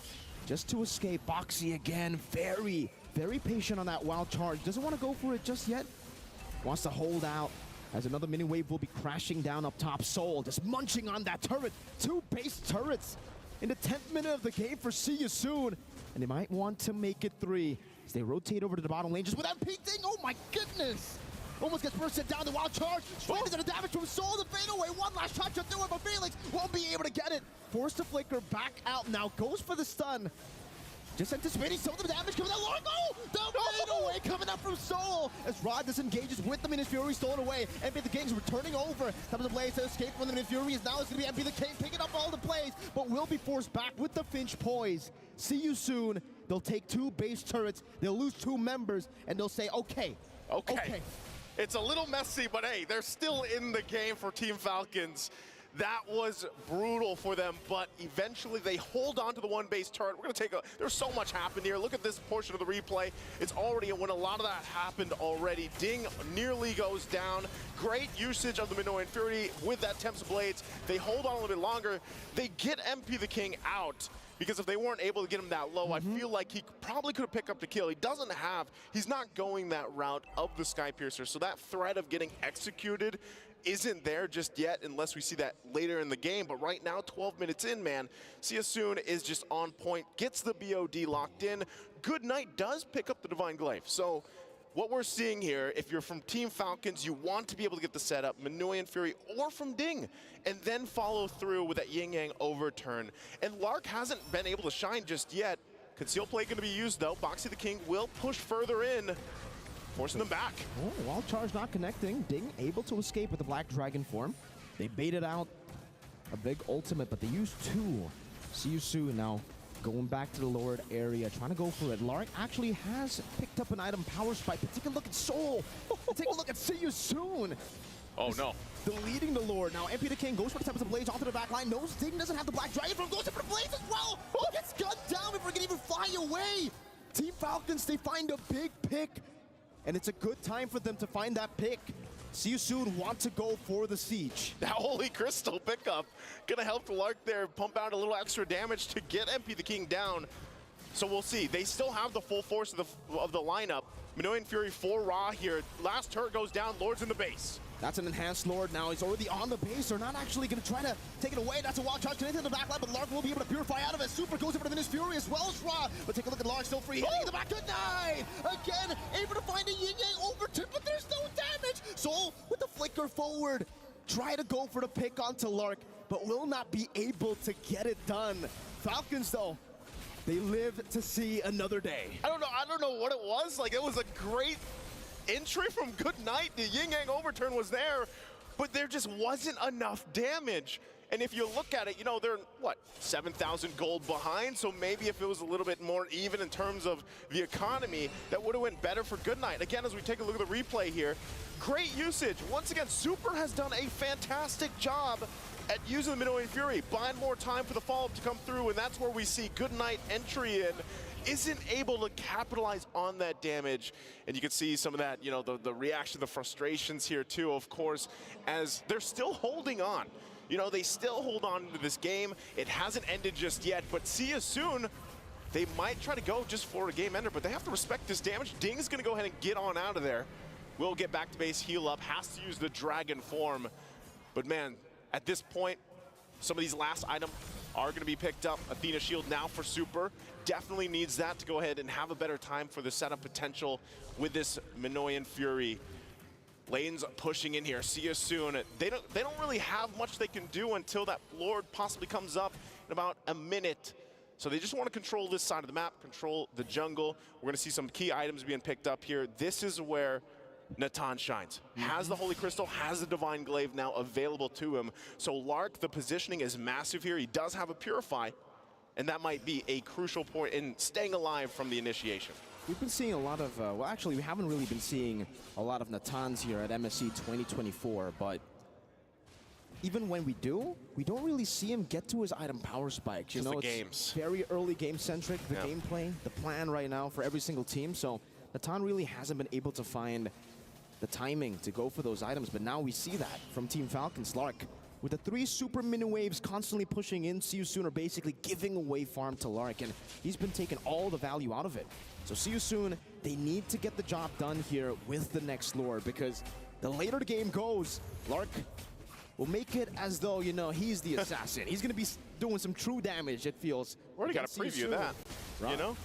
just to escape. Boxy again, very, very patient on that wild charge. Doesn't want to go for it just yet. Wants to hold out as another mini wave will be crashing down up top. Soul just munching on that turret. 2 base turrets in the 10th minute of the game for See You Soon. And they might want to make it 3 as they rotate over to the bottom lane just with that peak thing. Oh my goodness! Almost gets bursted down the wild charge. Straight into the damage from Soul. The fade away. One last shot to do it, but Felix won't be able to get it. Forced to flicker back out now. Goes for the stun. Just anticipating some of the damage coming out. Lord, oh! The fade away coming up from Soul as Rod disengages with the Minions Fury stolen away. MP the King's returning over. Top of the blaze to escape from the Minions Fury. Is now it's going to be MP the King picking up all the plays, but will be forced back with the Finch poise. See You Soon. They'll take 2 base turrets. They'll lose 2 members, and they'll say, okay. It's a little messy, but hey, they're still in the game for Team Falcons. That was brutal for them, but eventually they hold on to the 1 base turret. We're gonna take a, there's so much happened here. Look at this portion of the replay. It's already, when a lot of that happened already. Ding nearly goes down. Great usage of the Minoan Fury with that Temps Blades. They hold on a little bit longer. They get MP the King out. Because if they weren't able to get him that low, I feel like he probably could have picked up the kill. He's not going that route of the Skypiercer, so that threat of getting executed isn't there just yet unless we see that later in the game. But right now, 12 minutes in, man, See You Soon is just on point, gets the BOD locked in. Good Night does pick up the Divine Glaive. So what we're seeing here, if you're from Team Falcons, you want to be able to get the setup, Minoan Fury or from Ding, and then follow through with that Yin Yang overturn. And Lark hasn't been able to shine just yet. Conceal play going to be used though. Boxy the King will push further in. forcing them back. Oh, wall charge not connecting. Ding able to escape with the Black Dragon form. They baited out a big ultimate, but they used 2. See you soon now. Going back to the lowered area, trying to go for it. Lark actually has picked up an item, Power Spike, but take a look at Soul. And take a look at See You Soon. Oh, no. Deleting the Lord. Now, MP the King goes for the Tempest of Blaze onto the back line. Knows Ding doesn't have the Black Dragon from, goes for the Blaze as well. Oh, gets gunned down before he can even fly away. Team Falcons, they find a big pick. And it's a good time for them to find that pick. See You Soon want to go for the siege. That Holy Crystal pickup gonna help the Lark there pump out a little extra damage to get MP the King down. So we'll see. They still have the full force of the lineup. Minoan Fury 4 Raw here. Last turret goes down, Lord's in the base. That's an enhanced Lord now. He's already on the base. They're not actually going to try to take it away. That's a wild charge connected to the back line, but Lark will be able to purify out of it. Super goes over to Minish Fury as well as Raw. But take a look at Lark, still free. Hitting in the back. Good night. Again, able to find a Yin Yang overturn, but there's no damage. Soul with the flicker forward. Try to go for the pick onto Lark, but will not be able to get it done. Falcons, though, they live to see another day. I don't know what it was. Like, it was a great entry from Good Night. The Yin Yang overturn was there, but there just wasn't enough damage. And if you look at it, you know, they're, what, 7,000 gold behind? So maybe if it was a little bit more even in terms of the economy, that would have went better for Good Night. Again, as we take a look at the replay here, great usage. Once again, Super has done a fantastic job at using the Minoan Fury, buying more time for the follow-up to come through, and that's where we see Good Night entry in. Isn't able to capitalize on that damage. And you can see some of that, you know, the reaction, the frustrations here too, of course, as they're still holding on. You know, they still hold on to this game. It hasn't ended just yet, but See You Soon, they might try to go just for a game ender, but they have to respect this damage. Ding's gonna go ahead and get on out of there. Will get back to base, heal up, has to use the dragon form. But man, at this point, some of these last items are going to be picked up. Athena Shield now for Super. Definitely needs that to go ahead and have a better time for the setup potential with this Minoan Fury. Lane's pushing in here. See You Soon. They don't really have much they can do until that Lord possibly comes up in about a minute. So they just want to control this side of the map, control the jungle. We're going to see some key items being picked up here. This is where Natan shines. Has the Holy Crystal, has the Divine Glaive now available to him. So Lark, the positioning is massive here. He does have a Purify, and that might be a crucial point in staying alive from the initiation. We've been seeing a lot of, well, actually, we haven't really been seeing a lot of Natans here at MSC 2024, but even when we do, we don't really see him get to his item Power Spikes. You know, the it's games. Very early game-centric, the gameplay, the plan right now for every single team. So Natan really hasn't been able to find the timing to go for those items, but now we see that from Team Falcons. Lark, with the 3 super mini waves constantly pushing in, See You Soon are basically giving away farm to Lark, and he's been taking all the value out of it. So See You Soon, they need to get the job done here with the next Lord, because the later the game goes, Lark will make it as though, you know, he's the assassin. He's going to be doing some true damage, it feels. We already got a preview of that, you know?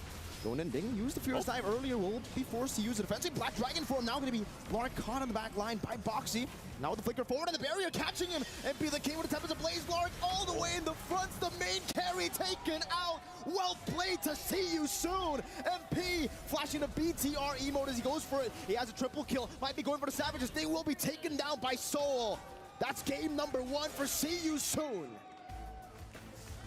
Going in, Ding used the Furious Dive earlier, will be forced to use the defensive Black Dragon form. Now going to be Lark caught on the back line by Boxy. Now with the flicker forward and the barrier catching him. MP the King with the Tempest of Blaze. Lark all the way in the front. The main carry taken out. Well played to See You Soon. MP flashing a BTR emote as he goes for it. He has a triple kill. Might be going for the Savages. They will be taken down by Soul. That's game number 1 for See You Soon.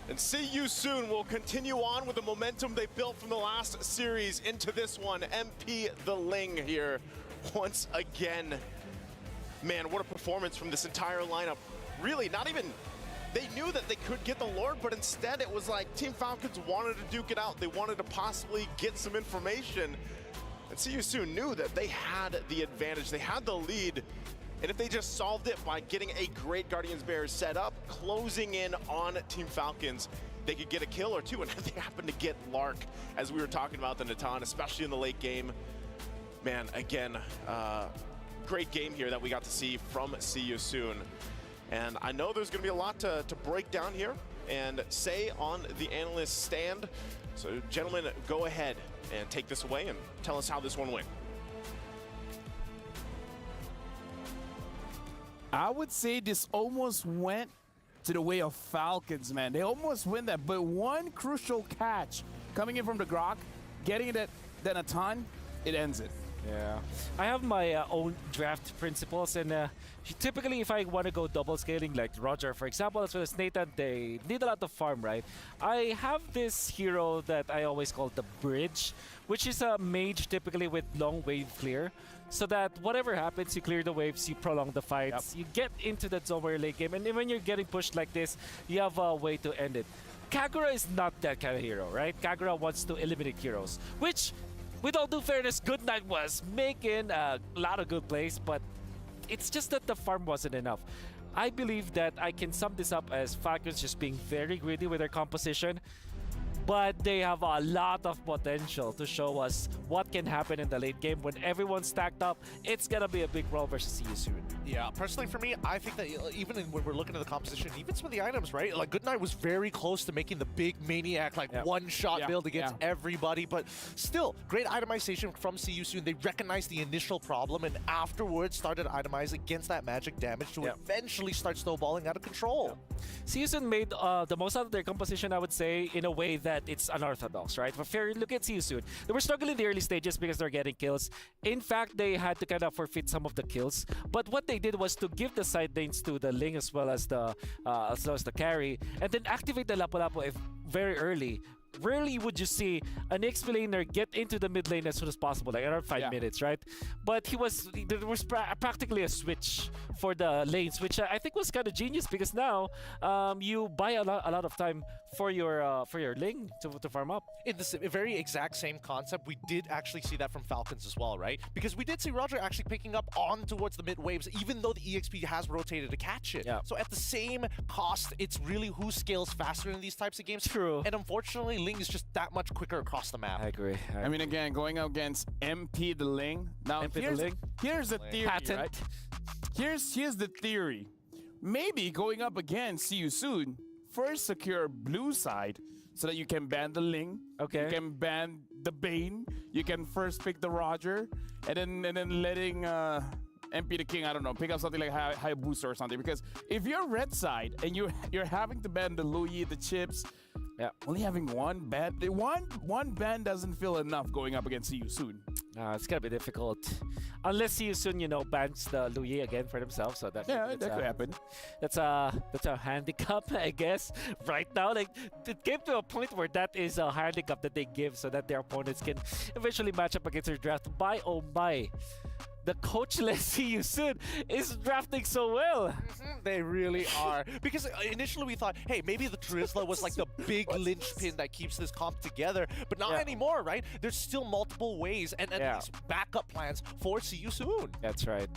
And See You Soon will continue on with the momentum they built from the last series into this one. MP the Ling here once again. Man, what a performance from this entire lineup. Really, not even, they knew that they could get the Lord, but instead it was like Team Falcons wanted to duke it out. They wanted to possibly get some information. And See You Soon knew that they had the advantage. They had the lead. And if they just solved it by getting a great Guardians Bears set up, closing in on Team Falcons, they could get a kill or two. And they happened to get Lark, as we were talking about the Natan, especially in the late game. Man, again, great game here that we got to see from See You Soon. And I know there's going to be a lot to break down here and say on the analyst stand. So, gentlemen, go ahead and take this away and tell us how this one went. I would say this almost went to the way of Falcons, man. They almost win that, but one crucial catch coming in from the Grok, getting it at Natan, it ends it. Yeah, I have my own draft principles, and typically if I want to go double scaling, like Roger, for example, as well as Nathan, they need a lot of farm, right? I have this hero that I always call the Bridge, which is a mage typically with long wave clear, so that whatever happens, you clear the waves, you prolong the fights, you get into that zone where you're late game, and when you're getting pushed like this, you have a way to end it. Kagura is not that kind of hero, right? Kagura wants to eliminate heroes, which, with all due fairness, Goodnight was making a lot of good plays, but it's just that the farm wasn't enough. I believe that I can sum this up as Falcons just being very greedy with their composition, but they have a lot of potential to show us what can happen in the late game. When everyone's stacked up, it's gonna be a big brawl versus See You Soon. Yeah, personally for me, I think that even when we're looking at the composition, even some of the items, right? Like Goodnight was very close to making the big Maniac, like one-shot build against everybody, but still, great itemization from See You Soon. They recognized the initial problem and afterwards started itemizing against that magic damage to eventually start snowballing out of control. See You Soon made the most out of their composition, I would say, in a way that it's unorthodox, right? But fair, look at See You Soon. They were struggling in the early stages because they're getting kills. In fact, they had to kind of forfeit some of the kills. But what they did was to give the side lanes to the Ling as well as the carry, and then activate the Lapu-Lapu very early. Rarely would you see an XP laner get into the mid lane as soon as possible, like around 5 minutes, right? But there was practically a switch for the lanes, which I think was kind of genius because now you buy a lot of time for your Ling to farm up. In the very exact same concept, we did actually see that from Falcons as well, right? Because we did see Roger actually picking up on towards the mid waves, even though the EXP has rotated to catch it. Yeah. So at the same cost, it's really who scales faster in these types of games. True. And unfortunately, Ling is just that much quicker across the map. I agree. I mean, again, going up against MP the Ling. Now, here's the theory, right? Here's the theory. Maybe going up against See You Soon, first secure blue side so that you can ban the Ling. Okay. You can ban the Bane. You can first pick the Roger, and then letting MP the King, I don't know, pick up something like high booster or something. Because if you're red side and you're having to ban the Louis, the chips, only having one ban doesn't feel enough going up against See You Soon. It's gonna be difficult, unless See You Soon, bans the Louis again for themselves. So that could happen. That's a handicap, I guess. Right now, like it came to a point where that is a handicap that they give so that their opponents can eventually match up against their draft. Oh my. The coachless See You Soon is drafting so well. They really are. Because initially we thought, hey, maybe the Drizzler was like the big linchpin that keeps this comp together, but not anymore, right? There's still multiple ways and these backup plans for See You Soon. That's right.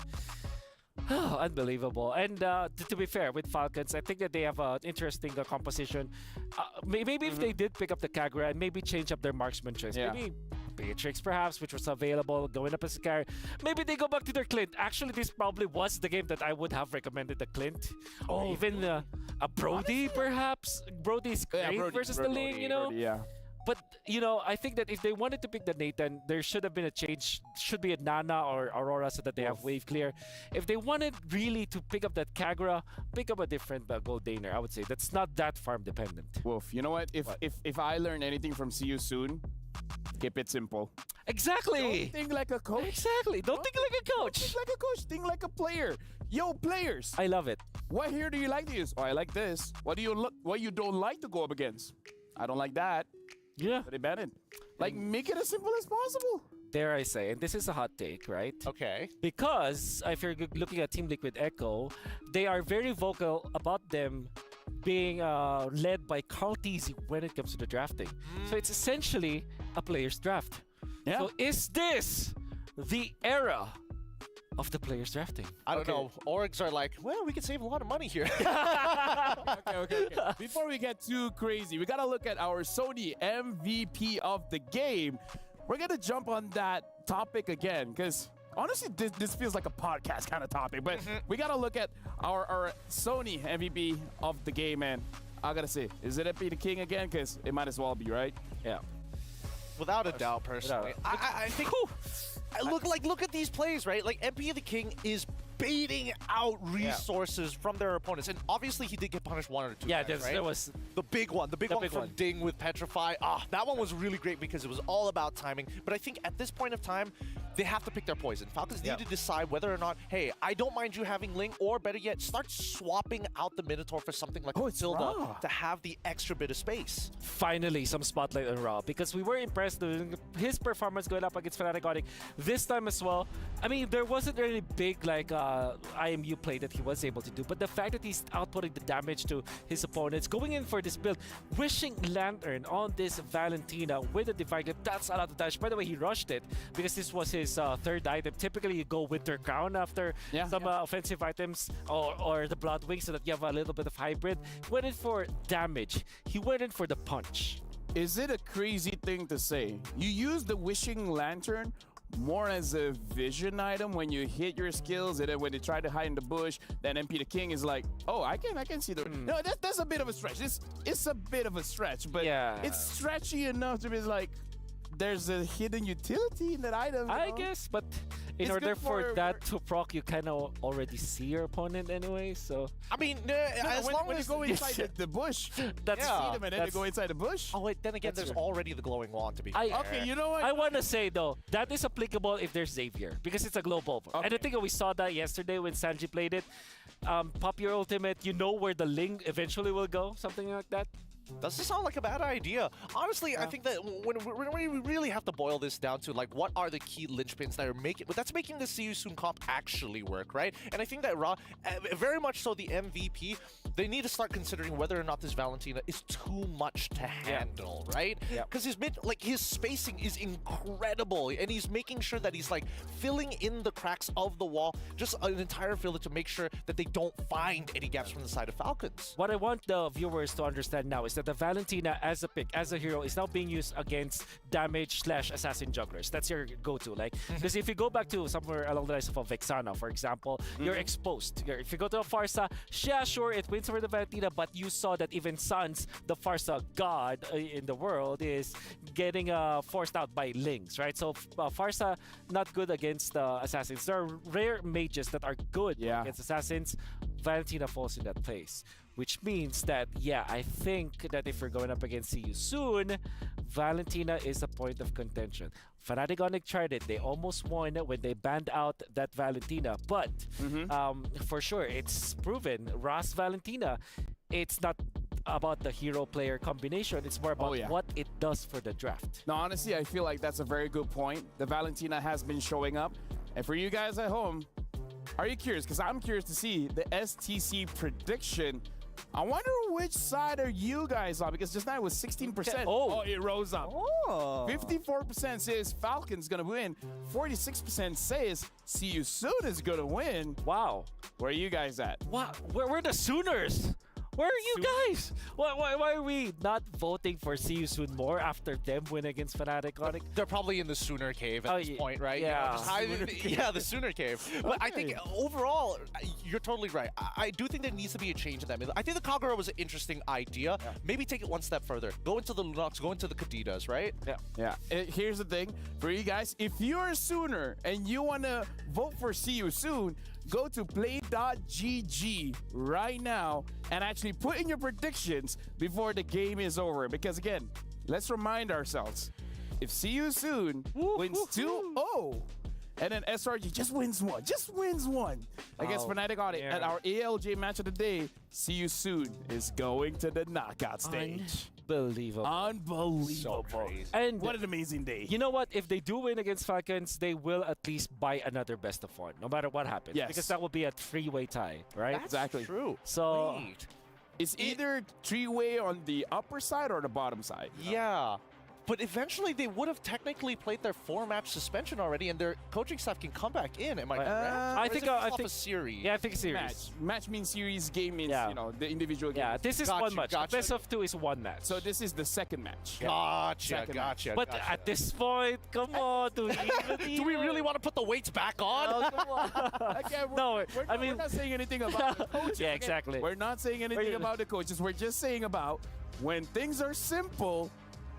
Unbelievable. And to be fair, with Falcons, I think that they have an interesting composition. Maybe if they did pick up the Kagura and maybe change up their marksman choice. Maybe Beatrix, perhaps, which was available, going up as a carry. Maybe they go back to their Clint. Actually, this probably was the game that I would have recommended the Clint. Or even a Brody, perhaps. Brody's great versus the Ling, Brody, But, I think that if they wanted to pick the Nathan, there should have been a change. Should be a Nana or Aurora so that they have wave clear. If they wanted really to pick up that Kagura, pick up a different gold Daner, I would say. That's not that farm dependent. Wolf, you know what? If I learn anything from See You Soon, keep it simple. Exactly. Don't think like a coach. Exactly. Don't think like a coach. Think like a coach. Think like a player. Yo, players. I love it. What hero do you like to use? Oh, I like this. What you don't like to go up against? I don't like that. Yeah. But they ban it. Like, make it as simple as possible. Dare I say, and this is a hot take, right? Okay. Because if you're looking at Team Liquid Echo, they are very vocal about them being led by Carl Teasy when it comes to the drafting. So it's essentially a player's draft. Yeah. So is this the era of the players drafting? I don't know. Orgs are like, well, we can save a lot of money here. Okay. Before we get too crazy, we gotta look at our Sony MVP of the game. We're gonna jump on that topic again, because honestly, this feels like a podcast kind of topic, but we gotta look at our Sony MVP of the game, man. I gotta say, is it MP the King again? Because it might as well be, right? Yeah. Without a doubt, personally. I think... Look at these plays, right? Like, MP the King is baiting out resources from their opponents. And obviously, he did get punished one or two times, right? There was... The big one from Ding with Petrify. That one was really great because it was all about timing. But I think at this point of time, they have to pick their poison. Falcons need to decide whether or not, hey, I don't mind you having Ling, or better yet, start swapping out the Minotaur for something like Tilda to have the extra bit of space. Finally, some spotlight on Ra, because we were impressed with his performance going up against Fnatic Onyx this time as well. I mean, there wasn't really big like IMU play that he was able to do, but the fact that he's outputting the damage to his opponents, going in for this build, wishing Lantern on this Valentina with a Divine Grip, that's a lot of damage. By the way, he rushed it because this was his third item. Typically, you go Winter Crown after some offensive items or the Blood Wing so that you have a little bit of hybrid. He went in for damage. He went in for the punch. Is it a crazy thing to say? You use the Wishing Lantern more as a vision item when you hit your skills, and then when they try to hide in the bush, then MP the King is like, oh, I can see the... No, that's a bit of a stretch. It's a bit of a stretch, but it's stretchy enough to be like, there's a hidden utility in that item. I guess, but in order for that to proc, you kind of already see your opponent anyway, so... I mean, when you go inside the bush, that's see them and then you go inside the bush. Oh, wait, then again, there's already the glowing wand to be okay, you know what? I want to say, though, that is applicable if there's Xavier, because it's a global. Okay. And I think we saw that yesterday when Sanji played it. Pop your ultimate, you know where the Ling eventually will go, something like that. Doesn't sound like a bad idea. Honestly, I think that when we really have to boil this down to like what are the key linchpins that are making the See You Soon comp actually work, right? And I think that Ra, very much so the MVP, they need to start considering whether or not this Valentina is too much to handle, right? Because his spacing is incredible, and he's making sure that he's like filling in the cracks of the wall, just an entire filter to make sure that they don't find any gaps from the side of Falcons. What I want the viewers to understand now is that the Valentina as a pick, as a hero, is now being used against damage / assassin jugglers. That's your go-to, like, because if you go back to somewhere along the lines of a Vexana, for example, you're exposed. If you go to a Farsa, yeah, sure, it wins over the Valentina, but you saw that even Sans, the Farsa god in the world, is getting forced out by Lings, right? So Farsa, not good against assassins. There are rare mages that are good against assassins. Valentina falls in that place. Which means that, I think that if we're going up against See You Soon, Valentina is a point of contention. Fnatic Onyx tried it. They almost won when they banned out that Valentina. But for sure, it's proven. Ross Valentina, it's not about the hero-player combination. It's more about what it does for the draft. No, honestly, I feel like that's a very good point. The Valentina has been showing up. And for you guys at home, are you curious? Because I'm curious to see the STC prediction. I wonder which side are you guys on, because just now it was 16%. Oh, it rose up. 54% says Falcons gonna win. 46% says See You Soon is gonna win. Wow. Where are you guys at? Wow, we're the Sooners. Where are you guys? Why are we not voting for See You Soon more after them win against Fnatic Onyx? They're probably in the Sooner Cave at this point, right? Yeah. The Sooner Cave. But I think overall, you're totally right. I do think there needs to be a change in that. I think the Kagura was an interesting idea. Maybe take it one step further. Go into the Lunox, go into the Kadidas, right? Yeah. Here's the thing. For you guys, if you're a Sooner and you want to vote for See You Soon, go to play.gg right now and actually put in your predictions before the game is over. Because again, let's remind ourselves, if See You Soon wins 2-0, and then SRG just wins one against Fnatic Onyx at our ALJ match of the day, See You Soon is going to the knockout stage. Unbelievable. So crazy. And what an amazing day. You know what? If they do win against Falcons, they will at least buy another best of one, no matter what happens. Yes. Because that will be a three-way tie, right? That's exactly true. So it's either three-way on the upper side or the bottom side. Yeah. But eventually they would have technically played their 4-match suspension already, and their coaching staff can come back in. Am I correct? I think a series. Yeah, I think series. Match means series, game means the individual game. Yeah, this is one match. Best of 2 is one match. So this is the second match. Gotcha. But at this point, come on, do we really want to put the weights back on? Oh, come on. Again, we're not saying anything about the coaches. Yeah, exactly. We're not saying anything about the coaches. We're just saying about when things are simple,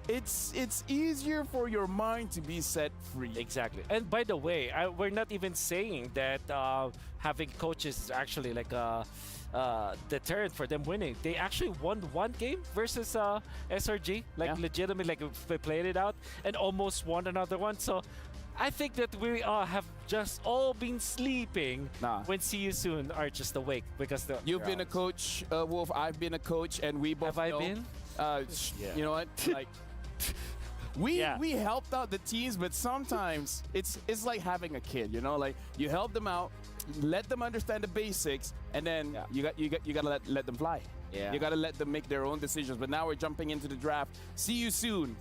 it's easier for your mind to be set free. Exactly. And by the way, we're not even saying that having coaches is actually like a deterrent for them winning. They actually won one game versus SRG, like legitimately, like they played it out and almost won another one. So I think that we have just all been sleeping when See You Soon are just awake because You've been a coach, Wolf. I've been a coach, and we both Have I been? You know what? Like, we helped out the teams, but sometimes it's like having a kid. You know, like you help them out, let them understand the basics, and then you gotta let them fly. Yeah. You gotta let them make their own decisions. But now we're jumping into the draft. See You Soon.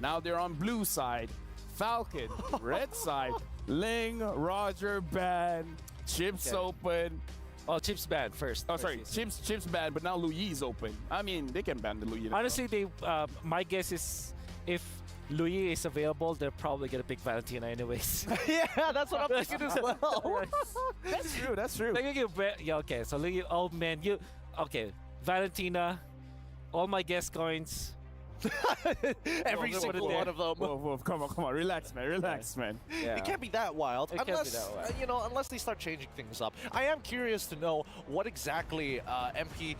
Now they're on blue side. Falcon, red side. Ling, Roger, Ban, Chips open. Oh, Chips ban first. Oh, sorry, Chips ban, but now Louis is open. I mean, they can ban the Louis. Honestly, my guess is if Louis is available, they're probably gonna pick Valentina anyways. Yeah, that's what I'm thinking as well. That's true. That's true. Yeah, okay. So Louis, oh man, Valentina, all my guess coins. Every single one of them. Whoa, come on, relax, man. Yeah. It can't be that wild, It can't be that wild. unless they start changing things up. I am curious to know what exactly MP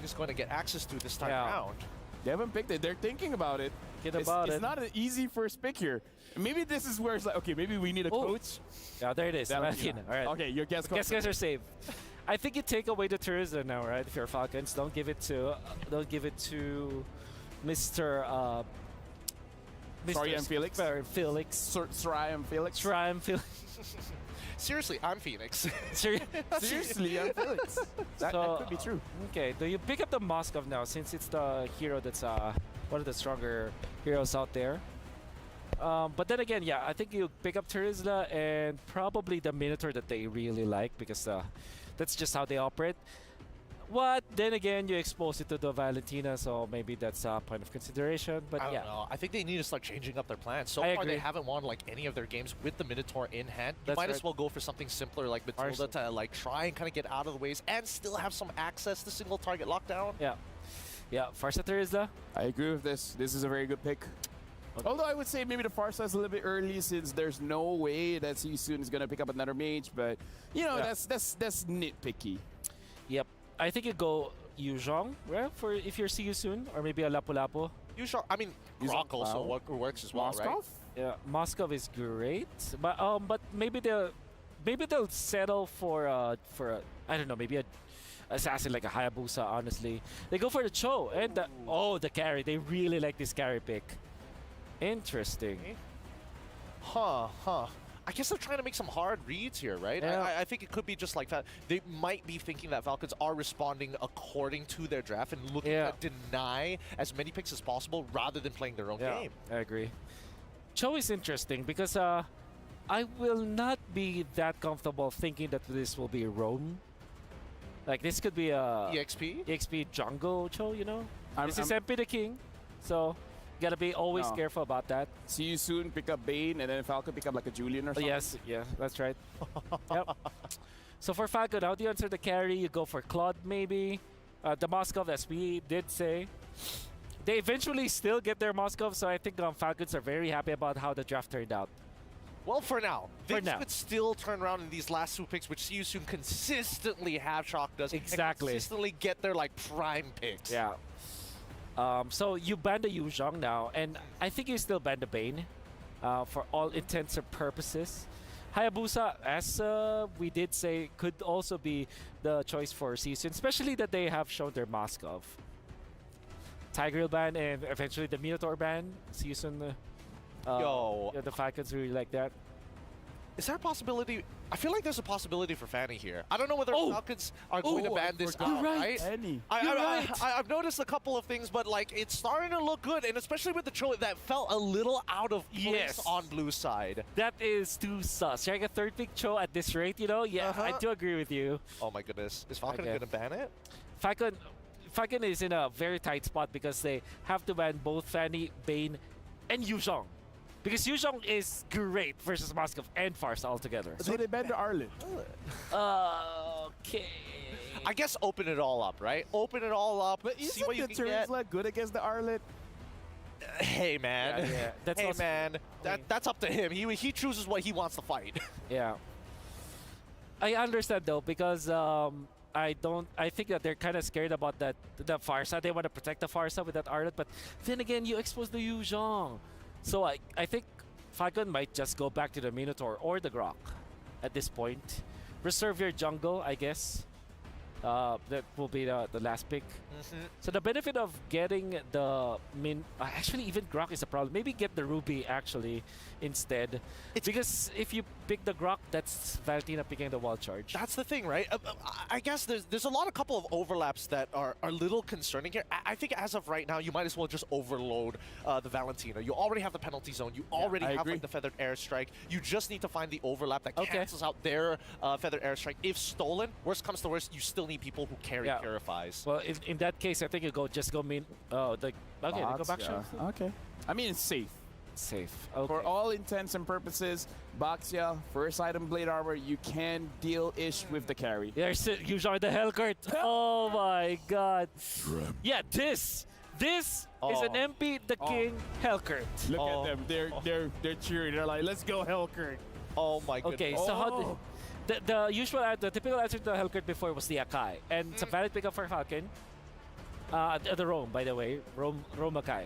is going to get access to this time around. They haven't picked it. They're thinking about it. It's not an easy first pick here. Maybe this is where it's like, okay, maybe we need a coach. Yeah, there it is. Valentina. All right. Okay, your guess guys are safe. I think you take away the tourism now, right? If you're Falcons, don't give it to Mr. Sorry, Felix. Felix. Sorry, Felix. Felix. Seriously, I'm Phoenix. Seriously, I'm Felix. That could be true. Okay, do you pick up the Moskov now since it's the hero that's one of the stronger heroes out there? But then again, yeah, I think you pick up Terizla and probably the Minotaur that they really like because that's just how they operate. What? Then again, you expose it to the Valentina, so maybe that's a point of consideration. But I don't yeah, know. I think they need to start changing up their plans. So I far, agree. they haven't won like any of their games with the Minotaur in hand. You That's might as right. well go for something simpler like Matilda to like try and kind of get out of the ways and still have some access to single target lockdown. Yeah. Farsa Terizla. I agree with this. This is a very good pick. Although I would say maybe the Farsa is a little bit early since there's no way that See You Soon is going to pick up another mage. But, you know, that's nitpicky. Yep. I think you go Yuzhong, right? For if you're See You Soon, or maybe a Lapu-Lapu. Yuzhong, I mean, Grok also works as well, right? Yeah, Moskov is great, but maybe they'll settle for I don't know, maybe a assassin like a Hayabusa. Honestly, they go for the Cho and the carry. They really like this carry pick. Interesting. Huh. I guess they're trying to make some hard reads here, right? Yeah. I think it could be just like that. They might be thinking that Falcons are responding according to their draft and looking to deny as many picks as possible rather than playing their own game. I agree. Cho is interesting because I will not be that comfortable thinking that this will be Rome. Like this could be a EXP jungle Cho, you know? This is MP the King, so gotta be always careful about that. See You Soon, pick up Bane, and then Falcon pick up like a Julian or something. Yes, yeah, that's right. Yep. So for Falcon, how do you answer the carry? You go for Claude maybe. The Moskov, as we did say. They eventually still get their Moskov, so I think Falcons are very happy about how the draft turned out. Well, for now. Things could still turn around in these last two picks, which See You Soon consistently have Shock does. Exactly. And consistently get their like prime picks. Yeah. So you ban the Yuzhong now, and I think you still ban the Bane for all intents and purposes. Hayabusa, as we did say, could also be the choice for season, especially that they have shown their Moskov. Tigreal ban and eventually the Minotaur ban. Season, the Falcons really like that. Is there a possibility? I feel like there's a possibility for Fanny here. I don't know whether Falcons are going to ban this out, right? I've noticed a couple of things, but like it's starting to look good, and especially with the Cho that felt a little out of place on blue side. That is too sus. Like a third pick Cho at this rate, you know? Yeah, I do agree with you. Oh my goodness. Is Falcon going to ban it? Falcon is in a very tight spot because they have to ban both Fanny, Bane, and Yuzhong. Because Yuzhong is great versus Moskov and Farsa altogether. So they banned the Arlet. Okay. I guess open it all up, right? Open it all up. But see what you the can get. Terizla good against the Arlet? Hey man. Yeah. That's up to him. He chooses what he wants to fight. Yeah. I understand though because I think that they're kind of scared about the Farsa. They want to protect the Farsa with that Arlet, but then again you expose the Yuzhong. So I think Falcon might just go back to the Minotaur or the Grok at this point. Reserve your jungle, I guess. That will be the last pick. So the benefit of getting the actually even Grok is a problem. Maybe get the Ruby actually instead. Because if you pick the Grok, that's Valentina picking the wall charge. That's the thing, right? I guess there's a couple of overlaps that are a little concerning here. I think as of right now, you might as well just overload the Valentina. You already have the penalty zone. You already have like, the feathered airstrike. You just need to find the overlap that cancels out their feathered airstrike. If stolen, worst comes to worst, you still need people who carry purifies. Well, in that case, I think you just go main. Okay, they go back shot. Okay. I mean, it's safe. Safe. Okay. For all intents and purposes, Baxia, first item Blade Armor, you can deal-ish with the carry. There's you are the Hellcurt. Oh my god. Yeah, this is an MP the King Hellcurt. Look at them. They're cheering. They're like, let's go Hellcurt. Oh my goodness. Okay, so how the typical answer to the Hellcurt before was the Akai, and it's a valid pickup for Falcon. The Rome, by the way, Rome Akai.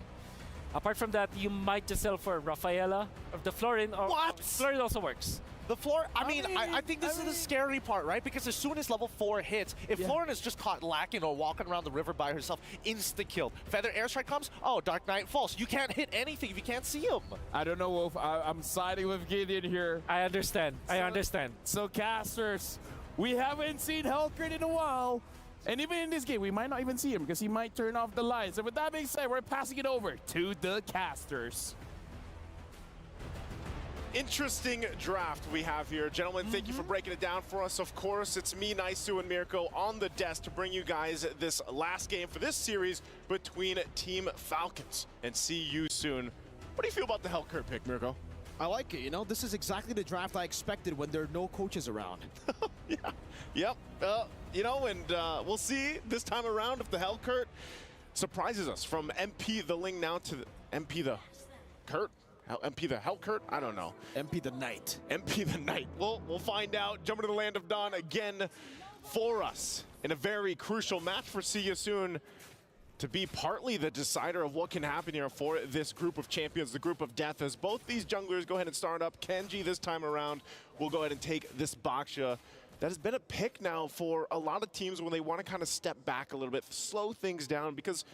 Apart from that, you might just sell for Rafaela or the Florin. Or what? Florin also works. The floor, I mean, I think this is the scary part, right? Because as soon as level 4 hits, if Florin is just caught lacking or walking around the river by herself, insta-killed. Feather Airstrike comes, Dark Knight falls. You can't hit anything if you can't see him. I don't know, Wolf. I'm siding with Gideon here. I understand. I understand. So, casters, we haven't seen Hellcurt in a while. And even in this game, we might not even see him because he might turn off the lights. And with that being said, we're passing it over to the casters. Interesting draft we have here. Gentlemen, thank you for breaking it down for us. Of course, it's me, Naisu, and Mirko on the desk to bring you guys this last game for this series between Team Falcons. And see you soon. What do you feel about the Hellcurt pick, Mirko? I like it, you know? This is exactly the draft I expected when there are no coaches around. Yep. You know, and we'll see this time around if the Hellcurt surprises us from MP the Ling now to MP the Kurt. MP the Hellcurt? I don't know. MP the Knight. MP the Knight. We'll find out. Jumping to the Land of Dawn again for us in a very crucial match for See You Soon to be partly the decider of what can happen here for this group of champions, the group of death, as both these junglers go ahead and start up. Kenji this time around will go ahead and take this Baxia. That has been a pick now for a lot of teams when they want to kind of step back a little bit, slow things down, because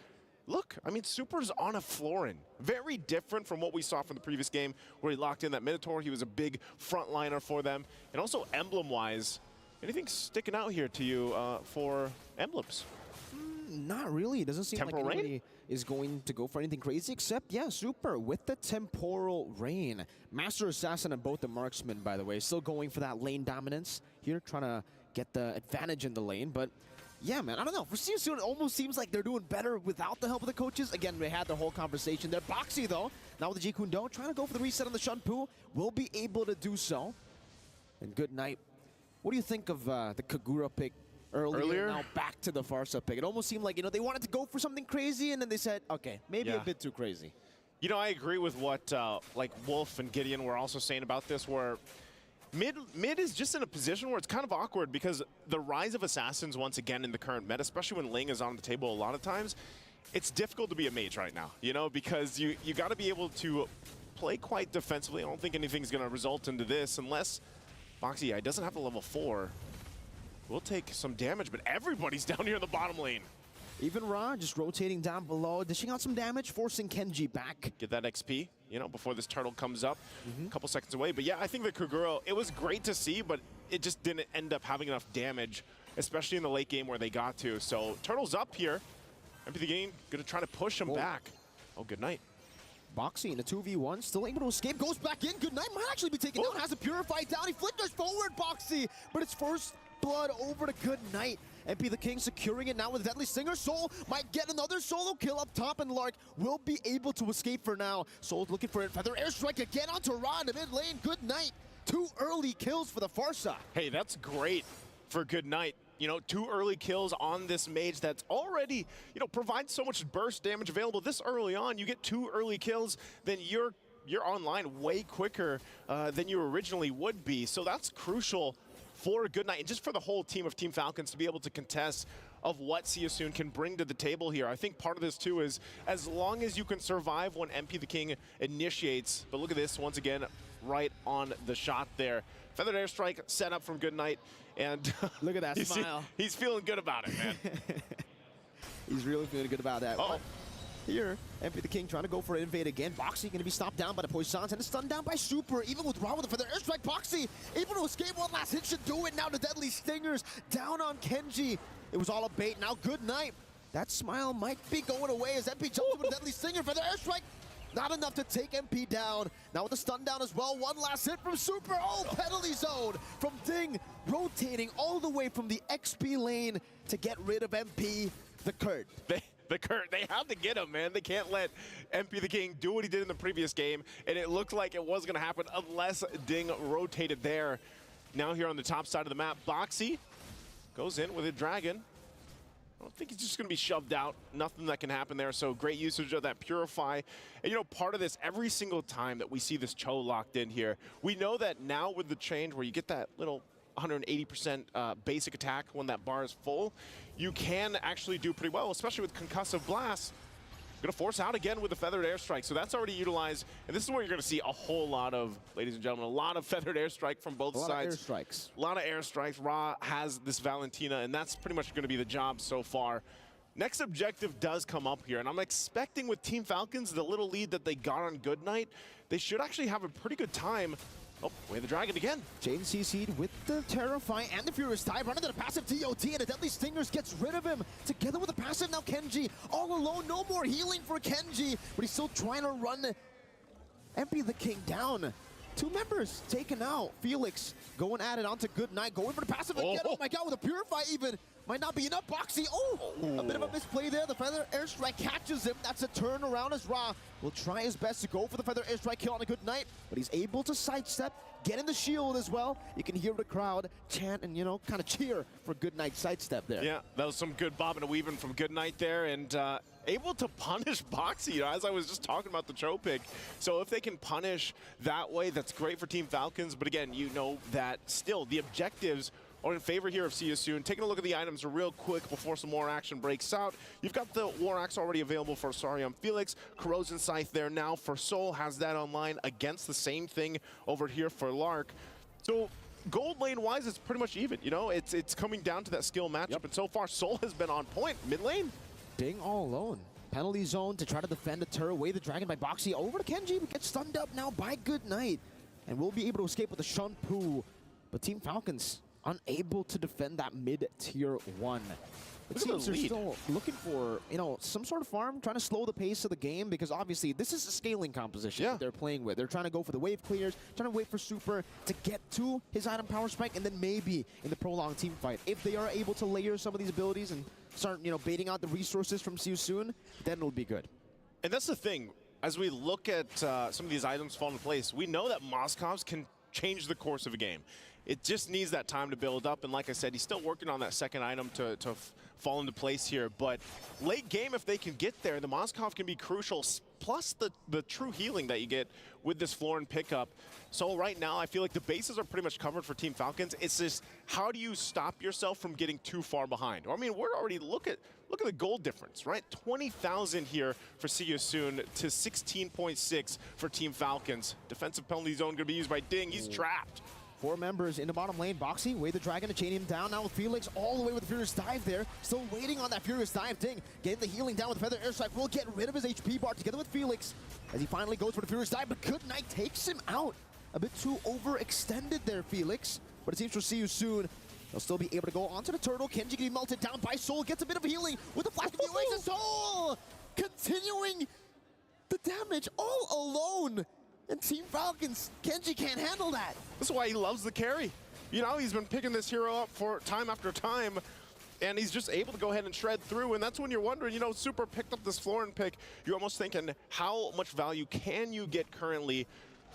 look, I mean, Super's on a Florin. Very different from what we saw from the previous game where he locked in that Minotaur. He was a big frontliner for them. And also emblem-wise, anything sticking out here to you for emblems? Not really. It doesn't seem Temporal like anybody Rain? is going to go for anything crazy, except, Super with the Temporal Rain. Master Assassin and both the Marksmen, by the way, still going for that lane dominance here, trying to get the advantage in the lane. But, yeah, man, I don't know. For See You Soon, it almost seems like they're doing better without the help of the coaches. Again, they had the whole conversation there. Boxy, though, now with the Jikundo, trying to go for the reset on the Shunpu, will be able to do so. And good night. What do you think of the Kagura pick? Earlier, now back to the Farsa pick. It almost seemed like, they wanted to go for something crazy, and then they said, okay, maybe a bit too crazy. You know, I agree with what like Wolf and Gideon were also saying about this, where mid is just in a position where it's kind of awkward because the rise of assassins once again in the current meta, especially when Ling is on the table a lot of times, it's difficult to be a mage right now, because you got to be able to play quite defensively. I don't think anything's going to result into this unless Boxy doesn't have a level 4. We'll take some damage, but everybody's down here in the bottom lane. Even Ra just rotating down below, dishing out some damage, forcing Kenji back. Get that XP, before this turtle comes up. A couple seconds away. But yeah, I think the Kagura, it was great to see, but it just didn't end up having enough damage, especially in the late game where they got to. So turtle's up here. MP the game gonna try to push him back. Oh, good night. Boxy in a 2v1, still able to escape, goes back in. Good night, might actually be taken down, has a Purify down. He flickers forward, Boxy, but it's first blood over to Good Night. MP the King securing it now with Deadly Singer. Soul might get another solo kill up top, and Lark will be able to escape for now. Soul's looking for it. Feather Airstrike again onto Ra in the mid lane. Good Night. 2 early kills for the Farsa. Hey, that's great for Good Night. 2 early kills on this mage that's already, provides so much burst damage available this early on. You get 2 early kills, then you're online way quicker than you originally would be. So that's crucial for Good Night and just for the whole team of Team Falcons to be able to contest of what Seosun can bring to the table here. I think part of this too is as long as you can survive when MP the King initiates, but look at this once again, right on the shot there. Feathered Airstrike set up from Goodnight, and look at that smile. He's feeling good about it, man. He's really feeling good about that. Oh. Here, MP the King trying to go for an invade again. Boxy going to be stopped down by the Poisons and stunned down by Super. Even with Raw with the Feather Airstrike, Boxy able to escape one last hit, should do it. Now the Deadly Stingers down on Kenji. It was all a bait. Now Goodnight. That smile might be going away as MP jumps with a Deadly Stinger. Feather Airstrike, not enough to take MP down. Now with the stun down as well. One last hit from Super. Oh, penalty zone from Ding, rotating all the way from the XP lane to get rid of MP the Kurt. They have to get him, man. They can't let MP the King do what he did in the previous game, and it looked like it was going to happen unless Ding rotated there. Now here on the top side of the map, Boxy goes in with a Dragon. I don't think he's just going to be shoved out. Nothing that can happen there, so great usage of that Purify. And, you know, part of this, every single time that we see this Cho locked in here, we know that now with the change where you get that little 180% basic attack when that bar is full, you can actually do pretty well, especially with Concussive Blast. Going to force out again with the Feathered Airstrike, so that's already utilized. And this is where you're going to see a whole lot of, ladies and gentlemen, a lot of Feathered Airstrike from both sides. A lot of airstrikes. A lot of airstrikes. Ra has this Valentina, and that's pretty much going to be the job so far. Next objective does come up here, and I'm expecting with Team Falcons, the little lead that they got on Goodnight, they should actually have a pretty good time. Oh, way the Dragon again. Jaden CC'd with the Terrify and the Furious Dive, running to the passive TOT, and the Deadly Stingers gets rid of him. Together with the passive, now Kenji all alone, no more healing for Kenji, but he's still trying to run MP the King down. Two members taken out. Felix going at it onto Goodnight, going for the passive again. Oh my god, with a Purify even. Might not be enough. Boxy, a bit of a misplay there. The Feather Airstrike catches him. That's a turnaround as Ra will try his best to go for the Feather Airstrike kill on a Goodnight, but he's able to sidestep, get in the shield as well. You can hear the crowd chant and, you know, kind of cheer for Goodnight sidestep there. Yeah, that was some good bobbing and weaving from Goodnight there, and able to punish Boxy, you know, as I was just talking about the Cho pick. So if they can punish that way, that's great for Team Falcons. But again, you know that still the objectives are in favor here of Seosun. Taking a look at the items real quick before some more action breaks out. You've got the War Axe already available for Sarium Felix. Corrosion Scythe there now for Soul, has that online against the same thing over here for Lark. So gold lane wise, it's pretty much even. You know, it's coming down to that skill matchup, and so far Soul has been on point. Mid lane, Ding all alone. Penalty zone to try to defend the turret. Away the Dragon by Boxy. Over to Kenji, but gets stunned up now by Goodnight. And will be able to escape with the Shun Pu. But Team Falcons unable to defend that mid-tier 1. It seems they're still looking for, you know, some sort of farm, trying to slow the pace of the game, because obviously this is a scaling composition that they're playing with. They're trying to go for the wave clears, trying to wait for Super to get to his item power spike, and then maybe in the prolonged team fight, if they are able to layer some of these abilities and start, you know, baiting out the resources from Seosun, then it'll be good. And that's the thing. As we look at some of these items fall into place, we know that Moscovs can change the course of a game. It just needs that time to build up, and like I said, he's still working on that second item to fall into place here. But late game, if they can get there, the Moskov can be crucial, plus the true healing that you get with this Florin pickup. So right now, I feel like the bases are pretty much covered for Team Falcons. It's just, how do you stop yourself from getting too far behind? I mean, we're already, look at the gold difference, right? 20,000 here for Seosun to 16.6 for Team Falcons. Defensive penalty zone gonna be used by Ding. He's trapped. 4 members in the bottom lane. Boxy, way the Dragon to chain him down. Now with Felix all the way with the Furious Dive there. Still waiting on that Furious Dive. Ding getting the healing down with Feather Airstrike. Will get rid of his HP bar together with Felix as he finally goes for the Furious Dive. But Goodnight takes him out. A bit too overextended there, Felix. But it seems for Seosun, they'll still be able to go onto the turtle. Kenji getting melted down by Soul. Gets a bit of healing with the flash of the Oasis. Soul continuing the damage all alone. And Team Falcons, Kenji can't handle that. This is why he loves the carry. You know, he's been picking this hero up for time after time, and he's just able to go ahead and shred through, and that's when you're wondering, you know, Super picked up this Florin pick. You're almost thinking, how much value can you get currently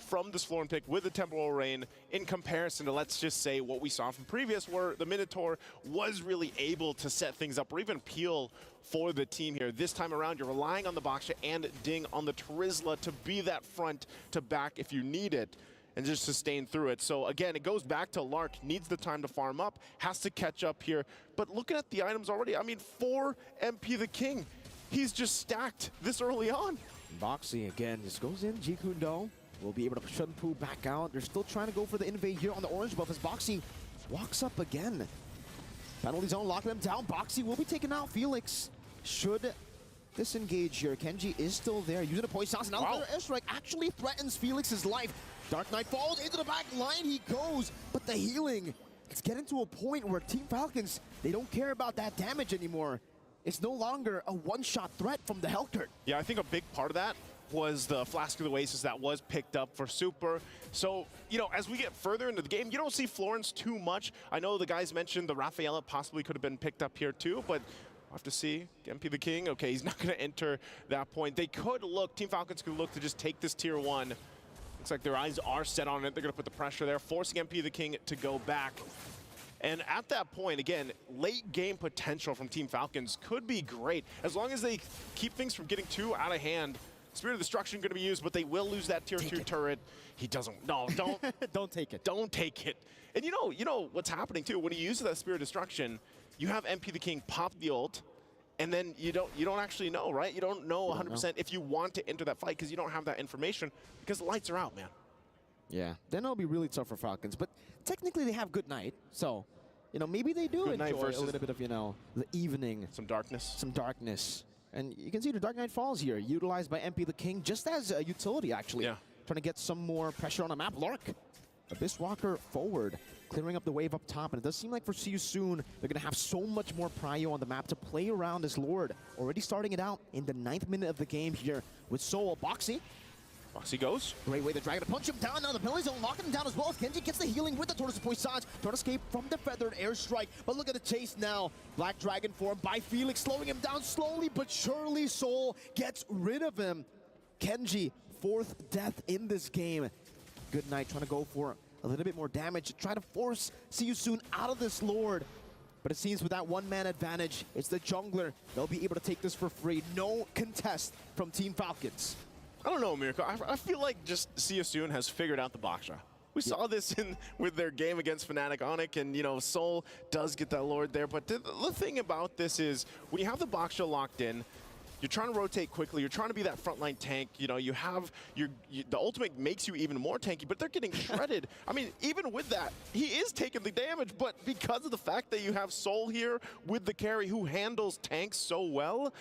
from this Florin pick with the Temporal Rain in comparison to, let's just say, what we saw from previous, where the Minotaur was really able to set things up or even peel for the team here. This time around, you're relying on the Boxer and Ding on the Terizla to be that front to back if you need it. and just sustain through it. So again, it goes back to Lark needs the time to farm up, has to catch up here. But looking at the items already, I mean, for MP the King, he's just stacked this early on. Boxy again just goes in. Jikundo will be able to Shunpu back out. They're still trying to go for the invade here on the orange buff as Boxy walks up again. Penalty zone locking them down. Boxy will be taken out. Felix should disengage here. Kenji is still there using a poison sauce. Now the airstrike actually threatens Felix's life. Dark Knight falls into the back line. He goes, but the healing, it's getting to a point where Team Falcons, they don't care about that damage anymore. It's no longer a one-shot threat from the Hellcurt. Yeah, I think a big part of that was the Flask of the Oasis that was picked up for Super. So, you know, as we get further into the game, you don't see Florence too much. I know the guys mentioned the Rafaela possibly could have been picked up here too, but we'll have to see. MP the King, okay, he's not going to enter that point. They could look, Team Falcons could look to just take this tier 1. Looks like their eyes are set on it. They're going to put the pressure there, forcing MP the King to go back. And at that point, again, late game potential from Team Falcons could be great. As long as they keep things from getting too out of hand. Spirit of Destruction going to be used, but they will lose that tier 2 turret. He doesn't, no, don't. Don't take it. Don't take it. And you know what's happening too, when he uses that Spirit of Destruction, you have MP the King pop the ult, and then you don't actually know, right? You don't know 100% if you want to enter that fight because you don't have that information because the lights are out, man. Yeah, then it'll be really tough for Falcons, but technically they have Good Night, so, you know, maybe they do enjoy a little bit of, you know, the evening. Some darkness. Some darkness. And you can see the Dark Knight Falls here, utilized by MP the King just as a utility, actually. Yeah. Trying to get some more pressure on the map. Lark, Abyss Walker forward, clearing up the wave up top. And it does seem like for See You Soon, they're going to have so much more prio on the map to play around as Lord. Already starting it out in the 9th minute of the game here with Soul. Boxy. Boxy goes. Great way to drag it to punch him down. Now the penalty zone locking him down as well. Kenji gets the healing with the Tortoise Poissage. Trying to escape from the feathered airstrike. But look at the chase now. Black Dragon form by Felix, slowing him down slowly but surely. Soul gets rid of him. Kenji, 4th death in this game. Good Night trying to go for a little bit more damage. Try to force See You Soon out of this Lord. But it seems with that one-man advantage, it's the jungler. They'll be able to take this for free. No contest from Team Falcons. I don't know, Miracle. I feel like just See You Soon has figured out the Baksha. We saw this with their game against Fnatic Onyx, and, you know, Soul does get that Lord there. But the thing about this is, when you have the Baksha locked in, you're trying to rotate quickly. You're trying to be that frontline tank. You know, you have the ultimate makes you even more tanky, but they're getting shredded. I mean, even with that, he is taking the damage, but because of the fact that you have Soul here with the carry who handles tanks so well,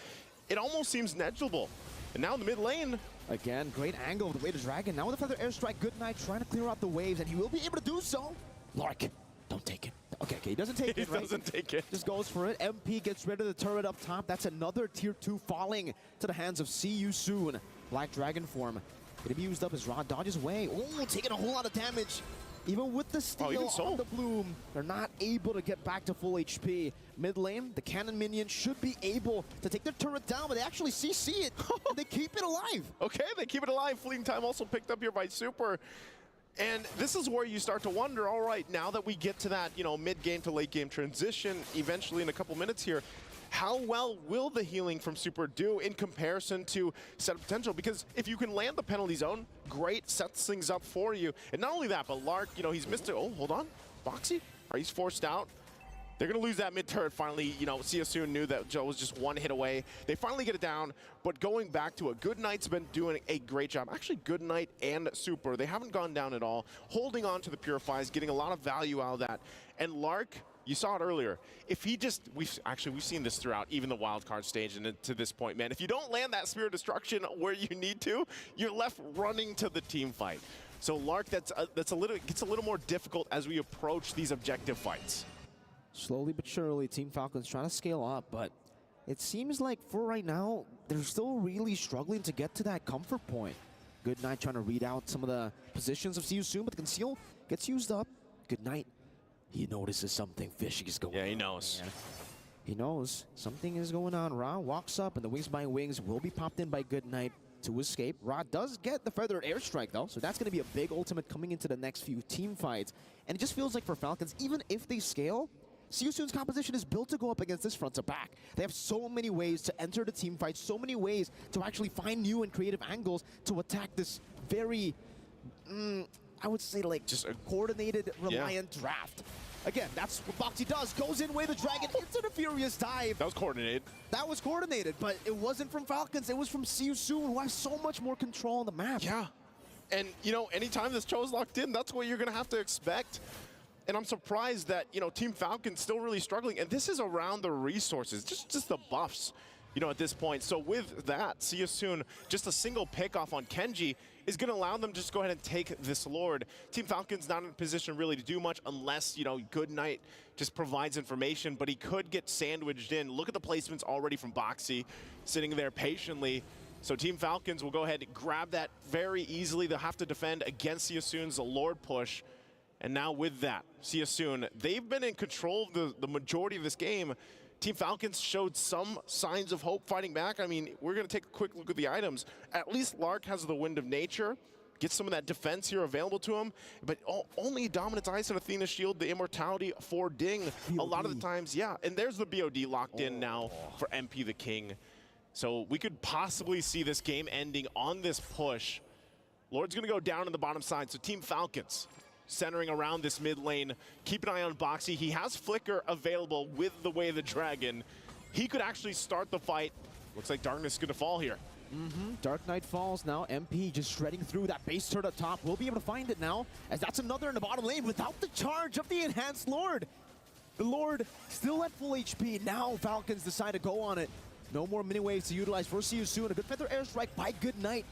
it almost seems negligible. And now in the mid lane, again, great angle of the way to Dragon. Now with the Feather Airstrike, Good Night trying to clear out the waves, and he will be able to do so. Lark, don't take it. Okay, he doesn't take it, right? He doesn't take it. Just goes for it. MP gets rid of the turret up top. That's another tier 2 falling to the hands of See You Soon. Black Dragon form. Gonna be used up as Rod dodges away. Oh, taking a whole lot of damage. Even with the steal on the Bloom, they're not able to get back to full HP. Mid lane, the cannon minion should be able to take their turret down, but they actually CC it, and they keep it alive. Okay, they keep it alive. Fleeting time also picked up here by Super. And this is where you start to wonder, all right, now that we get to that, you know, mid-game to late-game transition, eventually in a couple minutes here, how well will the healing from Super do in comparison to set potential? Because if you can land the penalty zone, great, sets things up for you. And not only that, but Lark, you know, he's missed it. Oh, hold on. Boxy? He's forced out. They're going to lose that mid-turret finally. You know, See You Soon knew that Joe was just one hit away. They finally get it down, but going back to it, Good Night's been doing a great job. Actually, Good Night and Super, they haven't gone down at all. Holding on to the Purifies, getting a lot of value out of that. And Lark, you saw it earlier. If he just, we've seen this throughout even the wild card stage and to this point, man. If you don't land that Spirit of Destruction where you need to, you're left running to the team fight. So Lark, gets a little more difficult as we approach these objective fights. Slowly but surely, Team Falcons trying to scale up, but it seems like for right now, they're still really struggling to get to that comfort point. Good Night trying to read out some of the positions of See You Soon, but the conceal gets used up. Good Night, he notices something fishy is going on. Yeah, he knows. Man. He knows something is going on. Ra walks up, and the Wings by Wings will be popped in by Good Night to escape. Ra does get the Feathered Airstrike, though, so that's going to be a big ultimate coming into the next few team fights. And it just feels like for Falcons, even if they scale, See You Soon's composition is built to go up against this front to back. They have so many ways to enter the team fight, so many ways to actually find new and creative angles to attack this very, I would say, like, just a coordinated, reliant draft. Again, that's what Boxy does. Goes in, way the dragon into the Furious Dive. That was coordinated. That was coordinated, but it wasn't from Falcons. It was from See You Soon, who has so much more control on the map. Yeah. And, you know, anytime this Cho's locked in, that's what you're going to have to expect. And I'm surprised that, you know, Team Falcon's still really struggling. And this is around the resources, just the buffs, you know, at this point. So with that, See You Soon, just a single pick off on Kenji is going to allow them to just go ahead and take this Lord. Team Falcon's not in a position really to do much unless, you know, Goodnight just provides information, but he could get sandwiched in. Look at the placements already from Boxy sitting there patiently. So Team Falcons will go ahead and grab that very easily. They'll have to defend against See You Soon's Lord push. And now with that, See You Soon, they've been in control of the majority of this game. Team Falcons showed some signs of hope fighting back. I mean, we're going to take a quick look at the items. At least Lark has the Wind of Nature. Get some of that defense here available to him. But only Dominance Ice and Athena Shield, the Immortality for Ding. BOD. A lot of the times, yeah. And there's the BOD locked in now for MP the King. So we could possibly see this game ending on this push. Lord's going to go down in the bottom side. So Team Falcons centering around this mid lane. Keep an eye on Boxy. He has Flicker available with the Way of the Dragon. He could actually start the fight. Looks like Darkness is going to fall here. Dark Knight falls now. MP just shredding through that base turret up top. We'll be able to find it now, as that's another in the bottom lane without the charge of the Enhanced Lord. The Lord still at full HP. Now Falcons decide to go on it. No more mini waves to utilize for See You Soon. A good feather airstrike by Goodnight.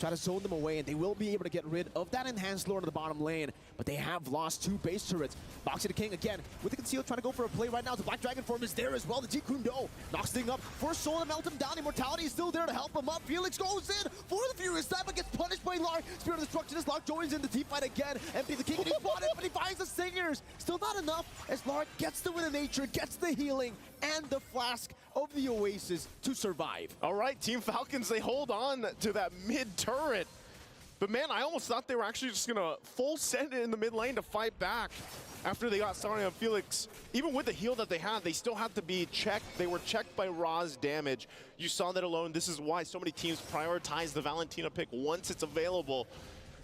Try to zone them away, and they will be able to get rid of that Enhanced Lord in the bottom lane. But they have lost 2 base turrets. Boxy the King again with the conceal, trying to go for a play right now. The Black Dragon form is there as well. The Jeet Kune Do knocks thing up. First soul to melt him down. Immortality is still there to help him up. Felix goes in for the Furious Dive, but gets punished by Lark. Spirit of Destruction as Lark joins in the team fight again. MP the King and he's spotted, but he finds the Singers. Still not enough as Lark gets the Wind of Nature, gets the healing, and the Flask of the Oasis to survive. All right, Team Falcons, they hold on to that mid turret. But man, I almost thought they were actually just gonna full send it in the mid lane to fight back after they got started on Felix. Even with the heal that they had, they still had to be checked. They were checked by Ra's damage. You saw that alone. This is why so many teams prioritize the Valentina pick once it's available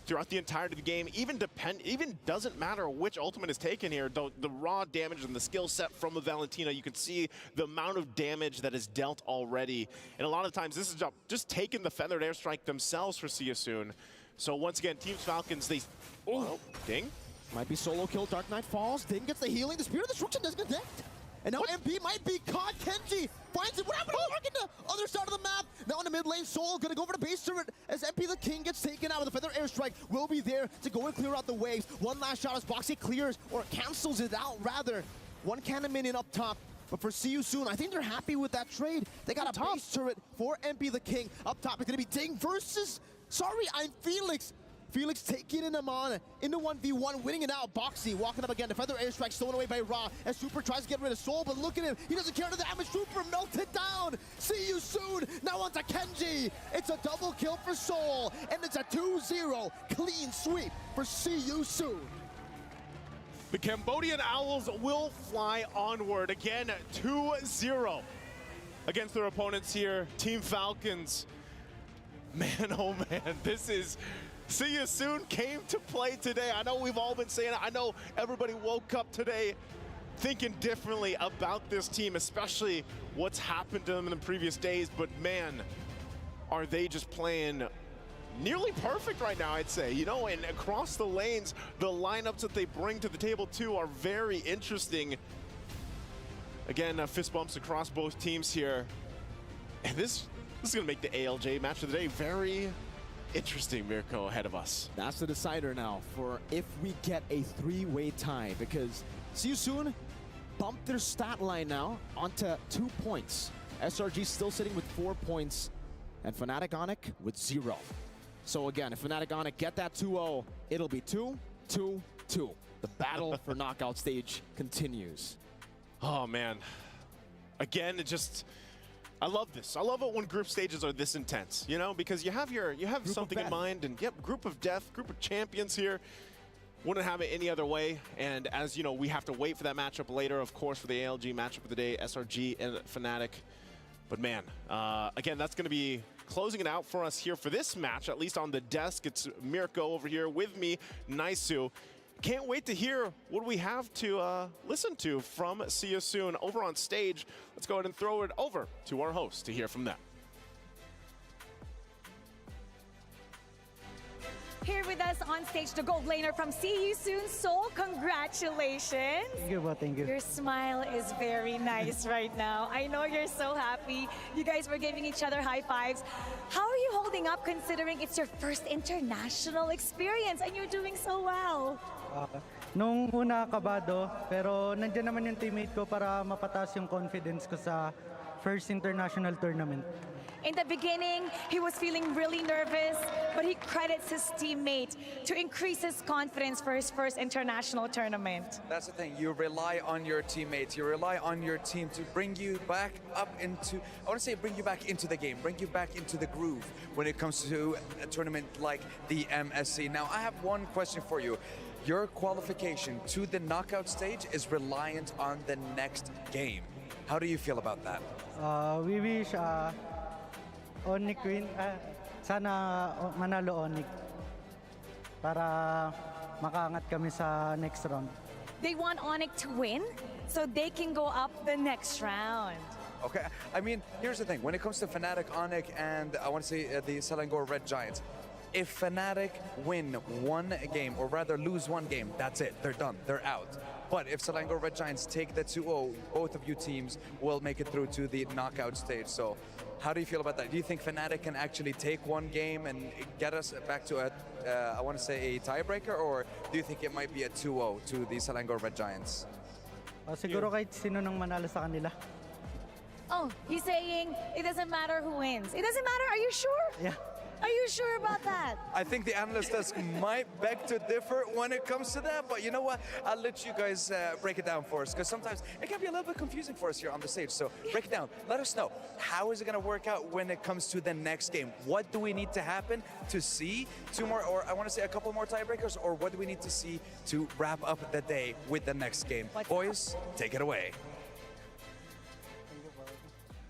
throughout the entirety of the game. Even doesn't matter which ultimate is taken here. The raw damage and the skill set from the Valentina, you can see the amount of damage that is dealt already. And a lot of times this is just taking the feathered airstrike themselves for See You Soon. So once again, Team Falcons, they... Oh, Ding? Might be solo kill. Dark Knight falls. Ding gets the healing. The Spirit of Destruction doesn't connect. And now MP might be caught. Kenji finds it. What happened to Lark in the other side of the map? Now in the mid lane, Soul gonna go for the base turret as MP the King gets taken out. The feather airstrike will be there to go and clear out the waves. One last shot as Boxy clears or cancels it out rather. One cannon minion up top. But for See You Soon, I think they're happy with that trade. They got a base turret for MP the King. Up top, it's gonna be Ding versus... Sorry, I'm Felix. Felix taking in Amon into 1v1, winning it out. Boxy walking up again. The feather airstrike stolen away by Ra as Super tries to get rid of Soul, but look at him. He doesn't care the damage. Super melted down. See You Soon. Now onto Kenji. It's a double kill for Soul, and it's a 2-0 clean sweep for See You Soon. The Cambodian Owls will fly onward again, 2-0 against their opponents here, Team Falcons. Man, oh man, this is... See You Soon came to play today. I know we've all been saying it. I know everybody woke up today thinking differently about this team, especially what's happened to them in the previous days. But man, are they just playing nearly perfect right now, I'd say. You know, and across the lanes, the lineups that they bring to the table too are very interesting. Again, fist bumps across both teams here. And this is going to make the ALJ match of the day very interesting, Mirko, ahead of us. That's the decider now for if we get a 3-way tie, because See You Soon bumped their stat line now onto 2 points. SRG still sitting with 4 points, and Fnatic Onic with 0. So again, if Fnatic Onic get that 2-0, it'll be 2-2-2. The battle for knockout stage continues. Oh man. Again, it just... I love this. I love it when group stages are this intense, you know, because you have something in mind, and yep, group of death, group of champions here. Wouldn't have it any other way. And as you know, we have to wait for that matchup later, of course, for the ALG matchup of the day, SRG and Fnatic. But man, again, that's going to be closing it out for us here for this match, at least on the desk. It's Mirko over here with me, Naisu. Can't wait to hear what we have to listen to from See You Soon over on stage. Let's go ahead and throw it over to our host to hear from them. Here with us on stage, the gold laner from See You Soon, Seoul. Congratulations. Thank you, thank you. Your smile is very nice right now. I know you're so happy. You guys were giving each other high fives. How are you holding up considering it's your first international experience and you're doing so well? Nung una kabado, pero nandiyan naman yung teammate ko para mapataas yung confidence ko sa first international tournament. In the beginning, he was feeling really nervous, but he credits his teammate to increase his confidence for his first international tournament. That's the thing, you rely on your teammates, you rely on your team to bring you back up into, I want to say bring you back into the game, bring you back into the groove when it comes to a tournament like the MSC. Now, I have one question for you. Your qualification to the knockout stage is reliant on the next game. How do you feel about that? We wish Onyx win. Sana manalo Onyx para makaangat kami sa next round. They want Onyx to win so they can go up the next round. Okay, I mean, here's the thing. When it comes to Fnatic, Onyx, and I want to say the Selangor Red Giants, if Fnatic win one game, or rather lose one game, that's it. They're done. They're out. But if Selangor Red Giants take the 2-0, both of you teams will make it through to the knockout stage. So how do you feel about that? Do you think Fnatic can actually take one game and get us back to a, I want to say a tiebreaker, or do you think it might be a 2-0 to the Selangor Red Giants? Siguro kahit sino nang manalo sa kanila. Oh, he's saying it doesn't matter who wins. It doesn't matter, are you sure? Yeah. Are you sure about that? I think the analyst desk might beg to differ when it comes to that, but you know what? I'll let you guys break it down for us, because sometimes it can be a little bit confusing for us here on the stage. So break it down. Let us know. How is it going to work out when it comes to the next game? What do we need to happen to see two more, or I want to say a couple more tiebreakers, or what do we need to see to wrap up the day with the next game? Boys, take it away.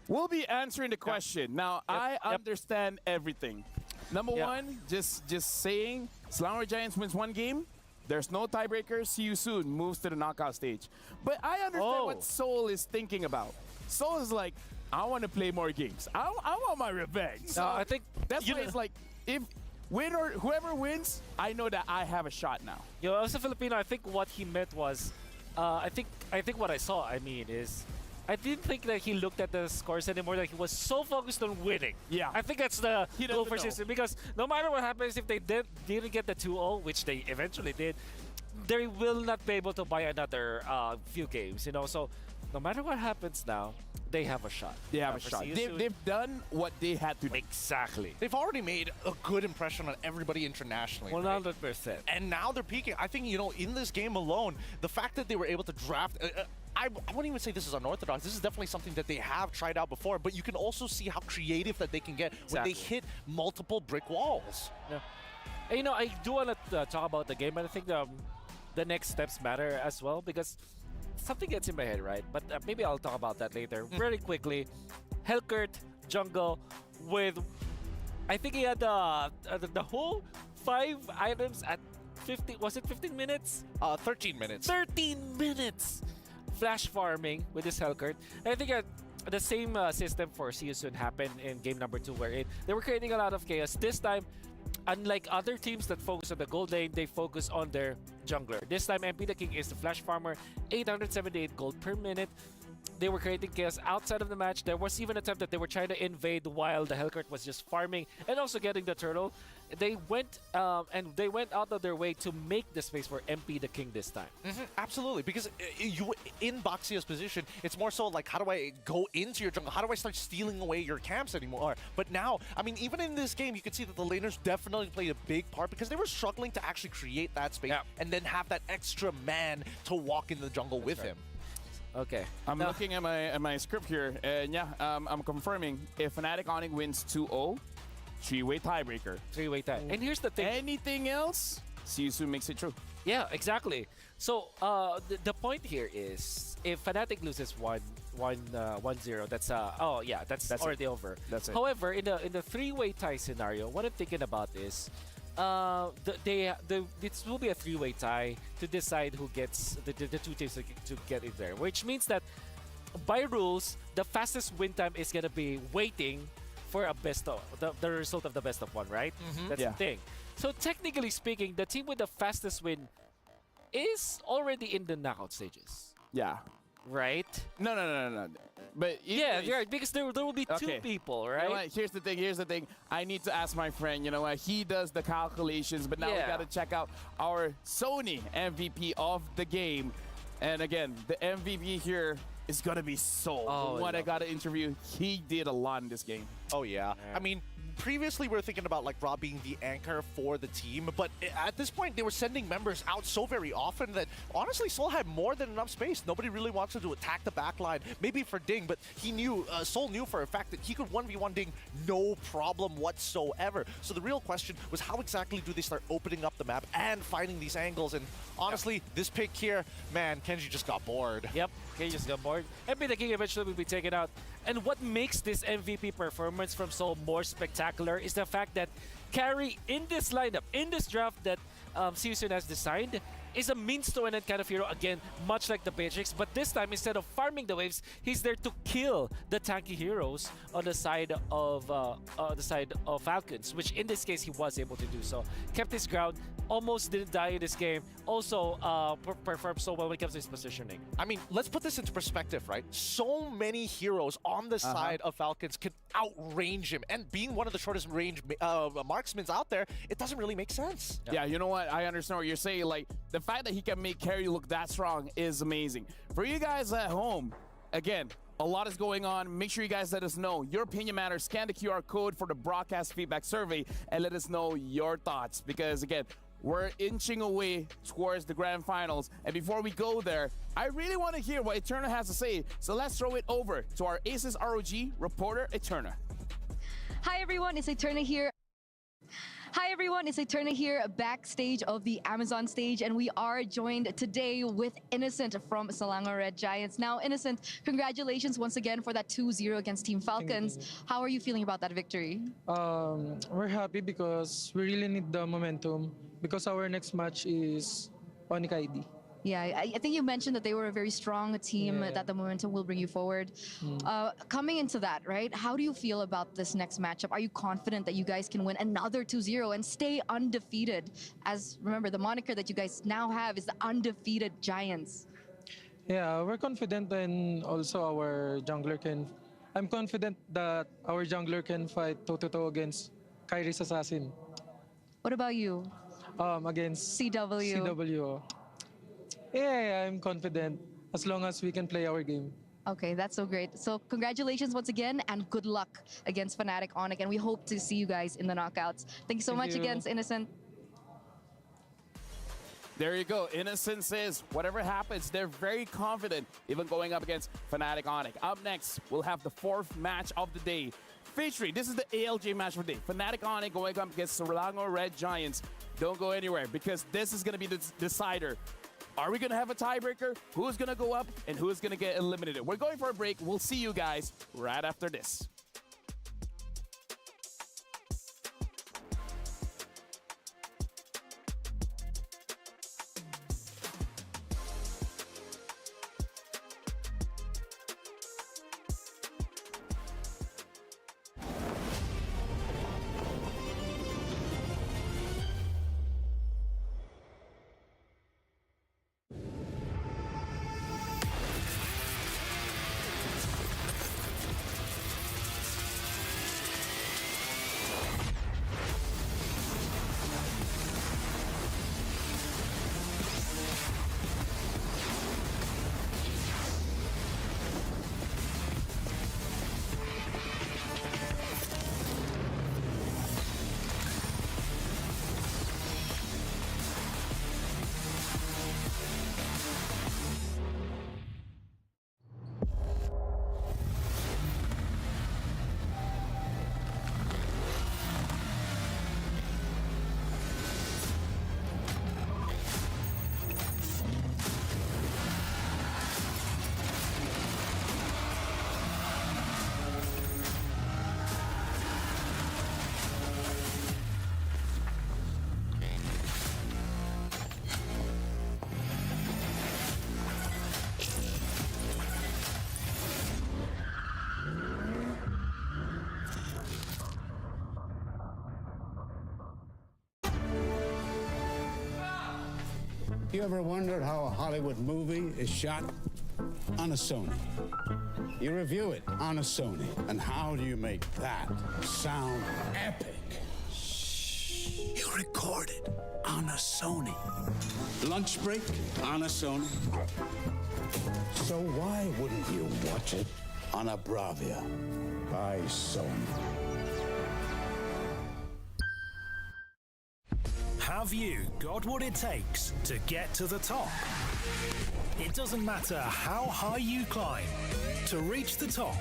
We'll be answering the question. Now, I understand everything. Number one, just saying, Selangor Giants wins one game, there's no tiebreaker, See You Soon moves to the knockout stage. But I understand what Seoul is thinking about. Seoul is like, I want to play more games. I want my revenge. So I think that's why it's like, if win or whoever wins, I know that I have a shot now. As a Filipino, I think what he meant was, I think what I saw, is, I didn't think that he looked at the scores anymore, that he was so focused on winning. Yeah. I think that's the goal for system, because no matter what happens, if they didn't get the 2-0, which they eventually did, they will not be able to buy another few games, So no matter what happens now, they have a shot. They have a shot. They've done what they had to do. Exactly. They've already made a good impression on everybody internationally. 100%. And now they're peaking. I think, in this game alone, the fact that they were able to draft... I wouldn't even say this is unorthodox. This is definitely something that they have tried out before, but you can also see how creative that they can get when they hit multiple brick walls. Yeah. And, I do want to talk about the game, and I think the next steps matter as well, because something gets in my head, right? But maybe I'll talk about that later. Very quickly, Helkert, jungle, with, I think he had the whole 5 items at 15, was it 15 minutes? 13 minutes. 13 minutes! Flash farming with this Helkert. And I think the same system for See You Soon happened in game number 2, where they were creating a lot of chaos. This time, unlike other teams that focus on the gold lane, they focus on their jungler. This time, MP the King is the flash farmer, 878 gold per minute. They were creating chaos outside of the match. There was even a time that they were trying to invade while the Helkert was just farming and also getting the turtle. They went out of their way to make the space for MP the King this time. Absolutely, because you in Baxia's position, it's more so like, how do I go into your jungle? How do I start stealing away your camps anymore? But now, even in this game, you can see that the laners definitely played a big part, because they were struggling to actually create that space and then have that extra man to walk in the jungle with him. Okay. I'm looking at my script here, and I'm confirming if Fnatic Onyx wins 2-0, 3-way tiebreaker. 3-way tie. And here's the thing. Anything else, See You Soon makes it true. Yeah, exactly. So the point here is, if Fnatic loses one, 1-0. That's that's already over. That's it. However, in the three-way tie scenario, what I'm thinking about is this will be a three-way tie to decide who gets the two teams to get in there, which means that by rules, the fastest win time is gonna be waiting for a best of the result of the best of one, right? That's the thing. So technically speaking, the team with the fastest win is already in the knockout stages. Yeah. Right? No. But yeah, you're right, because there will be two people, right? You know what? Here's the thing. I need to ask my friend, you know what? He does the calculations, but now we got to check out our Sony MVP of the game. And again, the MVP here is going to be Soul. What I got to interview, he did a lot in this game. Oh, yeah. I mean, previously we were thinking about like Rob being the anchor for the team, but at this point they were sending members out so very often that honestly Soul had more than enough space. Nobody really wants to attack the back line. Maybe for Ding, but he knew, Soul knew for a fact that he could 1v1 Ding no problem whatsoever. So the real question was how exactly do they start opening up the map and finding these angles? And honestly, this pick here, man, Kenji just got bored. Yep, Kenji just got bored. And the King eventually will be taken out. And what makes this MVP performance from Soul more spectacular is the fact that Carry in this lineup, in this draft that Season has designed, is a means to an end kind of hero. Again, much like the Matrix, but this time instead of farming the waves, he's there to kill the tanky heroes on the side of Falcons, which in this case he was able to do so. Kept his ground, almost didn't die in this game. Also performed so well when it comes to his positioning. I mean, let's put this into perspective, right? So many heroes on the side of Falcons can outrange him, and being one of the shortest range marksmen out there, it doesn't really make sense. Yeah, you know what? I understand what you're saying. Like, the fact that he can make Carry look that strong is amazing. For you guys at home, again, a lot is going on. Make sure you guys let us know. Your opinion matters. Scan the QR code for the broadcast feedback survey and let us know your thoughts. Because, again, we're inching away towards the grand finals. And before we go there, I really want to hear what Eterna has to say. So let's throw it over to our Aces ROG reporter, Eterna. Hi, everyone. It's Eterna here. Hi everyone, it's Eterna here backstage of the Amazon stage, and we are joined today with Innocent from Selangor Red Giants. Now Innocent, congratulations once again for that 2-0 against Team Falcons. How are you feeling about that victory? We're happy because we really need the momentum because our next match is Onyx ID. Yeah, I think you mentioned that they were a very strong team, that the momentum will bring you forward. Coming into that, right, how do you feel about this next matchup? Are you confident that you guys can win another 2-0 and stay undefeated? As, remember, the moniker that you guys now have is the undefeated Giants. Yeah, we're confident, and also our jungler can... I'm confident that our jungler can fight toe-to-toe against Kyrie's assassin. What about you? Against CW. CW. Yeah, I'm confident as long as we can play our game. Okay, that's so great. So congratulations once again, and good luck against Fnatic Onyx, and we hope to see you guys in the knockouts. Thank you so much again, Innocent. There you go. Innocent says whatever happens, they're very confident, even going up against Fnatic Onyx. Up next, we'll have the fourth match of the day. Featuring, this is the ALJ match of the day. Fnatic Onyx going up against Selangor Red Giants. Don't go anywhere, because this is going to be the decider. Are we going to have a tiebreaker? Who's going to go up and who's going to get eliminated? We're going for a break. We'll see you guys right after this. You ever wondered how a Hollywood movie is shot? On a Sony. You review it on a Sony. And how do you make that sound epic? You record it on a Sony. Lunch break on a Sony. So why wouldn't you watch it on a Bravia by Sony? Have you got what it takes to get to the top? It doesn't matter how high you climb. To reach the top,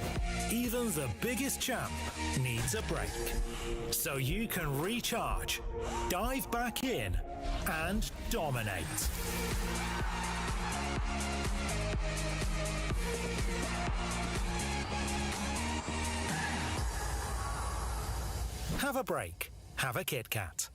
even the biggest champ needs a break. So you can recharge, dive back in, and dominate. Have a break. Have a Kit Kat.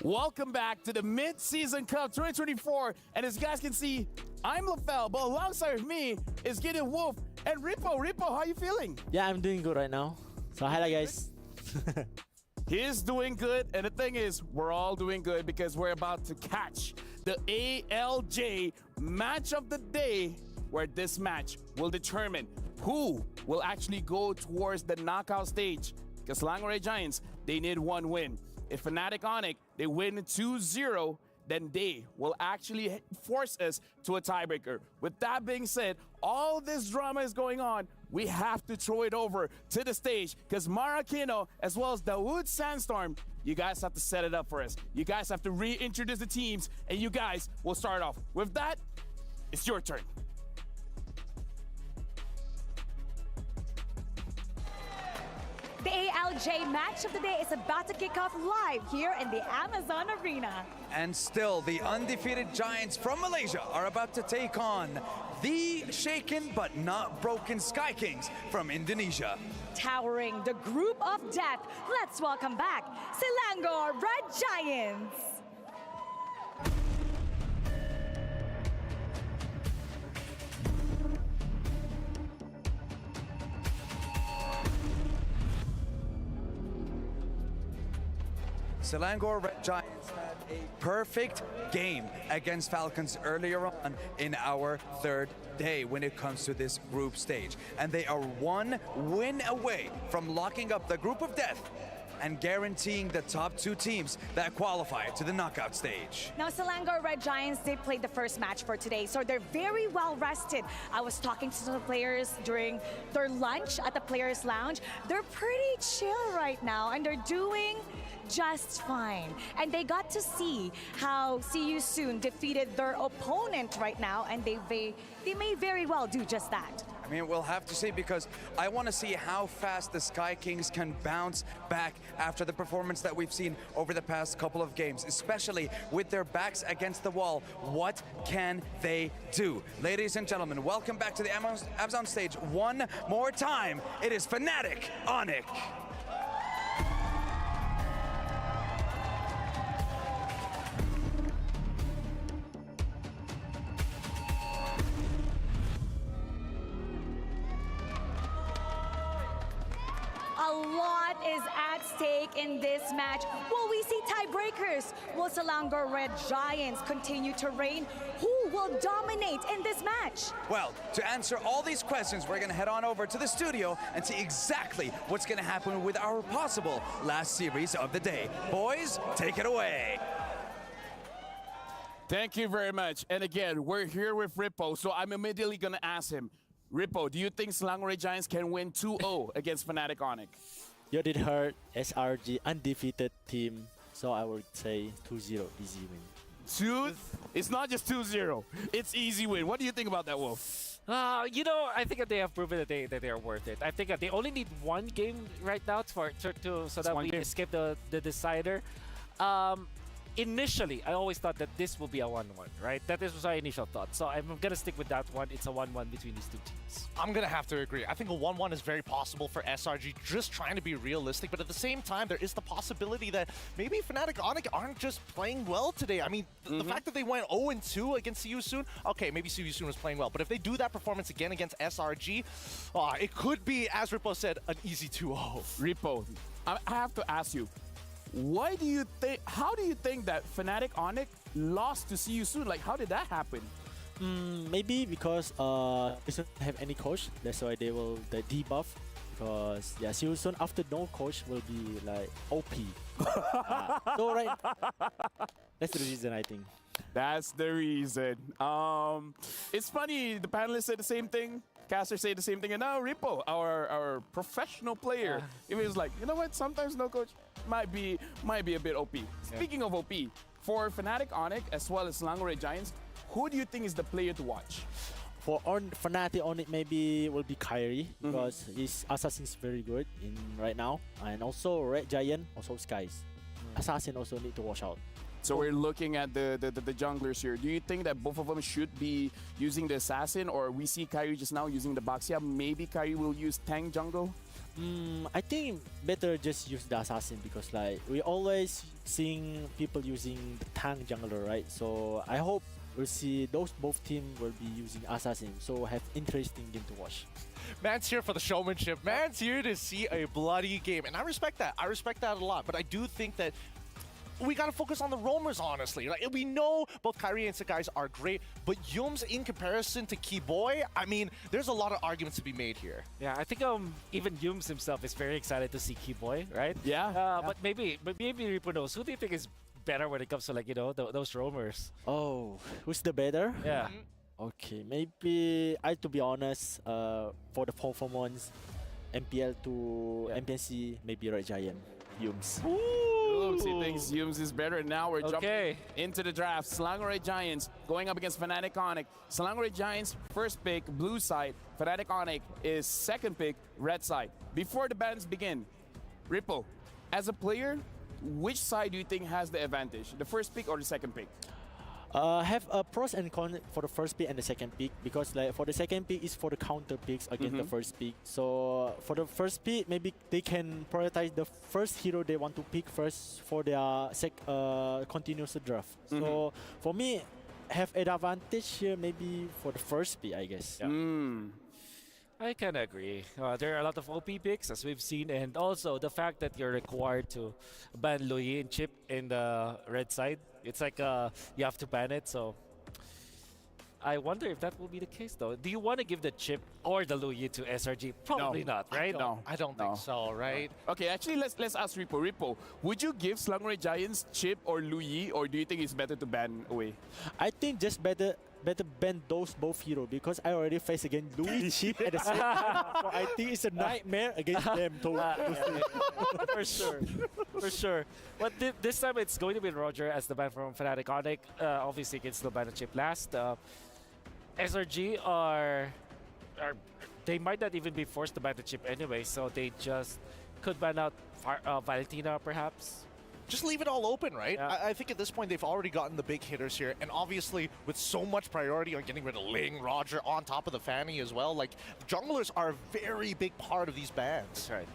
Welcome back to the Mid-Season Cup 2024. And as you guys can see, I'm LaFell, but alongside me is Gideon Wolf and Rippo. Rippo, how are you feeling? Yeah, I'm doing good right now. So hi guys. He's doing good, and the thing is, we're all doing good because we're about to catch the ALJ match of the day, where this match will determine who will actually go towards the knockout stage. Because Selangor Giants, they need one win. If Fnatic Onyx, they win 2-0, then they will actually force us to a tiebreaker. With that being said, all this drama is going on. We have to throw it over to the stage because Maracino, as well as Dawood Sandstorm, you guys have to set it up for us. You guys have to reintroduce the teams, and you guys will start off. With that, it's your turn. The ALJ match of the day is about to kick off live here in the Amazon Arena. And still, the undefeated Giants from Malaysia are about to take on the shaken but not broken Sky Kings from Indonesia. Towering the group of death, let's welcome back Selangor Red Giants. Selangor Red Giants had a perfect game against Falcons earlier on in our third day when it comes to this group stage. And they are one win away from locking up the group of death and guaranteeing the top two teams that qualify to the knockout stage. Now, Selangor Red Giants, they played the first match for today, so they're very well rested. I was talking to the players during their lunch at the Players Lounge. They're pretty chill right now, and they're doing just fine. And they got to see how See You Soon defeated their opponent right now, and they may very well do just that. I mean, we'll have to see, because I want to see how fast the Sky Kings can bounce back after the performance that we've seen over the past couple of games, especially with their backs against the wall. What can they do? Ladies and gentlemen, welcome back to the Amazon stage one more time. It is Fnatic Onyx. A lot is at stake in this match. Will we see tiebreakers? Will Selangor Red Giants continue to reign? Who will dominate in this match? Well, to answer all these questions, we're going to head on over to the studio and see exactly what's going to happen with our possible last series of the day. Boys, take it away. Thank you very much. And again, we're here with Rippo, so I'm immediately going to ask him, Rippo, do you think Selangor Giants can win 2-0 against Fnatic Onyx? You did hurt SRG undefeated team, so I would say 2-0 easy win. It's not just 2-0. It's easy win. What do you think about that, Wolf? You know, I think that they have proven that they are worth it. I think that they only need one game right now so that we escape the decider. Initially, I always thought that this will be a 1-1, right? That was my initial thought. So I'm going to stick with that one. It's a 1-1 between these two teams. I'm going to have to agree. I think a 1-1 is very possible for SRG, just trying to be realistic. But at the same time, there is the possibility that maybe Fnatic Onyx aren't just playing well today. I mean, the fact that they went 0-2 against CU Soon, okay, maybe CU Soon was playing well. But if they do that performance again against SRG, it could be, as Rippo said, an easy 2-0. Rippo, I have to ask you, how do you think that Fnatic Onyx lost to CU Soon? Like, how did that happen? Maybe because they don't have any coach. That's why they will debuff. Because yeah, CU Soon after no coach will be like OP. So right, that's the reason I think. That's the reason. It's funny. The panelists said the same thing. Caster say the same thing, and now Rippo, our professional player, it was like, you know what? Sometimes no coach might be a bit OP. Speaking of OP, for Fnatic Onyx as well as Selangor Giants, who do you think is the player to watch? For Fnatic Onyx, maybe will be Kyrie because his assassin is very good in right now, and also Red Giant, also Skies. Assassin also need to watch out. So we're looking at the junglers here. Do you think that both of them should be using the assassin, or we see Kyrie just now using the Baxia? Maybe Kyrie will use tank jungle? I think better just use the assassin because like we always seeing people using the tank jungler, right? So I hope we'll see both teams will be using assassin, so have interesting game to watch. Man's here for the showmanship. Man's here to see a bloody game, and I respect that. I respect that a lot, but I do think that we gotta focus on the roamers, honestly. Like, we know both Kyrie and Sakai's are great, but Yums in comparison to Keyboy, I mean, there's a lot of arguments to be made here. Yeah, I think even Yums himself is very excited to see Keyboy, right? Yeah. But maybe Rippo knows. Who do you think is better when it comes to, like, you know, those roamers? Oh, who's the better? Yeah. Okay, maybe to be honest, for the performance, MPL to MPNC, maybe Red Giant, Yums. He thinks Yums is better. Now we're jumping into the draft. Selangor Giants going up against Fnatic Onyx. Selangor Giants first pick, blue side. Fnatic Onyx is second pick, red side. Before the bans begin, Rippo, as a player, which side do you think has the advantage? The first pick or the second pick? Have a pros and cons for the first pick and the second pick because like for the second pick is for the counter picks against the first pick. So for the first pick, maybe they can prioritize the first hero they want to pick first for their continuous draft. So for me, have an advantage here maybe for the first pick, I guess. I kind of agree. There are a lot of OP picks, as we've seen, and also the fact that you're required to ban Louis and Chip in the red side. It's like you have to ban it, so I wonder if that will be the case, though. Do you want to give the Chip or the Louis to SRG? Probably not, right? I don't think so, right? No. Okay, actually, let's ask Rippo. Rippo, would you give Selangor Giants Chip or Louis, or do you think it's better to ban away? I think just better ban those both heroes because I already faced against Louis Chip at the same time. So I think it's a nightmare against them. For sure. For sure. But this time it's going to be Roger as the ban from Fnatic Onyx. Obviously, he can still ban the Chip last. SRG they might not even be forced to ban the Chip anyway, so they just could ban out Valentina perhaps. Just leave it all open, right? Yeah. I think at this point they've already gotten the big hitters here, and obviously with so much priority on getting rid of Ling, Roger, on top of the Fanny as well, like junglers are a very big part of these bans. That's right.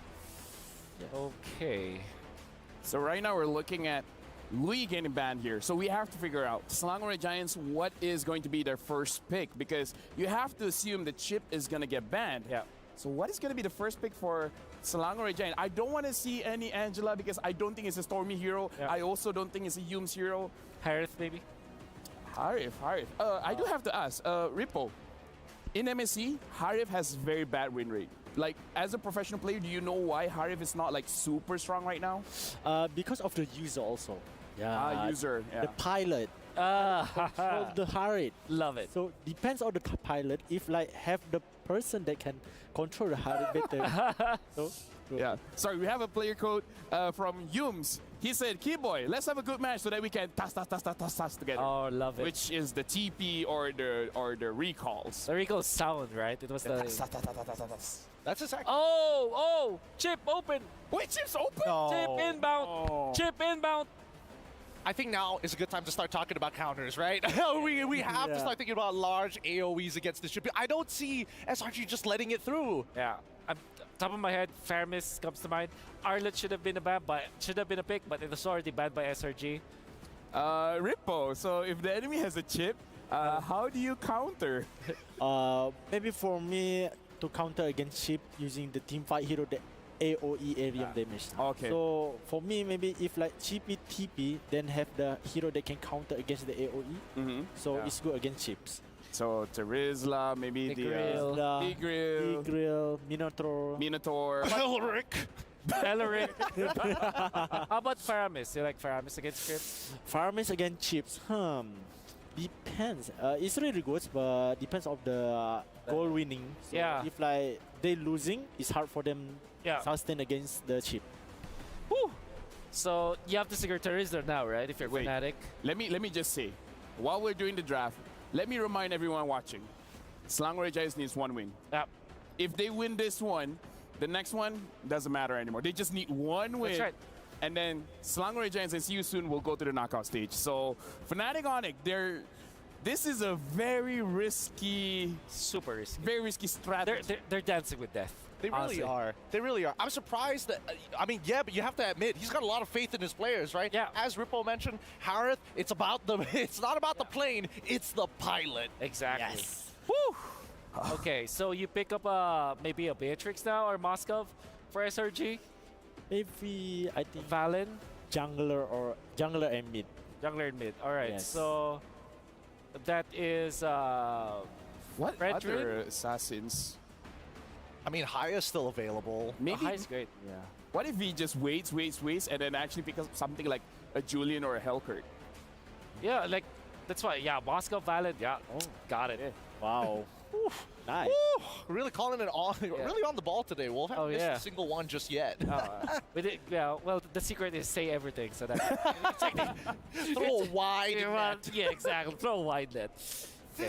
Okay. So right now we're looking at Louis getting banned here. So we have to figure out, Selangor Giants, what is going to be their first pick? Because you have to assume the Chip is going to get banned. Yeah. So what is going to be the first pick for Selangor Giants? I don't want to see any Angela because I don't think it's a Stormy hero. Yeah. I also don't think it's a Yums hero. Harith, maybe? Harith. I do have to ask, Rippo, in MSC, Harith has very bad win rate. Like, as a professional player, do you know why Harith is not like super strong right now? Because of the user also. Yeah. User. Yeah. The pilot. Control the Harith. Love it. So depends on the pilot. If like have the person that can control the heart better. So, yeah. Sorry, we have a player code from Yums. He said, Keyboy, let's have a good match so that we can tas together. Oh, love it. Which is the TP or the recalls. The recall sound, right? It was the... That's exactly. Oh! Chip open! Wait, Chip's open? No. Chip inbound! Oh. Chip inbound! I think now is a good time to start talking about counters, right? we have to start thinking about large AoEs against the chip. I don't see SRG just letting it through. Yeah. Top of my head, Fairmiss comes to mind. Arlet should have been a pick, but it was already banned by SRG. Rippo, so if the enemy has a chip, how do you counter? Maybe for me, to counter against chip using the teamfight hero, the AoE area damage. Okay. So for me, maybe if like chippy TP, then have the hero that can counter against the AoE. So it's good against chips. So Terizla, maybe the Tigreal, Minotaur. Elric. How about Fairmiss? You like Fairmiss against Chips? Fairmiss against chips. Depends. It's really good, but depends of the goal winning. So if like they losing, it's hard for them sustain against the chip. Woo! So you have to secure Terizla now, right? If you're Fnatic. Let me just say, while we're doing the draft, let me remind everyone watching, Selangor Giants needs one win. If they win this one, the next one doesn't matter anymore. They just need one win. That's right. And then Selangor Giants and See You Soon will go to the knockout stage. So Fnatic Onyx, this is a very risky, super risky, very risky strategy. They're dancing with death. They really are. They really are. I'm surprised that, but you have to admit, he's got a lot of faith in his players, right? Yeah. As Rippo mentioned, Harith, it's not about the plane, it's the pilot. Exactly. Yes. Woo! Okay, so you pick up maybe a Beatrix now or Moskov for SRG? Maybe, I think, Valen? Jungler and mid. Jungler and mid. All right, Yes. so that is what Red other Druid? assassins? I mean, Haya's still available. Maybe Haya's great. Yeah. What if he just waits, and then actually picks up something like a Julian or a Hellkurt? Yeah, like that's why. Yeah, Moscow Valen. Yeah, got it. Wow. Nice. Woo! Really calling it on, really on the ball today, Wolf. Haven't missed a single one just yet. Well, the secret is say everything, so that throw a wide net. Yeah, exactly. Throw a wide net.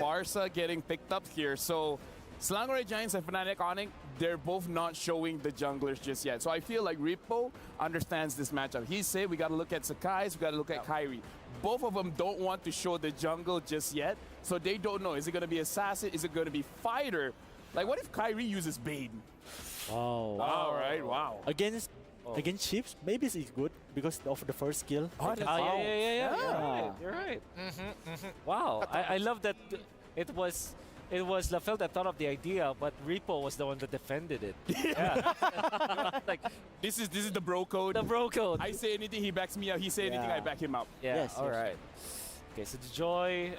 Barca getting picked up here. So Selangor Giants and Fnatic Onyx, they're both not showing the junglers just yet. So I feel like Rippo understands this matchup. He said we got to look at Sakai's, we got to look at Kyrie. Both of them don't want to show the jungle just yet. So they don't know. Is it going to be Assassin? Is it going to be Fighter? Like, what if Kyrie uses Bane? Wow. All right, wow. Against chips, maybe it's good because of the first skill. Yeah. You're right. Wow, I love that it was Lafelle that thought of the idea, but Rippo was the one that defended it. Yeah. Like this is the bro code. The bro code. I say anything, he backs me up. He say anything, I back him up. Yeah. Yes, all yes. right. Okay, so the Joy,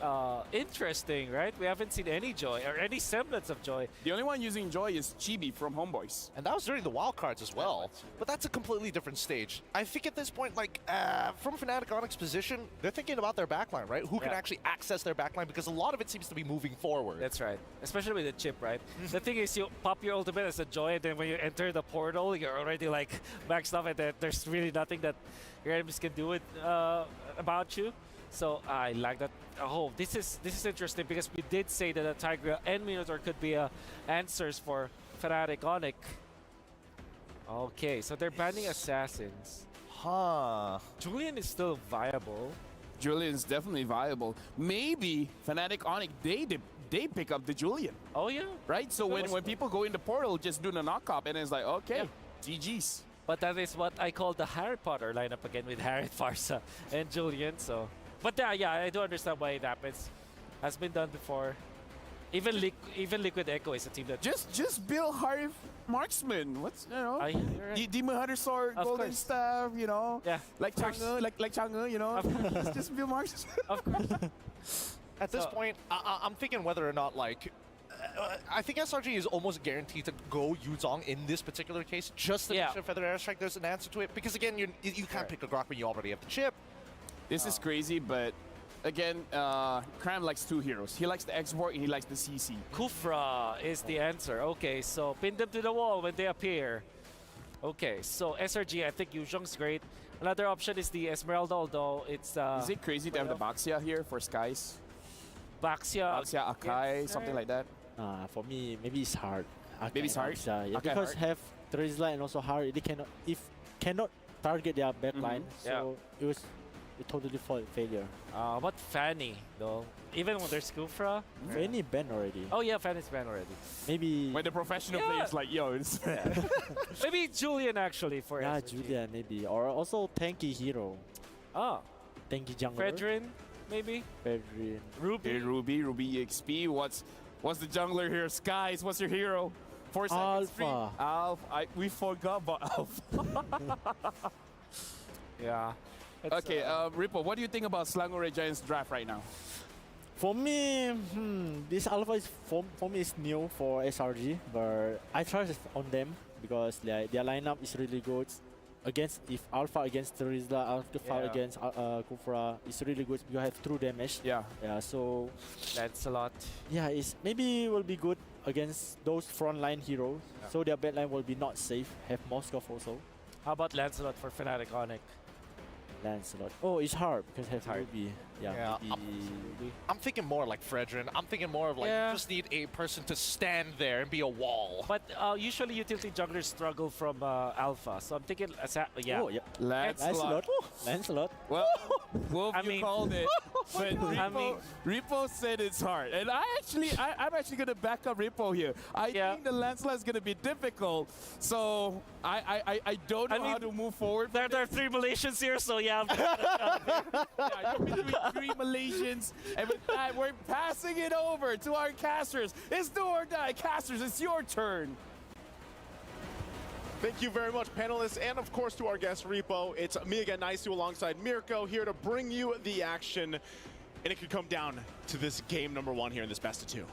interesting, right? We haven't seen any Joy or any semblance of Joy. The only one using Joy is Chibi from Homeboys. And that was during the wildcards as well. But that's a completely different stage. I think at this point, like, from Fnatic Onyx's position, they're thinking about their backline, right? Who can actually access their backline, because a lot of it seems to be moving forward. That's right. Especially with the chip, right? The thing is, you pop your ultimate as a Joy, and then when you enter the portal, you're already, like, maxed off, and then there's really nothing that your enemies can do about you. So I like that. Oh, this is interesting because we did say that a Tiger and Minotaur could be answers for Fnatic Onyx. Okay, so they're banning assassins. Huh. Julian is still viable. Julian's definitely viable. Maybe Fnatic Onyx, they pick up the Julian. Oh yeah. Right? So when people go in the portal, just do the knock-up, and it's like, okay, GG's. But that is what I call the Harry Potter lineup again with Harry, Farsa, and Julian. So, but yeah, I do understand why it happens. Has been done before. Even Liquid Echo is a team that just build Harry Marksman. What's yeah, you're right. Demon Hunter Sword, Golden Staff, you know. Yeah. Like Chang'e, like Chang'e, you know. just build Marksman. Of course. At this point, I'm thinking whether or not, like, I think SRG is almost guaranteed to go Yuzong in this particular case, just to make sure Feather Airstrike there's an answer to it. Because again, you can't pick a Grok when you already have the chip. This is crazy, but again, Cram likes two heroes. He likes the export and he likes the CC. Kufra is the answer. Okay, so pin them to the wall when they appear. Okay, so SRG, I think Yuzhong's great. Another option is the Esmeralda, although it's... is it crazy to have the Baxia here for Skies? Baxia, Akai, something like that? For me, maybe it's hard. Maybe it's hard? Yeah, because have Terizla and also hard, they cannot target their backline, so it was a totally failure. What Fanny, though? Even when there's Kufra? Fanny banned already. Oh yeah, Fanny's banned already. Maybe... When the professional players like, yo, it's... Maybe Julian actually for Yeah, SRG. Julian maybe. Or also tanky hero. Ah. Tanky jungler. Fredrin, maybe? Fredrin. Ruby? Hey, Ruby EXP. What's the jungler here? Skies, what's your hero? 4 seconds. Alpha. Alpha. We forgot about Alpha. Yeah. Okay, Ripple, what do you think about Selangor Red Giants draft right now? For me, this Alpha is for me is new for SRG, but I trust on them because their lineup is really good. If Alpha against Terizla, Alpha against Kufra, it's really good. You have true damage. Yeah. Yeah. So that's a lot. Yeah, it will be good against those frontline heroes. Yeah. So their backline will be not safe. Have Moskov also. How about Lancelot for Fnatic Onyx? Lancelot. Oh, it's hard because have Ruby. Yeah. I'm thinking more like Fredrin. I'm thinking more of like you just need a person to stand there and be a wall. But usually utility junglers struggle from Alpha, so I'm thinking, Oh, yeah. Lancelot. Well, Wolf, you called it. But I Repo said it's hard, and I'm actually gonna back up Repo here. I think the Lancelot is gonna be difficult, so I don't know how to move forward. There are 3 Malaysians here, so yeah. You're between 3 Malaysians, and with that, we're passing it over to our casters. It's do or die. Casters, it's your turn. Thank you very much, panelists, and of course to our guest, Repo. It's me again, Nice alongside Mirko, here to bring you the action. And it could come down to this game number 1 here in this best of 2.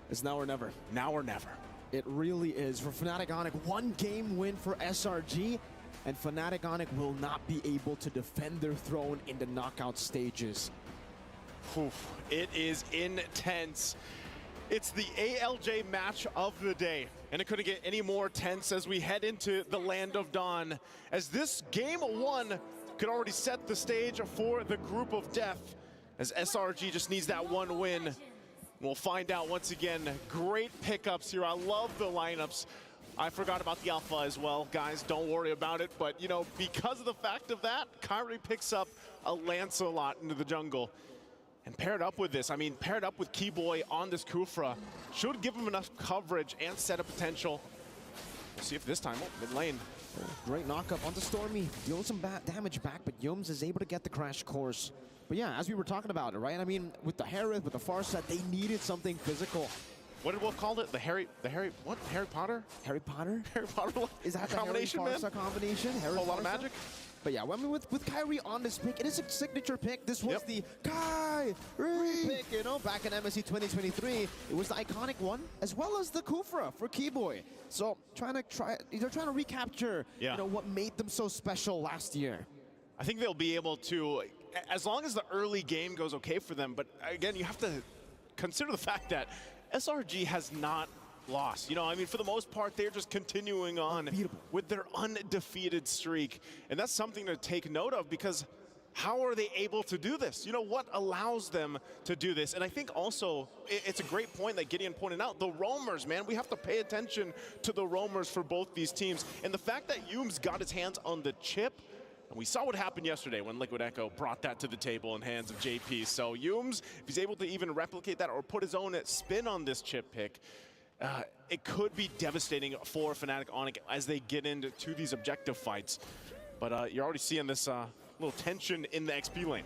It's now or never. Now or never. It really is. For Fnatic Onyx, 1 game win for SRG, and Fnatic Onyx will not be able to defend their throne in the knockout stages. Oof, it is intense. It's the ALJ match of the day, and it couldn't get any more tense as we head into the Land of Dawn, as this game 1 could already set the stage for the Group of Death, as SRG just needs that 1 win. We'll find out once again. Great pickups here. I love the lineups. I forgot about the Alpha as well, guys. Don't worry about it. But, you know, because of the fact of that, Kyrie picks up a Lancelot into the jungle. And paired up with this, I mean, paired up with Keyboy on this Kufra, should give him enough coverage and setup potential. We'll see if this time, mid lane. Great knockup onto Stormy. Deals some damage back, but Yums is able to get the crash course. But yeah, as we were talking about it, right? I mean, with the Harith, with the Farsight, they needed something physical. What did Wolf call it? Harry Potter? Harry Potter? Harry Potter is that combination, the Harry Farsight combination? Harry a lot of Farsight? magic? But yeah, I mean, with Kyrie on this pick, it is a signature pick. This was the Kyrie pick, you know, back in MSC 2023. It was the iconic one, as well as the Kufra for Keyboy. So they're trying to recapture, you know, what made them so special last year. I think they'll be able to, as long as the early game goes okay for them. But again, you have to consider the fact that SRG has not lost. You know, I mean, for the most part, they're just continuing on with their undefeated streak. And that's something to take note of, because how are they able to do this? You know, what allows them to do this? And I think also, it's a great point that Gideon pointed out, the roamers, man. We have to pay attention to the roamers for both these teams. And the fact that Yums got his hands on the chip, and we saw what happened yesterday when Liquid Echo brought that to the table in hands of JP. So Yums, if he's able to even replicate that or put his own spin on this chip pick, it could be devastating for Fnatic Onyx as they get into these objective fights. But you're already seeing this little tension in the XP lane.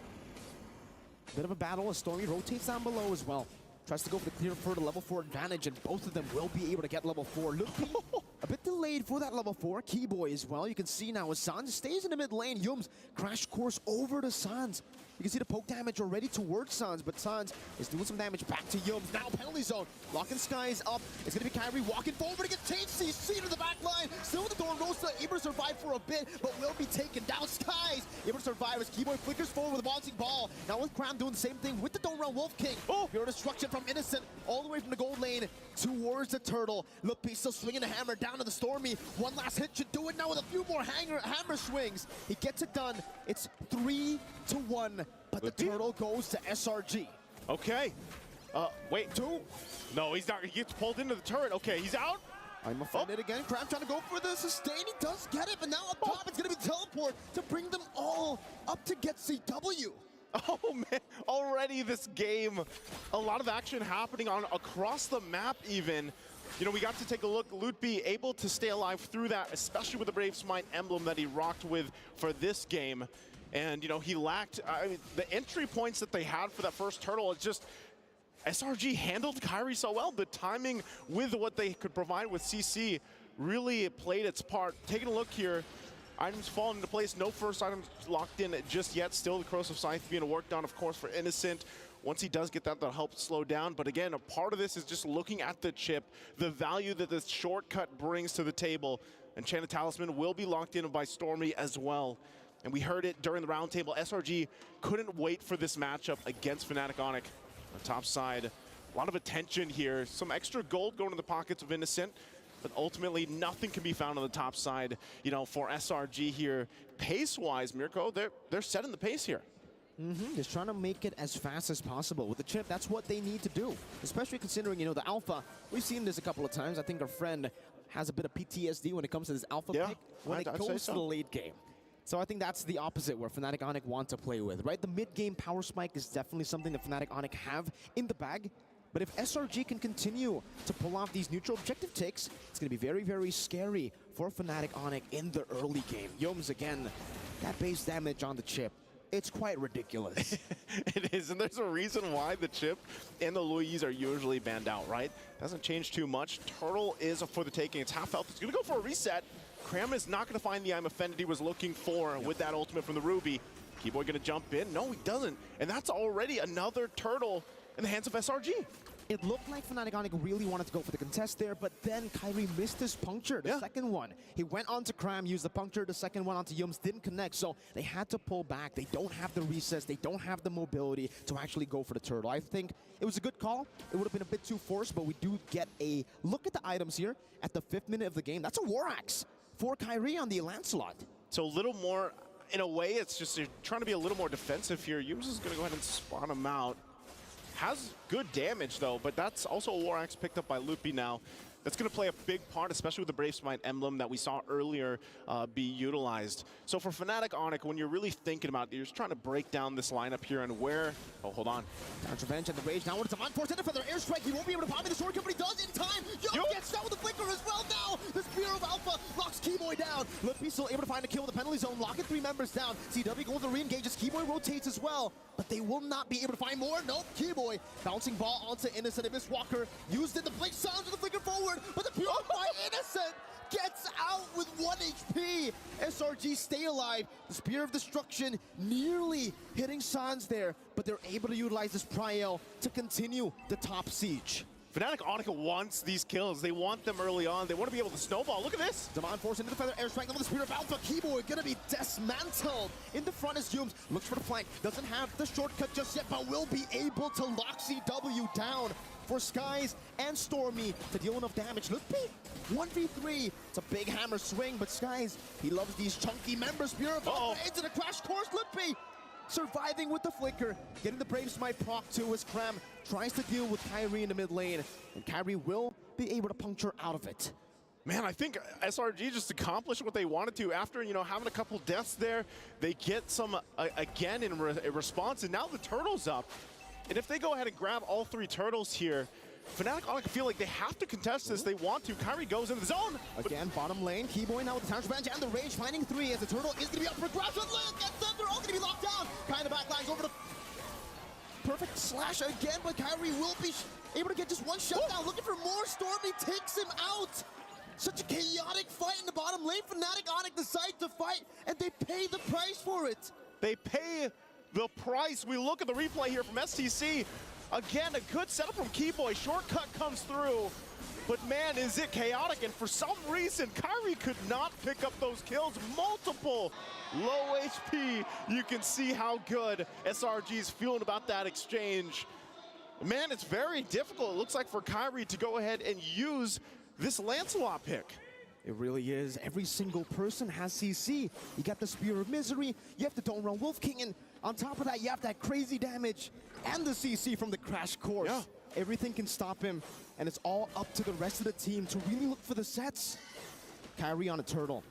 Bit of a battle as Stormy rotates down below as well. Tries to go for the clear for the level 4 advantage, and both of them will be able to get level 4. Looking a bit delayed for that level 4. Keyboy as well. You can see now as Sans stays in the mid lane. Yums crash course over to Sans. You can see the poke damage already towards Sans, but Sans is doing some damage back to Yums. Now penalty zone. Lock and Sky is up. It's going to be Kyrie walking forward against CC to the back line. Still with the door, goes to able to survive for a bit, but will be taken down. Skies able to survive as Keyboy flickers forward with a bouncing ball. Now with Cram doing the same thing with the Dome Run Wolf King. Pure destruction from Innocent all the way from the gold lane towards the turtle. Lupi still swinging a hammer down to the Stormy. One last hit should do it now with a few more hammer swings. He gets it done. It's 3-1, but the turtle goes to SRG. Okay. Wait. 2. No, he's not. He gets pulled into the turret. Okay, he's out. I'm offended again. Cram trying to go for the sustain. He does get it, but now up top it's going to be teleport to bring them all up to get CW. Oh man, already this game, a lot of action happening on across the map even. You know, we got to take a look. Lutby able to stay alive through that, especially with the Brave Smite emblem that he rocked with for this game. And, you know, he lacked the entry points that they had for that first turtle. It's just, SRG handled Kyrie so well. The timing with what they could provide with CC really played its part. Taking a look here, items falling into place. No first items locked in just yet. Still the Corrosive Scythe being worked on, of course, for Innocent. Once he does get that, that'll help slow down. But again, a part of this is just looking at the chip, the value that this shortcut brings to the table. Enchanted Talisman will be locked in by Stormy as well. And we heard it during the roundtable. SRG couldn't wait for this matchup against Fnatic Onic. On the top side, a lot of attention here. Some extra gold going to the pockets of Innocent, but ultimately nothing can be found on the top side, you know, for SRG here. Pace-wise, Mirko, they're setting the pace here. Just trying to make it as fast as possible. With the chip, that's what they need to do. Especially considering, you know, the alpha. We've seen this a couple of times. I think our friend has a bit of PTSD when it comes to this alpha pick when it goes to the late game. So I think that's the opposite where Fnatic Onic want to play with, right? The mid-game power spike is definitely something that Fnatic Onic have in the bag. But if SRG can continue to pull off these neutral objective takes, it's going to be very, very scary for Fnatic Onic in the early game. Yoms again, that base damage on the chip. It's quite ridiculous. It is, and there's a reason why the chip and the Luis are usually banned out, right? Doesn't change too much. Turtle is for the taking. It's half health. It's going to go for a reset. Cram is not going to find the I'm Offended he was looking for with that ultimate from the Ruby. Keyboy going to jump in? No, he doesn't. And that's already another turtle in the hands of SRG. It looked like Fnatic Onic really wanted to go for the contest there, but then Kyrie missed his puncture, the second one. He went onto Cram, used the puncture, the second one onto Yums, didn't connect, so they had to pull back. They don't have the resets, they don't have the mobility to actually go for the turtle. I think it was a good call. It would have been a bit too forced, but we do get a look at the items here at the 5th minute of the game. That's a War Axe for Kyrie on the Lancelot. So a little more, in a way, it's just you're trying to be a little more defensive here. Yums is going to go ahead and spawn him out. Has good damage, though, but that's also a War Axe picked up by Loopy now. That's going to play a big part, especially with the Brave Smite emblem that we saw earlier be utilized. So for Fnatic Onic, when you're really thinking about it, you're just trying to break down this lineup here and where... Oh, hold on. Down Revenge and the Rage. Now when it's a unforced for their airstrike, he won't be able to pop me the sword, but he does in time. Yo gets down with the flicker as well now. The Spear of Alpha locks Keyboy down. Loopy still able to find a kill with the penalty zone, locking 3 members down. CW goes to re-engage as Keyboy rotates as well, but they will not be able to find more. Nope, Keyboy bouncing ball onto Innocent. Miss Walker used it. The blink sounds with the flicker forward, but the purified Innocent gets out with 1 HP. SRG stay alive. The Spear of Destruction nearly hitting Sans there, but they're able to utilize this Pryel to continue the top siege. Fnatic Onic wants these kills. They want them early on. They want to be able to snowball. Look at this. Demand force into the feather airstrike. Now the Spear of Alpha. Keyboy gonna be dismantled. In the front is Humes. Looks for the flank. Doesn't have the shortcut just yet, but will be able to lock CW down for Skies and Stormy to deal enough damage. Loopy, 1v3. It's a big hammer swing, but Skies, he loves these chunky members. Spear of Alpha into the crash course. Loopy surviving with the flicker, getting the Brave Smite proc to as Cram tries to deal with Kyrie in the mid lane, and Kyrie will be able to puncture out of it. Man, I think SRG just accomplished what they wanted to after, you know, having a couple deaths there. They get some, again, in response, and now the turtle's up. And if they go ahead and grab all 3 turtles here, Fnatic Onic feel like they have to contest this. They want to. Kyrie goes in the zone. Again, bottom lane. Keyboy now with the Township Revenge and the Rage finding 3 as the turtle is going to be up for grabs. And they're all going to be locked down. Kind of backlines over the perfect slash again, but Kyrie will be able to get just 1 shot down. Looking for more. Stormy takes him out. Such a chaotic fight in the bottom lane. Fnatic Onic decide to fight, and they pay the price for it. They pay the price. We look at the replay here from STC. Again, a good setup from Keyboy. Shortcut comes through. but man, is it chaotic. And for some reason, Kyrie could not pick up those kills. Multiple low HP. You can see how good SRG's feeling about that exchange. Man, it's very difficult, it looks like, for Kyrie to go ahead and use this Lancelot pick. It really is. Every single person has CC. You got the Spear of Misery, you have the Don't Run Wolf King, and on top of that, you have that crazy damage and the CC from the Crash Course. Yeah. Everything can stop him, and it's all up to the rest of the team to really look for the sets. Kyrie on a turtle.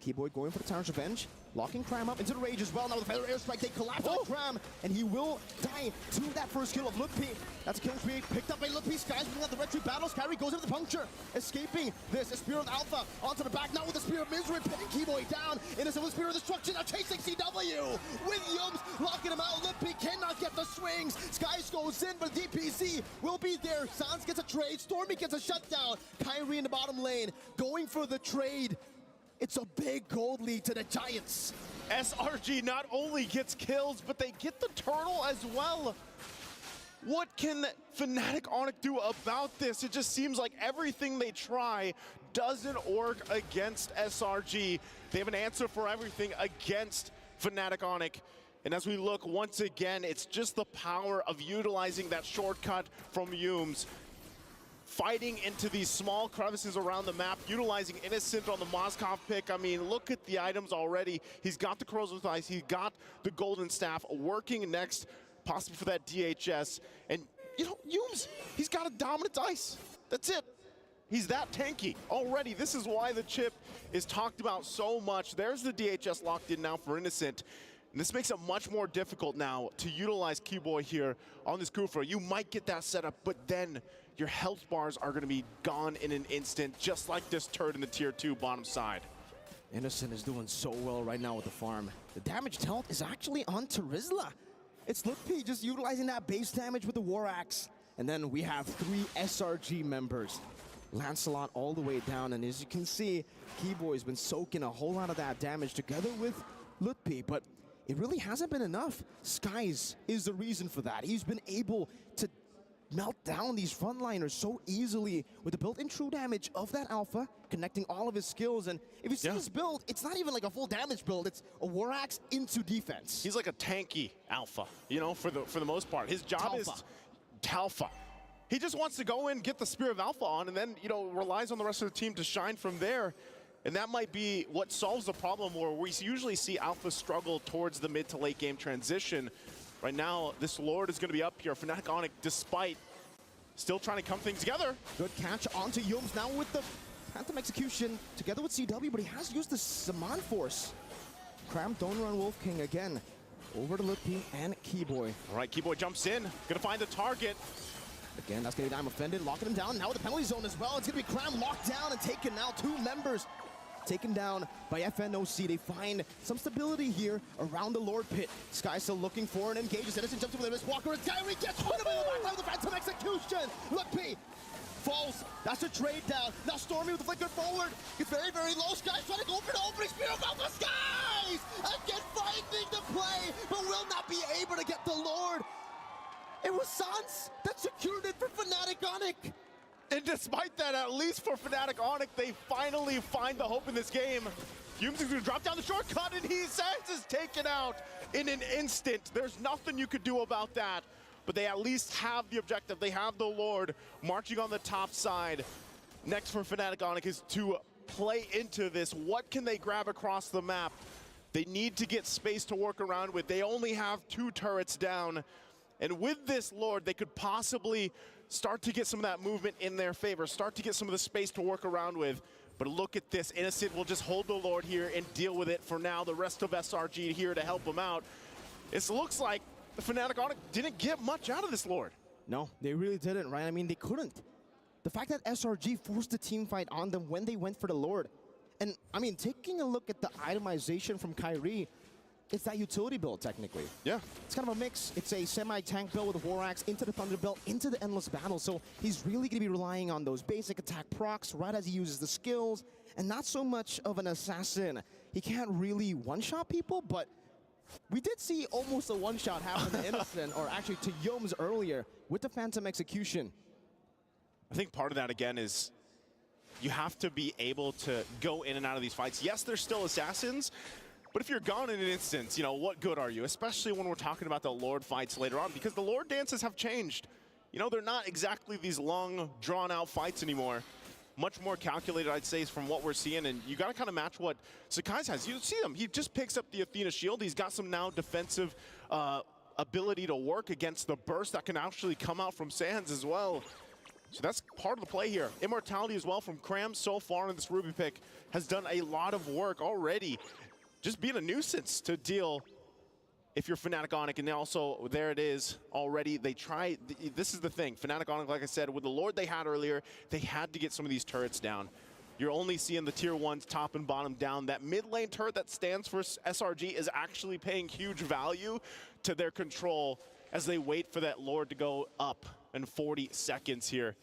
Keyboy going for the Tyrant's Revenge. Locking Cram up into the Rage as well. Now with the Feather Airstrike, they collapse on Cram, and he will die to that first kill of Lutpi. That's a kill streak picked up by Lutpi. Skies bringing out the Red Tree Battles. Kyrie goes into the puncture, escaping this. A Spear of Alpha onto the back, now with the Spear of Misery, pinning Keyboy down. Innocent with Spear of Destruction, now chasing CW. With Yums locking him out. Lutpi cannot get the swings. Skies goes in, but DPC will be there. Sans gets a trade. Stormy gets a shutdown. Kyrie in the bottom lane, going for the trade. It's a big gold lead to the Giants. SRG not only gets kills, but they get the turtle as well. What can Fnatic Onic do about this? It just seems like everything they try doesn't work against SRG. They have an answer for everything against Fnatic Onic. And as we look once again, it's just the power of utilizing that shortcut from Yums. Fighting into these small crevices around the map, utilizing Innocent on the Moskov pick. I mean, look at the items already. He's got the Corrosive Ice, he's got the Golden Staff, working next, possibly for that DHS. And, you know, Yums, he's got a Dominant Ice. That's it. He's that tanky already. This is why the chip is talked about so much. There's the DHS locked in now for Innocent. And this makes it much more difficult now to utilize Keyboy here on this Kufra. You might get that setup, but then your health bars are going to be gone in an instant, just like this turret in the tier 2 bottom side. Innocent is doing so well right now with the farm. The damage dealt is actually on Terizla. It's Lutpi just utilizing that base damage with the War Axe. And then we have 3 SRG members. Lancelot all the way down, and as you can see, Keyboy's been soaking a whole lot of that damage together with Lutpi, but it really hasn't been enough. Skies is the reason for that. He's been able to melt down these frontliners so easily with the built-in true damage of that Alpha, connecting all of his skills. And if you see his build, it's not even like a full damage build. It's a War Axe into defense. He's like a tanky Alpha, you know, for the most part. His job is Talfa. He just wants to go in, get the Spear of Alpha on, and then, you know, relies on the rest of the team to shine from there. And that might be what solves the problem where we usually see Alpha struggle towards the mid to late game transition. Right now, this Lord is going to be up here. Fnatic Onic, despite still trying to come things together. Good catch onto Yums now with the Phantom Execution together with CW, but he has used the Saman Force. Cram, don't run Wolf King again. Over to Lutpi and Keyboy. All right, Keyboy jumps in, gonna find the target. Again, that's gonna be I'm offended, locking him down. Now with the penalty zone as well. It's gonna be Cram locked down and taken now. 2 members taken down by FNOC. They find some stability here around the Lord Pit. Sky still looking for an engage. Innocent jumps over the wrist. Walker and Kyrie gets one of them in the back line with the Phantom Execution. Lutpi falls. That's a trade down. Now Stormy with the flicker forward. It's very, very low. Sky's trying to go for the opening. Spear of Alpha. Skies again finding the play, but will not be able to get the Lord. It was Sans that secured it for Fnatic Onic. And despite that, at least for Fnatic Onic, they finally find the hope in this game. Yums is going to drop down the shortcut, and he says is taken out in an instant. There's nothing you could do about that. But they at least have the objective. They have the Lord marching on the top side. Next for Fnatic Onic is to play into this. What can they grab across the map? They need to get space to work around with. They only have 2 turrets down. And with this Lord, they could possibly start to get some of that movement in their favor, start to get some of the space to work around with. But look at this, Innocent will just hold the Lord here and deal with it for now. The rest of SRG here to help him out. It looks like the Fnatic Onic didn't get much out of this Lord. No, they really didn't, right? I mean, they couldn't. The fact that SRG forced the team fight on them when they went for the Lord. And, I mean, taking a look at the itemization from Kyrie, it's that utility build, technically. Yeah. It's kind of a mix. It's a semi-tank build with a War Axe into the Thunder Belt, into the Endless Battle. So he's really going to be relying on those basic attack procs right as he uses the skills, and not so much of an assassin. He can't really one-shot people, but we did see almost a one-shot happen to Innocent, or actually to Yums earlier, with the Phantom Execution. I think part of that, again, is you have to be able to go in and out of these fights. Yes, they're still assassins, but if you're gone in an instance, you know, what good are you? Especially when we're talking about the Lord fights later on, because the Lord dances have changed. You know, they're not exactly these long, drawn-out fights anymore. Much more calculated, I'd say, from what we're seeing, and you got to kind of match what Sakai's has. You see him, he just picks up the Athena shield. He's got some now defensive ability to work against the burst that can actually come out from Sands as well. So that's part of the play here. Immortality as well from Cram so far in this Ruby pick has done a lot of work already. Just being a nuisance to deal if you're Fnatic Onic, and also there it is already. They try, this is the thing. Fnatic Onic, like I said, with the Lord they had earlier, they had to get some of these turrets down. You're only seeing the tier 1s top and bottom down. That mid lane turret that stands for SRG is actually paying huge value to their control as they wait for that Lord to go up in 40 seconds here.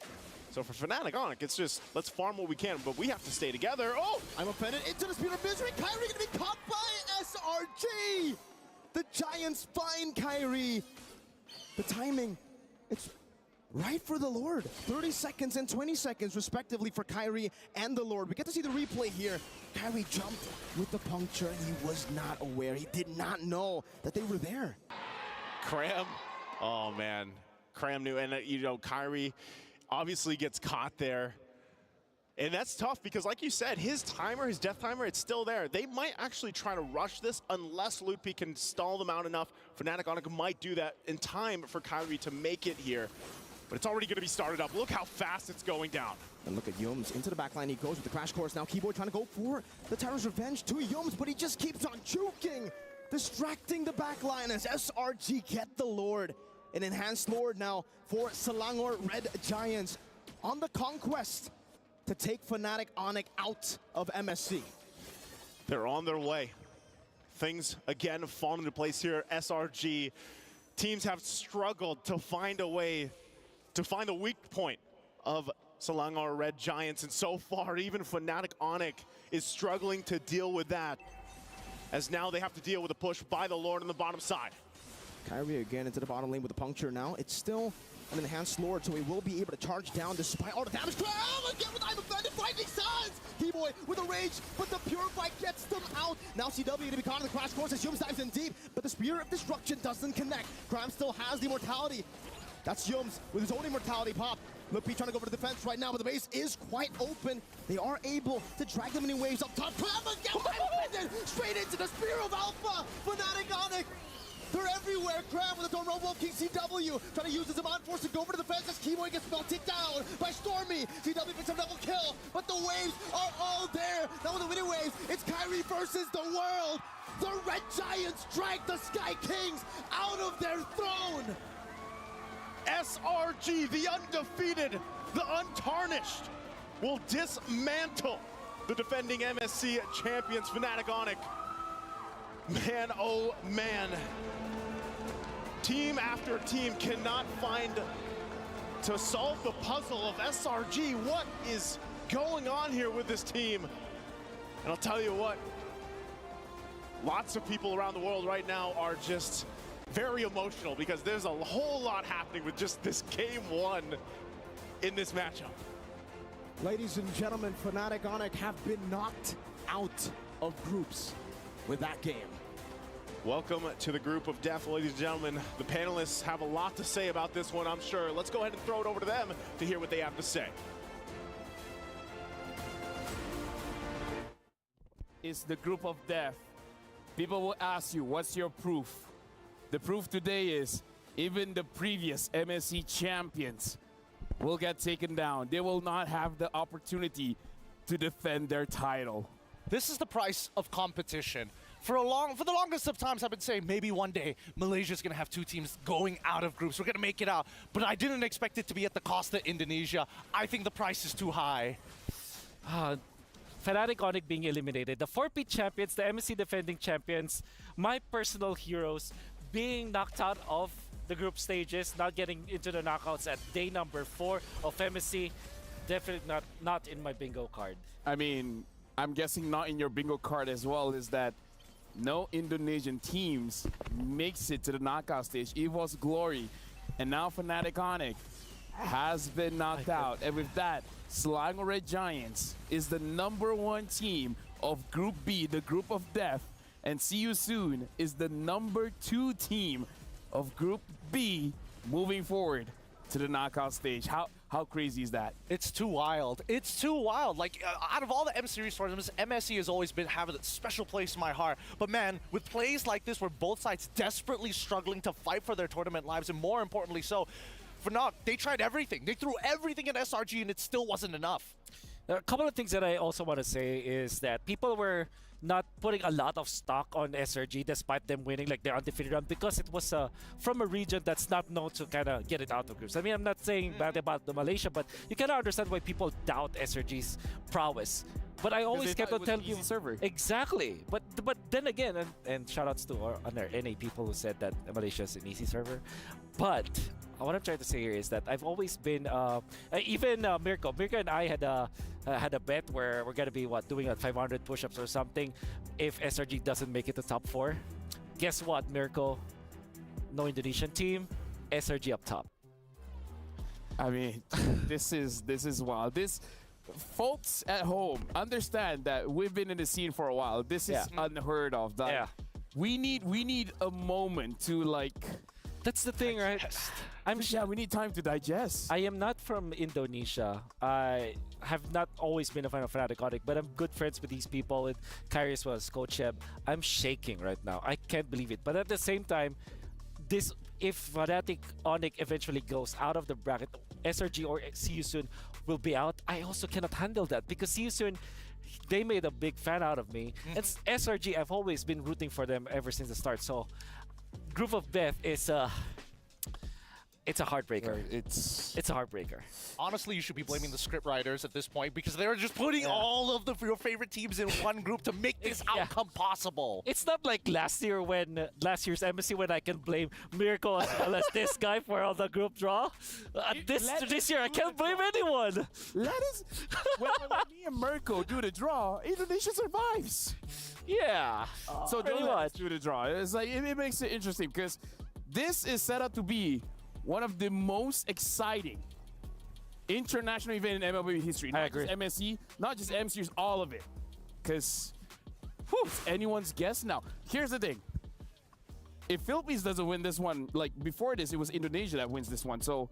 So for Fnatic Onic, it's just, let's farm what we can, but we have to stay together. Oh! I'm offended into the speed of misery. Kyrie gonna be caught by SRG! The Giants find Kyrie. The timing, it's right for the Lord. 30 seconds and 20 seconds respectively for Kyrie and the Lord. We get to see the replay here. Kyrie jumped with the puncture and he was not aware. He did not know that they were there. Cram, oh man. Cram knew, and you know, Kyrie obviously gets caught there. And that's tough because, like you said, his timer, his death timer, it's still there. They might actually try to rush this unless Ludwig can stall them out enough. Fnatic Onic might do that in time for Kyrie to make it here. But it's already going to be started up. Look how fast it's going down. And look at Yums into the backline. He goes with the crash course. Now Keyboy trying to go for the Tyrant's Revenge to Yums, but he just keeps on juking, distracting the backline as SRG get the Lord. An enhanced Lord now for Selangor Red Giants on the conquest to take Fnatic Onic out of MSC. They're on their way. Things, again, fall into place here. SRG teams have struggled to find a way to find the weak point of Selangor Red Giants, and so far, even Fnatic Onic is struggling to deal with that, as now they have to deal with a push by the Lord on the bottom side. Kyrie again into the bottom lane with the puncture now. It's still an enhanced Lord, so he will be able to charge down despite all the damage. Again with I'm offended, Fighting Suns! Keyboy with a rage, but the Purify gets them out. Now CW to be caught in the crash course as Yums dives in deep, but the Spear of Destruction doesn't connect. Cram still has the immortality. That's Yums with his own immortality pop. Look, P trying to go for the defense right now, but the base is quite open. They are able to drag them in waves up top. Cram again, straight into the Spear of Alpha. Fnatic Onic. They're everywhere. Cram with a Don't Roll King CW trying to use his Amon Force to go for the defense as Keyboy gets melted down by Stormy. CW picks up double kill, but the waves are all there. Now with the winning waves, it's Kyrie versus the world. The Red Giants drag the Sky Kings out of their throne. SRG, the undefeated, the untarnished, will dismantle the defending MSC champions, Fnatic Onic. Man, oh man. Team after team cannot find to solve the puzzle of SRG. What is going on here with this team? And I'll tell you what, lots of people around the world right now are just very emotional because there's a whole lot happening with just this game one in this matchup. Ladies and gentlemen, Fnatic Onic have been knocked out of groups with that game. Welcome to the group of death, ladies and gentlemen. The panelists have a lot to say about this one, I'm sure. Let's go ahead and throw it over to them to hear what they have to say. It's the group of death. People will ask you, what's your proof? The proof today is even the previous MSC champions will get taken down. They will not have the opportunity to defend their title. This is the price of competition. For the longest of times, I've been saying maybe one day Malaysia's gonna have two teams going out of groups. We're gonna make it out, but I didn't expect it to be at the cost of Indonesia. I think the price is too high. Fnatic Onic being eliminated, the 4P champions, the MSC defending champions, my personal heroes being knocked out of the group stages, not getting into the knockouts at day number 4 of MSC, definitely not in my bingo card. I mean, I'm guessing not in your bingo card as well is that no Indonesian teams makes it to the knockout stage. EVO's Glory, and now Fnatic Onic. has been knocked out. And with that, Selangor Red Giants is the #1 team of Group B, the Group of Death. And See You Soon is the #2 team of Group B moving forward to the knockout stage. How crazy is that? It's too wild. It's too wild. Like, out of all the M Series tournaments, MSC has always been having a special place in my heart. But man, with plays like this where both sides desperately struggling to fight for their tournament lives, and more importantly so, Fnac, they tried everything. They threw everything at SRG and it still wasn't enough. A couple of things that I also want to say is that people were not putting a lot of stock on SRG despite them winning like their undefeated run because it was from a region that's not known to kind of get it out of groups. I mean, I'm not saying bad about the Malaysia, but you cannot understand why people doubt SRG's prowess. But I always kept on telling you server. Exactly. But then again, and shout outs to our NA people who said that Malaysia is an easy server. But what I'm trying to say here is that I've always been even Mirko and I had a bet where we're gonna be doing 500 push-ups or something if SRG doesn't make it to top 4. Guess what, Mirko? No Indonesian team, SRG up top. I mean, this is wild. Folks at home understand that we've been in the scene for a while. This is unheard of. Like, we need a moment to like. That's the thing, right? We need time to digest. I am not from Indonesia. I have not always been a fan of Fnatic Onyx, but I'm good friends with these people, with Kyrie as well as Coach Eb. I'm shaking right now. I can't believe it. But at the same time, if Fnatic Onyx eventually goes out of the bracket, SRG or See You Soon will be out. I also cannot handle that because See You Soon, they made a big fan out of me. And SRG, I've always been rooting for them ever since the start. So Group of Death is it's a heartbreaker. It's a heartbreaker. Honestly, you should be blaming the script writers at this point because they're just putting all of your favorite teams in one group to make this outcome possible. It's not like last year's MSC when I can blame Mirko as well as this guy for all the group draw. This year I can't blame anyone. When me and Mirko do the draw, Indonesia survives. Yeah. So don't do the draw. It's like it makes it interesting because this is set up to be one of the most exciting international event in MLBB history. Not just MSC, not just M Series, all of it. Because anyone's guess now. Here's the thing. If Philippines doesn't win this one, like before this, it was Indonesia that wins this one. So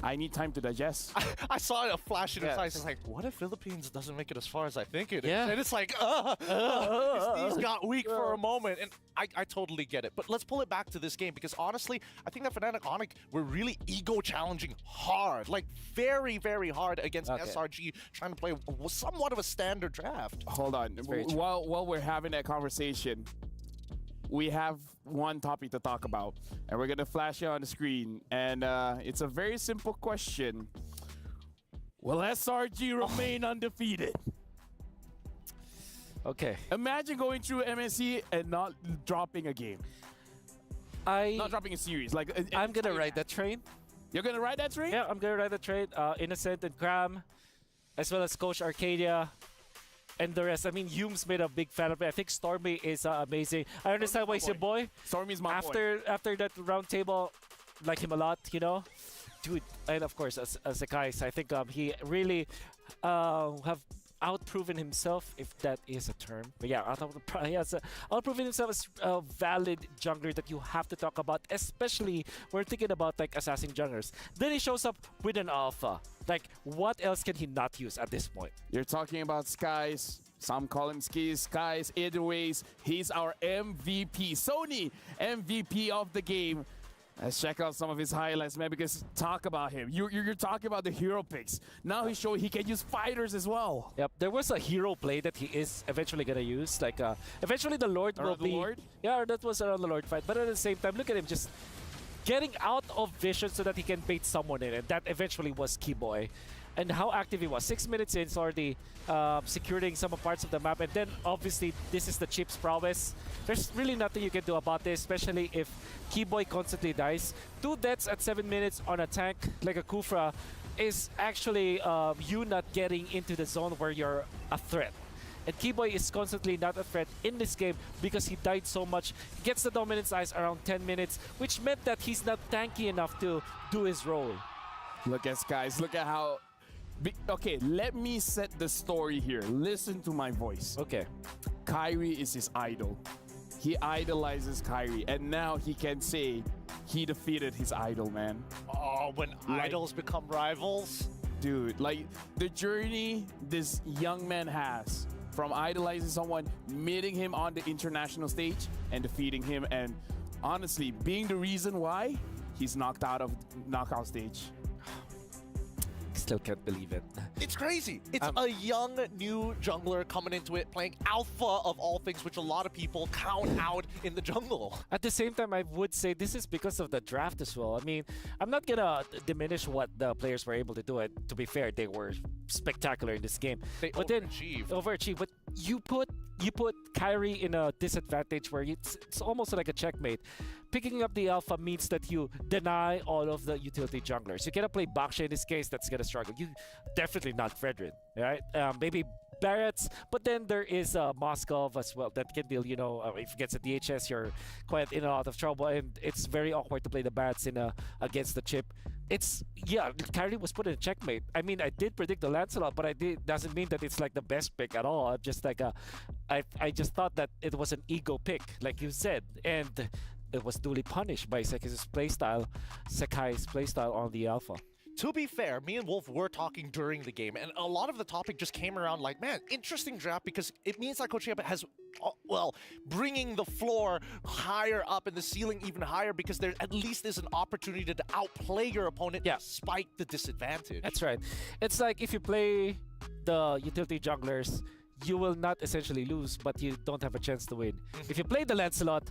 I need time to digest. I saw a flash in his eyes. I was like, what if Philippines doesn't make it as far as I think it is? Yeah. And it's like, his knees got weak for a moment. And I totally get it. But let's pull it back to this game because honestly, I think that Fnatic Onyx were really ego challenging hard. Like very, very hard against SRG trying to play somewhat of a standard draft. Hold on. While we're having that conversation, we have one topic to talk about, and we're going to flash it on the screen. And it's a very simple question. Will SRG remain undefeated? Okay. Imagine going through MSC and not dropping a game. Not dropping a series. Like I'm going to ride that train. You're going to ride that train? Yeah, I'm going to ride that train. Innocent and Cram, as well as Coach Arcadia. And the rest, I mean, Hume's made a big fan of it. I think Stormy is amazing. I understand why he's your boy. Stormy's my boy. After that round table, like him a lot, you know? Dude, and of course, as a guy, I think he really have outproven himself, if that is a term. But yeah, he has outproven himself as a valid jungler that you have to talk about, especially when thinking about like assassin junglers. Then he shows up with an alpha. Like, what else can he not use at this point? You're talking about Skies. Some call him Skies. Either ways, he's our MVP. Sony MVP of the game. Let's check out some of his highlights, man, because talk about him. You're talking about the hero picks. Now he's showing he can use fighters as well. Yep, there was a hero play that he is eventually going to use. Like, eventually the Lord will be... Lord? Yeah, that was around the Lord fight. But at the same time, look at him just getting out of vision so that he can bait someone in. And that eventually was Keyboy. And how active he was. 6 minutes in, he's already securing some parts of the map. And then, obviously, this is the Chip's prowess. There's really nothing you can do about this, especially if Keyboy constantly dies. 2 deaths at 7 minutes on a tank like a Kufra is actually you not getting into the zone where you're a threat. And Keyboy is constantly not a threat in this game because he died so much. He gets the dominance ice around 10 minutes, which meant that he's not tanky enough to do his role. Look at guys, look at how... Okay, let me set the story here. Listen to my voice. Okay. Kyrie is his idol. He idolizes Kyrie, and now he can say he defeated his idol, man. Oh, when idols become rivals? Dude, like the journey this young man has from idolizing someone, meeting him on the international stage and defeating him, and honestly, being the reason why he's knocked out of knockout stage. Still can't believe it. It's crazy. It's a young, new jungler coming into it, playing alpha of all things, which a lot of people count out in the jungle. At the same time, I would say this is because of the draft as well. I mean, I'm not gonna diminish what the players were able to do. It, to be fair, they were spectacular in this game. They overachieved. But you put Kyrie in a disadvantage where it's almost like a checkmate. Picking up the alpha means that you deny all of the utility junglers. You cannot play Baksha in this case. That's gonna struggle. You definitely not Fredrin, right? Maybe Barrett's, but then there is Moskov as well that can deal. You know, if it gets a DHS, you're quite in a lot of trouble, and it's very awkward to play the Barrett's in against the chip. Kyrie was put in a checkmate. I mean, I did predict the Lancelot, but doesn't mean that it's like the best pick at all. I'm just like I just thought that it was an ego pick, like you said, and it was duly punished by Sekai's playstyle on the alpha. To be fair, me and Wolf were talking during the game, and a lot of the topic just came around like, man, interesting draft because it means that Coach Yeba has, bringing the floor higher up and the ceiling even higher because there at least is an opportunity to outplay your opponent despite the disadvantage. That's right. It's like if you play the utility junglers, you will not essentially lose, but you don't have a chance to win. If you play the Lancelot,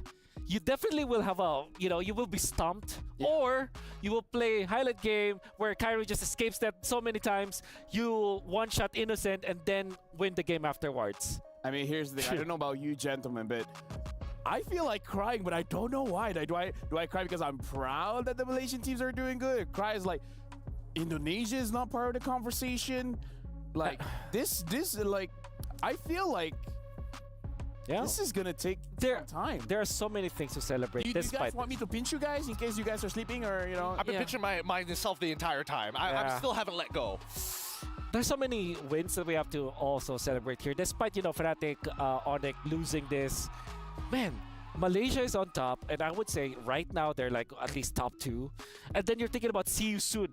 you definitely will have you will be stumped, or you will play highlight game where Kyrie just escapes that so many times, you one-shot innocent and then win the game afterwards. I mean, here's the thing. I don't know about you gentlemen, but I feel like crying, but I don't know why. Do I cry because I'm proud that the Malaysian teams are doing good? Cry is like, Indonesia is not part of the conversation. Like, this like, I feel like this is gonna take time. There are so many things to celebrate. Do you guys want me to pinch you guys in case you guys are sleeping, or I've been pinching myself the entire time. I still haven't let go. There's so many wins that we have to also celebrate here. Despite Fnatic, Onyx losing this, man, Malaysia is on top, and I would say right now they're like at least top 2. And then you're thinking about see you soon.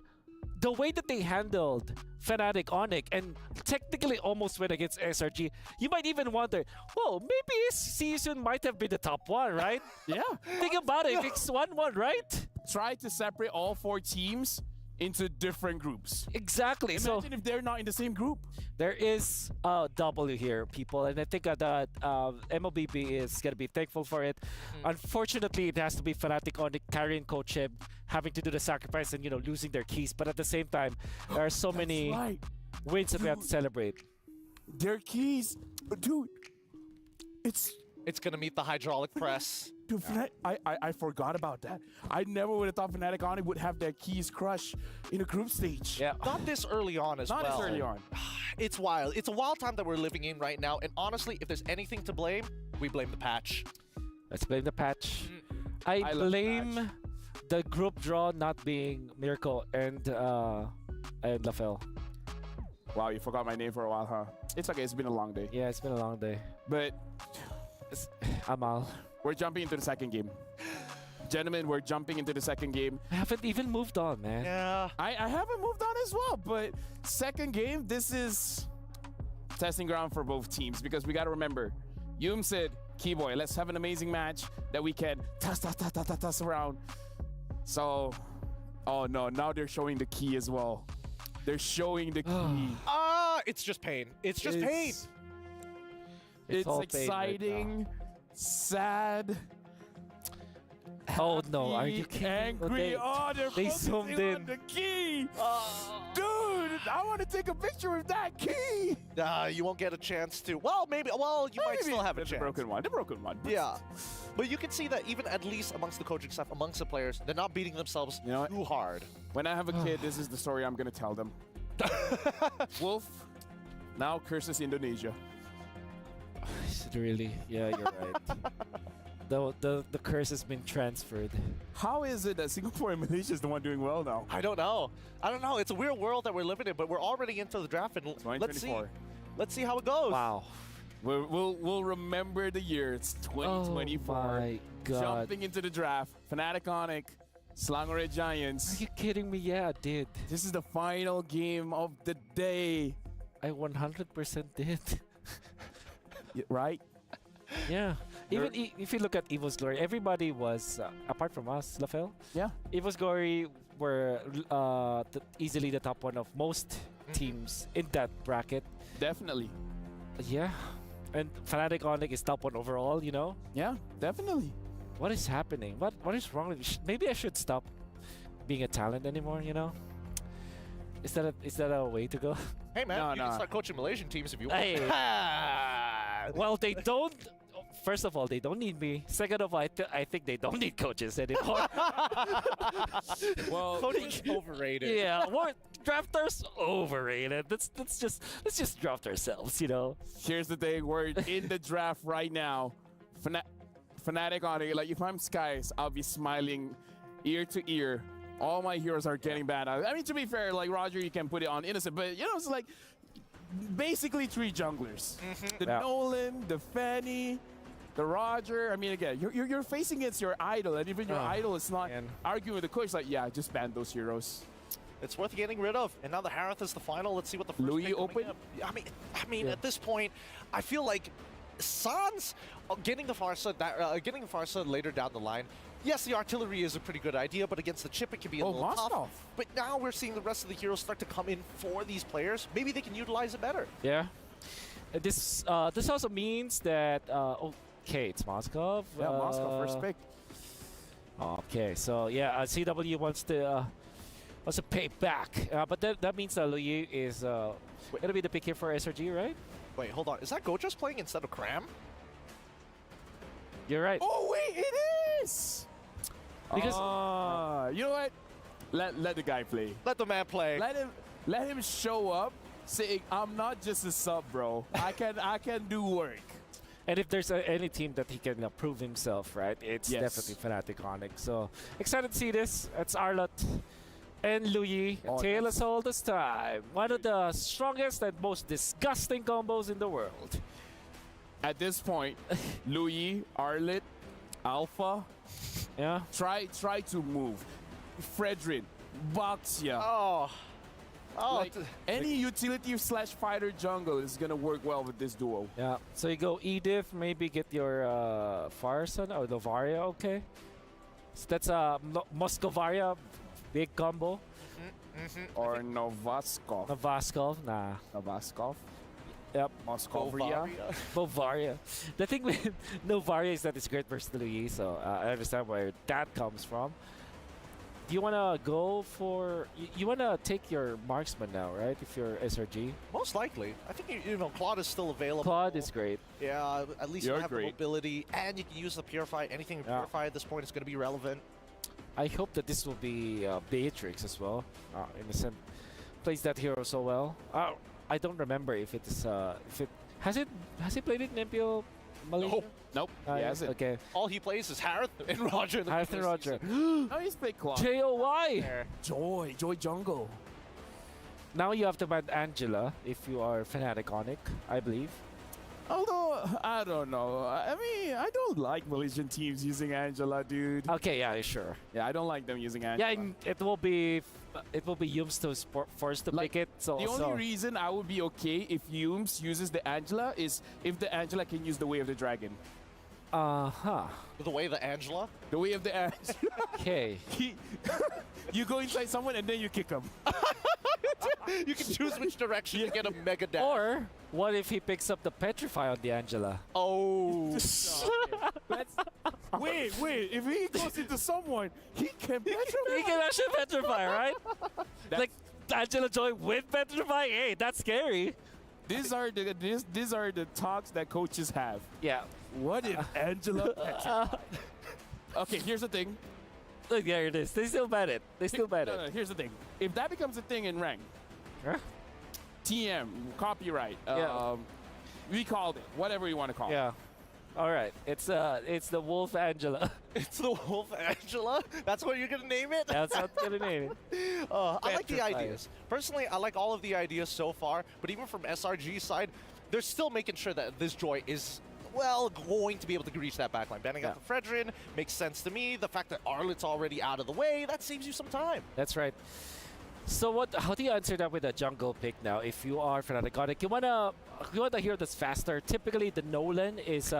The way that they handled Fnatic, Onyx, and technically almost went against SRG, you might even wonder, whoa, maybe season might have been the top 1, right? Yeah. Think about it. It's 1-1, right? Try to separate all 4 teams into different groups. Exactly. Imagine if they're not in the same group. There is a W here, people, and I think that MLBB is going to be thankful for it. Unfortunately, it has to be Fnatic on the carrying Coach Eb having to do the sacrifice and losing their keys. But at the same time, there are so many wins that we have to celebrate. Their keys, dude. It's gonna meet the hydraulic press. Dude, I forgot about that. I never would have thought Fnatic Onyx would have their keys crushed in a group stage. Yeah. Not this early on as well. Not this early on. It's wild. It's a wild time that we're living in right now. And honestly, if there's anything to blame, we blame the patch. Let's blame the patch. I blame the group draw not being Miracle and LaFell. Wow, you forgot my name for a while, huh? It's okay. It's been a long day. Yeah, it's been a long day. But Amal. We're jumping into the second game. Gentlemen, we're jumping into the second game. I haven't even moved on, man. Yeah. I haven't moved on as well, but second game, this is testing ground for both teams because we got to remember, Yum said, Keyboy, let's have an amazing match that we can toss around. So, oh no, now they're showing the key as well. They're showing the key. It's just pain. It's just pain. It's exciting. Right, sad. Oh no, are you kidding? Angry. They zoomed in. On the key. Dude, I want to take a picture with that key. You won't get a chance to. Well, maybe. Well, you might still have a chance. The broken one. Yeah. But you can see that even at least amongst the coaching staff, amongst the players, they're not beating themselves too hard. When I have a kid, this is the story I'm going to tell them. Wolf now curses Indonesia. Really? Yeah, you're right. The curse has been transferred. How is it that Singapore and Malaysia is the one doing well now? I don't know. It's a weird world that we're living in, but we're already into the draft, and let's see. 2024. Let's see how it goes. Wow. We'll remember the year. It's 2024. Oh my God. Jumping into the draft. Fnatic Onic, Selangor Red Giants. Are you kidding me? Yeah, I did. This is the final game of the day. I 100% did. Right? Yeah. Even if you look at Evo's Glory, everybody was, apart from us, Lafel. Yeah. Evo's Glory were easily the top one of most teams in that bracket. Definitely. Yeah. And Fnatic Onic is top one overall, you know? Yeah, definitely. What is happening? What is wrong with me? Maybe I should stop being a talent anymore, you know? Is that a way to go? Hey man, you can start coaching Malaysian teams if you want. Hey. Well, they don't. First of all, they don't need me. Second of all, I think they don't need coaches anymore. Well, coaching overrated. Yeah, drafters overrated. Let's just draft ourselves, you know. Here's the thing: we're in the draft right now. Fnatic Onic. Like if I'm Skies, I'll be smiling ear to ear. All my heroes are getting banned. I mean, to be fair, like Roger, you can put it on Innocent, but you know, it's like basically 3 junglers: the Nolan, the Fanny, the Roger. I mean, again, you're facing against your idol, and even your idol is not arguing with the coach. Like, yeah, just ban those heroes. It's worth getting rid of. And now the Harith is the final. Let's see what the first Louis pick open. I mean, at this point, I feel like Sans getting the Farsa later down the line. Yes, the artillery is a pretty good idea, but against the chip, it can be a little tough. But now we're seeing the rest of the heroes start to come in for these players. Maybe they can utilize it better. Yeah. This also means that okay, it's Moskov. Yeah, Moskov first pick. Okay, so yeah, CW wants to pay back, but that means Louis is gonna be the pick here for SRG, right? Wait, hold on. Is that Gojas playing instead of Cram? You're right. Oh wait, it is. Because you know what? Let the guy play. Let the man play. Let him show up, saying, "I'm not just a sub, bro. I can do work." And if there's any team that he can prove himself, right? It's definitely Fnatic Onic. So excited to see this. It's Arlott and Louis. Tail us all this time. One of the strongest and most disgusting combos in the world. At this point, Louis, Arlott, Alpha. Yeah. Try to move. Fredrin, Boxia. Like any utility / fighter jungle is gonna work well with this duo. Yeah. So you go Edith, maybe get your Farson or Novaria, okay? So that's Moscovaria, big combo. Or Novaskov. Novaskov, nah. Novaskov. Yep. Moscovia. Bovaria. The thing with Novaria is that it's great versus Louis, so I understand where that comes from. Do you want to go for... You want to take your marksman now, right? If you're SRG? Most likely. I think, you know, Claude is still available. Claude is great. Yeah, at least you have the mobility, and you can use the Purify. Anything in Purify at this point is going to be relevant. I hope that this will be Beatrix as well. Innocent plays that hero so well. I don't remember if it is... Has he played it in MPO Malaysia? Nope. He hasn't. Okay. All he plays is Harith and Roger. Harith and Roger. No, he's played Claude. JOY! Joy Jungle. Now you have to ban Angela if you are Fnatic Onic, I believe. Although, I don't know. I mean, I don't like Malaysian teams using Angela, dude. Okay, yeah, sure. Yeah, I don't like them using Angela. Yeah, it will be Yums to forced to pick it. So the only reason I would be okay if Yums uses the Angela is if the Angela can use the Way of the Dragon. The Way of the Angela? The Way of the Angela. Okay. You go inside someone and then you kick them. You can choose which direction to get a mega dash. Or what if he picks up the Petrify on the Angela? Oh. Wait. If he goes into someone, he can petrify. He can actually petrify, right? Like Angela Joy with petrify. Hey, that's scary. These are the talks that coaches have. Yeah. What if Angela petrified? Okay, here's the thing. Look, there it is. They still ban it. No, here's the thing. If that becomes a thing in rank, TM, copyright, We called it. Whatever you want to call it. Yeah. All right. It's the Wolf Angela. It's the Wolf Angela? That's what you're going to name it? That's what I'm going to name it. I like the ideas. Personally, I like all of the ideas so far, but even from SRG's side, they're still making sure that this Joy is, well, going to be able to reach that backline. Banning out the Fredrin makes sense to me. The fact that Arlet's already out of the way, that saves you some time. That's right. So how do you answer that with a jungle pick now? If you are Fnatic, you want a hero that's faster. Typically, the Nolan is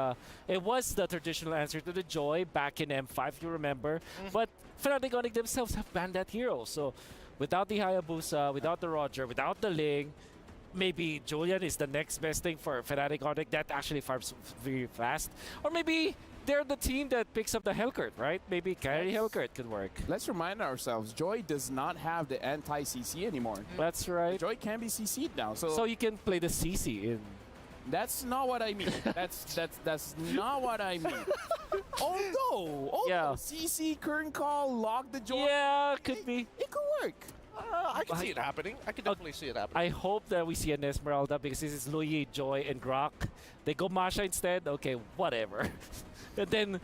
it was the traditional answer to the Joy back in M5, you remember. But Fnatic themselves have banned that hero. So without the Hayabusa, without the Roger, without the Ling, maybe Julian is the next best thing for Fnatic that actually farms very fast. Or maybe they're the team that picks up the Hellcurt, right? Maybe carry Hellcurt could work. Let's remind ourselves, Joy does not have the anti-CC anymore. That's right. Joy can be CC'd now. So you can play the CC in. That's not what I mean. that's not what I mean. Although CC, current call, log the Joy. Yeah, could be. It could work. I can see it happening. I can definitely see it happening. I hope that we see an Esmeralda because this is Louis, Joy, and Grok. They go Masha instead. Okay, whatever. And then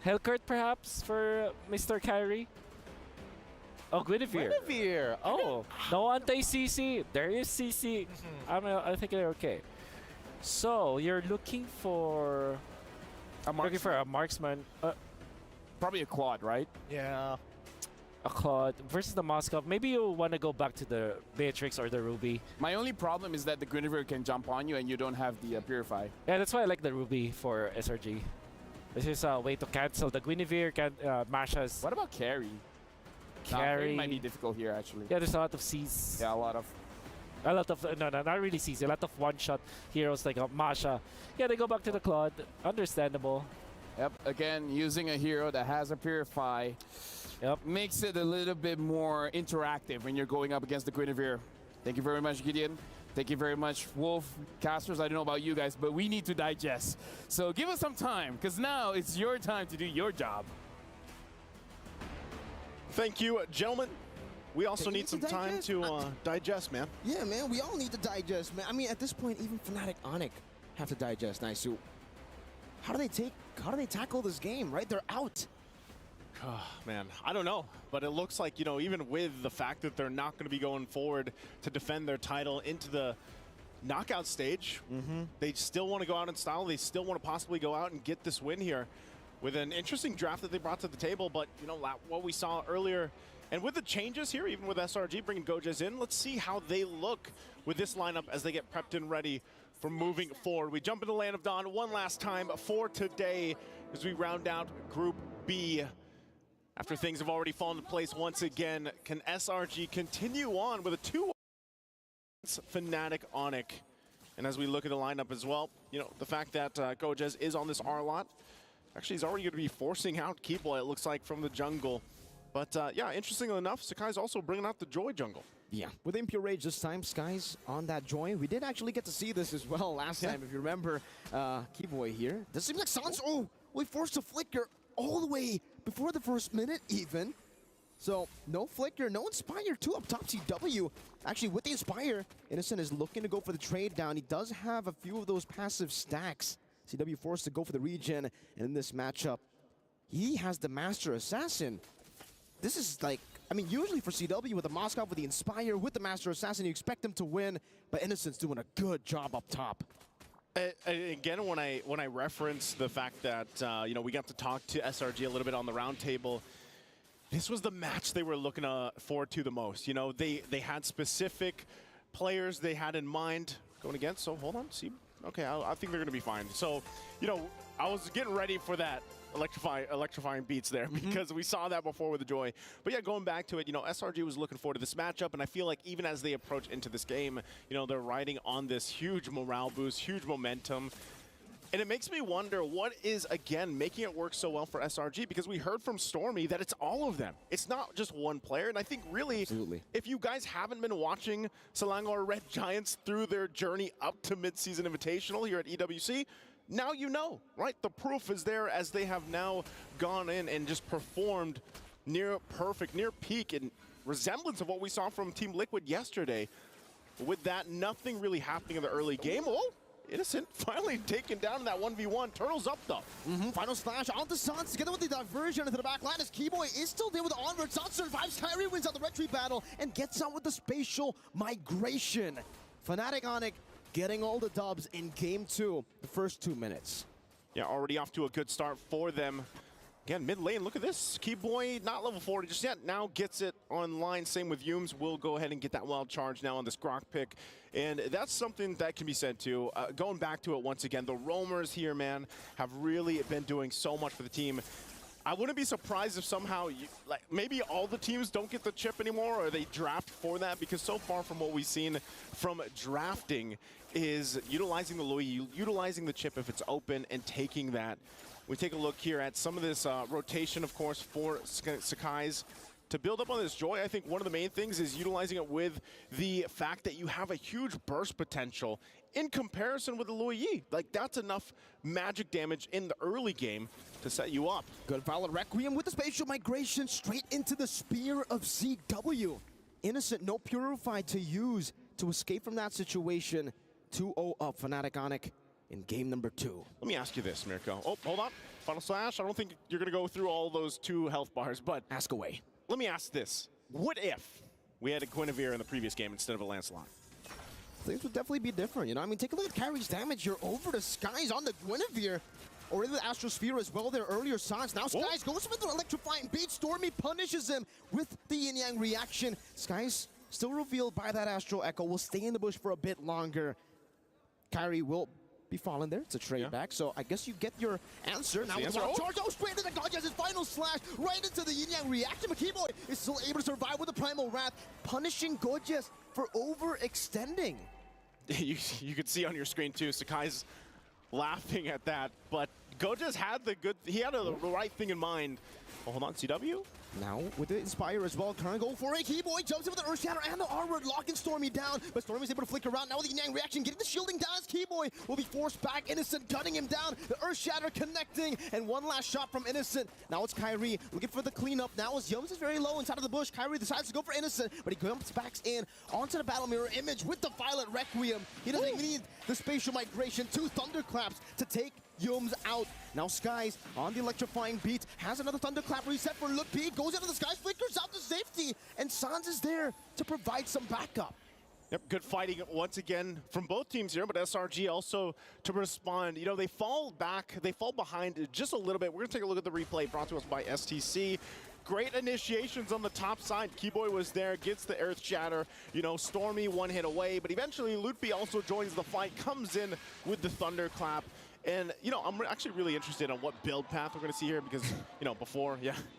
Hellcurt perhaps for Mr. Kyrie. Oh, Guinevere. Oh, no anti-CC. There is CC. I think they're okay. So you're looking for a marksman. Probably a Claude, right? Yeah. A Claude versus the Moskov. Maybe you want to go back to the Beatrix or the Ruby. My only problem is that the Guinevere can jump on you and you don't have the Purify. Yeah, that's why I like the Ruby for SRG. This is a way to cancel the Guinevere, Masha's. What about Carry? Carry might be difficult here, actually. Yeah, there's a lot of Cs. Yeah, a lot of, no, not really Cs. A lot of one-shot heroes like Masha. Yeah, they go back to the Claude. Understandable. Yep, again, using a hero that has a Purify makes it a little bit more interactive when you're going up against the Guinevere. Thank you very much, Gideon. Thank you very much, Wolf. Casters, I don't know about you guys, but we need to digest. So give us some time, because now it's your time to do your job. Thank you, gentlemen. We also need some time to digest, man. Yeah, man, we all need to digest, man. I mean, at this point, even Fnatic Onic have to digest. Nice. So how do they tackle this game, right? They're out. Oh, man, I don't know, but it looks like, even with the fact that they're not going to be going forward to defend their title into the knockout stage, they still want to go out in style. They still want to possibly go out and get this win here with an interesting draft that they brought to the table. But, what we saw earlier, and with the changes here, even with SRG bringing Gojes in, let's see how they look with this lineup as they get prepped and ready for moving forward. We jump into Land of Dawn one last time for today as we round out Group B. After things have already fallen into place once again, can SRG continue on with a 2 Fnatic Onic? And as we look at the lineup as well, the fact that Gojes is on this R lot, actually he's already going to be forcing out Keeble, it looks like, from the jungle. But yeah, interestingly enough, Sakai's also bringing out the Joy jungle. Yeah, with Impure Rage this time, Sky's on that Joy. We did actually get to see this as well last time, if you remember. Keyboy here. Does seem like Sans, we forced a flicker all the way before the first minute even. So no flicker, no Inspire, 2 up top CW. Actually with the Inspire, Innocent is looking to go for the trade down. He does have a few of those passive stacks. CW forced to go for the regen, and in this matchup, he has the Master Assassin. This is like, I mean, usually for CW with the Moskov, with the Inspire, with the Master Assassin, you expect them to win, but Innocent's doing a good job up top. Again, when I reference the fact that we got to talk to SRG a little bit on the roundtable, this was the match they were looking forward to the most. They had specific players they had in mind going against. So hold on, see, okay, I think they're going to be fine. So, I was getting ready for that. Electrifying beats there because we saw that before with the Joy. But yeah, going back to it, SRG was looking forward to this matchup, and I feel like even as they approach into this game, they're riding on this huge morale boost, huge momentum. And it makes me wonder what is, again, making it work so well for SRG, because we heard from Stormy that it's all of them. It's not just one player, and I think really, if you guys haven't been watching Selangor Red Giants through their journey up to mid-season invitational here at EWC, now you know, right? The proof is there as they have now gone in and just performed near perfect, near peak, in resemblance of what we saw from Team Liquid yesterday. With that, nothing really happening in the early game. Oh, Innocent finally taken down in that 1v1. Turtle's up though. Final slash onto Sans together with the diversion into the back line as Keyboy is still there with the onward. Sans survives, Kyrie wins out the retreat battle and gets out with the spatial migration. Fnatic Onic getting all the dubs in game 2, the first 2 minutes. Yeah, already off to a good start for them. Again, mid lane, look at this. Keyboy, not level 40 just yet, now gets it online. Same with Yumes. We'll go ahead and get that wild charge now on this Grok pick. And that's something that can be said too. Going back to it once again, the roamers here, man, have really been doing so much for the team. I wouldn't be surprised if somehow, like maybe all the teams don't get the chip anymore or they draft for that, because so far from what we've seen from drafting is utilizing the Louis, utilizing the chip if it's open and taking that. We take a look here at some of this rotation, of course, for Sakai's. To build up on this Joy, I think one of the main things is utilizing it with the fact that you have a huge burst potential in comparison with the Louis Yi. Like, that's enough magic damage in the early game to set you up. Good Violet Requiem with the spatial migration straight into the Spear of CW. Innocent, no Purify to use to escape from that situation. 2-0 up, Fnatic Onic in game number 2. Let me ask you this, Mirko. Oh, hold on. Final slash. I don't think you're going to go through all those 2 health bars, but ask away. Let me ask this. What if we had a Guinevere in the previous game instead of a Lancelot? Things would definitely be different, you know? I mean, take a look at Kyrie's damage. You're over the Skies on the Guinevere. Or in the Astrosphere as well, their earlier Sans. Now Skies goes with an electrifying beat. Stormy punishes him with the yin-yang reaction. Skies still revealed by that Astro Echo. Will stay in the bush for a bit longer. Kyrie will be falling there. It's a trade back, so I guess you get your answer. Now with the charge, straight into Godjas, his final slash, right into the yin-yang reaction. But Keyboy is still able to survive with the Primal Wrath, punishing Godjas for overextending. You could see on your screen too, Sakai's laughing at that, but Godjas had the right thing in mind. Oh, hold on, CW? Now with the Inspire as well, trying to go for it. Keyboy jumps in with the Earth Shatter and the Armored, locking Stormy down, but Stormy's able to flick around. Now with the Yang reaction, getting the shielding down as Keyboy will be forced back. Innocent gunning him down. The Earth Shatter connecting, and one last shot from Innocent. Now it's Kyrie looking for the cleanup. Now as Yums is very low inside of the bush, Kyrie decides to go for Innocent, but he jumps back in onto the Battle Mirror image with the Violet Requiem. He doesn't even need the spatial migration. 2 thunderclaps to take Yums out. Now Skies on the electrifying beat, has another thunderclap reset for Look P, goes into the Skies, flickers out to safety, and Sans is there to provide some backup. Yep, good fighting once again from both teams here, but SRG also to respond. You know, they fall back, they fall behind just a little bit. We're gonna take a look at the replay brought to us by STC. Great initiations on the top side. Keyboy was there, gets the Earth Shatter. You know, Stormy 1 hit away, but eventually Lutpi also joins the fight, comes in with the Thunderclap. And, you know, I'm actually really interested on what build path we're going to see here because, you know, before,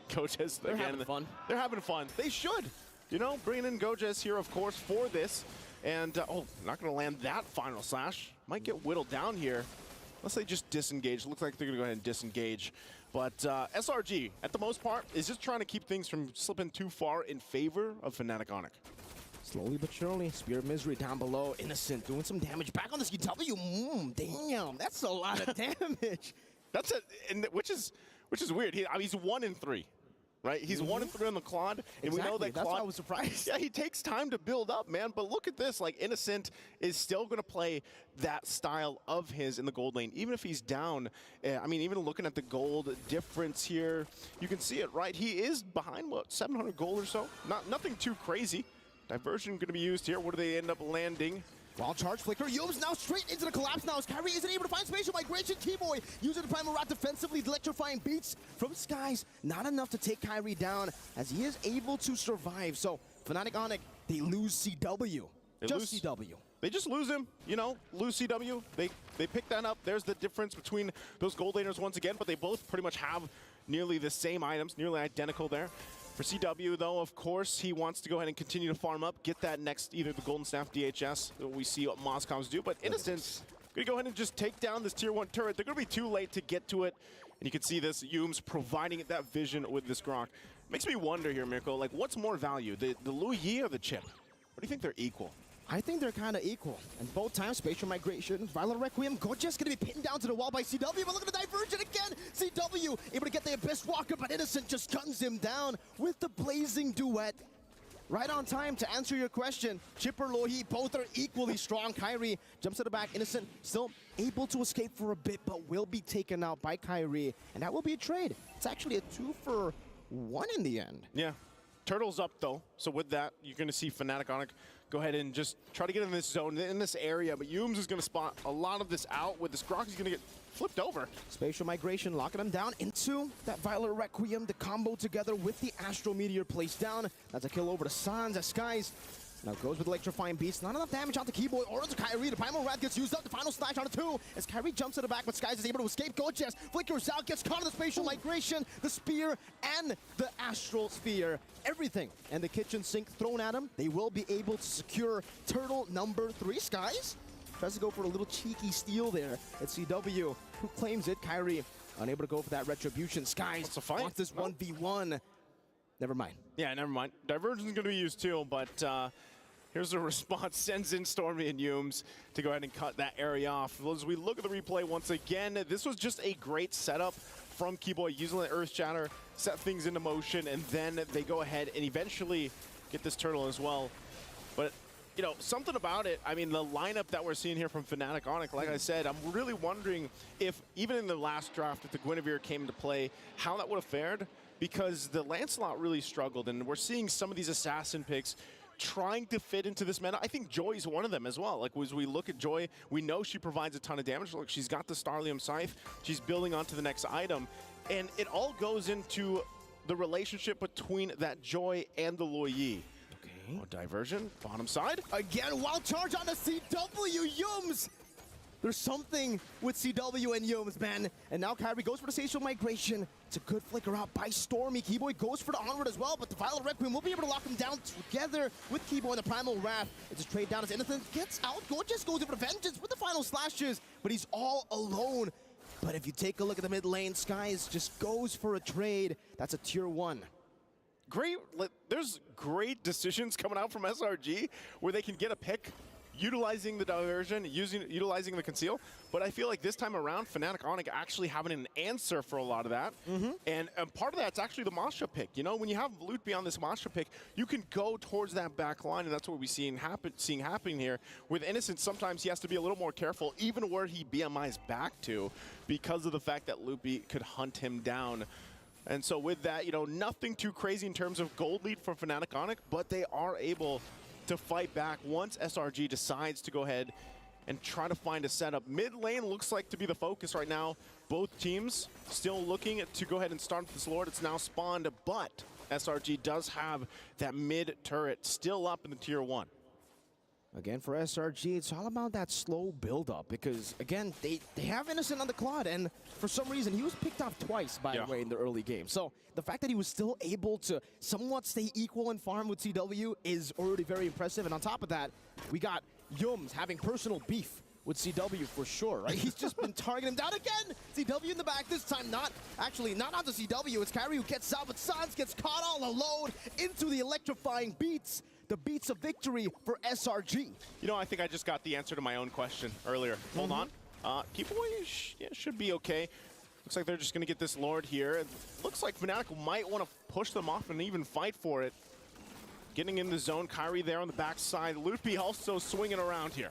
Godjas, they're having fun. They're having fun. They should. You know, bringing in Godjas here, of course, for this. And, not going to land that final slash. Might get whittled down here. Unless they just disengage. Looks like they're going to go ahead and disengage. But SRG, at the most part, is just trying to keep things from slipping too far in favor of Fnatic Onic. Slowly but surely, Spear of Misery down below. Innocent doing some damage back on the CW. Damn, that's a lot of damage. That's it, and which is weird. He's 1 in 3, right? He's 1 in 3 on the Claude, and we know that that's Claude, why I was surprised. Yeah, he takes time to build up, man. But look at this, like Innocent is still going to play that style of his in the gold lane, even if he's down. I mean, even looking at the gold difference here, you can see it, right? He is behind what 700 gold or so. Nothing too crazy. Diversion going to be used here. What do they end up landing? Wild charge flicker. Yums now straight into the collapse now as Kyrie isn't able to find spatial migration. Keyboy using the Primal Wrath defensively. The electrifying beats from Skies. Not enough to take Kyrie down as he is able to survive. So Fnatic Onic, they lose CW. CW. They just lose him, you know, lose CW. They pick that up. There's the difference between those gold laners once again, but they both pretty much have nearly the same items, nearly identical there. For CW, though, of course, he wants to go ahead and continue to farm up, get that next, either the Golden Staff DHS, we see what Moscom's do, but Innocent's going to go ahead and just take down this Tier 1 turret. They're going to be too late to get to it, and you can see this, Yumes providing it that vision with this Grok. Makes me wonder here, Mirko, like, what's more value, the Louis Yi or the chip? Or do you think they're equal? I think they're kind of equal. And both times, spatial migration, Violet Requiem, Godjas going to be pinned down to the wall by CW, but look at the diversion again! CW able to get the Abyss Walker, but Innocent just guns him down with the Blazing Duet. right on time to answer your question. Chipper, Lohi, both are equally strong. Kyrie jumps to the back. Innocent still able to escape for a bit, but will be taken out by Kyrie. And that will be a trade. It's actually a 2-for-1 in the end. Yeah. Turtle's up, though. So with that, you're going to see Fnatic Onic go ahead and just try to get in this zone, in this area. But Yums is going to spot a lot of this out. With this Grok, he's going to get flipped over. Spatial migration, locking him down into that Violet Requiem. The combo together with the Astro Meteor placed down. That's a kill over to Sans as Skies now goes with Electrifying Beast. Not enough damage on the keyboard or to Kyrie. The Primal Wrath gets used up. The final slash on the 2 as Kyrie jumps to the back, but Skies is able to escape. Gorgeous flickers out, gets caught in the spatial migration. The spear and the Astral Sphere. Everything and the kitchen sink thrown at him. They will be able to secure turtle number 3. Skies tries to go for a little cheeky steal there at CW, who claims it. Kyrie unable to go for that retribution. Skies wants this 1v1. Never mind. Yeah, never mind. Diversion's going to be used too, but here's the response. Sends in Stormy and Yums to go ahead and cut that area off. As we look at the replay once again, this was just a great setup from Keyboy, using the Earth Shatter, set things into motion, and then they go ahead and eventually get this turtle as well. But you know, something about it, I mean, the lineup that we're seeing here from Fnatic Onic, like I said, I'm really wondering if, even in the last draft, if the Guinevere came into play, how that would have fared, because the Lancelot really struggled, and we're seeing some of these assassin picks trying to fit into this meta. I think Joy is one of them as well. Like, as we look at Joy, we know she provides a ton of damage. Look, she's got the Starlium Scythe. She's building onto the next item, and it all goes into the relationship between that Joy and the Luoyi. Oh, diversion, bottom side. Again, wild charge on the CW, Yums! There's something with CW and Yums, man. And now Kyrie goes for the spatial migration. It's a good flicker out by Stormy. Keyboy goes for the onward as well, but the Violet Requiem will be able to lock him down together with Keyboy and the Primal Wrath. It's a trade down as Innocent gets out. Gorgeous goes in for the Vengeance with the final slashes, but he's all alone. But if you take a look at the mid lane, Skies just goes for a trade. That's a tier 1. There's great decisions coming out from SRG where they can get a pick utilizing the diversion, utilizing the conceal, but I feel like this time around, Fnatic Onic actually having an answer for a lot of that. And part of that's actually the Masha pick. You know, when you have loot beyond this Masha pick, you can go towards that back line, and that's what we're seeing happening here. With Innocent, sometimes he has to be a little more careful, even where he BMIs back to, because of the fact that Loopy could hunt him down. And so with that, you know, nothing too crazy in terms of gold lead for Fnatic Onic, but they are able to fight back once SRG decides to go ahead and try to find a setup. Mid lane looks like to be the focus right now. Both teams still looking to go ahead and start this Lord. It's now spawned, but SRG does have that mid turret still up in the tier 1. Again, for SRG, it's all about that slow build-up because, again, they have Innocent on the Claude, and for some reason, he was picked off twice, by the way, in the early game. So the fact that he was still able to somewhat stay equal in farm with CW is already very impressive. And on top of that, we got Yums having personal beef with CW for sure, right? He's just been targeting him down again. CW in the back this time, not onto CW. It's Kyrie who gets out, but Sans gets caught all alone into the electrifying beats. The beats of victory for SRG. You know, I think I just got the answer to my own question earlier. Hold on. Keyboy should be okay. Looks like they're just going to get this Lord here. It looks like Fnatic might want to push them off and even fight for it. Getting in the zone, Kyrie there on the backside. Loopy also swinging around here.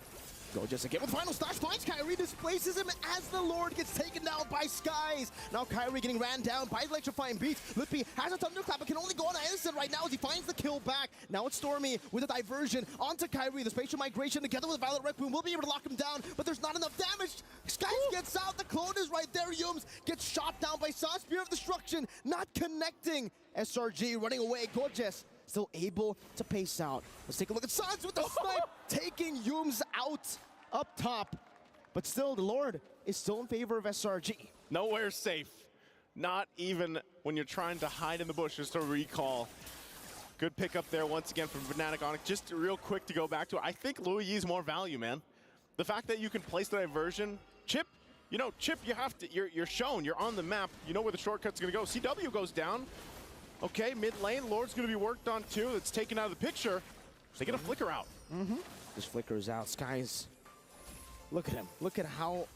Go just again with final slash finds Kyrie, displaces him as the Lord gets taken down by Skies. Now Kyrie getting ran down by the electrifying beats. Lippy has a thunderclap but can only go on Innocent right now as he finds the kill back. Now it's Stormy with a diversion onto Kyrie. The spatial migration together with Violet Requiem will be able to lock him down, but there's not enough damage. Skies gets out, the clone is right there. Yums gets shot down by Sauce, Spear of Destruction, not connecting. SRG running away, Gorgeous still able to pace out. Let's take a look at Sans with the snipe, taking Yums out up top. But still, the Lord is still in favor of SRG. Nowhere safe. Not even when you're trying to hide in the bushes to recall. Good pickup there once again from Fnatic Onic. Just real quick to go back to it. I think Louis is more value, man. The fact that you can place the diversion. Chip, you know, Chip, you have to, you're shown, you're on the map. You know where the shortcut's gonna go. CW goes down. Okay, mid lane, Lord's gonna be worked on too. It's taken out of the picture. They get a flicker out. This flicker is out. Skies, look at him. Look at how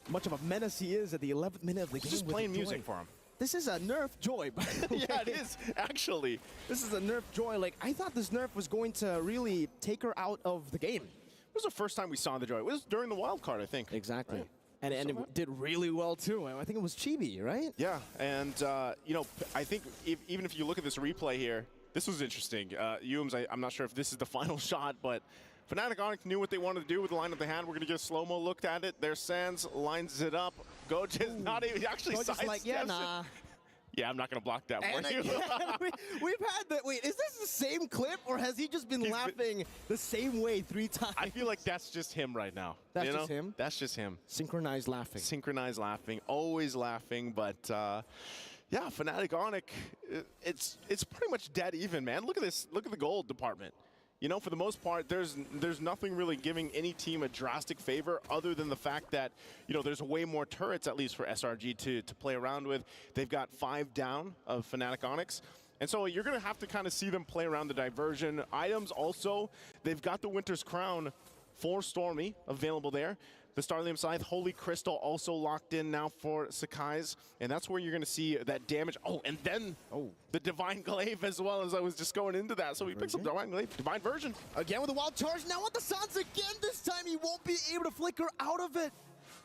much of a menace he is at the 11th minute of the game. Just playing music for him. This is a nerf joy. Yeah, it is, actually. This is a nerf joy. Like, I thought this nerf was going to really take her out of the game. It was the first time we saw the joy. It was during the wild card, I think. Exactly. Right. And it did really well, too. I think it was Chibi, right? Yeah, and, I think even if you look at this replay here, this was interesting. Yums, I'm not sure if this is the final shot, but Fnatic Onyx knew what they wanted to do with the lineup they had. We're going to get a slow-mo look at it. There's Sands, lines it up. Gojo is not even, actually Gojo's like, yeah, nah. Yeah, I'm not going to block that for you. We've had that. Wait, is this the same clip, or has he just been laughing the same way 3 times? I feel like that's just him right now. That's just him? That's just him. Synchronized laughing. Synchronized laughing. Always laughing, but... yeah, Fnatic Onyx, it's pretty much dead even, man. Look at this. Look at the gold department. You know, for the most part, there's nothing really giving any team a drastic favor other than the fact that, there's way more turrets, at least for SRG, to play around with. They've got 5 down of Fnatic Onyx. And so you're going to have to kind of see them play around the diversion. Items also, they've got the Winter's Crown for Stormy available there. The Starlium Scythe, Holy Crystal also locked in now for Sakai's, and that's where you're going to see that damage. Oh, and then the Divine Glaive as well, as I was just going into that. So he picks up Divine Glaive, Divine Version. Again with the wild charge, now with the Sans again. This time he won't be able to flicker out of it.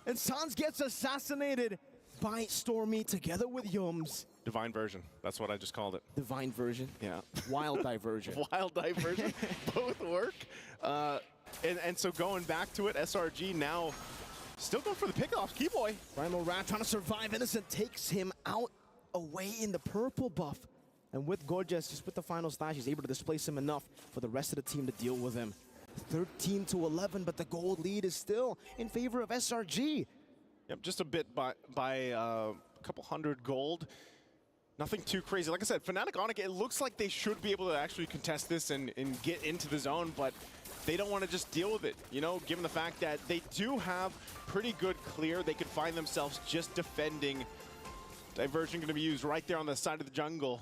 And Sans gets assassinated by Stormy together with Yums. Divine Version, that's what I just called it. Divine Version? Yeah. Wild Diversion. Wild Diversion, both work. And so going back to it, SRG now still going for the pickoffs. Keyboy. Primal Rat trying to survive. Innocent takes him out away in the purple buff. And with Gorgeous, just with the final slash, he's able to displace him enough for the rest of the team to deal with him. 13-11, but the gold lead is still in favor of SRG. Yep, just a bit by a couple hundred gold. Nothing too crazy. Like I said, Fnatic Onyx, it looks like they should be able to actually contest this and get into the zone, but they don't want to just deal with it, given the fact that they do have pretty good clear. They could find themselves just defending. Diversion going to be used right there on the side of the jungle.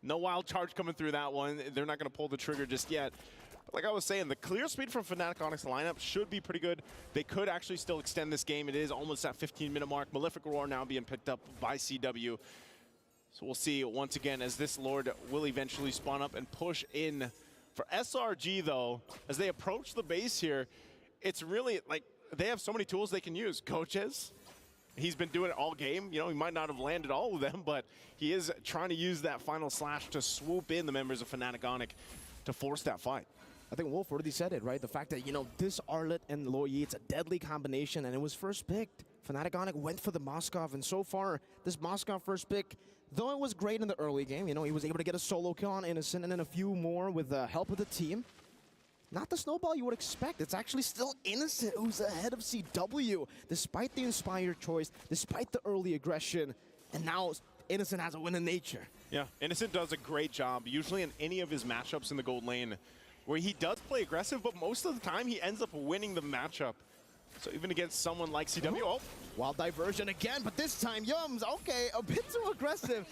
No wild charge coming through that one. They're not going to pull the trigger just yet. But like I was saying, the clear speed from Fnatic Onyx lineup should be pretty good. They could actually still extend this game. It is almost that 15-minute mark. Malefic Roar now being picked up by CW. So we'll see once again as this Lord will eventually spawn up and push in. For SRG, though, as they approach the base here, it's really like they have so many tools they can use. Coaches, he's been doing it all game. He might not have landed all of them, but he is trying to use that final slash to swoop in the members of Fnatic Onyx to force that fight. I think Wolf already said it, right? The fact that, this Arlet and Loyi, it's a deadly combination, and it was first picked. Fnatic Onyx went for the Moskov, and so far, this Moskov first pick, though it was great in the early game, he was able to get a solo kill on Innocent and then a few more with the help of the team. Not the snowball you would expect. It's actually still Innocent who's ahead of CW, despite the inspired choice, despite the early aggression, and now Innocent has a win in nature. Yeah, Innocent does a great job, usually in any of his matchups in the gold lane, where he does play aggressive, but most of the time he ends up winning the matchup. So even against someone like CW, Wild Diversion again, but this time Yums, okay, a bit too aggressive.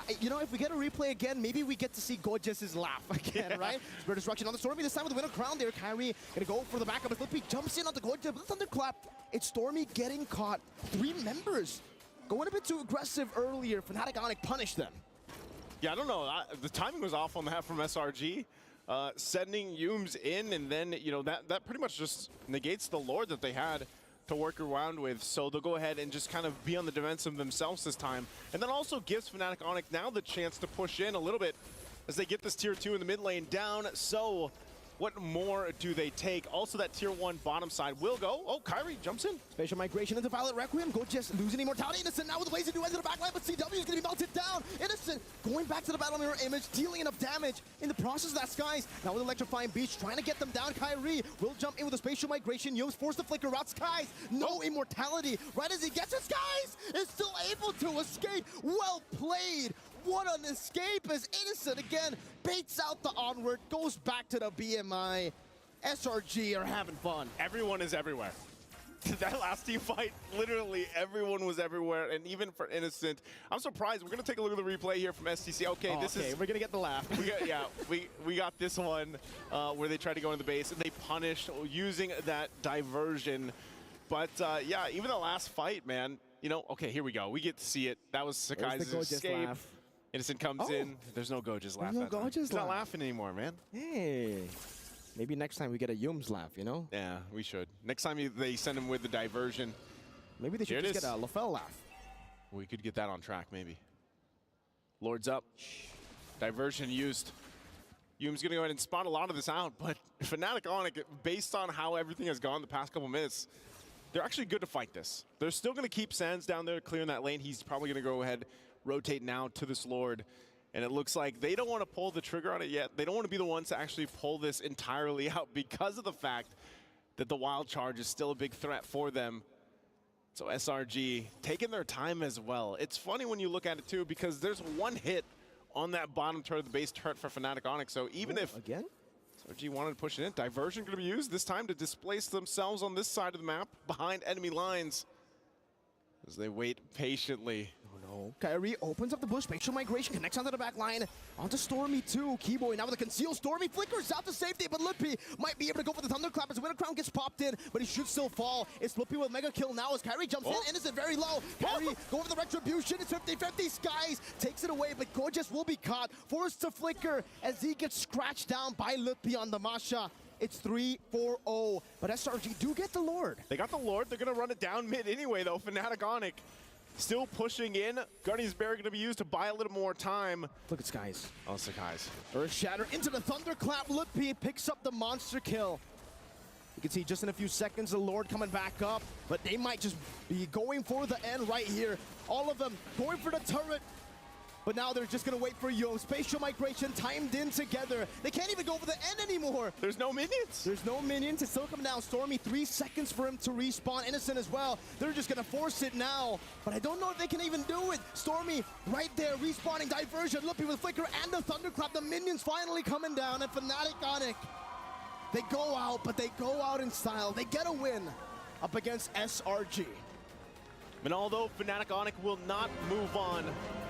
If we get a replay again, maybe we get to see Gorgeous' laugh again, right? Spirit Destruction on the Stormy, this time with the Winter Crown there. Kyrie gonna go for the backup as Flippy jumps in on the Gorgeous, but the Thunderclap, it's Stormy getting caught. 3 members going a bit too aggressive earlier. Fnatic Onyx punished them. Yeah, I don't know. The timing was off on that from SRG. Sending Yums in, and then, that pretty much just negates the Lord that they had to work around with. So they'll go ahead and just kind of be on the defensive themselves this time. And then also gives Fnatic Onyx now the chance to push in a little bit as they get this tier 2 in the mid lane down. So what more do they take? Also that tier 1 bottom side will go. Oh, Kyrie jumps in. Spatial migration into Violet Requiem. Gorgeous losing immortality. Innocent now with the laser to enter the backline, but CW is going to be melted down. Innocent going back to the battle mirror image, dealing enough damage in the process of that Skies. Now with Electrifying Beach, trying to get them down. Kyrie will jump in with the spatial migration. Yo's forced to flicker out. Skies, no immortality. Right as he gets it, Skies is still able to escape. Well played. What an escape as Innocent again baits out the onward, goes back to the BMI. SRG are having fun. Everyone is everywhere. That last team fight, literally everyone was everywhere, and even for Innocent. I'm surprised. We're going to take a look at the replay here from STC. Okay, this is... we're going to get the laugh. we got this one where they tried to go into the base, and they punished using that diversion. But, yeah, even the last fight, man, you know, okay, here we go. We get to see it. That was Sakai's escape. Laugh. Innocent comes in. There's no Goja's laugh. No Goja's He's not laugh. laughing anymore, man. Hey. Maybe next time we get a Yum's laugh, you know? Yeah, we should. Next time they send him with the diversion. Maybe they should just get a LaFell laugh. We could get that on track, maybe. Lord's up. Diversion used. Yum's going to go ahead and spot a lot of this out, but Fnatic Onic, based on how everything has gone the past couple minutes, they're actually good to fight this. They're still going to keep Sands down there clearing that lane. He's probably going to go ahead, rotate now to this Lord. And it looks like they don't want to pull the trigger on it yet. They don't want to be the ones to actually pull this entirely out because of the fact that the wild charge is still a big threat for them. So SRG taking their time as well. It's funny when you look at it too because there's one hit on that bottom turret of the base turret for Fnatic Onic. So even if SRG wanted to push it in, diversion going to be used this time to displace themselves on this side of the map behind enemy lines as they wait patiently. Kyrie opens up the bush, spatial migration, connects onto the back line, onto Stormy too. Keyboy now with a conceal. Stormy flickers out to safety, but Lippy might be able to go for the thunderclap as Winter Crown gets popped in, but he should still fall. It's Lippy with mega kill now as Kyrie jumps in. Innocent very low. Kyrie going for the retribution. It's 50-50. Skies takes it away, but Gorgeous will be caught, forced to flicker as he gets scratched down by Lippy on the Masha. It's 3-4-0, but SRG do get the Lord. They got the Lord. They're going to run it down mid anyway, though. Fnatic Onic still pushing in. Guardian's Barrier going to be used to buy a little more time. Look at Skies. Oh, Sakai's. Earth Shatter into the Thunderclap. Lippy picks up the monster kill. You can see just in a few seconds the Lord coming back up, but they might just be going for the end right here. All of them going for the turret. But now they're just going to wait for Yo. Spatial migration timed in together. They can't even go for the end anymore. There's no minions. There's no minions. It's still coming down. Stormy, 3 seconds for him to respawn. Innocent as well. They're just going to force it now. But I don't know if they can even do it. Stormy right there, respawning. Diversion. Lippy with Flicker and the Thunderclap. The minions finally coming down. And Fnatic Onic, they go out, but they go out in style. They get a win up against SRG. And although Fnatic Onic will not move on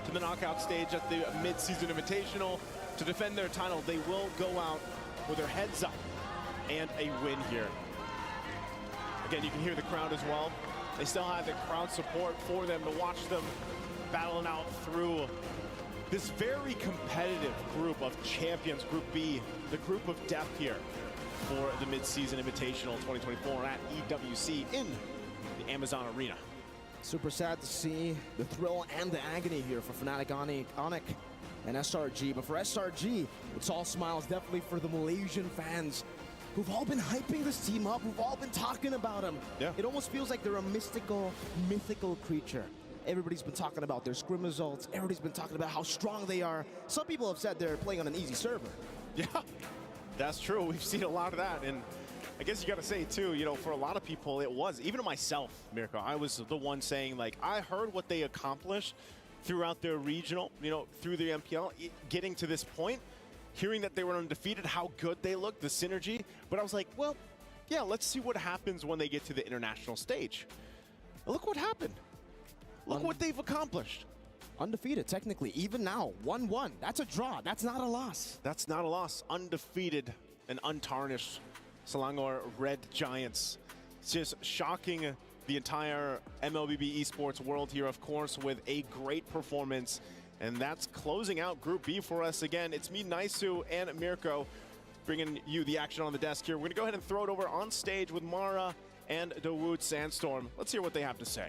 to the knockout stage at the mid-season invitational to defend their title, they will go out with their heads up and a win here. Again, you can hear the crowd as well. They still have the crowd support for them to watch them battling out through this very competitive group of champions, Group B, the group of death here for the mid-season invitational 2024 at EWC in the Amazon Arena. Super sad to see the thrill and the agony here for Fnatic Onic and SRG. But for SRG, it's all smiles definitely for the Malaysian fans who've all been hyping this team up, who've all been talking about them. Yeah. It almost feels like they're a mythical creature. Everybody's been talking about their scrim results. Everybody's been talking about how strong they are. Some people have said they're playing on an easy server. Yeah, that's true. We've seen a lot of that. And I guess you got to say, too, you know, for a lot of people, it was, even myself, Mirko, I was the one saying, like, I heard what they accomplished throughout their regional, you know, through the MPL, getting to this point, hearing that they were undefeated, how good they looked, the synergy. But I was like, well, yeah, let's see what happens when they get to the international stage. And look what happened. Look what they've accomplished. Undefeated, technically, even now, 1-1. That's a draw. That's not a loss. That's not a loss. Undefeated and untarnished. Selangor Red Giants. It's just shocking the entire MLBB Esports world here, of course, with a great performance. And that's closing out Group B for us again. It's me, Naisu, and Mirko bringing you the action on the desk here. We're going to go ahead and throw it over on stage with Mara and Dawood Sandstorm. Let's hear what they have to say.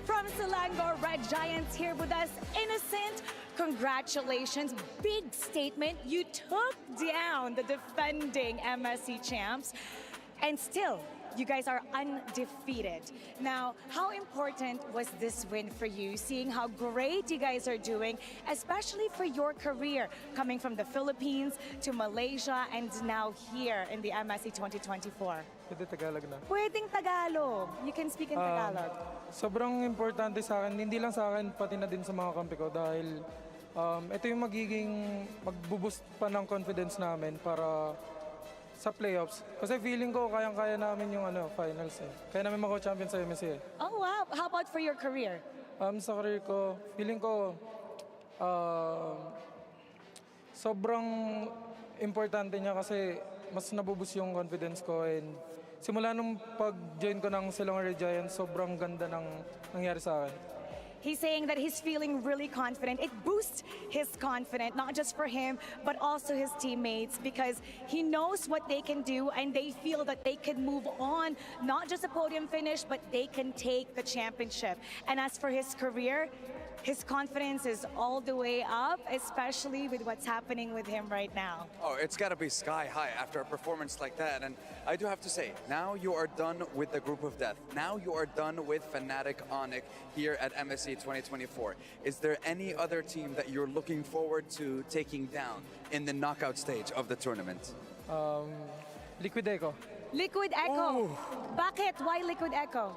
From Selangor Red Giants here with us, Innocent. Congratulations, big statement. You took down the defending MSC champs, and still, you guys are undefeated. Now, how important was this win for you, seeing how great you guys are doing, especially for your career, coming from the Philippines to Malaysia and now here in the MSC 2024? Pwede Tagalog na. Pwedeng Tagalog. You can speak in Tagalog. Sobrang importante sa akin, hindi lang sa akin, pati na din sa mga kampi ko dahil ito yung magbuboost pa ng confidence namin para sa playoffs. Kasi feeling ko kayang-kaya namin yung finals eh. Kaya namin mako-champion sa MSC eh. Oh wow, how about for your career? Sa career ko, feeling ko sobrang importante niya kasi mas nabuboost yung confidence ko and simula nung pag-join ko ng Silangan Red Giants, sobrang ganda ng nangyari sa akin. He's saying that he's feeling really confident. It boosts his confidence, not just for him, but also his teammates, because he knows what they can do and they feel that they can move on, not just a podium finish, but they can take the championship. And as for his career, his confidence is all the way up, especially with what's happening with him right now. Oh, it's got to be sky high after a performance like that. And I do have to say, now you are done with the group of death. Now you are done with Fnatic Onyx here at MSC 2024. Is there any other team that you're looking forward to taking down in the knockout stage of the tournament? Liquid Echo. Liquid Echo. Bakit? Why Liquid Echo?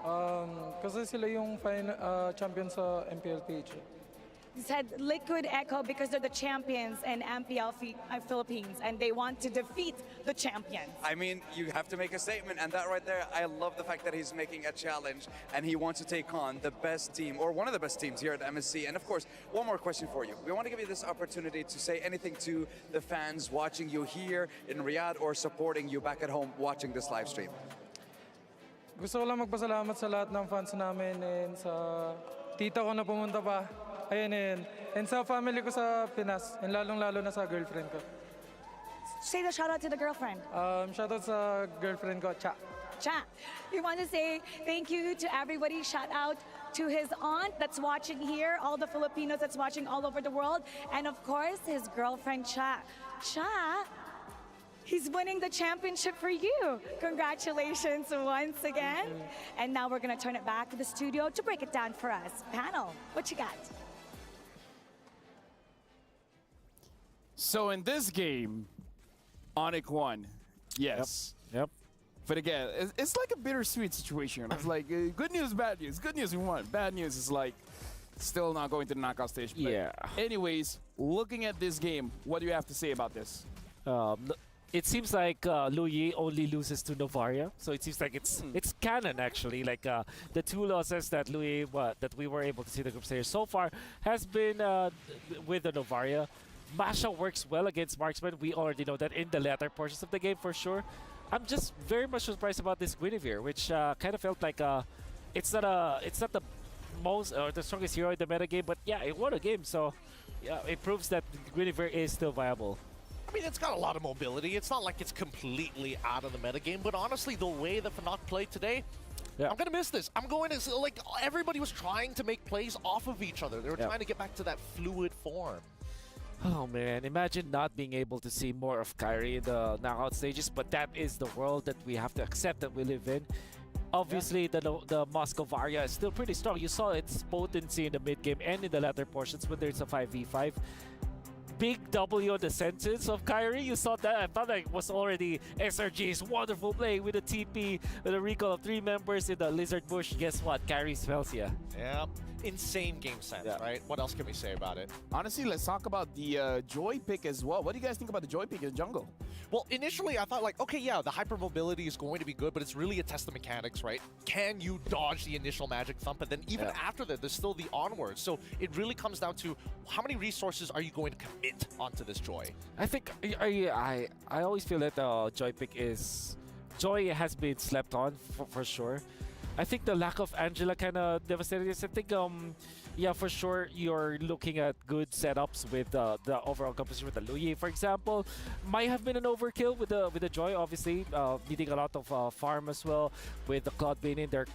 Kasi sila yung champion sa MPLPH. He said Liquid Echo because they're the champions in MPL Philippines and they want to defeat the champions. I mean, you have to make a statement, and that right there, I love the fact that he's making a challenge and he wants to take on the best team, or one of the best teams here at MSC. And of course, one more question for you. We want to give you this opportunity to say anything to the fans watching you here in Riyadh or supporting you back at home watching this live stream. Gusto ko lang magpasalamat sa lahat ng fans namin and sa tita ko na pumunta pa. Ayun. And sa family ko sa Pinas, and lalong-lalo na sa girlfriend ko. Say the shout out to the girlfriend. Shout out sa girlfriend ko, Cha. Cha. We want to say thank you to everybody. Shout out to his aunt that's watching here, all the Filipinos that's watching all over the world, and of course, his girlfriend, Cha. Cha, he's winning the championship for you. Congratulations once again. And now we're going to turn it back to the studio to break it down for us. Panel, what you got? So in this game, Onyx won. Yes. Yep. But again, it's like a bittersweet situation. It's like good news, bad news. Good news, we won. Bad news is like still not going to the knockout stage. But Yeah. anyways, looking at this game, what do you have to say about this? It seems like Lu Yi only loses to Novaria, so it seems like it's canon actually. Like the two losses that that we were able to see the group stage so far has been with the Novaria. Masha works well against marksman. We already know that in the latter portions of the game for sure. I'm just very much surprised about this Guinevere, which kind of felt like it's not the most or the strongest hero in the meta game, but yeah, it won a game, so yeah, it proves that Guinevere is still viable. I mean, it's got a lot of mobility. It's not like it's completely out of the metagame, but honestly, the way the Fnatic played today, I'm going to miss this. I'm going to, like, everybody was trying to make plays off of each other. They were trying to get back to that fluid form. Oh man, imagine not being able to see more of Kyrie in the knockout stages, but that is the world that we have to accept that we live in. Obviously, the Moscow Varia is still pretty strong. You saw its potency in the mid game and in the latter portions, whether it's a 5v5. Big W on the senses of Kyrie. You saw that. I thought that was already SRG's wonderful play with a TP, with a recall of 3 members in the Lizard Bush. Guess what? Kyrie smells ya. Yeah, insane game sense, right? What else can we say about it? Honestly, let's talk about the Joy pick as well. What do you guys think about the Joy pick in the jungle? Well, initially I thought like, okay, yeah, the hypermobility is going to be good, but it's really a test of mechanics, right? Can you dodge the initial magic thump? And then even after that, there's still the onwards. So it really comes down to how many resources are you going to commit onto this Joy? I think I always feel that Joy pick is Joy has been slept on for sure. I think the lack of Angela kind of devastated us. I think yeah, for sure you're looking at good setups with the overall composition with the Lu Yi, for example. Might have been an overkill with the Joy, obviously, needing a lot of farm as well with the Cloud Bane in there.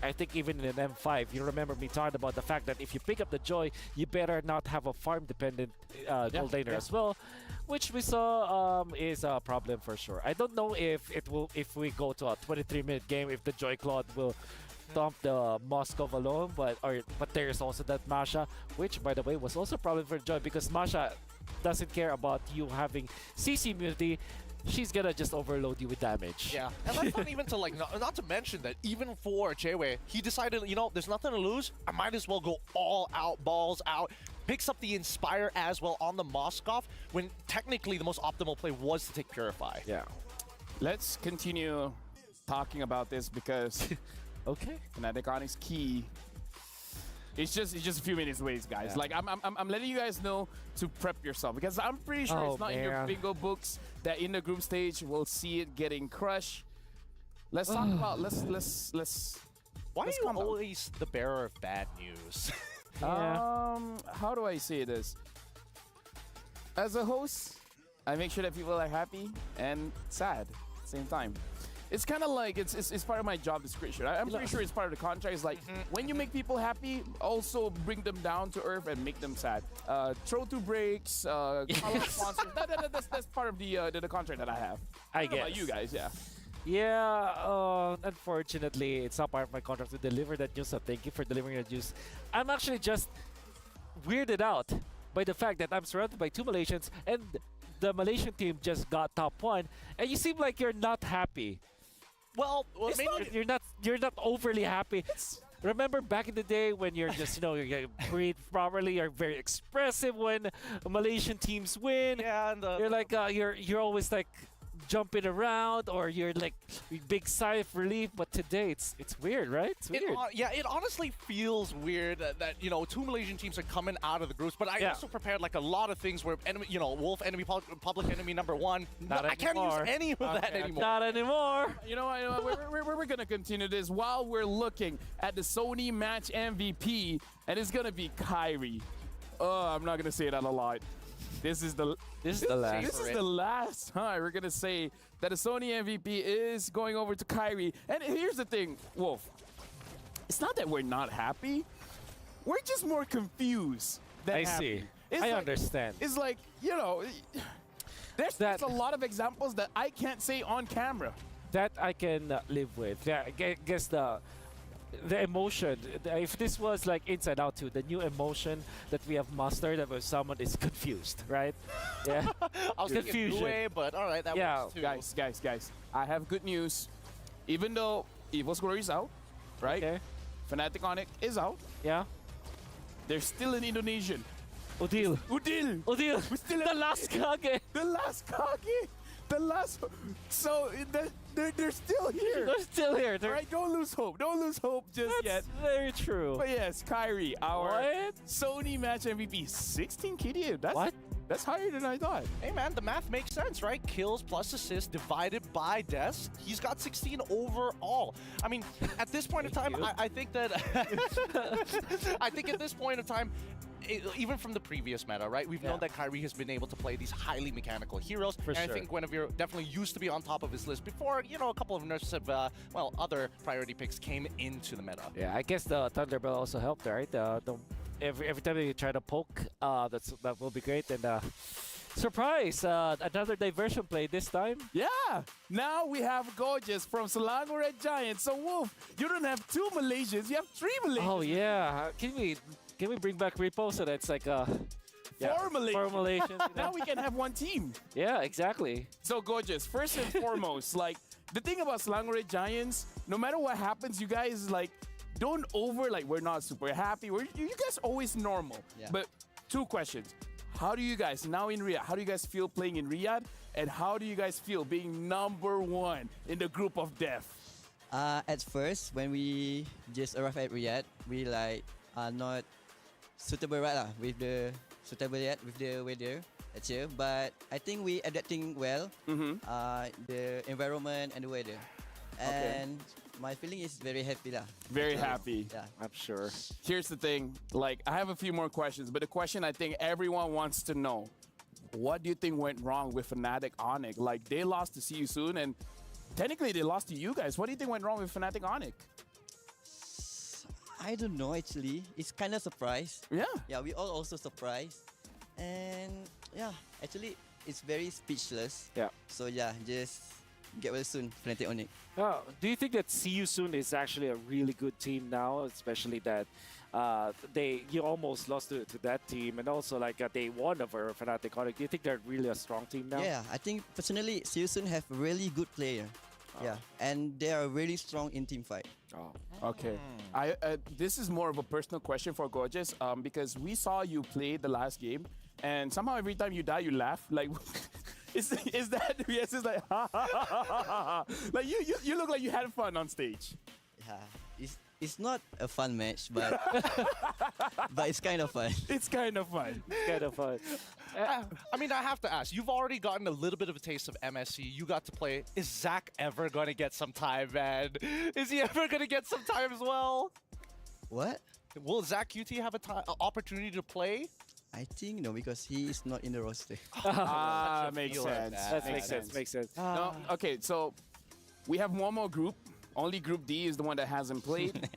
I think even in an M5, you remember me talking about the fact that if you pick up the Joy, you better not have a farm dependent gold laner as well, which we saw is a problem for sure. I don't know if we go to a 23-minute game, if the Joy Cloud will thump the Moscow alone, but there's also that Masha, which by the way was also a problem for Joy because Masha doesn't care about you having CC immunity. She's gonna just overload you with damage. Yeah, and that's not even to like, not to mention that even for Jaewei, he decided, you know, there's nothing to lose. I might as well go all out, balls out. Picks up the Inspire as well on the Moskov, when technically the most optimal play was to take Purify. Yeah. Let's continue talking about this because okay, Fnatic Onyx key. It's just a few minutes away, guys. Like I'm letting you guys know to prep yourself because I'm pretty sure it's not in your bingo books that in the group stage we'll see it getting crushed. let's talk about let's. Why let's are you calm down. always the bearer of bad news? How do I say this? As a host, I make sure that people are happy and sad at the same time. It's kind of like it's part of my job description. I'm pretty sure it's part of the contract. It's like when you make people happy, also bring them down to earth and make them sad. Throw two breaks, call out sponsors. That's part of the contract that I have. I don't know about guess. you guys, yeah. Yeah, unfortunately, it's not part of my contract to deliver that news, so thank you for delivering that news. I'm actually just weirded out by the fact that I'm surrounded by two Malaysians, and the Malaysian team just got top one, and you seem like you're not happy. Well, You're not overly happy. Remember back in the day when you're just, you getting breathe properly, you're very expressive when Malaysian teams win. Yeah, and you're like, you're always like jumping around, or you're like big sigh of relief. But today it's weird, right? It's weird. It honestly feels weird that two Malaysian teams are coming out of the groups. But I also prepared like a lot of things where enemy, wolf enemy, public enemy number one. I can't use any of that anymore. Not anymore. You know what? We're gonna continue this while we're looking at the Sony match MVP, and it's gonna be Kyrie. Oh, I'm not gonna say that a lot. This is the last. This is the last time we're gonna say that the Sony MVP is going over to Kyrie. And here's the thing, Wolf. It's not that we're not happy. We're just more confused than I happy. see. It's I like- understand. It's like, there's a lot of examples that I can't say on camera. That I can live with. Yeah, I guess the emotion. If this was like Inside Out 2, the new emotion that we have mastered, that when someone is confused, right? Yeah. I was thinking Due, but all right, that works too. Guys, I have good news. Even though Evil's Glory is out, right? Okay. Fnatic Onyx is out. Yeah. There's still an Indonesian. Udil. We're still the last Kage. The last Kage. The last. So they're still here. They're still here. All right, don't lose hope. Don't lose hope just yet. Very true. But yes, Kyrie, our Sony match MVP, 16 KD. That's higher than I thought. Hey man, the math makes sense, right? Kills plus assists divided by deaths. He's got 16 overall. I mean, at this point in time, I think that I think at this point in time, even from the previous meta, right? We've known that Kyrie has been able to play these highly mechanical heroes. For and sure. I think Guinevere definitely used to be on top of his list before, a couple of nerfs of, other priority picks came into the meta. Yeah, I guess the Thunderbolt also helped, right? Every time you try to poke, that will be great. And surprise, another diversion play this time. Yeah, now we have Gorgeous from Selangor Red Giants. So Wolf, you don't have two Malaysians, you have three Malaysians. Oh yeah, can we bring back Repo so that's like Four Malaysians. Four Malaysians. Now we can have one team. Yeah, exactly. So Gorgeous, first and foremost, like the thing about Selangor Red Giants, no matter what happens, you guys don't we're not super happy. You guys always normal. Yeah. But two questions. How do you guys, now in Riyadh, how do you guys feel playing in Riyadh? And how do you guys feel being number one in the group of death? At first, when we just arrived at Riyadh, we are not suitable with the weather that's here. But I think we adapting well. The environment and the weather. And my feeling is very happy lah. Very happy. Yeah, I'm sure. Here's the thing, I have a few more questions, but the question I think everyone wants to know, what do you think went wrong with Fnatic Onyx? They lost to See You Soon, and technically they lost to you guys. What do you think went wrong with Fnatic Onyx? I don't know actually. It's kind of surprised. Yeah. Yeah, we all also surprised. And yeah, actually it's very speechless. Yeah. So yeah, just get well soon, Fnatic Onyx. Do you think that See You Soon is actually a really good team now, especially that you almost lost to that team, and also they won over Fnatic Onyx? Do you think they're really a strong team now? Yeah, I think personally, See You Soon have a really good player. Yeah, and they are really strong in team fight. Oh, okay. This is more of a personal question for Gorgeous, because we saw you play the last game, and somehow every time you die, you laugh. Is that yes? It's like ha ha ha ha ha. You look like you had fun on stage. Yeah, It's not a fun match, but but it's kind of fun. It's kind of fun. Kind of fun. I mean, I have to ask. You've already gotten a little bit of a taste of MSC. You got to play. Is Zach ever going to get some time, man? Is he ever going to get some time as well? What? Will Zach QT have an opportunity to play? I think no, because he is not in the roster. Makes sense. That makes sense. Makes sense. No, okay, so we have one more group. Only Group D is the one that hasn't played.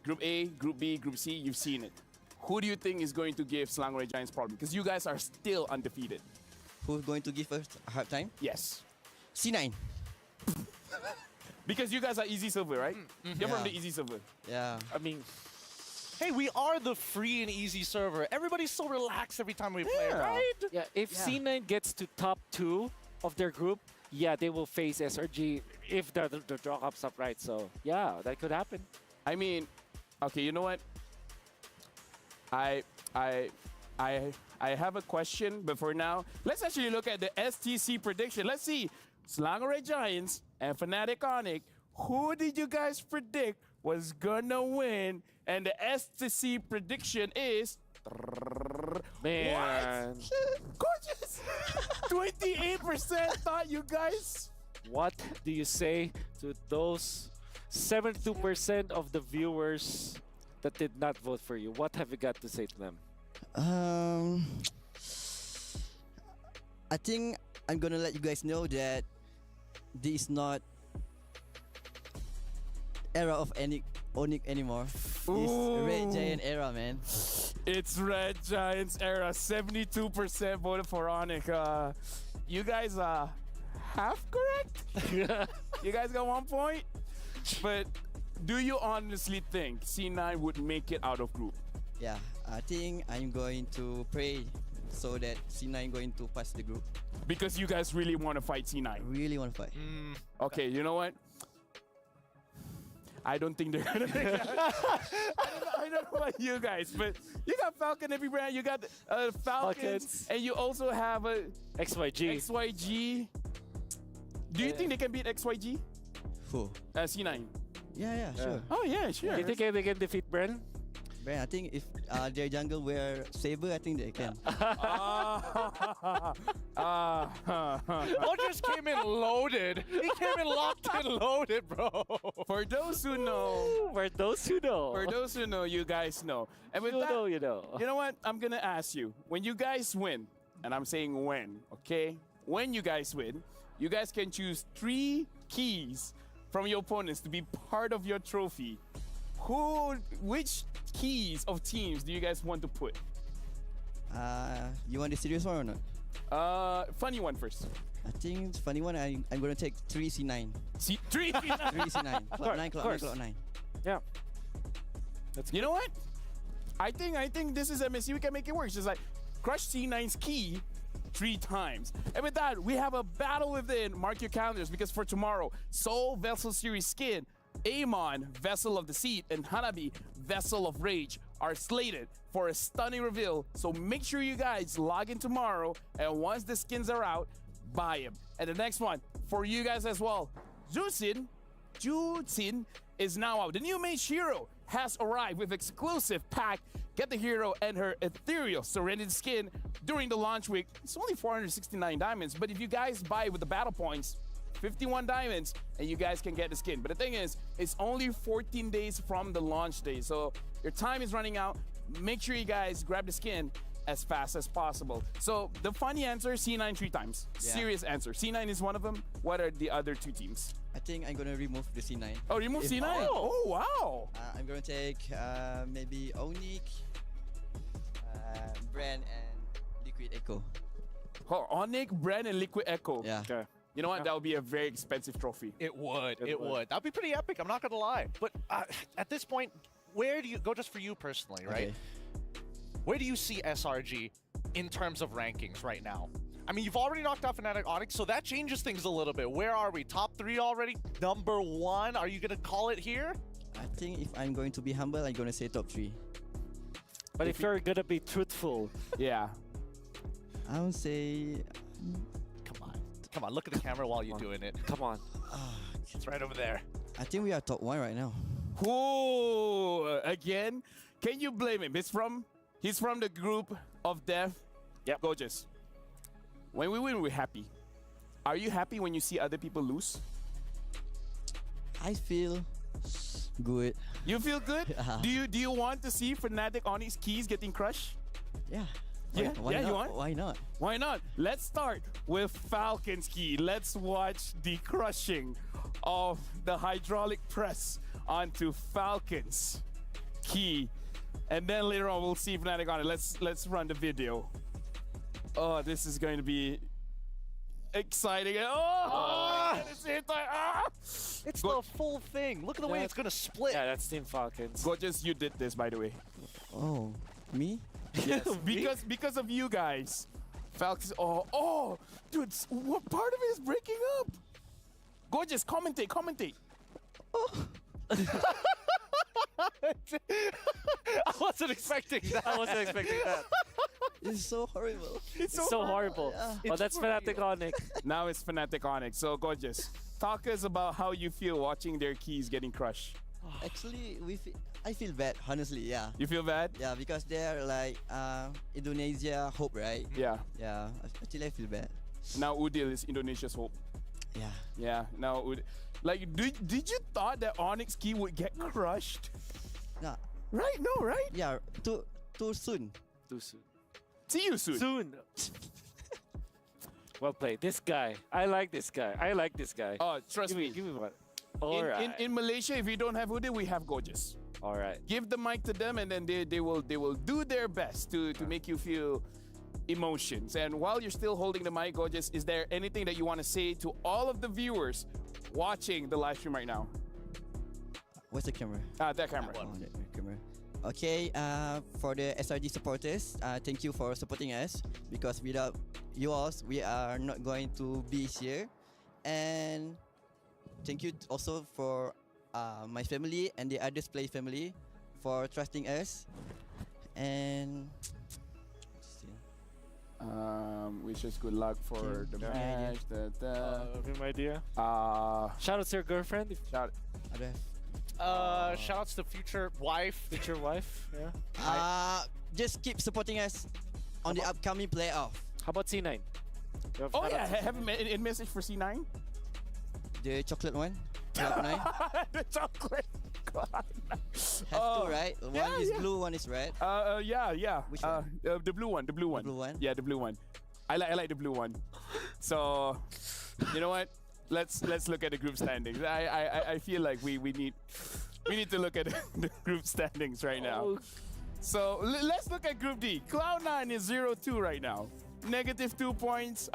Group A, Group B, Group C, you've seen it. Who do you think is going to give Selangor Red Giants problem? Because you guys are still undefeated. Who's going to give us a hard time? Yes. C9. Because you guys are easy silver, right? You're from Yeah. the easy silver. Yeah. I mean, Hey, we are the free and easy server. Everybody's so relaxed every time we play, right? yeah. If C9 gets to top 2 of their group, yeah, they will face SRG if the draw comes up right. So yeah, that could happen. I mean, okay, you know what? I have a question, but for now, let's actually look at the STC prediction. Let's see, Selangor Red Giants and Fnatic Onyx, who did you guys predict was gonna win? And the STC prediction is... Man. Gorgeous! 28% thought you guys... What do you say to those 72% of the viewers that did not vote for you? What have you got to say to them? I think I'm gonna let you guys know that this is not era of Onyx anymore. It's Red Giant era, man. It's Red Giants era. 72% voted for Onyx. You guys are half correct. You guys got 1 point. But do you honestly think C9 would make it out of group? Yeah, I think I'm going to pray so that C9 going to pass the group. Because you guys really want to fight C9. Really want to fight. Okay, you know what? I don't think they're gonna make it. I don't know about you guys, but you got Falcon every brand. You got Falcons, and you also have a XYG. XYG. Do you think they can beat XYG? Who? C9. Yeah, sure. Oh yeah, sure. Do you think they can defeat Bren? Bren, I think if their jungle wear saber, I think they can. Rogers came in loaded. He came in locked and loaded, bro. For those who know, For those who know, you guys know. And with you that, know, you know. you know what? I'm gonna ask you. When you guys win, and I'm saying when, okay? When you guys win, you guys can choose 3 keys from your opponents to be part of your trophy. Which keys of teams do you guys want to put? You want the serious one or not? Funny one first. I think it's funny one. I'm gonna take 3 C9. 3 3 C9. Clock 9, clock 9. Yeah. You know what? I think this is MSC. We can make it work. It's just like crush C9's key 3 times. And with that, we have a battle within. Mark your calendars because for tomorrow, Soul Vessel Series Skin, Amon, Vessel of the Seat, and Hanabi, Vessel of Rage are slated for a stunning reveal. So make sure you guys log in tomorrow, and once the skins are out, buy them. And the next one, for you guys as well, Jutsin is now out. The new mage hero has arrived with exclusive pack. Get the hero and her ethereal Serenity skin during the launch week. It's only 469 diamonds, but if you guys buy with the battle points, 51 diamonds, and you guys can get the skin. But the thing is, it's only 14 days from the launch day, so your time is running out. Make sure you guys grab the skin as fast as possible. So the funny answer, C9 3 times. Yeah. Serious answer. C9 is one of them. What are the other 2 teams? I think I'm gonna remove the C9. Oh, remove C9? Oh, wow. I'm gonna take maybe Onyx, Bren, and Liquid Echo. Oh, Onyx, Bren, and Liquid Echo. Yeah. Okay. You know what? That would be a very expensive trophy. It would. It would. That'd be pretty epic. I'm not gonna lie. But at this point, where do you go? Just for you personally, right? Okay. Where do you see SRG in terms of rankings right now? I mean, you've already knocked out Fnatic Onyx, so that changes things a little bit. Where are we? Top 3 already? Number 1? Are you gonna call it here? I think if I'm going to be humble, I'm gonna say top 3. But if you're gonna be truthful, yeah, I would say. Come on, look at the camera while you're doing it. Come on. It's right over there. I think we are top 1 right now. Who again? Can you blame him? He's from the group of death. Yep. Gorgeous. When we win, we're happy. Are you happy when you see other people lose? I feel good. You feel good? Do you want to see Fnatic Onyx Keys getting crushed? Yeah. Yeah, Why yeah, not? you want? Why not? Why not? Let's start with Falcon's Key. Let's watch the crushing of the hydraulic press onto Falcon's Key. And then later on, we'll see Fnatic on it. Let's run the video. Oh, this is going to be exciting. It's the full thing. Look at the way it's gonna split. Yeah, that's Team Falcons. Gorgeous, you did this, by the way. Oh, me? Yes, because of you guys. Falcons. Oh, dude, what part of it is breaking up? Gorgeous, commentate. I wasn't expecting that. It's so horrible. It's so horrible. Yeah. Oh, that's Fnatic Onyx. Now it's Fnatic Onyx. So Gorgeous, talk us about how you feel watching their keys getting crushed. Actually, I feel bad, honestly, yeah. You feel bad? Yeah, because they're like Indonesia hope, right? Yeah. Yeah, actually I feel bad. Now Udil is Indonesia's hope. Yeah. Yeah. Now, like, did you thought that Onyx Key would get crushed? Nah. Right? No, right? Yeah, too soon. Too soon. See you soon. Soon. Well played. This guy. I like this guy. Oh, trust me. Give me one. All right. In Malaysia, if you don't have Udil, we have Gorgeous. All right. Give the mic to them, and then they will do their best to make you feel emotions. And while you're still holding the mic, Gorgeous, is there anything that you want to say to all of the viewers watching the live stream right now? What's the camera? That camera. Oh, that camera. Okay, for the SRG supporters, thank you for supporting us, because without you all, we are not going to be here. And thank you also for my family and the others play family for trusting us. And wish us good luck for the match. Any idea? Shout out to your girlfriend. Shout. Shout outs to future wife. Yeah. Just keep supporting us on the upcoming playoff. How about C9? Oh yeah, have a message for C9. The chocolate one. Cloud9. The chocolate. Have two, right? One is blue, one is red. Yeah. Which one? The blue one. The blue one. Blue one? Yeah, the blue one. I like the blue one. So, you know what? Let's look at the group standings. I feel like we need to look at the group standings right now. So let's look at Group D. Cloud9 is 0-2 right now. -2 points.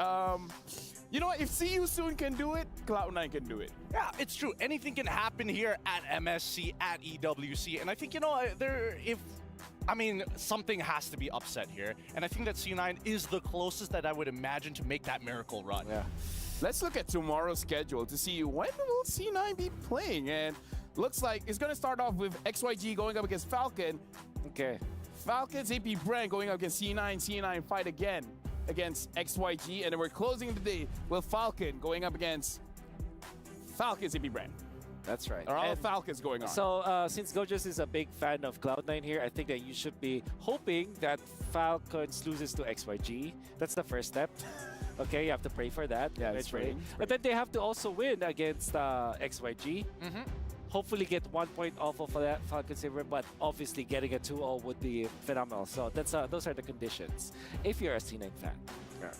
You know what? If See You Soon can do it, Cloud9 can do it. Yeah, it's true. Anything can happen here at MSC, at EWC. And I think, something has to be upset here. And I think that C9 is the closest that I would imagine to make that miracle run. Yeah. Let's look at tomorrow's schedule to see when will C9 be playing. And looks like it's going to start off with XYG going up against Falcon. Okay. Falcons, AP Brand going up against C9. C9 fight again against XYG. And then we're closing the day with Falcon going up against Falcons, AP Brand. That's right. Are all Falcons going on? So, since Gorgeous is a big fan of Cloud9 here, I think that you should be hoping that Falcons loses to XYG. That's the first step. Okay, you have to pray for that. Yeah, it's praying. But then they have to also win against XYG. Hopefully get 1 point off of that Falcon Saber, but obviously getting a 2-0 would be phenomenal. So those are the conditions if you're a C9 fan. Yeah.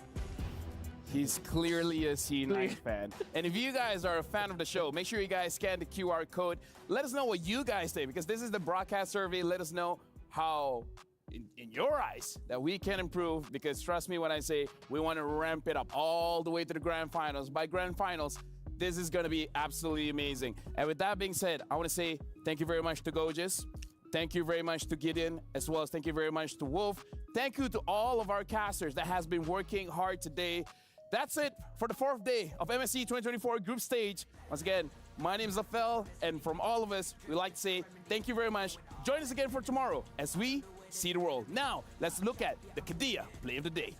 He's clearly a C9 fan. And if you guys are a fan of the show, make sure you guys scan the QR code. Let us know what you guys think, because this is the broadcast survey. Let us know how, in your eyes, that we can improve, because trust me when I say we want to ramp it up all the way to the grand finals. By grand finals, this is going to be absolutely amazing. And with that being said, I want to say thank you very much to Gorgeous. Thank you very much to Gideon, as well as thank you very much to Wolf. Thank you to all of our casters that has been working hard today. That's it for the 4th day of MSC 2024 group stage. Once again, my name is Afel, and from all of us, we'd like to say thank you very much. Join us again for tomorrow as we see the world. Now, let's look at the Kadia play of the day.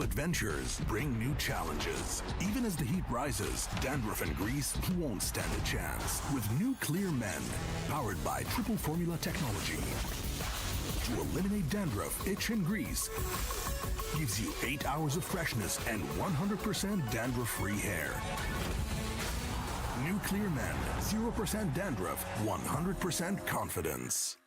adventures bring new challenges. Even as the heat rises, dandruff and grease won't stand a chance. With new Clear Men, powered by triple formula technology. To eliminate dandruff, itch, and grease, gives you 8 hours of freshness and 100% dandruff-free hair. New Clear Men, 0% dandruff, 100% confidence.